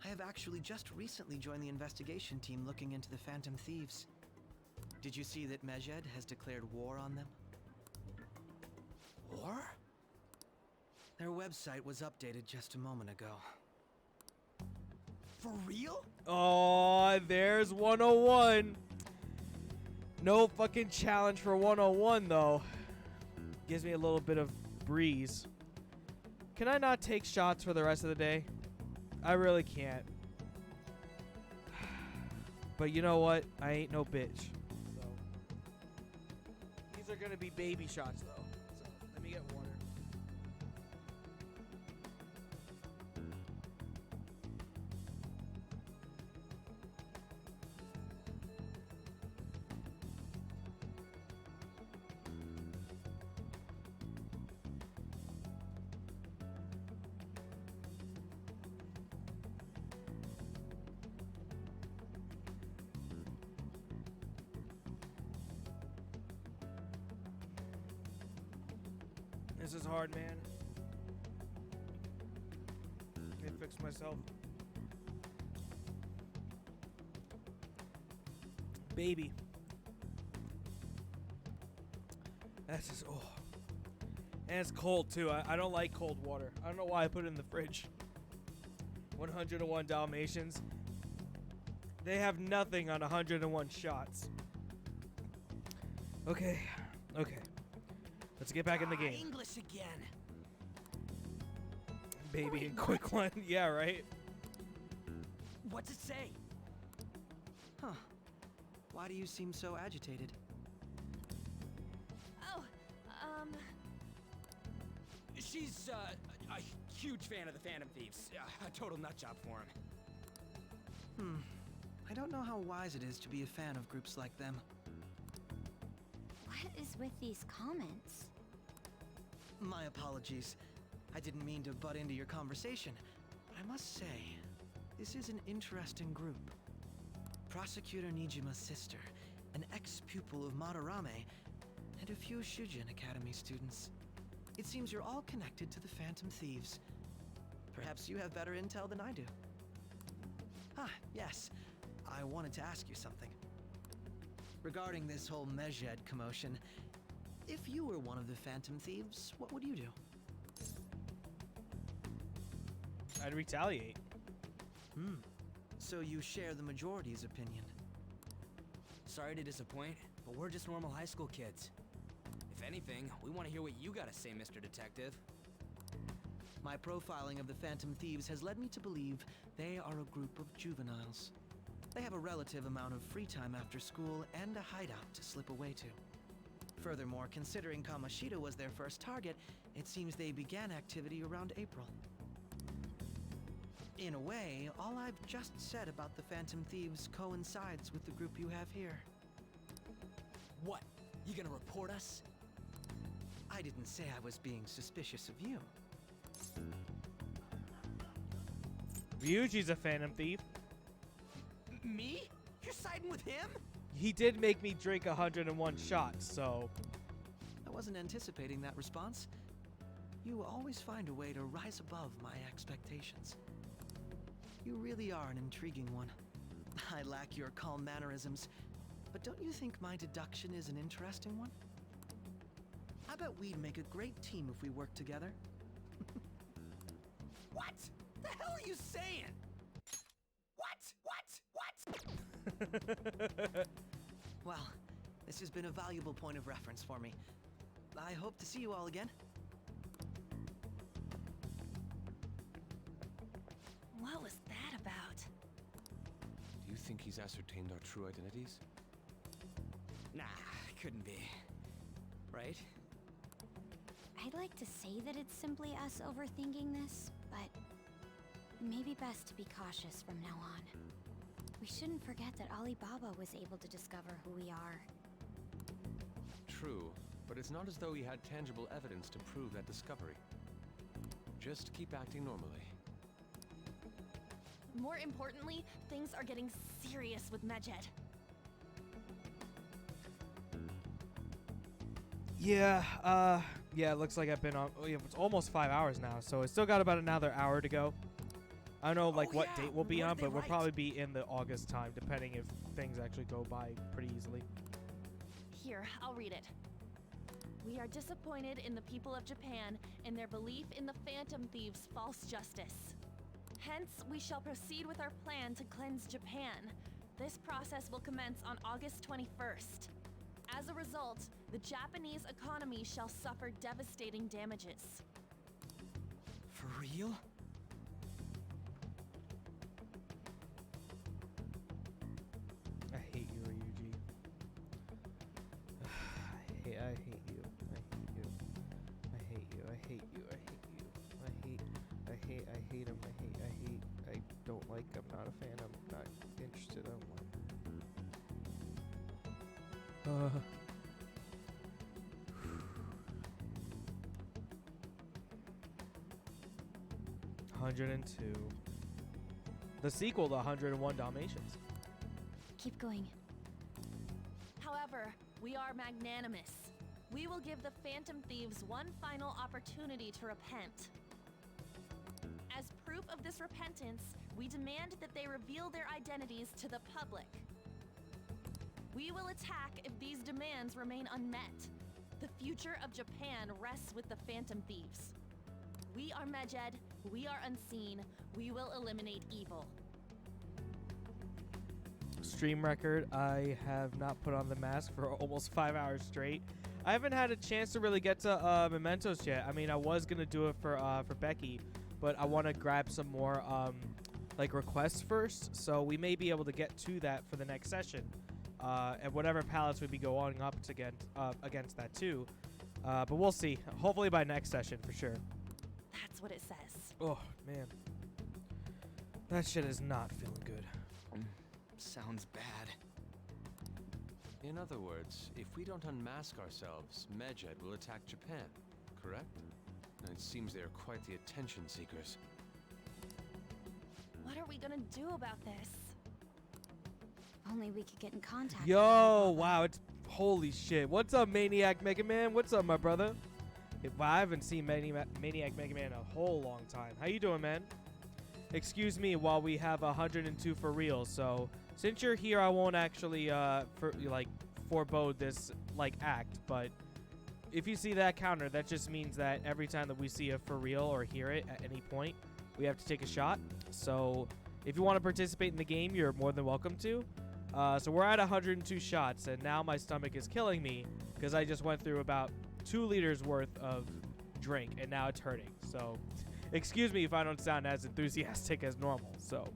I have actually just recently joined the investigation team looking into the Phantom Thieves. Did you see that Mejed has declared war on them? War? Their website was updated just a moment ago. For real? Oh, there's 101. No fucking challenge for 101, though. Gives me a little bit of breeze. Can I not take shots for the rest of the day? I really can't. But you know what? I ain't no bitch. So these are gonna be baby shots, though. So let me get water. This is hard, man. Let me fix myself. Baby. That's just, oh. And it's cold, too. I don't like cold water. I don't know why I put it in the fridge. 101 Dalmatians. They have nothing on 101 shots. Okay. Okay. Let's get back in the game. English again. Baby, a quick one. Yeah, right? What's it say? Huh. Why do you seem so agitated? Oh, She's a huge fan of the Phantom Thieves. A total nutjob for him. I don't know how wise it is to be a fan of groups like them. What is with these comments? My apologies. I didn't mean to butt into your conversation, but I must say, this is an interesting group. Prosecutor Nijima's sister, an ex-pupil of Madarame, and a few Shujin Academy students. It seems you're all connected to the Phantom Thieves. Perhaps you have better intel than I do. Ah, yes. I wanted to ask you something. Regarding this whole Mejed commotion, if you were one of the Phantom Thieves, what would you do? I'd retaliate. So you share the majority's opinion. Sorry to disappoint, but we're just normal high school kids. If anything, we want to hear what you gotta say, Mr. Detective. My profiling of the Phantom Thieves has led me to believe they are a group of juveniles. They have a relative amount of free time after school and a hideout to slip away to. Furthermore, considering Kamoshida was their first target, it seems they began activity around April. In a way, all I've just said about the Phantom Thieves coincides with the group you have here. What? You gonna report us? I didn't say I was being suspicious of you. Ryuji's a Phantom Thief. Me? You're siding with him? He did make me drink 101 shots, so... I wasn't anticipating that response. You always find a way to rise above my expectations. You really are an intriguing one. I lack your calm mannerisms, but don't you think my deduction is an interesting one? I bet we'd make a great team if we worked together. What? The hell are you saying? What? Well, this has been a valuable point of reference for me. I hope to see you all again. what was that about? Do you think he's ascertained our true identities? Nah, couldn't be. Right? I'd like to say that it's simply us overthinking this, but It may be best to be cautious from now on. We shouldn't forget that Alibaba was able to discover who we are. True, but it's not as though he had tangible evidence to prove that discovery. Just keep acting normally. More importantly, things are getting serious with Medjed. Yeah, it looks like I've been on, it's almost 5 hours now, so I still got about another hour to go. I don't know, like, what date we'll be on, but we'll probably be in the August time, depending if things actually go by pretty easily. Here, I'll read it. We are disappointed in the people of Japan in their belief in the Phantom Thieves' false justice. Hence, we shall proceed with our plan to cleanse Japan. This process will commence on August 21st. As a result, the Japanese economy shall suffer devastating damages. For real? I hate you, Ryuji. I hate you. I hate you. I hate you. I hate you. I hate you. I hate him. I don't like, I'm not a fan, I'm not interested, I don't want. 102. The sequel to 101 Dalmatians. Keep going. However, we are magnanimous. We will give the Phantom Thieves one final opportunity to repent. As proof of this repentance, we demand that they reveal their identities to the public. We will attack if these demands remain unmet. The future of Japan rests with the Phantom Thieves. We are Medjed, we are unseen, we will eliminate evil. Stream record, I have not put on the mask for almost 5 hours straight. I haven't had a chance to really get to mementos yet. I mean, I was gonna do it for Becky, but I want to grab some more like requests first, so we may be able to get to that for the next session. And whatever palettes would be going up against that too. But we'll see. Hopefully by next session for sure. That's what it says. Oh, man. That shit is not feeling good. Sounds bad. In other words, if we don't unmask ourselves, Medjed will attack Japan, correct? And it seems they are quite the attention seekers. What are we gonna do about this? Only we could get in contact. Yo, wow, it's holy shit. What's up, Maniac Mega Man? What's up, my brother? I haven't seen Maniac Mega Man in a whole long time. How you doing, man? Excuse me while we have 102 for real. So since you're here, I won't actually forebode this like act. But if you see that counter, that just means that every time that we see a for real or hear it at any point, we have to take a shot. So if you want to participate in the game, you're more than welcome to. So we're at 102 shots, and now my stomach is killing me because I just went through about 2 liters worth of drink, and now it's hurting. So excuse me if I don't sound as enthusiastic as normal. So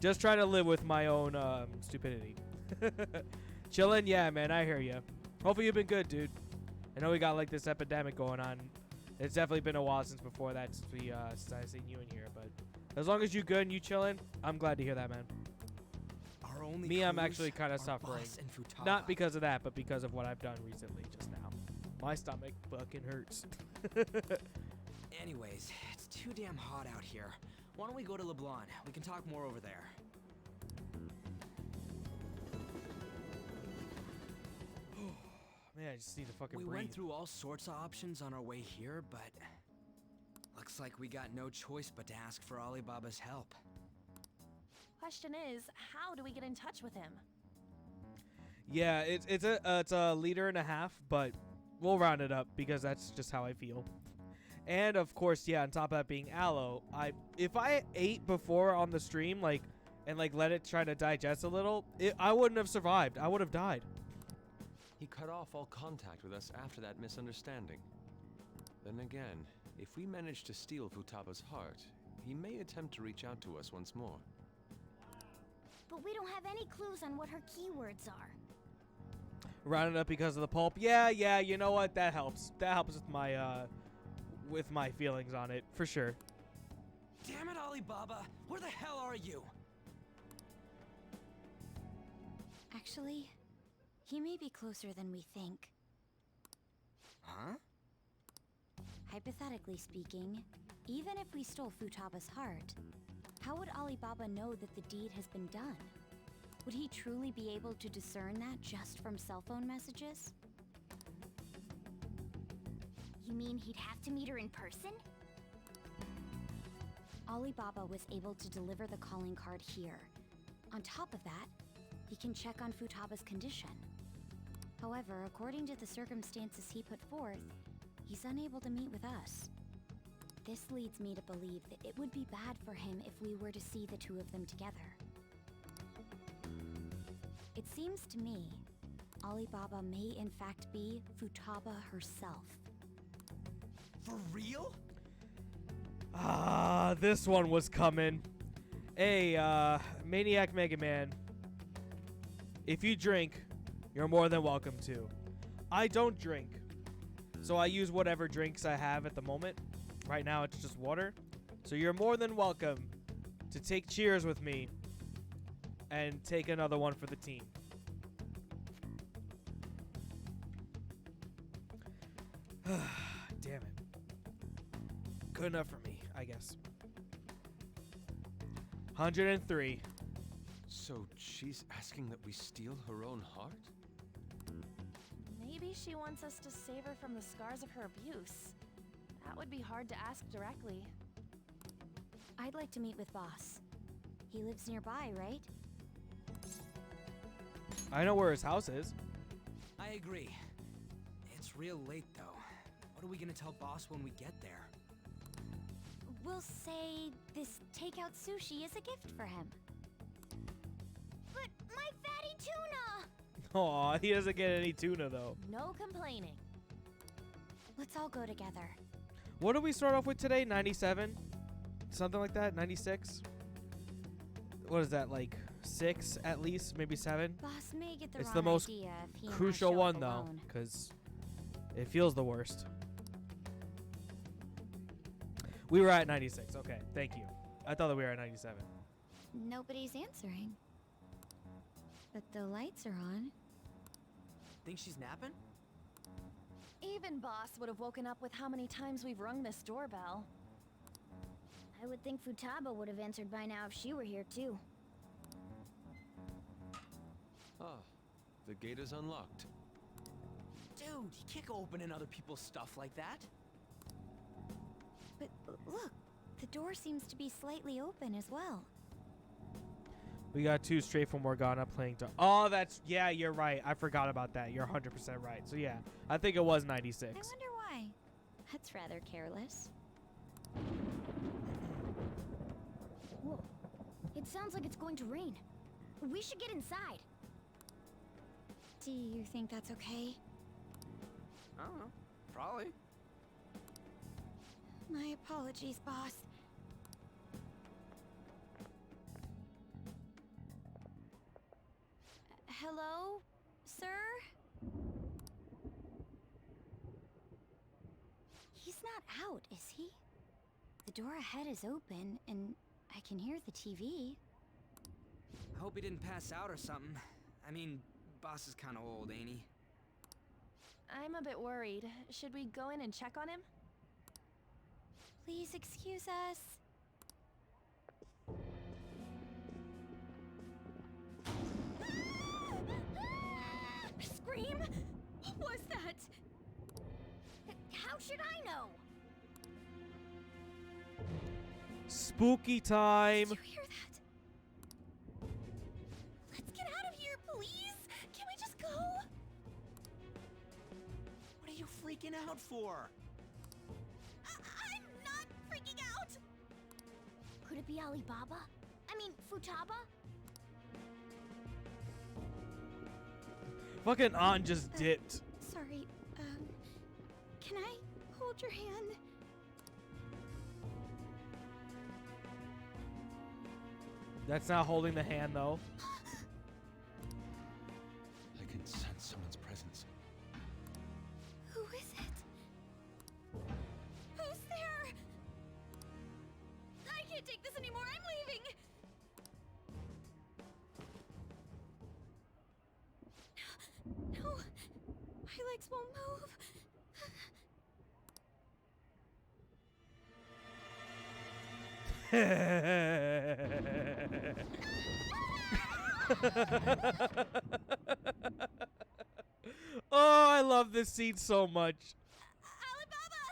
just trying to live with my own stupidity. Chillin', yeah, man, I hear you. Hopefully you've been good, dude. I know we got like this epidemic going on. It's definitely been a while since before that since I seen you in here, but as long as you good and you chillin', I'm glad to hear that, man. Me, I'm actually kind of suffering. Not because of that, but because of what I've done recently just now. My stomach fucking hurts. Anyways, it's too damn hot out here. Why don't we go to LeBlanc? We can talk more over there. Man, I just need to fucking We breathe. went through all sorts of options on our way here, but looks like we got no choice but to ask for Alibaba's help. Question is, how do we get in touch with him? Yeah, it's a liter and a half, but we'll round it up because that's just how I feel. And of course, yeah, on top of that being aloe, if I ate before on the stream, and let it try to digest a little, I wouldn't have survived. I would have died. He cut off all contact with us after that misunderstanding. Then again, if we manage to steal Futaba's heart, he may attempt to reach out to us once more. But we don't have any clues on what her keywords are. Round it up because of the pulp. Yeah, you know what? That helps. That helps with my feelings on it, for sure. Damn it, Alibaba! Where the hell are you? Actually, he may be closer than we think. Huh? Hypothetically speaking, even if we stole Futaba's heart, how would Alibaba know that the deed has been done? Would he truly be able to discern that just from cell phone messages? You mean he'd have to meet her in person? Alibaba was able to deliver the calling card here. On top of that, he can check on Futaba's condition. However, according to the circumstances he put forth, he's unable to meet with us. This leads me to believe that it would be bad for him if we were to see the two of them together. It seems to me, Alibaba may in fact be Futaba herself. For real? Ah, this one was coming. Hey, Maniac Mega Man. If you drink, you're more than welcome to. I don't drink, so I use whatever drinks I have at the moment. Right now, it's just water. So you're more than welcome to take cheers with me and take another one for the team. Damn it. Good enough for me, I guess. 103. So she's asking that we steal her own heart? Maybe she wants us to save her from the scars of her abuse. That would be hard to ask directly. I'd like to meet with Boss. He lives nearby, right? I know where his house is. I agree. It's real late, though. What are we gonna tell Boss when we get there? We'll say this takeout sushi is a gift for him. But my fatty tuna! Aw, he doesn't get any tuna, though. No complaining. Let's all go together. What did we start off with today? 97? Something like that? 96? What is that, like 6 at least? Maybe 7? Boss may get the It's wrong the most idea if he and I crucial show one, up though, alone. because it feels the worst. We were at 96. Okay, thank you. I thought that we were at 97. Nobody's answering. But the lights are on. Think she's napping? Even Boss would have woken up with how many times we've rung this doorbell. I would think Futaba would have answered by now if she were here too. Ah, the gate is unlocked. Dude, you can't go opening other people's stuff like that. But look, the door seems to be slightly open as well. We got 2 straight from Morgana playing to... Oh, that's... Yeah, you're right. I forgot about that. You're 100% right. So, yeah, I think it was 96. I wonder why. That's rather careless. Whoa. It sounds like it's going to rain. We should get inside. Do you think that's okay? I don't know. Probably. My apologies, boss. Hello, sir? He's not out, is he? The door ahead is open, and I can hear the TV. I hope he didn't pass out or something. I mean, Boss is kind of old, ain't he? I'm a bit worried. Should we go in and check on him? Please excuse us. Scream? What was that? How should I know? Spooky time. Did you hear that? Let's get out of here, please. Can we just go? What are you freaking out for? I'm not freaking out. Could it be Alibaba? I mean, Futaba? Fucking An just dipped. Sorry, can I hold your hand? That's not holding the hand, though. I can sense someone's presence. Who is it? Who's there? I can won't move. Oh, I love this scene so much. Alibaba!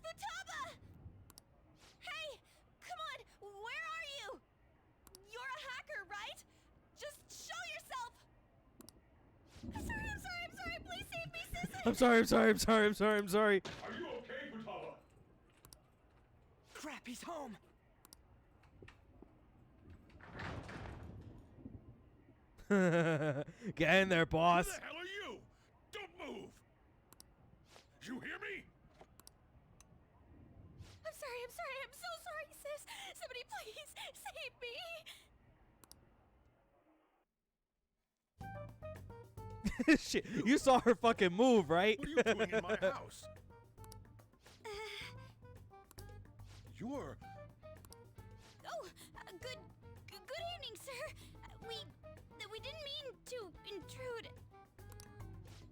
Futaba! Hey! Come on! Where are you? You're a hacker, right? Just show yourself! I'm sorry! Please save me, Sissy! I'm sorry. Are you okay, Futaba? Crap, he's home! Get in there, boss. Who the hell are you? Don't move! You hear me? I'm so sorry, sis! Somebody please save me! Shit, you saw her fucking move, right? What are you doing in my house? You're... Oh, good evening, sir. We didn't mean to intrude.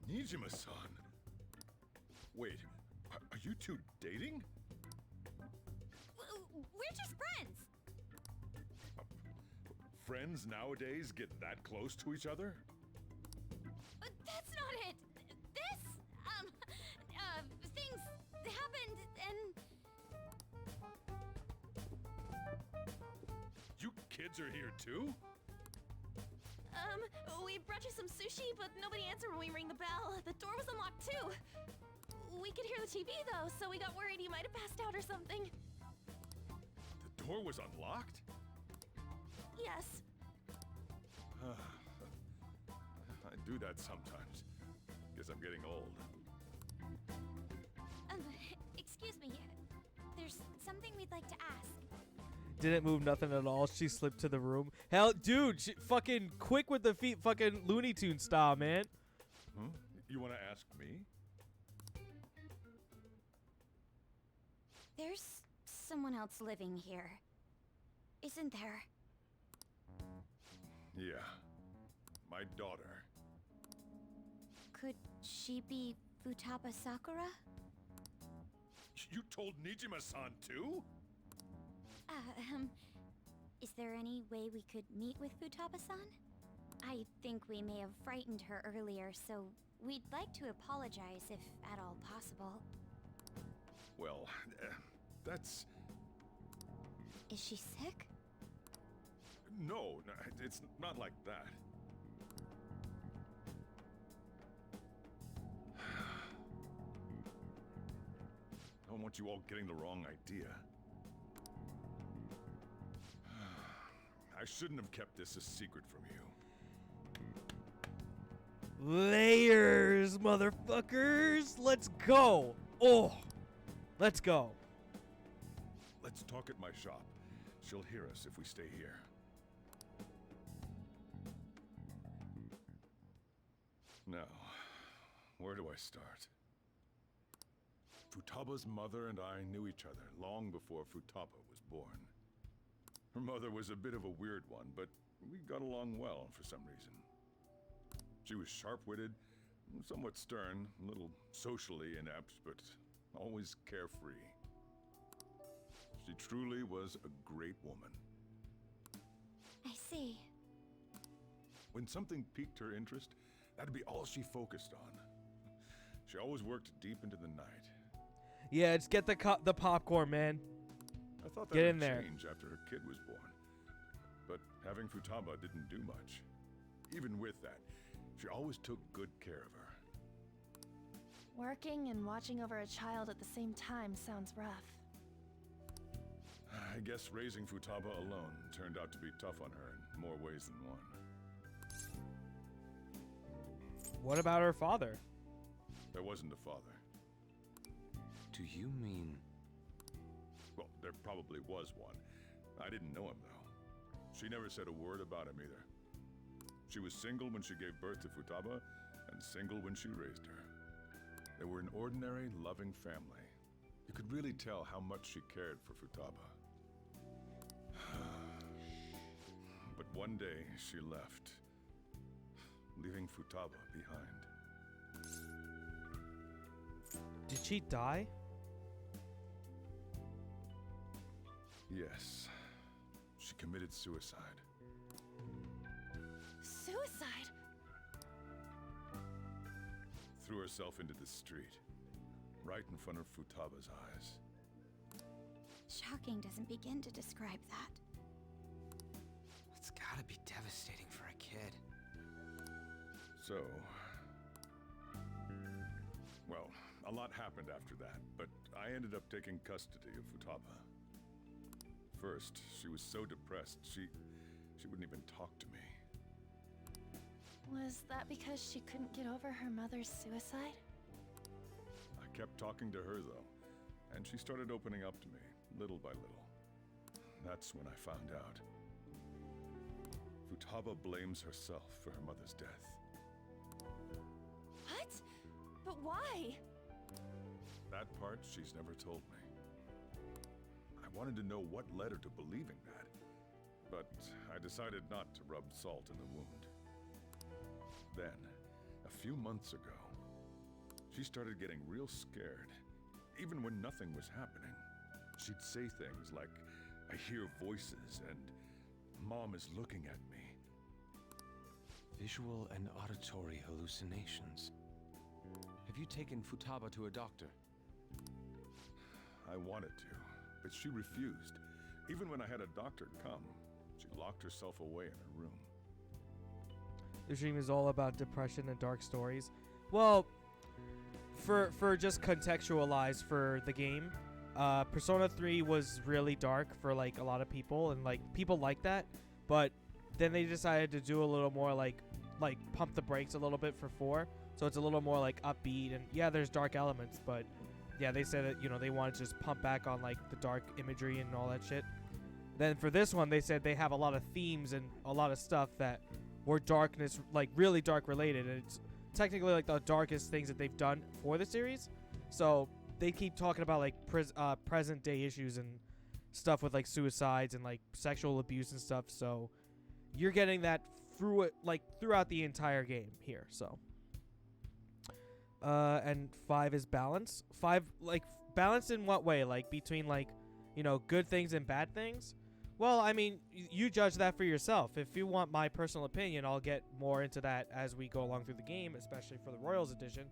Nijima-san. Wait, are you two dating? We're just friends. Friends nowadays get that close to each other? That's not it. Things happened and... You kids are here too? We brought you some sushi, but nobody answered when we rang the bell. The door was unlocked too. We could hear the TV though, so we got worried you might have passed out or something. The door was unlocked? Yes. I do that sometimes. Guess I'm getting old. Excuse me. There's something we'd like to ask. Didn't move nothing at all. She slipped to the room. Hell, dude, she fucking quick with the feet, fucking Looney Tune style, man. Huh? You want to ask me? There's someone else living here. Isn't there? Yeah. My daughter. Could she be Futaba Sakura? You told Nijima-san too? Is there any way we could meet with Futaba-san? I think we may have frightened her earlier, so we'd like to apologize if at all possible. Well, that's... Is she sick? No, it's not like that. I don't want you all getting the wrong idea. I shouldn't have kept this a secret from you. Layers, motherfuckers. Let's go. Oh, let's go. Let's talk at my shop. She'll hear us if we stay here. Now, where do I start? Futaba's mother and I knew each other long before Futaba was born. Her mother was a bit of a weird one, but we got along well for some reason. She was sharp-witted, somewhat stern, a little socially inept, but always carefree. She truly was a great woman. I see. When something piqued her interest, that'd be all she focused on. She always worked deep into the night. Yeah, just get the popcorn, man. I thought that Get would in there. change after her kid was born. But having Futaba didn't do much. Even with that, she always took good care of her. Working and watching over a child at the same time sounds rough. I guess raising Futaba alone turned out to be tough on her in more ways than one. What about her father? There wasn't a father. Do you mean... Well, there probably was one. I didn't know him, though. She never said a word about him either. She was single when she gave birth to Futaba, and single when she raised her. They were an ordinary, loving family. You could really tell how much she cared for Futaba. But one day, she left, leaving Futaba behind. Did she die? Yes. She committed suicide. Suicide? Threw herself into the street. Right in front of Futaba's eyes. Shocking doesn't begin to describe that. It's gotta be devastating for a kid. So... Well, a lot happened after that, but I ended up taking custody of Futaba. First, she was so depressed, she wouldn't even talk to me. Was that because she couldn't get over her mother's suicide? I kept talking to her, though, and she started opening up to me, little by little. That's when I found out. Futaba blames herself for her mother's death. What? But why? That part she's never told me. I wanted to know what led her to believing that, but I decided not to rub salt in the wound. Then, a few months ago, she started getting real scared, even when nothing was happening. She'd say things like, "I hear voices," and "Mom is looking at me." Visual and auditory hallucinations. Have you taken Futaba to a doctor? I wanted to, but she refused. Even when I had a doctor come, she locked herself away in her room. The stream is all about depression and dark stories. Well, for just contextualize for the game, Persona 3 was really dark for like a lot of people, and like people like that, but then they decided to do a little more like pump the brakes a little bit for 4, so it's a little more like upbeat, and yeah, there's dark elements, but yeah, they said that, you know, they wanted to just pump back on like the dark imagery and all that shit. Then for this one, they said they have a lot of themes and a lot of stuff that were darkness, like really dark related, and it's technically like the darkest things that they've done for the series. So they keep talking about like present day issues and stuff with like suicides and like sexual abuse and stuff. So you're getting that through it, like throughout the entire game here. So and 5 is balance. 5, like balance in what way? Like between like, you know, good things and bad things? Well, I mean, you judge that for yourself. If you want my personal opinion, I'll get more into that as we go along through the game, especially for the Royals edition.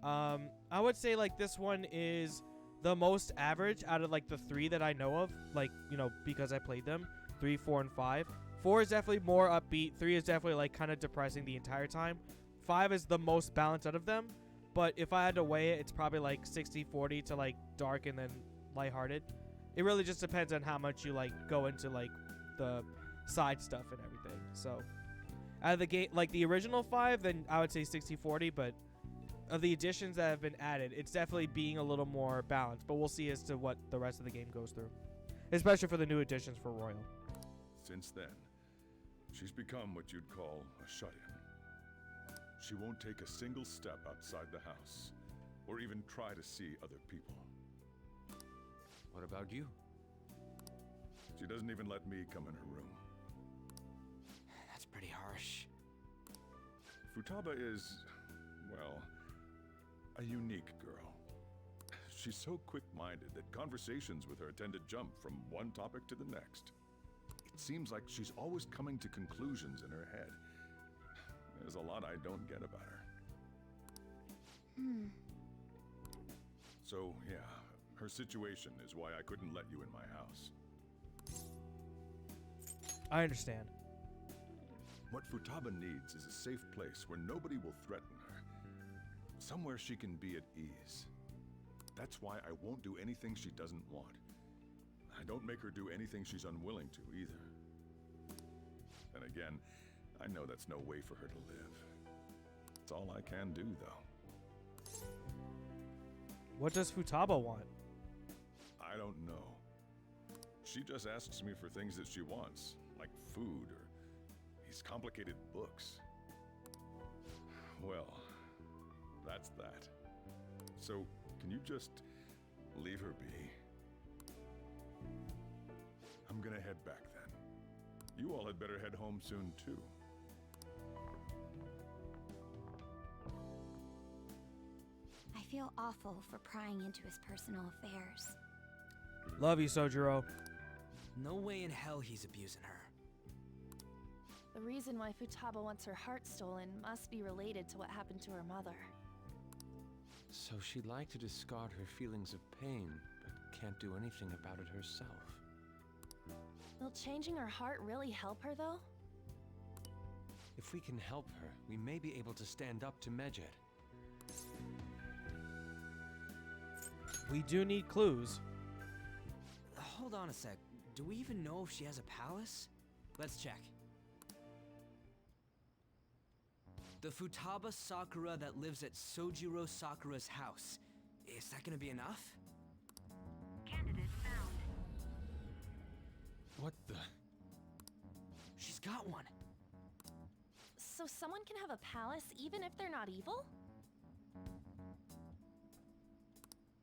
I would say like this one is the most average out of like the 3 that I know of, like, you know, because I played them, 3, 4, and 5. 4 is definitely more upbeat. 3 is definitely like kind of depressing the entire time. 5 is the most balanced out of them. But if I had to weigh it, it's probably like 60-40 to like dark and then lighthearted. It really just depends on how much you like go into like the side stuff and everything. So out of the game, like the original 5, then I would say 60-40, but of the additions that have been added, it's definitely being a little more balanced, but we'll see as to what the rest of the game goes through, especially for the new additions for Royal. Since then, she's become what you'd call a shut-in. She won't take a single step outside the house, or even try to see other people. What about you? She doesn't even let me come in her room. That's pretty harsh. Futaba is, well, a unique girl. She's so quick-minded that conversations with her tend to jump from one topic to the next. It seems like she's always coming to conclusions in her head. There's a lot I don't get about her. So, yeah, her situation is why I couldn't let you in my house. I understand. What Futaba needs is a safe place where nobody will threaten her. Somewhere she can be at ease. That's why I won't do anything she doesn't want. I don't make her do anything she's unwilling to, either. Then again, I know that's no way for her to live. It's all I can do, though. What does Futaba want? I don't know. She just asks me for things that she wants, like food or these complicated books. Well, that's that. So, can you just leave her be? I'm gonna head back then. You all had better head home soon, too. I feel awful for prying into his personal affairs. Love you, Sojiro. No way in hell he's abusing her. The reason why Futaba wants her heart stolen must be related to what happened to her mother. So she'd like to discard her feelings of pain, but can't do anything about it herself. Will changing her heart really help her, though? If we can help her, we may be able to stand up to Medjed. We do need clues. Hold on a sec. Do we even know if she has a palace? Let's check. The Futaba Sakura that lives at Sojiro Sakura's house. Is that gonna be enough? Candidate found. What the? She's got one. So someone can have a palace even if they're not evil?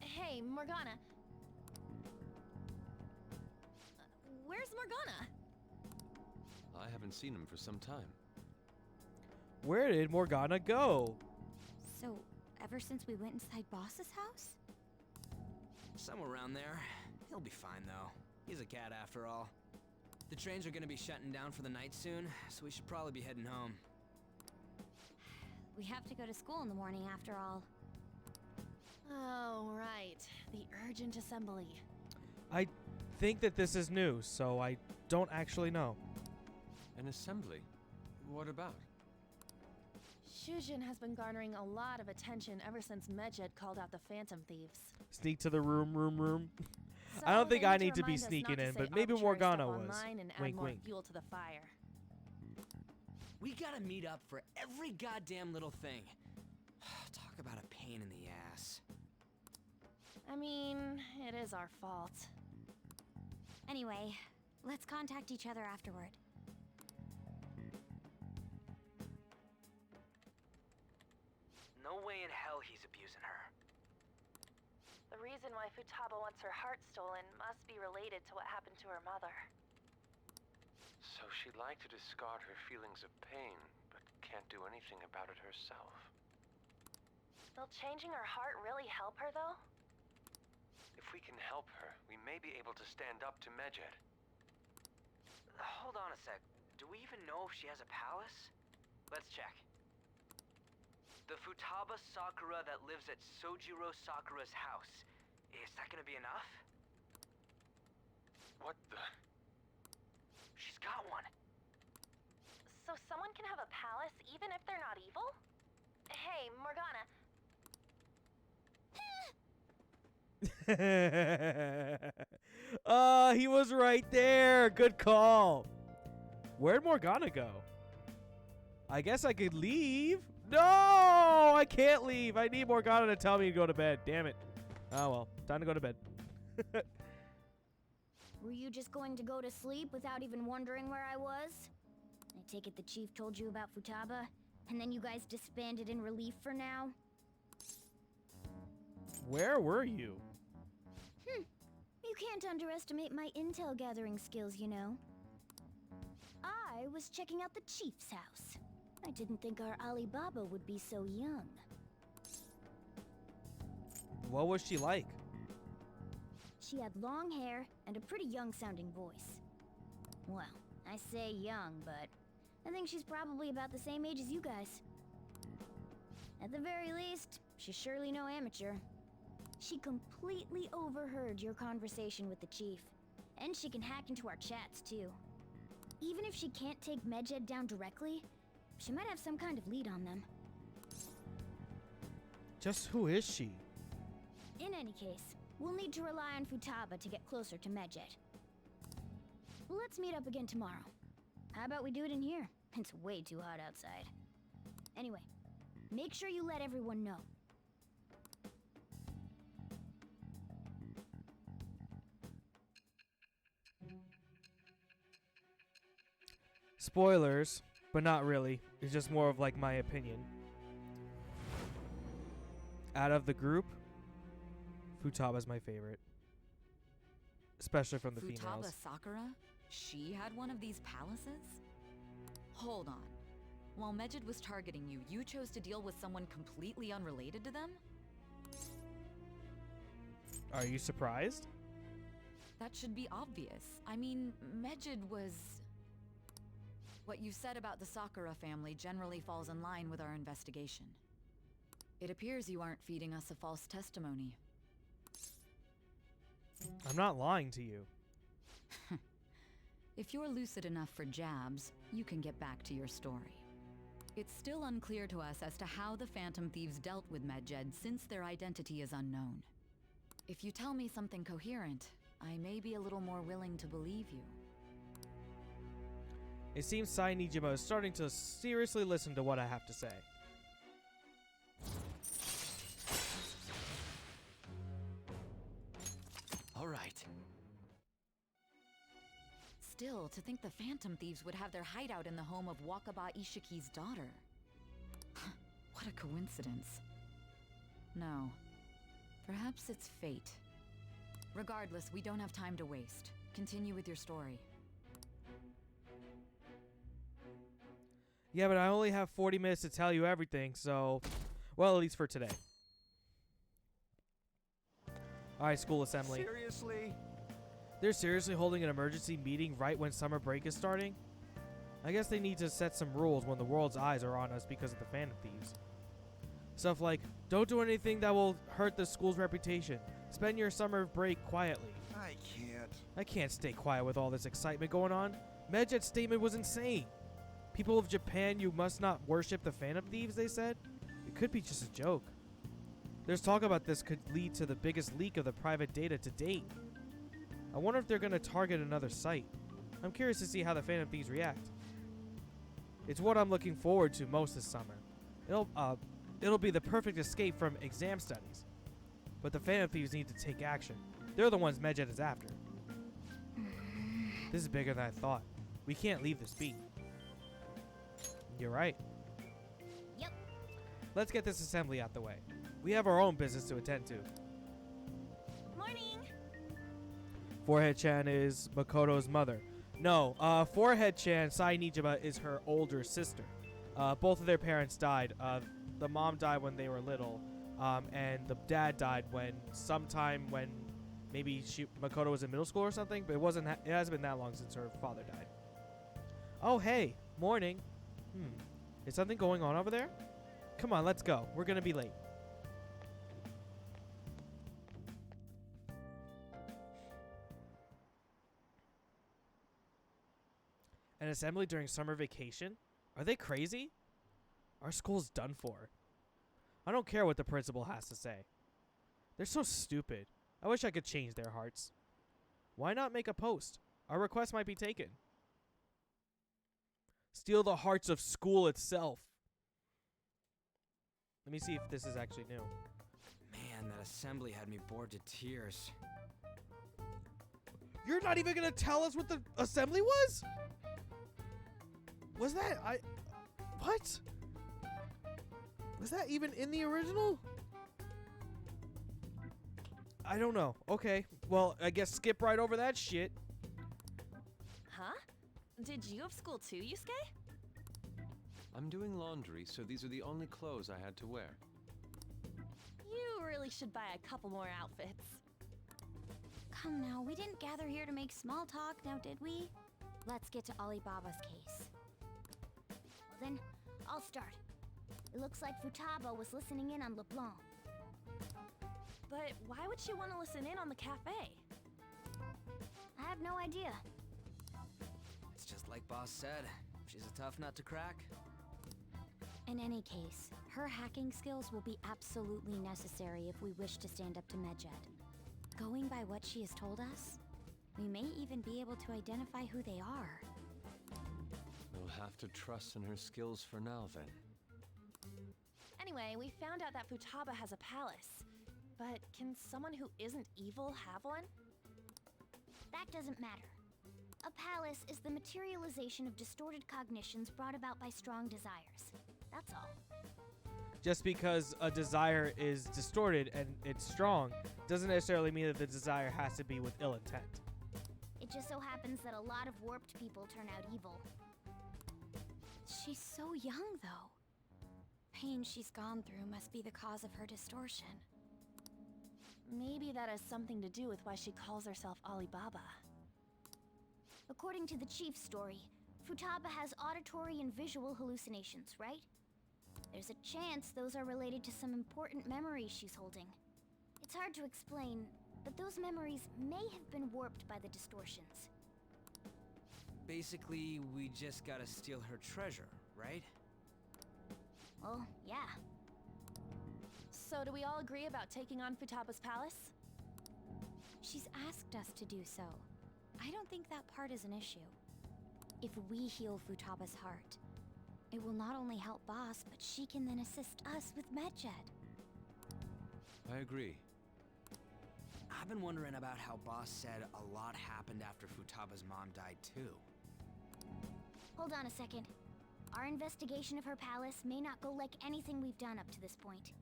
Hey, Morgana. Where's Morgana? I haven't seen him for some time. Where did Morgana go? So, ever since we went inside Boss's house? Somewhere around there. He'll be fine, though. He's a cat after all. The trains are gonna be shutting down for the night soon, so we should probably be heading home. We have to go to school in the morning after all. Oh, right. The urgent assembly. I think that this is new, so I don't actually know. An assembly? What about? Shujin has been garnering a lot of attention ever since Medjed called out the Phantom Thieves. Sneak to the room. So I don't think they I to need to be remind us sneaking not to in, say but maybe arbitrary Morgana stuff was. online and add Wink, more wink. fuel to the fire. We gotta meet up for every goddamn little thing. Talk about a pain in the ass. I mean, it is our fault. Anyway, let's contact each other afterward. No way in hell he's abusing her. The reason why Futaba wants her heart stolen must be related to what happened to her mother. So she'd like to discard her feelings of pain, but can't do anything about it herself. Will changing her heart really help her, though? If we can help her, we may be able to stand up to Medjed. Hold on a sec. Do we even know if she has a palace? Let's check. The Futaba Sakura that lives at Sojiro Sakura's house. Is that gonna be enough? What the? She's got one. So someone can have a palace even if they're not evil? Hey, Morgana. He was right there. Good call. Where'd Morgana go? I guess I could leave. No, I can't leave. I need Morgana to tell me to go to bed. Damn it. Oh well, time to go to bed. Were you just going to go to sleep without even wondering where I was? I take it the chief told you about Futaba, and then you guys disbanded in relief for now? Where were you? You can't underestimate my intel gathering skills, you know. I was checking out the chief's house. I didn't think our Alibaba would be so young. What was she like? She had long hair and a pretty young-sounding voice. Well, I say young, but I think she's probably about the same age as you guys. At the very least, she's surely no amateur. She completely overheard your conversation with the chief, and she can hack into our chats, too. Even if she can't take Medjed down directly, she might have some kind of lead on them. Just who is she? In any case, we'll need to rely on Futaba to get closer to Medjed. Let's meet up again tomorrow. How about we do it in here? It's way too hot outside. Anyway, make sure you let everyone know. Spoilers, but not really. It's just more of like my opinion. Out of the group, Futaba's my favorite. Especially from the Futaba females. Sakura? She had one of these palaces? Hold on. While Medjed was targeting you, you chose to deal with someone completely unrelated to them? Are you surprised? That should be obvious. I mean, Mejid was... What you said about the Sakura family generally falls in line with our investigation. It appears you aren't feeding us a false testimony. I'm not lying to you. If you're lucid enough for jabs, you can get back to your story. It's still unclear to us as to how the Phantom Thieves dealt with Medjed since their identity is unknown. If you tell me something coherent, I may be a little more willing to believe you. It seems Sainijima is starting to seriously listen to what I have to say. All right. Still, to think the Phantom Thieves would have their hideout in the home of Wakaba Ishiki's daughter. What a coincidence. No. Perhaps it's fate. Regardless, we don't have time to waste. Continue with your story. Yeah, but I only have 40 minutes to tell you everything, so... Well, at least for today. Alright, school assembly. Seriously? They're seriously holding an emergency meeting right when summer break is starting? I guess they need to set some rules when the world's eyes are on us because of the Phantom Thieves. Stuff like, don't do anything that will hurt the school's reputation. Spend your summer break quietly. I can't stay quiet with all this excitement going on. Medjed's statement was insane. People of Japan, you must not worship the Phantom Thieves, they said. It could be just a joke. There's talk about this could lead to the biggest leak of the private data to date. I wonder if they're going to target another site. I'm curious to see how the Phantom Thieves react. It's what I'm looking forward to most this summer. It'll be the perfect escape from exam studies. But the Phantom Thieves need to take action. They're the ones Medjed is after. This is bigger than I thought. We can't leave this beat. You're right. Yep. Let's get this assembly out the way. We have our own business to attend to. Morning. Forehead-chan is Makoto's mother. No, Forehead-chan, Sainijima, is her older sister. Both of their parents died. The mom died when they were little, and the dad died sometime when maybe Makoto was in middle school or something, but it hasn't been that long since her father died. Oh, hey, morning. Is something going on over there? Come on, let's go. We're gonna be late. An assembly during summer vacation? Are they crazy? Our school's done for. I don't care what the principal has to say. They're so stupid. I wish I could change their hearts. Why not make a post? Our request might be taken. Steal the hearts of school itself. Let me see if this is actually new. Man, that assembly had me bored to tears. You're not even gonna tell us what the assembly was? Was that what? Was that even in the original? I don't know. Okay. Well, I guess skip right over that shit. Huh? Did you have school too, Yusuke? I'm doing laundry, so these are the only clothes I had to wear. You really should buy a couple more outfits. Come now, we didn't gather here to make small talk, now did we? Let's get to Alibaba's case. Well then, I'll start. It looks like Futaba was listening in on LeBlanc. But why would she want to listen in on the cafe? I have no idea. It's just like Boss said. She's a tough nut to crack. In any case, her hacking skills will be absolutely necessary if we wish to stand up to Medjed. Going by what she has told us, we may even be able to identify who they are. We'll have to trust in her skills for now, then. Anyway, we found out that Futaba has a palace. But can someone who isn't evil have one? That doesn't matter. A palace is the materialization of distorted cognitions brought about by strong desires. That's all. Just because a desire is distorted and it's strong doesn't necessarily mean that the desire has to be with ill intent. It just so happens that a lot of warped people turn out evil. She's so young, though. Pain she's gone through must be the cause of her distortion. Maybe that has something to do with why she calls herself Alibaba. According to the chief's story, Futaba has auditory and visual hallucinations, right? There's a chance those are related to some important memories she's holding. It's hard to explain, but those memories may have been warped by the distortions. Basically, we just gotta steal her treasure, right? Well, yeah. So do we all agree about taking on Futaba's palace? She's asked us to do so. I don't think that part is an issue. If we heal Futaba's heart, it will not only help Boss, but she can then assist us with Medjed. I agree. I've been wondering about how Boss said a lot happened after Futaba's mom died too. Hold on a second. Our investigation of her palace may not go like anything we've done up to this point.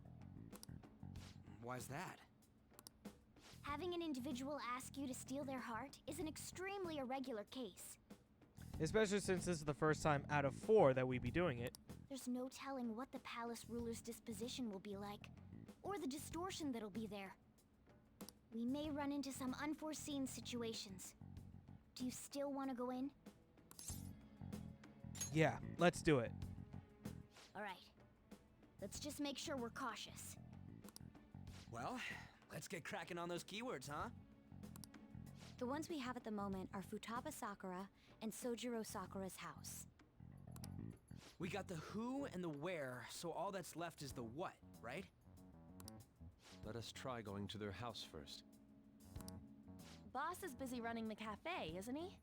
Why's that? Having an individual ask you to steal their heart is an extremely irregular case. Especially since this is the first time out of 4 that we'd be doing it. There's no telling what the palace ruler's disposition will be like, or the distortion that'll be there. We may run into some unforeseen situations. Do you still want to go in? Yeah, let's do it. Alright. Let's just make sure we're cautious. Well, let's get cracking on those keywords, huh? The ones we have at the moment are Futaba Sakura and Sojiro Sakura's house. We got the who and the where, so all that's left is the what, right? Let us try going to their house first. Boss is busy running the cafe, isn't he?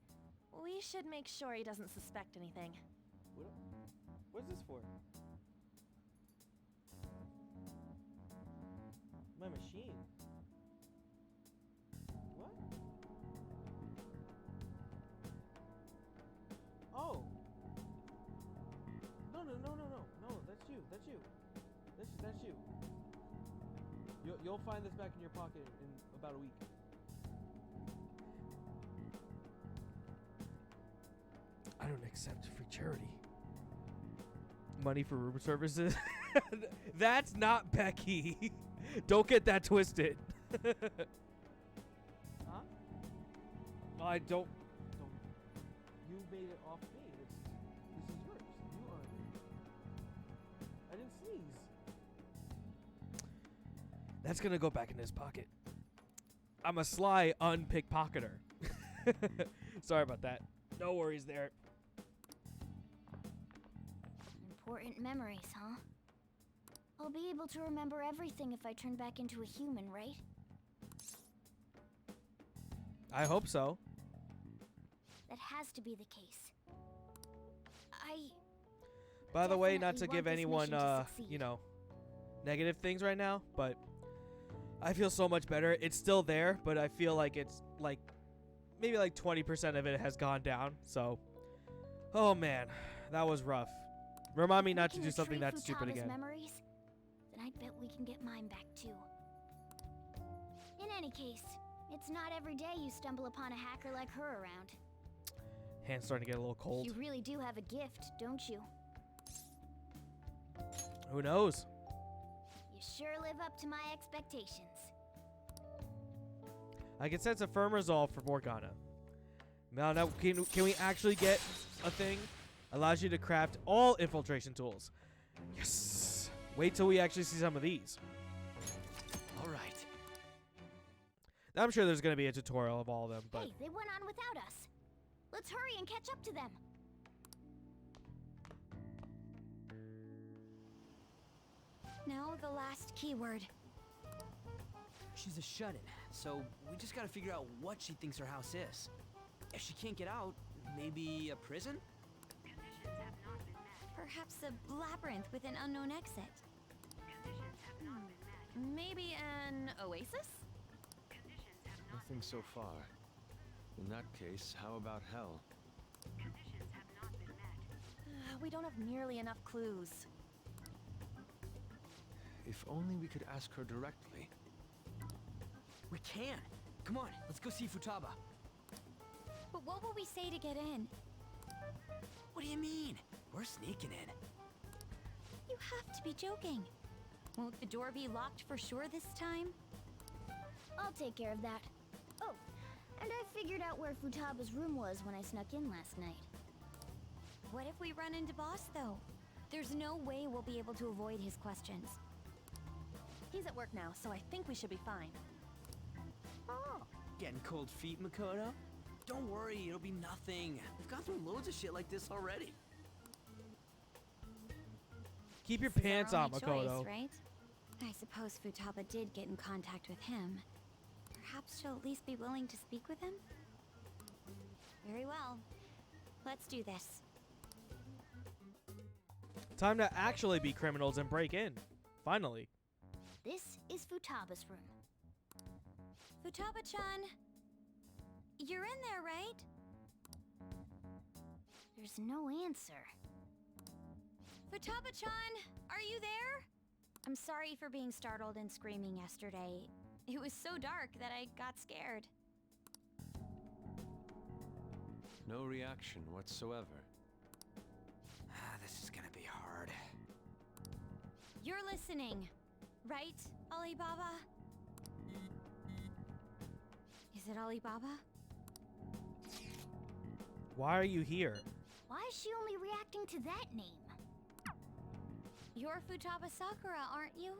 We should make sure he doesn't suspect anything. What's this for? My machine. What? Oh. No, that's you. That's you. You'll find this back in your pocket in about a week. I don't accept free charity. Money for room services? That's not Becky. Don't get that twisted. Huh? I don't. You made it off me. This is yours. You earned it. I didn't sneeze. That's gonna go back in his pocket. I'm a sly unpickpocketer. Sorry about that. No worries there. Important memories, huh? I'll be able to remember everything if I turn back into a human, right? I hope so. That has to be the case. By the way, not definitely to want give this anyone, mission to succeed. you know, negative things right now, but I feel so much better. It's still there, but I feel like it's like maybe like 20% of it has gone down. So, oh man, that was rough. Remind me not to do something that stupid again. Memories? Then I bet we can get mine back too. In any case, it's not every day you stumble upon a hacker like her around. Hand's starting to get a little cold. You really do have a gift, don't you? Who knows? You sure live up to my expectations. I can sense a firm resolve for Morgana. Now can we actually get a thing? Allows you to craft all infiltration tools. Yes. Wait till we actually see some of these. All right. I'm sure there's going to be a tutorial of all of them, but Hey, they went on without us. Let's hurry and catch up to them. Now the last keyword. She's a shut-in, so we just gotta figure out what she thinks her house is. If she can't get out, maybe a prison? Perhaps a labyrinth with an unknown exit. Maybe an oasis? Nothing so far. In that case, how about hell? We don't have nearly enough clues. If only we could ask her directly. We can! Come on, let's go see Futaba. But what will we say to get in? What do you mean? We're sneaking in. You have to be joking. Won't the door be locked for sure this time? I'll take care of that. Oh, and I figured out where Futaba's room was when I snuck in last night. What if we run into Boss, though? There's no way we'll be able to avoid his questions. He's at work now, so I think we should be fine. Oh. Getting cold feet, Makoto? Don't worry, it'll be nothing. We've gone through loads of shit like this already. Keep your This is our pants on, only Makoto. choice, right? I suppose Futaba did get in contact with him. Perhaps she'll at least be willing to speak with him? Very well. Let's do this. Time to actually be criminals and break in. Finally. This is Futaba's room. Futaba-chan, you're in there, right? There's no answer. Futaba-chan, are you there? I'm sorry for being startled and screaming yesterday. It was so dark that I got scared. No reaction whatsoever. This is gonna be hard. You're listening, right, Alibaba? Is it Alibaba? Why are you here? Why is she only reacting to that name? You're Futaba Sakura, aren't you?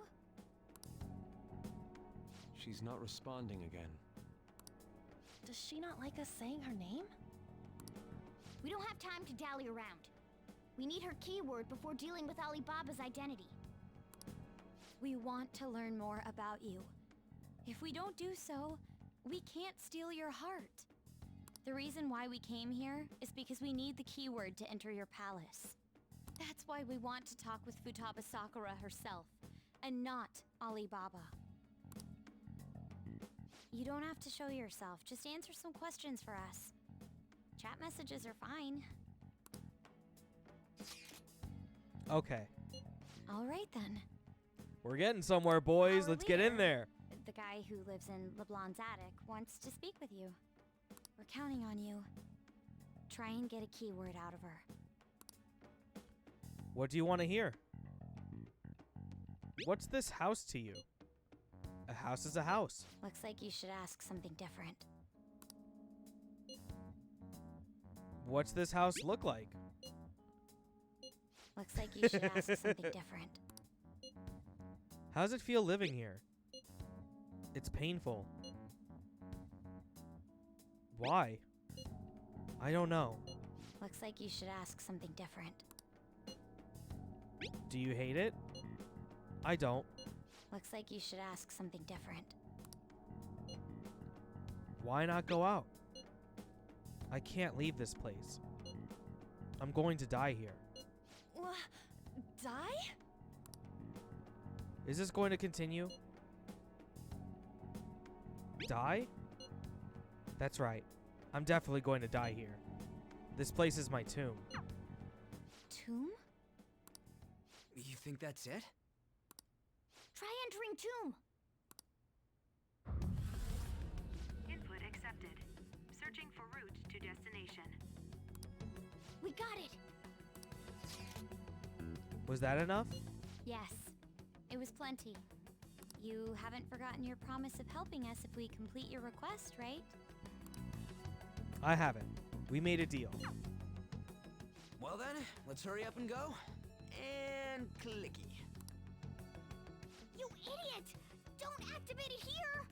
She's not responding again. Does she not like us saying her name? We don't have time to dally around. We need her keyword before dealing with Alibaba's identity. We want to learn more about you. If we don't do so, we can't steal your heart. The reason why we came here is because we need the keyword to enter your palace. That's why we want to talk with Futaba Sakura herself, and not Alibaba. You don't have to show yourself, just answer some questions for us. Chat messages are fine. Okay. All right then. We're getting somewhere, boys. Our Let's get in leader, there. The guy who lives in LeBlanc's attic wants to speak with you. We're counting on you. Try and get a keyword out of her. What do you want to hear? What's this house to you? A house is a house. Looks like you should ask something different. What's this house look like? Looks like you should ask something different. How does it feel living here? It's painful. Why? I don't know. Looks like you should ask something different. Do you hate it? I don't. Looks like you should ask something different. Why not go out? I can't leave this place. I'm going to die here. Die? Is this going to continue? Die? That's right. I'm definitely going to die here. This place is my tomb. Tomb? You think that's it? Try entering tomb. Input accepted. Searching for route to destination. We got it. Was that enough? Yes. It was plenty. You haven't forgotten your promise of helping us if we complete your request, right? I haven't. We made a deal. Well then, let's hurry up and go. And clicky. You idiot! Don't activate it here!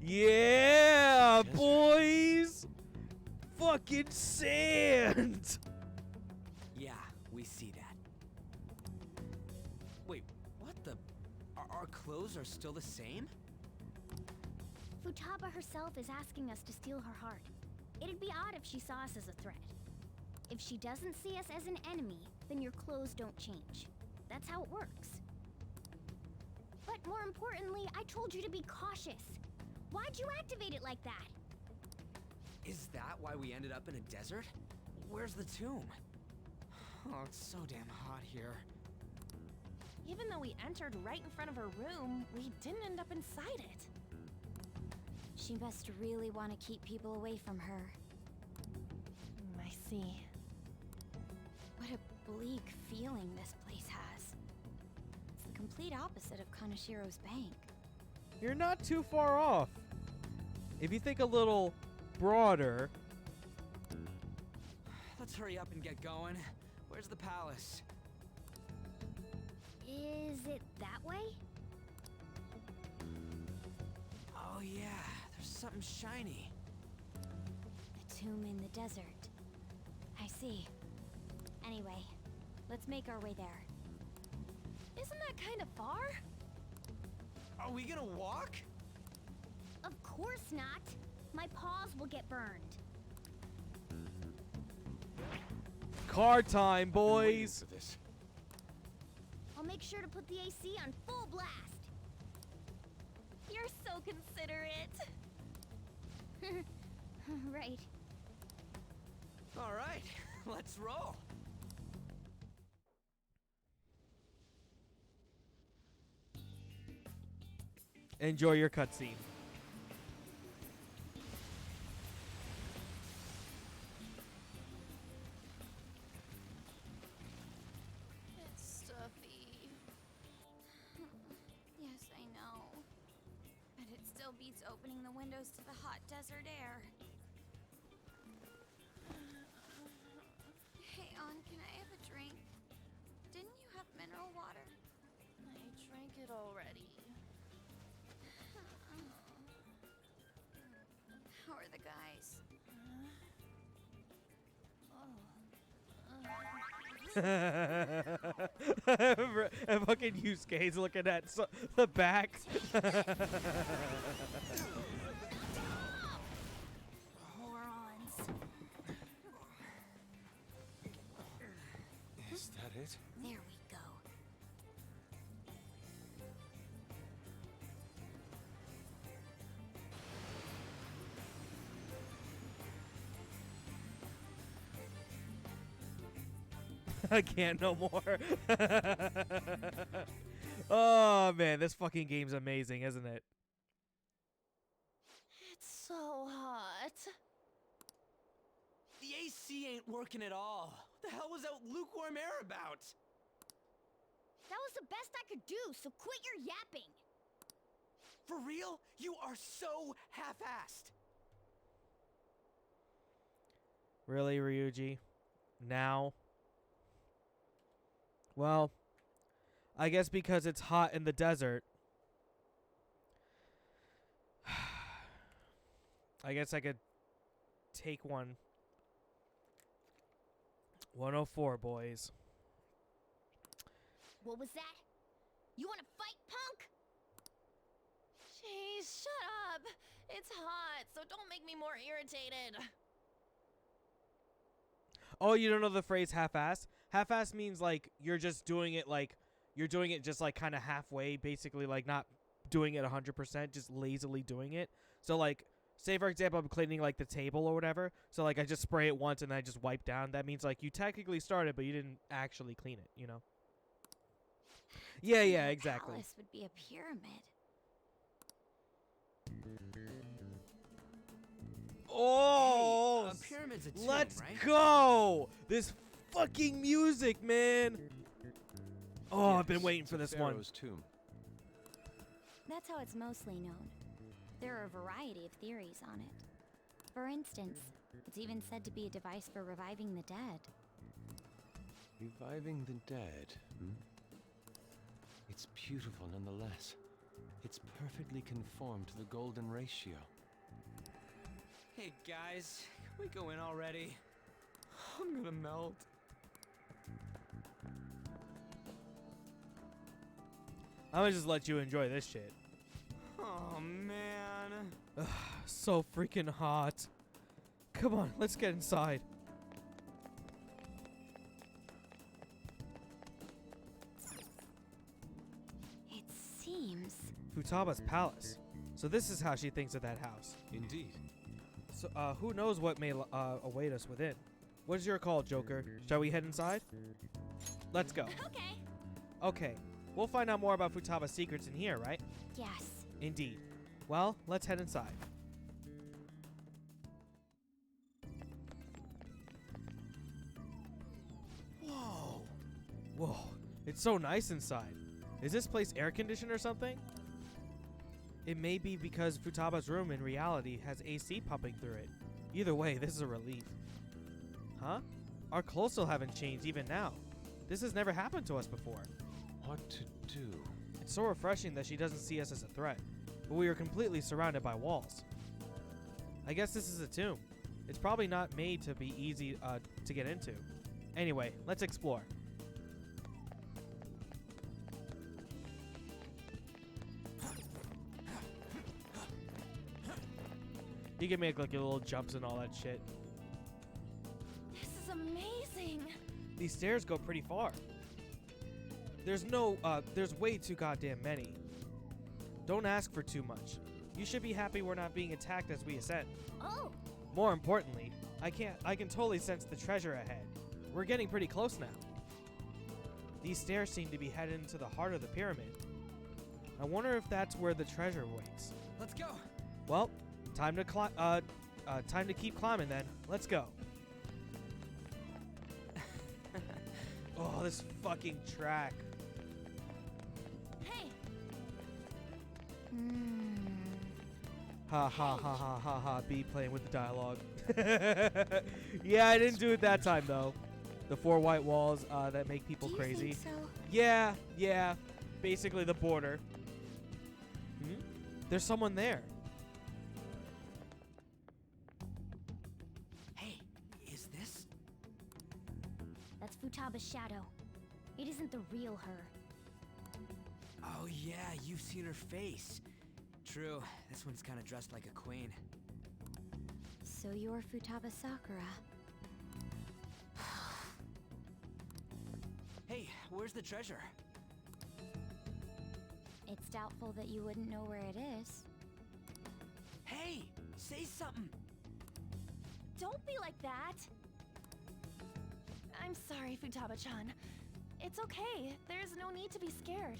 Yeah, boys! Fucking sand! Yeah, we see that. Wait, what the? Our clothes are still the same? Futaba herself is asking us to steal her heart. It'd be odd if she saw us as a threat. If she doesn't see us as an enemy, then your clothes don't change. That's how it works. But more importantly, I told you to be cautious. Why'd you activate it like that? Is that why we ended up in a desert? Where's the tomb? Oh, it's so damn hot here. Even though we entered right in front of her room, we didn't end up inside it. She must really want to keep people away from her. I see. What a bleak feeling this place has. It's the complete opposite of Kanashiro's bank. You're not too far off. If you think a little broader. Let's hurry up and get going. Where's the palace? Is it that way? Oh yeah, there's something shiny. The tomb in the desert. I see. Anyway, let's make our way there. Isn't that kind of far? Are we gonna walk? Of course not. My paws will get burned. Car time, boys. For this. I'll make sure to put the AC on full blast. You're so considerate. Right. All right, let's roll. Enjoy your cutscene. It's stuffy. Yes, I know. But it still beats opening the windows to the hot desert air. Hey, Ann, can I have a drink? Didn't you have mineral water? I drank it already. How are the guys? And fucking Yusuke's looking at the back. Morons. Is that it? There we go. I can't no more. Oh man, this fucking game's amazing, isn't it? It's so hot. The AC ain't working at all. What the hell was that lukewarm air about? That was the best I could do, so quit your yapping. For real? You are so half-assed. Really, Ryuji? Now? Well, I guess because it's hot in the desert. I guess I could take one. 104, boys. What was that? You want to fight, punk? Jeez, shut up. It's hot, so don't make me more irritated. Oh, you don't know the phrase half-ass? Half-ass means like you're just doing it like you're doing it just like kind of halfway, basically like not doing it 100%, just lazily doing it. So like say for example I'm cleaning like the table or whatever. So like I just spray it once and then I just wipe down. That means like you technically started but you didn't actually clean it, you know? Yeah, exactly. Palace would be a pyramid. Oh, hey, pyramid's a tomb, let's right? go! This fucking music, man. Oh, I've been waiting for this one. Pharaoh's tomb. That's how it's mostly known. There are a variety of theories on it. For instance, it's even said to be a device for reviving the dead. Reviving the dead, hmm? It's beautiful nonetheless. It's perfectly conformed to the golden ratio. Hey guys, can we go in already? I'm gonna melt. I'm gonna just let you enjoy this shit. Oh man. Ugh, so freaking hot. Come on, let's get inside. It seems... Futaba's palace. So this is how she thinks of that house. Indeed. So, who knows what may await us within. What is your call, Joker? Shall we head inside? Let's go. Okay. Okay. We'll find out more about Futaba's secrets in here, right? Yes. Indeed. Well, let's head inside. Whoa. Whoa, it's so nice inside. Is this place air conditioned or something? It may be because Futaba's room in reality has AC pumping through it. Either way, this is a relief. Huh? Our clothes still haven't changed even now. This has never happened to us before. What to do? It's so refreshing that she doesn't see us as a threat, but we are completely surrounded by walls. I guess this is a tomb. It's probably not made to be easy to get into. Anyway, let's explore. You can make like your little jumps and all that shit. This is amazing. These stairs go pretty far. There's way too goddamn many. Don't ask for too much. You should be happy we're not being attacked as we ascend. Oh. More importantly, I can totally sense the treasure ahead. We're getting pretty close now. These stairs seem to be headed into the heart of the pyramid. I wonder if that's where the treasure waits. Let's go. Well, time to keep climbing then. Let's go. Oh, this fucking track. Hey. Ha ha ha ha ha ha. B playing with the dialogue. Yeah, I didn't do it that time though. The 4 white walls that make people Do you crazy. think so? Yeah. Basically the border. There's someone there. Hey, is this? That's Futaba's shadow. It isn't the real her. Oh yeah, you've seen her face. True, this one's kind of dressed like a queen. So you're Futaba Sakura. Hey, where's the treasure? It's doubtful that you wouldn't know where it is. Hey, say something. Don't be like that. I'm sorry, Futaba-chan. It's okay. There's no need to be scared.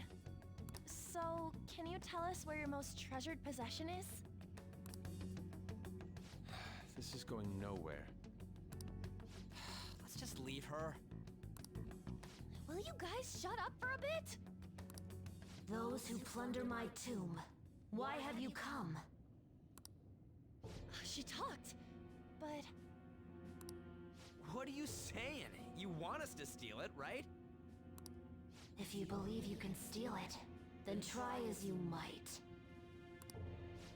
So, can you tell us where your most treasured possession is? This is going nowhere. Let's just leave her. Will you guys shut up for a bit? Those who plunder my tomb, why have you come? She talked, but... What are you saying? You want us to steal it, right? If you believe you can steal it, then try as you might.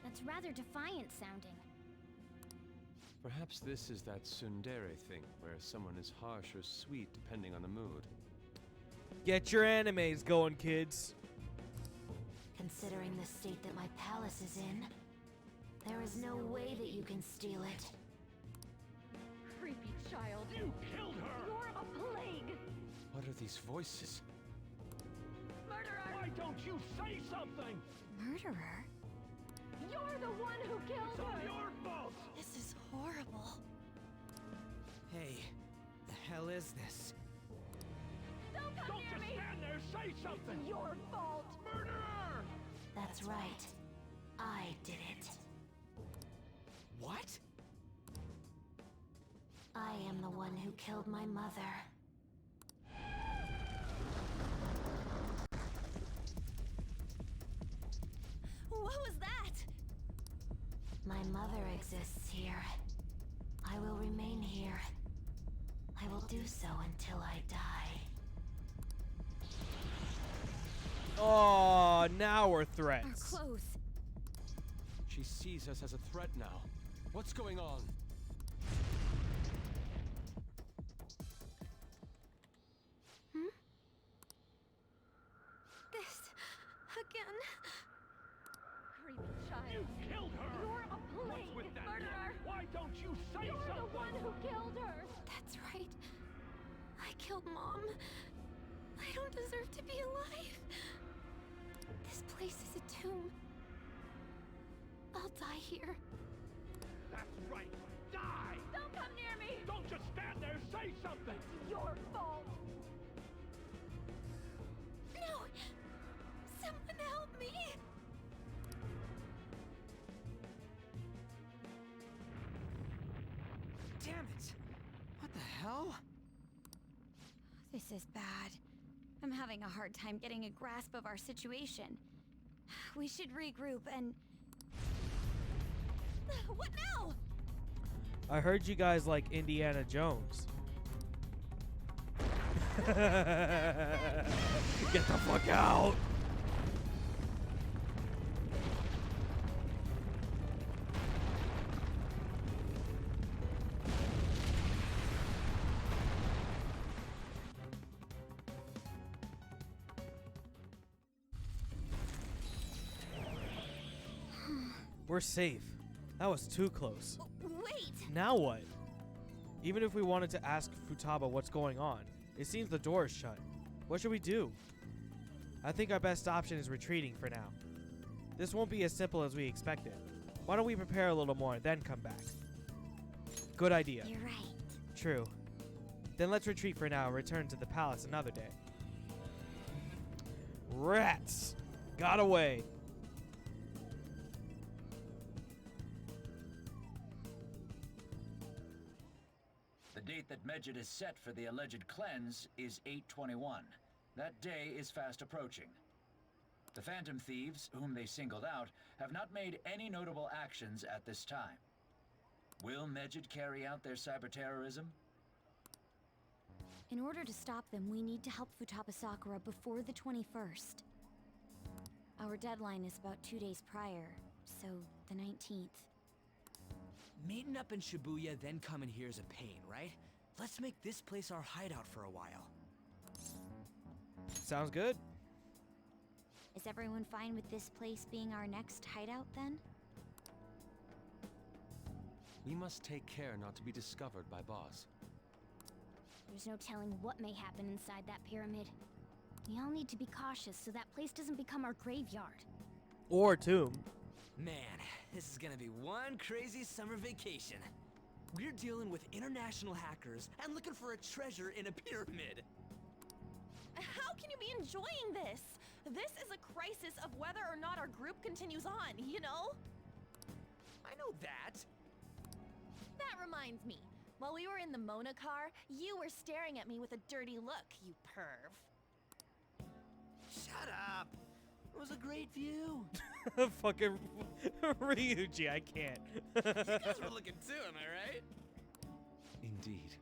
That's rather defiant sounding. Perhaps this is that tsundere thing, where someone is harsh or sweet depending on the mood. Get your animes going, kids. Considering the state that my palace is in, there is no way that you can steal it. Creepy child. You killed her! You're a plague! What are these voices? Murderer! Why don't you say something? Murderer? You're the one who killed It's all her! your fault! This is horrible. Hey, the hell is this? Don't come Don't near just me! stand there, say something! It's your fault! Murderer! That's right. I did it. What? I am the one who killed my mother. What was that? My mother exists here. I will remain here. I will do so until I die. Oh, now we're threats. Our clothes. She sees us as a threat now. What's going on? This... again... Creepy child. You killed her! You're a plague, What's with that murderer! look? Why don't you say You're something? the one who killed her! That's right. I killed Mom. I don't deserve to be alive. This place is a tomb. I'll die here. That's right. Die! Don't come near me! Don't just stand there, say something! It's your fault! No! This is bad. I'm having a hard time getting a grasp of our situation. We should regroup and... What now? I heard you guys like Indiana Jones. Get the fuck out! We're safe. That was too close. Wait! Now what? Even if we wanted to ask Futaba what's going on, it seems the door is shut. What should we do? I think our best option is retreating for now. This won't be as simple as we expected. Why don't we prepare a little more, then come back? Good idea. You're right. True. Then let's retreat for now and return to the palace another day. Rats! Got away! The date that Medjed has set for the alleged cleanse is 8/21. That day is fast approaching. The Phantom Thieves, whom they singled out, have not made any notable actions at this time. Will Medjed carry out their cyber-terrorism? In order to stop them, we need to help Futaba Sakura before the 21st. Our deadline is about 2 days prior, so the 19th. Meeting up in Shibuya, then coming here is a pain, right? Let's make this place our hideout for a while. Sounds good. Is everyone fine with this place being our next hideout then? We must take care not to be discovered by Boss. There's no telling what may happen inside that pyramid. We all need to be cautious so that place doesn't become our graveyard. Or tomb. Man, this is gonna be one crazy summer vacation. We're dealing with international hackers and looking for a treasure in a pyramid. How can you be enjoying this? This is a crisis of whether or not our group continues on, you know? I know that. That reminds me. While we were in the Mona car, you were staring at me with a dirty look, you perv. Shut up. It was a great view. Fucking Ryuji, I can't. You guys were looking too, am I right? Indeed.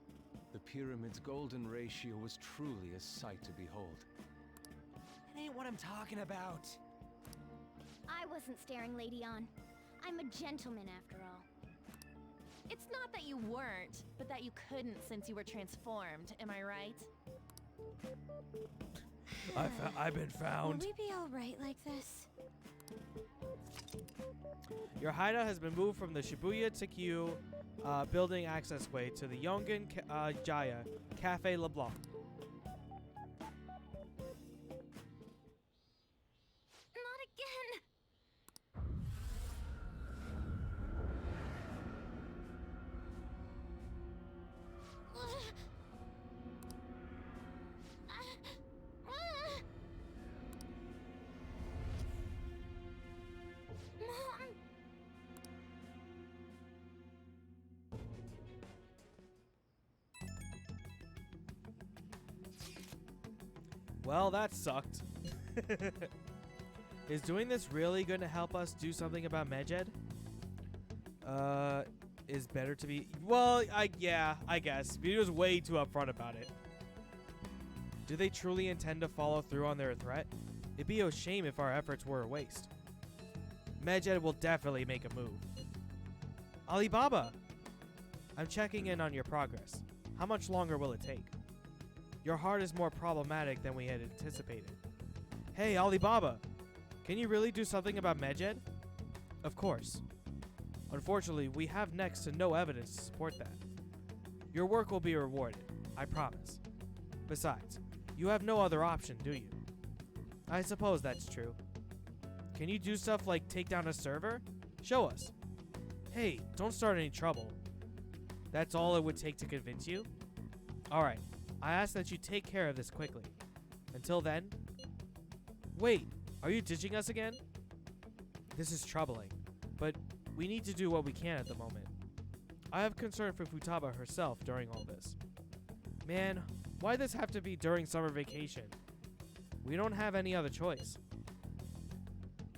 The pyramid's golden ratio was truly a sight to behold. That ain't what I'm talking about. I wasn't staring Lady On. I'm a gentleman after all. It's not that you weren't, but that you couldn't since you were transformed, am I right? I've been found. Will we be alright like this? Your hideout has been moved from the Shibuya Tokyo building accessway to the Yongan Jaya Cafe LeBlanc. Not again! Mom! Well, that sucked. Is doing this really going to help us do something about Medjed? Is better to be... Well, yeah, I guess. He was way too upfront about it. Do they truly intend to follow through on their threat? It'd be a shame if our efforts were a waste. Medjed will definitely make a move. Alibaba! I'm checking in on your progress. How much longer will it take? Your heart is more problematic than we had anticipated. Hey, Alibaba! Can you really do something about Medjed? Of course. Unfortunately, we have next to no evidence to support that. Your work will be rewarded, I promise. Besides, you have no other option, do you? I suppose that's true. Can you do stuff like take down a server? Show us. Hey, don't start any trouble. That's all it would take to convince you? Alright, I ask that you take care of this quickly. Until then... Wait, are you ditching us again? This is troubling, but we need to do what we can at the moment. I have concern for Futaba herself during all this. Man, Why this have to be during summer vacation? We don't have any other choice.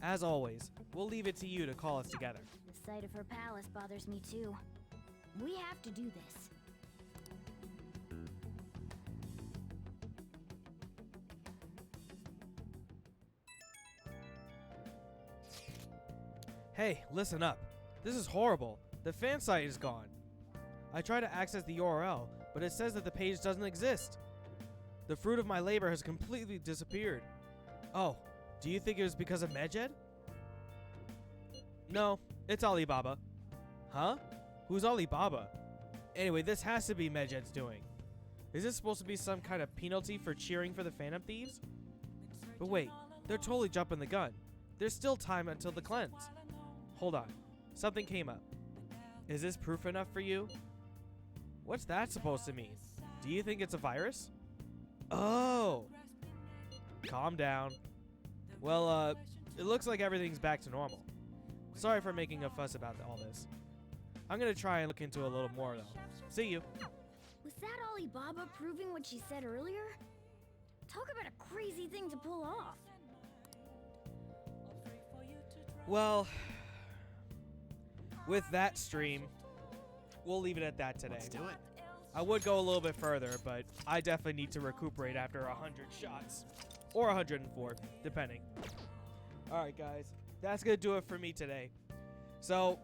As always, we'll leave it to you to call us together. The sight of her palace bothers me too. We have to do this. Hey, listen up. This is horrible. The fan site is gone. I tried to access the URL, but it says that the page doesn't exist. The fruit of my labor has completely disappeared. Oh, do you think it was because of Medjed? No, it's Alibaba. Huh? Who's Alibaba? Anyway, this has to be Medjed's doing. Is this supposed to be some kind of penalty for cheering for the Phantom Thieves? But wait, they're totally jumping the gun. There's still time until the cleanse. Hold on, something came up. Is this proof enough for you? What's that supposed to mean? Do you think it's a virus? Oh! Calm down. Well, it looks like everything's back to normal. Sorry for making a fuss about all this. I'm gonna try and look into it a little more, though. See you. Was that Alibaba proving what she said earlier? Talk about a crazy thing to pull off. Well, with that stream, we'll leave it at that today. Let's do it. I would go a little bit further, but I definitely need to recuperate after 100 shots. Or 104, depending. Alright, guys. That's going to do it for me today. So,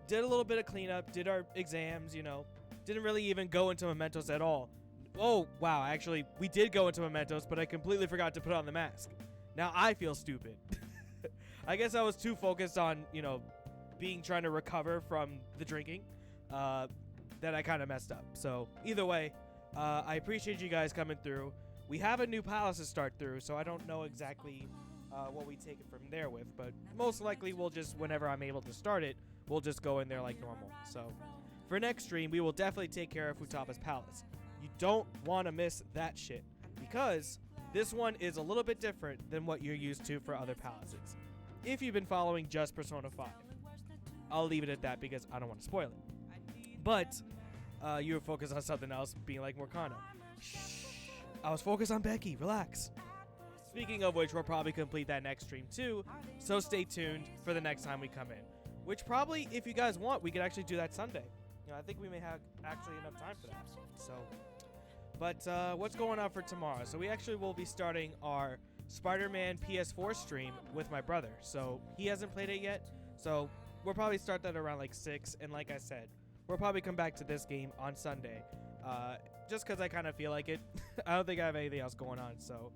did a little bit of cleanup, did our exams, you know. Didn't really even go into mementos at all. Oh, wow. Actually, we did go into mementos, but I completely forgot to put on the mask. Now I feel stupid. I guess I was too focused on, you know, trying to recover from the drinking. That I kind of messed up. So either way, I appreciate you guys coming through. We have a new palace to start through, so I don't know exactly what we take it from there with, but most likely we'll just, whenever I'm able to start it, we'll just go in there like normal. So for next stream, we will definitely take care of Futaba's palace. You don't want to miss that shit, because this one is a little bit different than what you're used to for other palaces. If you've been following just Persona 5. I'll leave it at that because I don't want to spoil it. But you were focused on something else, being like Morgana. Shh. I was focused on Becky. Relax. Speaking of which, we'll probably complete that next stream too. So stay tuned for the next time we come in. Which probably, if you guys want, we could actually do that Sunday. You know, I think we may have actually enough time for that. So, but what's going on for tomorrow? So we actually will be starting our Spider-Man PS4 stream with my brother. So he hasn't played it yet. So we'll probably start that around like 6. And like I said, we'll probably come back to this game on Sunday. Just because I kind of feel like it. I don't think I have anything else going on. So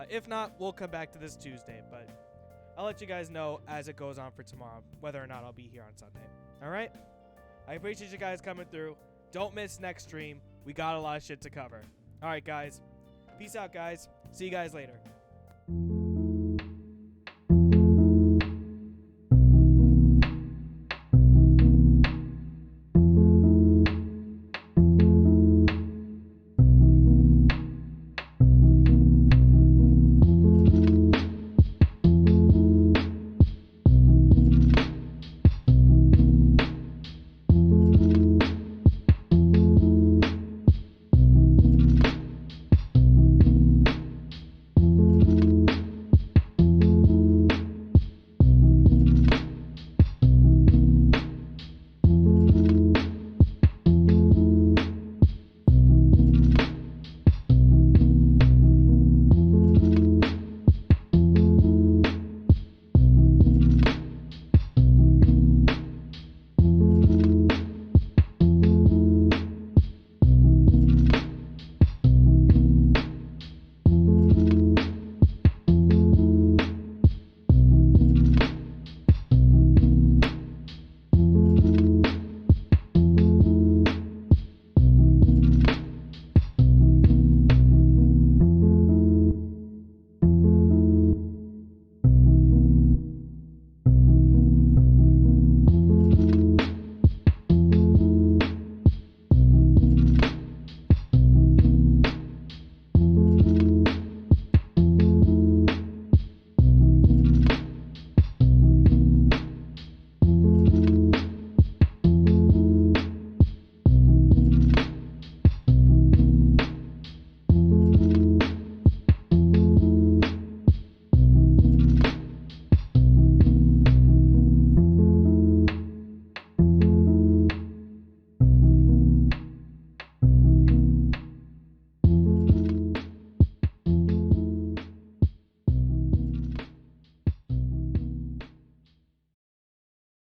if not, we'll come back to this Tuesday. But I'll let you guys know as it goes on for tomorrow, whether or not I'll be here on Sunday. All right? I appreciate you guys coming through. Don't miss next stream. We got a lot of shit to cover. All right, guys. Peace out, guys. See you guys later.